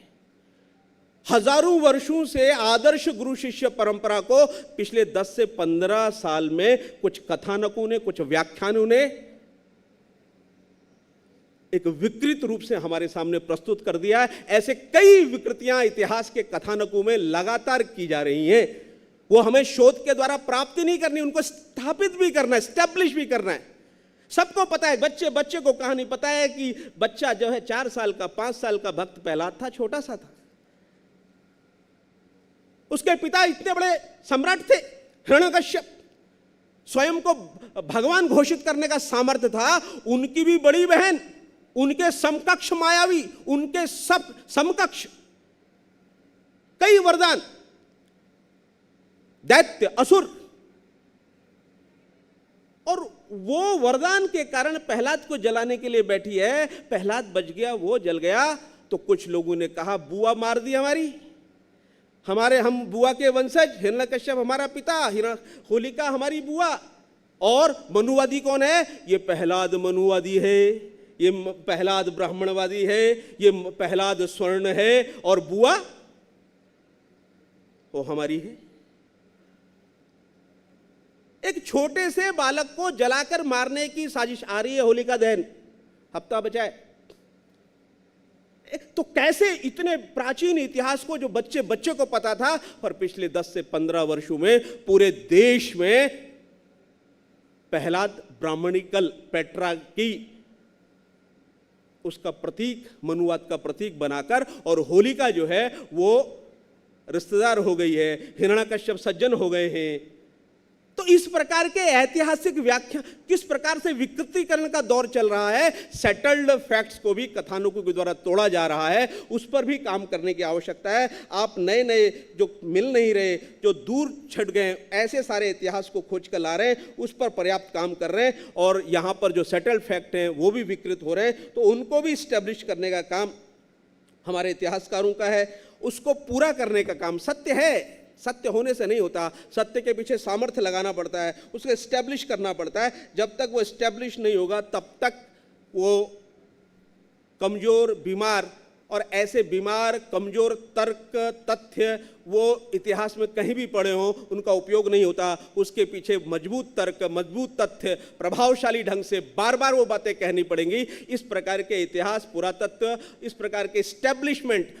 हजारों वर्षों से आदर्श गुरु शिष्य परंपरा को पिछले 10 से 15 साल में कुछ कथानकों ने, कुछ व्याख्यानों ने एक विकृत रूप से हमारे सामने प्रस्तुत कर दिया है। ऐसे कई विकृतियां इतिहास के कथानकों में लगातार की जा रही हैं। वो हमें शोध के द्वारा प्राप्ति नहीं करनी, उनको स्थापित भी करना है, स्टैब्लिश भी करना है। सबको पता है, बच्चे को कहानी पता है कि बच्चा जो है 4 साल का, 5 साल का भक्त प्रहलाद था, छोटा सा था। उसके पिता इतने बड़े सम्राट थे, हिरण्यकश्यप, स्वयं को भगवान घोषित करने का सामर्थ्य था। उनकी भी बड़ी बहन, उनके समकक्ष मायावी, उनके सब समकक्ष कई वरदान, दैत्य, असुर, और वो वरदान के कारण प्रहलाद को जलाने के लिए बैठी है। प्रहलाद बच गया, वो जल गया। तो कुछ लोगों ने कहा बुआ मार दी हमारी, हम बुआ के वंशज, हिरण्यकश्यप हमारा पिता, होलिका हमारी बुआ। और मनुवादी कौन है? ये प्रहलाद मनुवादी है, ये प्रहलाद ब्राह्मणवादी है, ये प्रहलाद स्वर्ण है, और बुआ वो हमारी है। एक छोटे से बालक को जलाकर मारने की साजिश आ रही है होलिका दहन, हफ्ता बचा है। तो कैसे इतने प्राचीन इतिहास को जो बच्चे को पता था, और पिछले 10 से 15 वर्षों में पूरे देश में प्रहलाद ब्राह्मणिकल पेट्रा की उसका प्रतीक, मनुवाद का प्रतीक बनाकर, और होलिका जो है वो रिश्तेदार हो गई है, हिरण्यकश्यप सज्जन हो गए हैं। तो इस प्रकार के ऐतिहासिक व्याख्या, किस प्रकार से विकृतीकरण का दौर चल रहा है, सेटल्ड फैक्ट्स को भी कथानकों के द्वारा तोड़ा जा रहा है, उस पर भी काम करने की आवश्यकता है। आप नए नए जो मिल नहीं रहे, जो दूर छट गए, ऐसे सारे इतिहास को खोज कर ला रहे हैं, उस पर पर्याप्त काम कर रहे हैं। और यहाँ पर जो सेटल्ड फैक्ट हैं वो भी विकृत हो रहे हैं, तो उनको भी इस्टेब्लिश करने का काम हमारे इतिहासकारों का है। उसको पूरा करने का काम, सत्य है, सत्य होने से नहीं होता, सत्य के पीछे सामर्थ्य लगाना पड़ता है, उसको एस्टेब्लिश करना पड़ता है। जब तक वो एस्टेब्लिश नहीं होगा तब तक वो कमज़ोर, बीमार, और ऐसे बीमार, कमज़ोर तर्क, तथ्य वो इतिहास में कहीं भी पढ़े हों उनका उपयोग नहीं होता। उसके पीछे मजबूत तर्क, मजबूत तथ्य, प्रभावशाली ढंग से बार बार वो बातें कहनी पड़ेंगी। इस प्रकार के इतिहास, पुरातत्व, इस प्रकार के इस्टेब्लिशमेंट,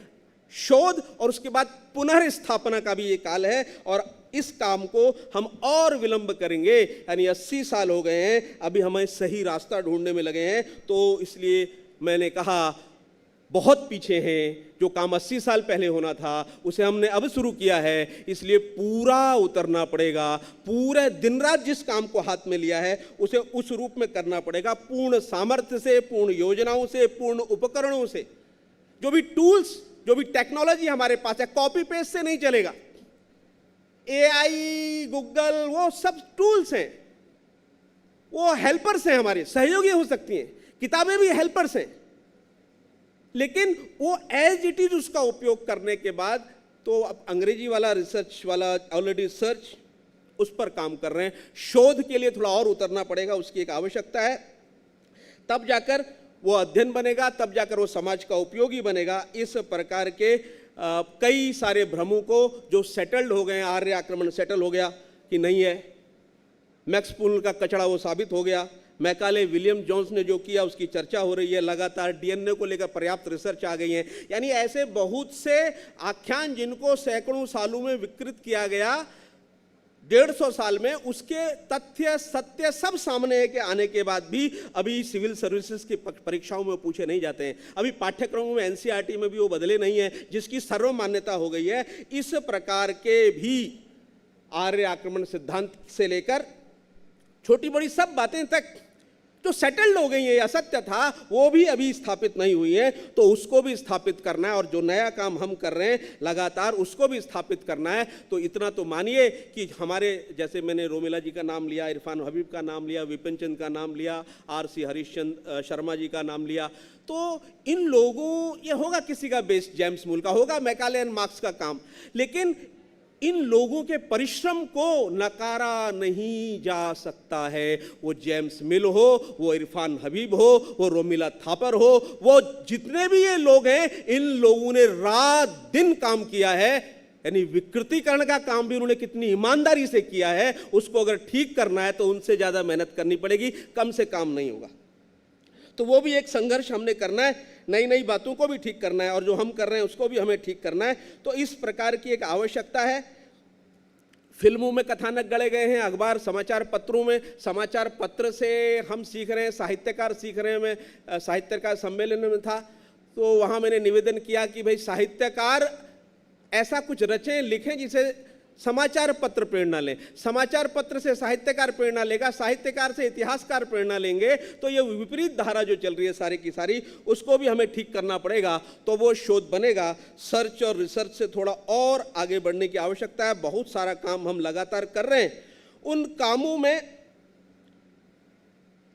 शोध और उसके बाद पुनर्स्थापना का भी ये काल है, और इस काम को हम और विलंब करेंगे। यानी 80 साल हो गए हैं, अभी हमें सही रास्ता ढूंढने में लगे हैं। तो इसलिए मैंने कहा बहुत पीछे हैं, जो काम 80 साल पहले होना था उसे हमने अब शुरू किया है, इसलिए पूरा उतरना पड़ेगा। पूरे दिन रात जिस काम को हाथ में लिया है उसे उस रूप में करना पड़ेगा, पूर्ण सामर्थ्य से, पूर्ण योजनाओं से, पूर्ण उपकरणों से। जो भी टूल्स, जो भी टेक्नोलॉजी हमारे पास है, कॉपी पेस्ट से नहीं चलेगा। AI, गूगल, वो सब टूल्स हैं, वो हेल्पर्स हैं, हमारे सहयोगी हो सकती हैं। किताबें भी हेल्पर्स हैं, लेकिन वो एज इट इज उसका उपयोग करने के बाद, तो अब अंग्रेजी वाला रिसर्च वाला ऑलरेडी सर्च उस पर काम कर रहे हैं। शोध के लिए थोड़ा और उतरना पड़ेगा, उसकी एक आवश्यकता है। तब जाकर वो अध्ययन बनेगा, तब जाकर वो समाज का उपयोगी बनेगा। इस प्रकार के कई सारे भ्रमों को जो सेटल्ड हो गए हैं, आर्य आक्रमण सेटल हो गया कि नहीं है, मैक्स पूल का कचड़ा वो साबित हो गया, मैकाले विलियम जोन्स ने जो किया उसकी चर्चा हो रही है लगातार, DNA को लेकर पर्याप्त रिसर्च आ गई है। यानी ऐसे बहुत से आख्यान जिनको सैकड़ों सालों में विकृत किया गया, 150 साल में, उसके तथ्य सत्य सब सामने के आने के बाद भी अभी सिविल सर्विसेज की परीक्षाओं में पूछे नहीं जाते हैं। अभी पाठ्यक्रमों में NCERT में भी वो बदले नहीं है, जिसकी सर्व मान्यता हो गई है। इस प्रकार के भी आर्य आक्रमण सिद्धांत से लेकर छोटी बड़ी सब बातें तक जो सेटल्ड हो गई है, असत्य था, वो भी अभी स्थापित नहीं हुई है, तो उसको भी स्थापित करना है। और जो नया काम हम कर रहे हैं लगातार, उसको भी स्थापित करना है। तो इतना तो मानिए कि हमारे, जैसे मैंने रोमिला जी का नाम लिया, इरफान हबीब का नाम लिया, विपिन चंद का नाम लिया, RC हरिश्चंद्र शर्मा जी का नाम लिया, तो इन लोगों, ये होगा किसी का बेस जेम्स मूल का होगा, मैकाले एंड मार्क्स का काम, लेकिन इन लोगों के परिश्रम को नकारा नहीं जा सकता है। वो जेम्स मिल हो, वो इरफान हबीब हो, वो रोमिला थापर हो, वो जितने भी ये लोग हैं, इन लोगों ने रात दिन काम किया है। यानी विकृतीकरण का काम भी उन्होंने कितनी ईमानदारी से किया है, उसको अगर ठीक करना है तो उनसे ज़्यादा मेहनत करनी पड़ेगी, कम से काम नहीं होगा। तो वो भी एक संघर्ष हमने करना है, नई नई बातों को भी ठीक करना है, और जो हम कर रहे हैं उसको भी हमें ठीक करना है। तो इस प्रकार की एक आवश्यकता है। फिल्मों में कथानक गढ़े गए हैं, अखबार समाचार पत्रों में, समाचार पत्र से हम सीख रहे हैं, साहित्यकार सीख रहे हैं। मैं साहित्यकार सम्मेलन में था तो वहाँ मैंने निवेदन किया कि भाई साहित्यकार ऐसा कुछ रचें, लिखें जिसे समाचार पत्र प्रेरणा लें। समाचार पत्र से साहित्यकार प्रेरणा लेगा, साहित्यकार से इतिहासकार प्रेरणा लेंगे, तो ये विपरीत धारा जो चल रही है सारी की सारी, उसको भी हमें ठीक करना पड़ेगा, तो वो शोध बनेगा। सर्च और रिसर्च से थोड़ा और आगे बढ़ने की आवश्यकता है। बहुत सारा काम हम लगातार कर रहे हैं, उन कामों में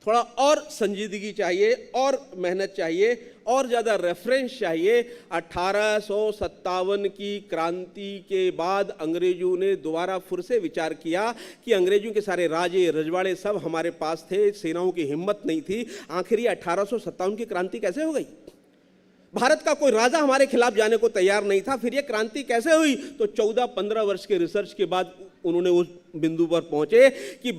थोड़ा और संजीदगी चाहिए, और मेहनत चाहिए, और ज़्यादा रेफरेंस चाहिए। 1857 की क्रांति के बाद अंग्रेजों ने दोबारा फिर से विचार किया कि अंग्रेजों के सारे राजे रजवाड़े सब हमारे पास थे, सेनाओं की हिम्मत नहीं थी, आखिर ये 1857 की क्रांति कैसे हो गई? भारत का कोई राजा हमारे खिलाफ जाने को तैयार नहीं था, फिर ये क्रांति कैसे हुई? तो 14-15 वर्ष के रिसर्च के बाद उन्होंने उस बिंदु पर पहुंचे कि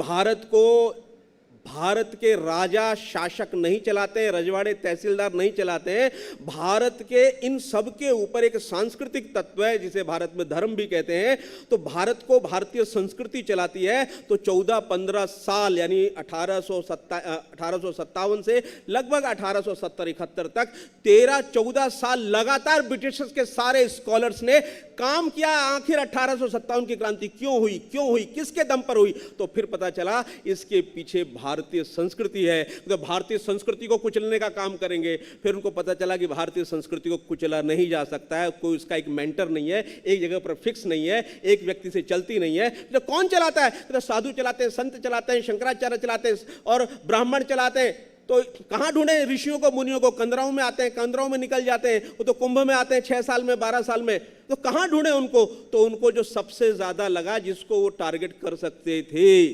भारत के राजा शासक नहीं चलाते हैं, रजवाड़े तहसीलदार नहीं चलाते हैं, भारत के इन सब के ऊपर एक सांस्कृतिक तत्व है जिसे भारत में धर्म भी कहते हैं। तो भारत को भारतीय संस्कृति चलाती है। तो 14-15 साल यानी 1857 से लगभग 1870-71 तक 13-14 साल लगातार ब्रिटिशर्स के सारे स्कॉलर्स ने काम किया। आखिर 1857 की क्रांति क्यों हुई, किसके दम पर हुई? तो फिर पता चला इसके पीछे भारतीय संस्कृति है। तो भारतीय संस्कृति को कुचलने का काम करेंगे। फिर उनको पता चला कि भारतीय संस्कृति को कुचला नहीं जा सकता है, कोई उसका एक मेंटर नहीं है, एक जगह पर फिक्स नहीं है, एक व्यक्ति से चलती नहीं है। तो कौन चलाता है? तो साधु चलाते हैं, संत चलाते हैं, शंकराचार्य चलाते हैं और ब्राह्मण चलाते हैं। तो कहाँ ढूंढे ऋषियों को, मुनियों को? कंदराओं में आते हैं, कंदराओं में निकल जाते हैं, वो तो कुंभ में आते हैं 6 साल में, 12 साल में। तो कहाँ ढूंढे उनको? तो उनको जो सबसे ज्यादा लगा, जिसको वो टारगेट कर सकते थे,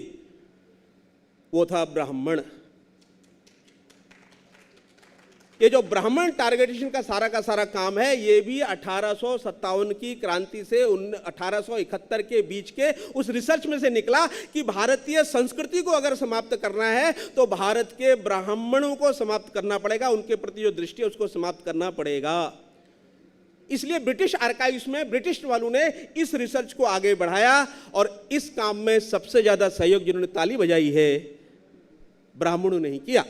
वो था ब्राह्मण। ये जो ब्राह्मण टारगेटेशन का सारा काम है, ये भी 1857 की क्रांति से 1871 के बीच के उस रिसर्च में से निकला कि भारतीय संस्कृति को अगर समाप्त करना है तो भारत के ब्राह्मणों को समाप्त करना पड़ेगा, उनके प्रति जो दृष्टि है उसको समाप्त करना पड़ेगा। इसलिए ब्रिटिश आर्काइव्स में ब्रिटिश वालों ने इस रिसर्च को आगे बढ़ाया और इस काम में सबसे ज़्यादा सहयोग जिन्होंने ताली बजाई है ब्राह्मणों ने ही किया।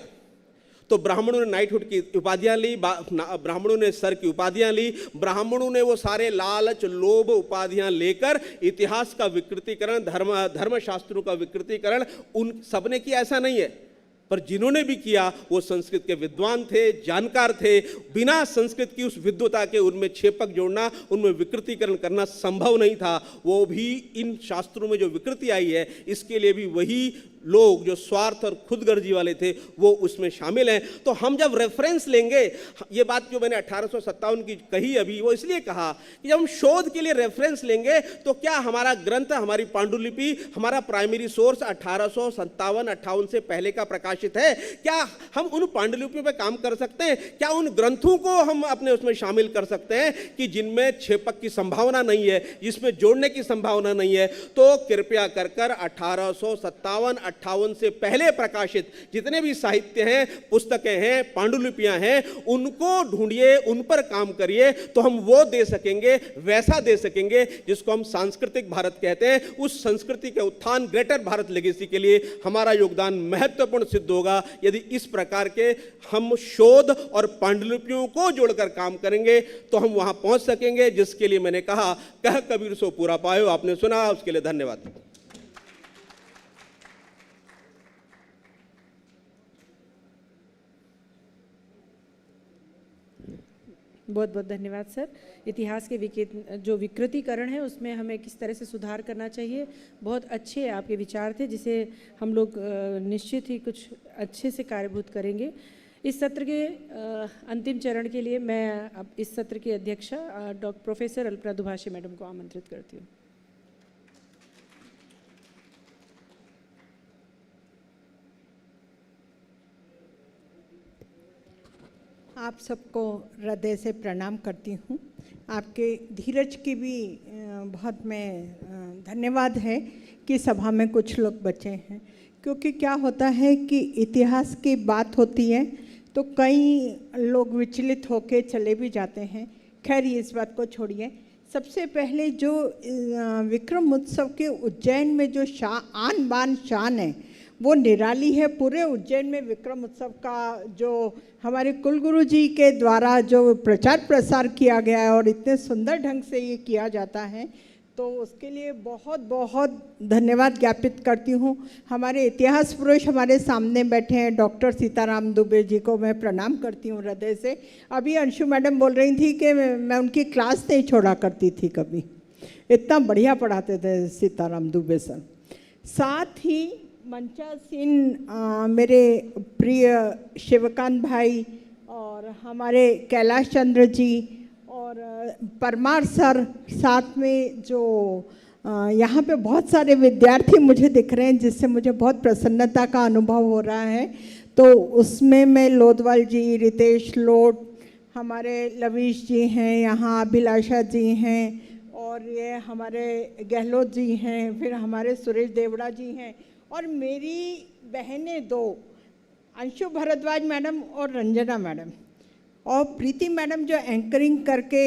तो ब्राह्मणों ने नाइटहुड की उपाधियां ली, ब्राह्मणों ने सर की उपाधियां ली, ब्राह्मणों ने वो सारे लालच लोभ उपाधियां लेकर इतिहास का विकृतीकरण, धर्मशास्त्रों का विकृतीकरण उन सबने किया, ऐसा नहीं है, पर जिन्होंने भी किया वो संस्कृत के विद्वान थे, जानकार थे। बिना संस्कृत की उस विद्वता के उनमें छेपक जोड़ना, उनमें विकृतीकरण करना संभव नहीं था। वो भी इन शास्त्रों में जो विकृति आई है इसके लिए भी वही लोग जो स्वार्थ और खुदगर्जी वाले थे वो उसमें शामिल हैं। तो हम जब रेफरेंस लेंगे, ये बात जो मैंने 1857 की कही अभी, वो इसलिए कहा कि जब हम शोध के लिए रेफरेंस लेंगे तो क्या हमारा ग्रंथ, हमारी पांडुलिपि, हमारा प्राइमरी सोर्स 1857-58 से पहले का प्रकाशित है? क्या हम उन पांडुलिपियों पर काम कर सकते हैं? क्या उन ग्रंथों को हम अपने उसमें शामिल कर सकते हैं कि जिनमें छेपक की संभावना नहीं है, जिसमें जोड़ने की संभावना नहीं है? तो कृपया कर 1857-58 से पहले प्रकाशित जितने भी साहित्य हैं, पुस्तकें हैं, पांडुलिपियां हैं, उनको ढूंढिए, उन पर काम करिए, तो हम वो दे सकेंगे, वैसा दे सकेंगे जिसको हम सांस्कृतिक भारत कहते हैं। उस संस्कृति के उत्थान, ग्रेटर भारत लेगेसी के लिए हमारा योगदान महत्वपूर्ण सिद्ध होगा यदि इस प्रकार के हम शोध और पांडुलिपियों को जोड़कर काम करेंगे, तो हम वहां पहुंच सकेंगे जिसके लिए मैंने कहा, कह कबीर सो पूरा पायो। आपने सुना, उसके लिए धन्यवाद। बहुत बहुत धन्यवाद सर। इतिहास के जो विकृतीकरण है उसमें हमें किस तरह से सुधार करना चाहिए, बहुत अच्छे आपके विचार थे, जिसे हम लोग निश्चित ही कुछ अच्छे से कार्यभूत करेंगे। इस सत्र के अंतिम चरण के लिए मैं अब इस सत्र की अध्यक्षा प्रोफेसर अल्पना दुभाषी मैडम को आमंत्रित करती हूँ। आप सबको हृदय से प्रणाम करती हूँ। आपके धीरज की भी बहुत मैं धन्यवाद है कि सभा में कुछ लोग बचे हैं, क्योंकि क्या होता है कि इतिहास की बात होती है तो कई लोग विचलित होकर चले भी जाते हैं। खैर, इस बात को छोड़िए। सबसे पहले जो विक्रम उत्सव के उज्जैन में जो आन बान शान है वो निराली है। पूरे उज्जैन में विक्रम उत्सव का जो हमारे कुलगुरु जी के द्वारा जो प्रचार प्रसार किया गया है और इतने सुंदर ढंग से ये किया जाता है, तो उसके लिए बहुत बहुत धन्यवाद ज्ञापित करती हूँ। हमारे इतिहास पुरुष हमारे सामने बैठे हैं, डॉक्टर सीताराम दुबे जी को मैं प्रणाम करती हूँ हृदय से। अभी अंशु मैडम बोल रही थी कि मैं उनकी क्लास नहीं छोड़ा करती थी कभी, इतना बढ़िया पढ़ाते थे सीताराम दुबे सर। साथ ही मंचासीन मेरे प्रिय शिवकांत भाई और हमारे कैलाश चंद्र जी और परमार सर, साथ में जो यहाँ पे बहुत सारे विद्यार्थी मुझे दिख रहे हैं जिससे मुझे बहुत प्रसन्नता का अनुभव हो रहा है। तो उसमें मैं लोधवाल जी, रितेश लोट, हमारे लवीश जी हैं, यहाँ अभिलाषा जी हैं और ये हमारे गहलोत जी हैं, फिर हमारे सुरेश देवड़ा जी हैं और मेरी बहनें दो, अंशु भारद्वाज मैडम और रंजना मैडम और प्रीति मैडम, जो एंकरिंग करके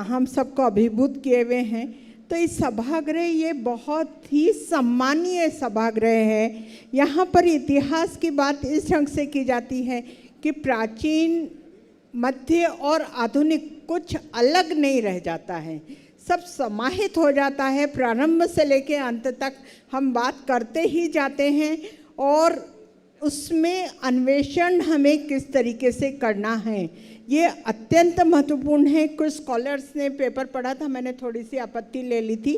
हम सबको अभिभूत किए हुए हैं। तो इस सभागृह ये बहुत ही सम्मानीय सभागृह है। यहाँ पर इतिहास की बात इस ढंग से की जाती है कि प्राचीन, मध्य और आधुनिक कुछ अलग नहीं रह जाता है, सब समाहित हो जाता है। प्रारंभ से लेकर अंत तक हम बात करते ही जाते हैं और उसमें अन्वेषण हमें किस तरीके से करना है ये अत्यंत महत्वपूर्ण है। कुछ स्कॉलर्स ने पेपर पढ़ा था, मैंने थोड़ी सी आपत्ति ले ली थी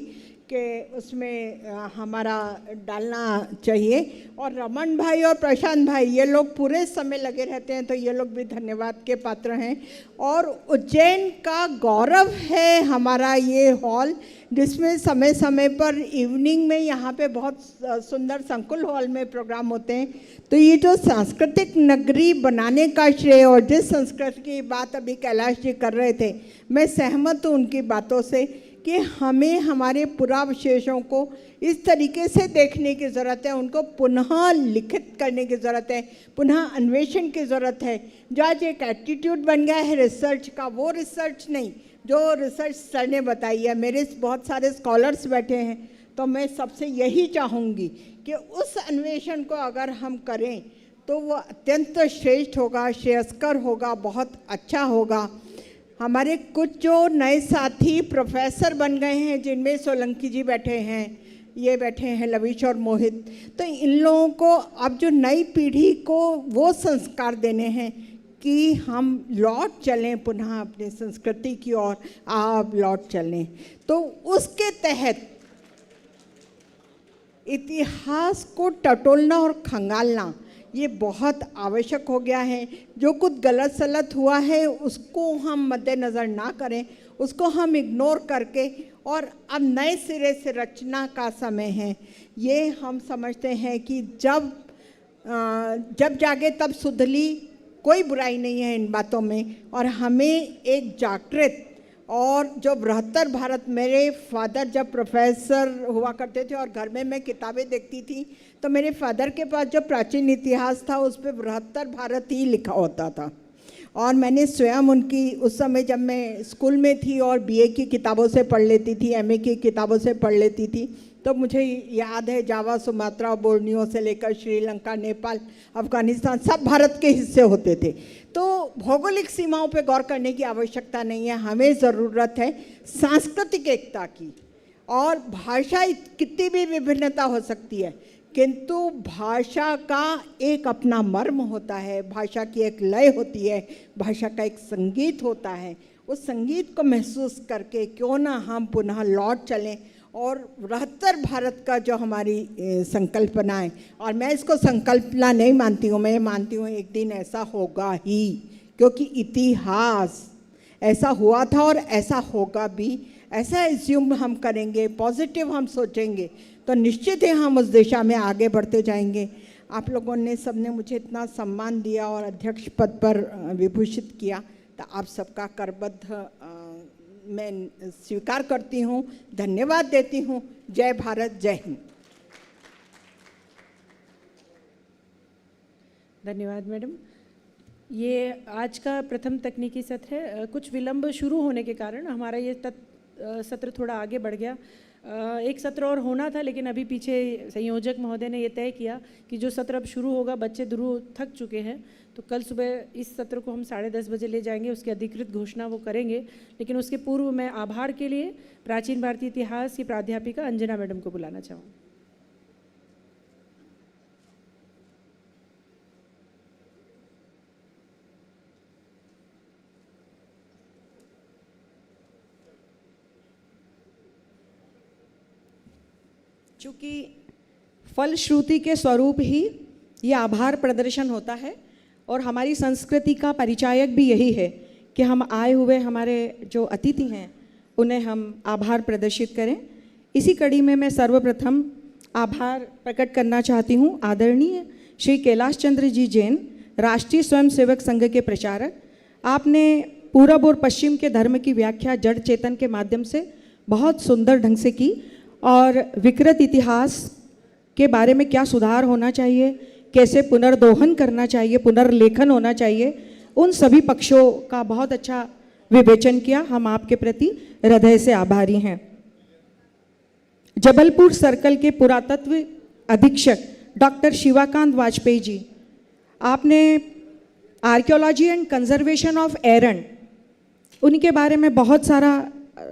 कि उसमें हमारा डालना चाहिए। और रमन भाई और प्रशांत भाई ये लोग पूरे समय लगे रहते हैं, तो ये लोग भी धन्यवाद के पात्र हैं। और उज्जैन का गौरव है हमारा ये हॉल, जिसमें समय समय पर इवनिंग में यहाँ पे बहुत सुंदर संकुल हॉल में प्रोग्राम होते हैं। तो ये जो सांस्कृतिक नगरी बनाने का श्रेय, और जिस संस्कृति की बात अभी कैलाश जी कर रहे थे, मैं सहमत हूँ उनकी बातों से कि हमें हमारे पुरावशेषों को इस तरीके से देखने की ज़रूरत है, उनको पुनः लिखित करने की ज़रूरत है, पुनः अन्वेषण की ज़रूरत है। जो आज एक एटीट्यूड बन गया है रिसर्च का, वो रिसर्च नहीं जो रिसर्च सर ने बताई है। मेरे बहुत सारे स्कॉलर्स बैठे हैं, तो मैं सबसे यही चाहूँगी कि उस अन्वेषण को अगर हम करें तो वो अत्यंत श्रेष्ठ होगा, श्रेयस्कर होगा, बहुत अच्छा होगा। हमारे कुछ जो नए साथी प्रोफेसर बन गए हैं, जिनमें सोलंकी जी बैठे हैं, ये बैठे हैं लविश और मोहित, तो इन लोगों को अब जो नई पीढ़ी को वो संस्कार देने हैं कि हम लौट चलें पुनः अपनी संस्कृति की ओर, आप लौट चलें। तो उसके तहत इतिहास को टटोलना और खंगालना ये बहुत आवश्यक हो गया है। जो कुछ गलत सलत हुआ है उसको हम मद्देनज़र ना करें, उसको हम इग्नोर करके और अब नए सिरे से रचना का समय है। ये हम समझते हैं कि जब जागे तब सुधली, कोई बुराई नहीं है इन बातों में। और हमें एक जागृत और जो बृहत्तर भारत, मेरे फादर जब प्रोफेसर हुआ करते थे और घर में मैं किताबें देखती थी, तो मेरे फादर के पास जो प्राचीन इतिहास था उस पर बृहत्तर भारत ही लिखा होता था। और मैंने स्वयं उनकी उस समय जब मैं स्कूल में थी और बीए की किताबों से पढ़ लेती थी, एमए की किताबों से पढ़ लेती थी, तो मुझे याद है जावा, सुमात्रा, बोर्नियो से लेकर श्रीलंका, नेपाल, अफ़गानिस्तान सब भारत के हिस्से होते थे। तो भौगोलिक सीमाओं पे गौर करने की आवश्यकता नहीं है, हमें ज़रूरत है सांस्कृतिक एकता की। और भाषा कितनी भी विभिन्नता हो सकती है, किंतु भाषा का एक अपना मर्म होता है, भाषा की एक लय होती है, भाषा का एक संगीत होता है। उस संगीत को महसूस करके क्यों ना हम पुनः लौट चलें और बृहत्तर भारत का जो हमारी संकल्पना है, और मैं इसको संकल्पना नहीं मानती हूँ, मैं मानती हूँ एक दिन ऐसा होगा ही, क्योंकि इतिहास ऐसा हुआ था और ऐसा होगा भी। ऐसा एज्यूम हम करेंगे, पॉजिटिव हम सोचेंगे, तो निश्चित ही हम उस दिशा में आगे बढ़ते जाएंगे। आप लोगों ने सबने मुझे इतना सम्मान दिया और अध्यक्ष पद पर विभूषित किया, तो आप सबका करबद्ध मैं स्वीकार करती हूँ, धन्यवाद देती हूँ। जय भारत, जय हिंद। धन्यवाद मैडम। ये आज का प्रथम तकनीकी सत्र है। कुछ विलंब शुरू होने के कारण हमारा ये सत्र थोड़ा आगे बढ़ गया। एक सत्र और होना था, लेकिन अभी पीछे संयोजक महोदय ने ये तय किया कि जो सत्र अब शुरू होगा, बच्चे ध्रुव थक चुके हैं, तो कल सुबह इस सत्र को हम 10:30 बजे ले जाएंगे। उसकी अधिकृत घोषणा वो करेंगे, लेकिन उसके पूर्व मैं आभार के लिए प्राचीन भारतीय इतिहास की प्राध्यापिका अंजना मैडम को बुलाना चाहूँगी। चूँकि फलश्रुति के स्वरूप ही ये आभार प्रदर्शन होता है, और हमारी संस्कृति का परिचायक भी यही है कि हम आए हुए हमारे जो अतिथि हैं उन्हें हम आभार प्रदर्शित करें। इसी कड़ी में मैं सर्वप्रथम आभार प्रकट करना चाहती हूँ आदरणीय श्री कैलाश चंद्र जी जैन, राष्ट्रीय स्वयंसेवक संघ के प्रचारक। आपने पूरब और पश्चिम के धर्म की व्याख्या जड़ चेतन के माध्यम से बहुत सुंदर ढंग से की, और विकृत इतिहास के बारे में क्या सुधार होना चाहिए, कैसे पुनर्दोहन करना चाहिए, पुनर्लेखन होना चाहिए, उन सभी पक्षों का बहुत अच्छा विवेचन किया। हम आपके प्रति हृदय से आभारी हैं। जबलपुर सर्कल के पुरातत्व अधीक्षक डॉक्टर शिवाकांत वाजपेयी जी, आपने आर्कियोलॉजी एंड कंजर्वेशन ऑफ एरन, उनके बारे में बहुत सारा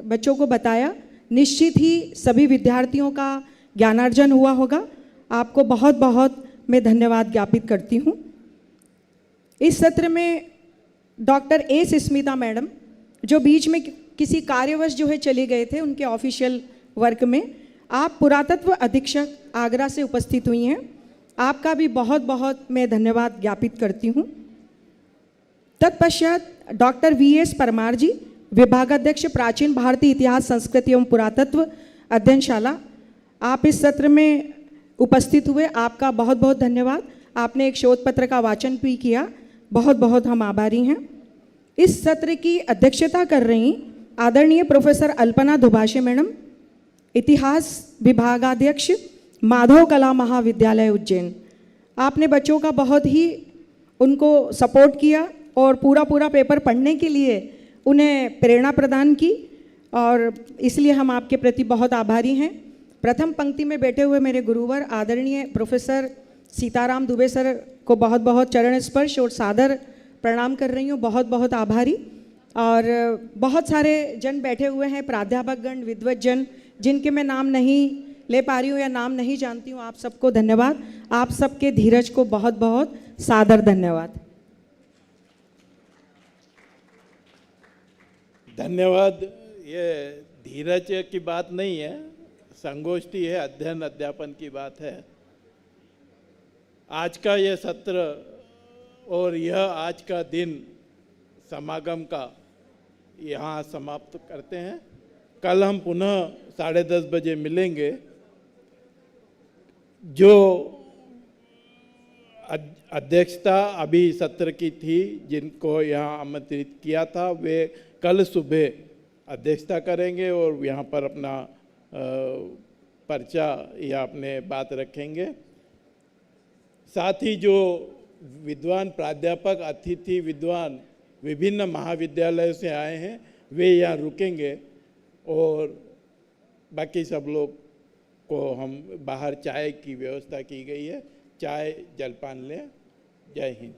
बच्चों को बताया। निश्चित ही सभी विद्यार्थियों का ज्ञानार्जन हुआ होगा। आपको बहुत बहुत मैं धन्यवाद ज्ञापित करती हूँ। इस सत्र में डॉक्टर एस स्मिता मैडम, जो बीच में किसी कार्यवश जो है चले गए थे उनके ऑफिशियल वर्क में, आप पुरातत्व अधीक्षक आगरा से उपस्थित हुई हैं, आपका भी बहुत बहुत मैं धन्यवाद ज्ञापित करती हूँ। तत्पश्चात डॉक्टर वीएस परमार जी, विभागाध्यक्ष प्राचीन भारतीय इतिहास संस्कृति एवं पुरातत्व अध्ययनशाला, आप इस सत्र में उपस्थित हुए, आपका बहुत बहुत धन्यवाद। आपने एक शोध पत्र का वाचन भी किया, बहुत बहुत हम आभारी हैं। इस सत्र की अध्यक्षता कर रही आदरणीय प्रोफेसर अल्पना दुभाषे मैडम, इतिहास विभागाध्यक्ष माधव कला महाविद्यालय उज्जैन। आपने बच्चों का बहुत ही उनको सपोर्ट किया और पूरा पेपर पढ़ने के लिए उन्हें प्रेरणा प्रदान की, और इसलिए हम आपके प्रति बहुत आभारी हैं। प्रथम पंक्ति में बैठे हुए मेरे गुरुवर आदरणीय प्रोफेसर सीताराम दुबे सर को बहुत बहुत चरण स्पर्श और सादर प्रणाम कर रही हूँ, बहुत बहुत आभारी। और बहुत सारे जन बैठे हुए हैं, प्राध्यापकगण, विद्वत जन, जिनके मैं नाम नहीं ले पा रही हूँ या नाम नहीं जानती हूँ, आप सबको धन्यवाद। आप सबके धीरज को बहुत बहुत सादर धन्यवाद। धन्यवाद। ये धीरज की बात नहीं है, संगोष्ठी है, अध्ययन अध्यापन की बात है। आज का ये सत्र और यह आज का दिन समागम का यहाँ समाप्त करते हैं। कल हम पुनः 10:30 बजे मिलेंगे। जो अध्यक्षता अभी सत्र की थी, जिनको यहाँ आमंत्रित किया था, वे कल सुबह अध्यक्षता करेंगे और यहाँ पर अपना पर्चा या अपने बात रखेंगे। साथ ही जो विद्वान प्राध्यापक, अतिथि विद्वान विभिन्न महाविद्यालयों से आए हैं, वे यहाँ रुकेंगे और बाकी सब लोग को हम बाहर चाय की व्यवस्था की गई है, चाय जलपान लें। जय हिंद।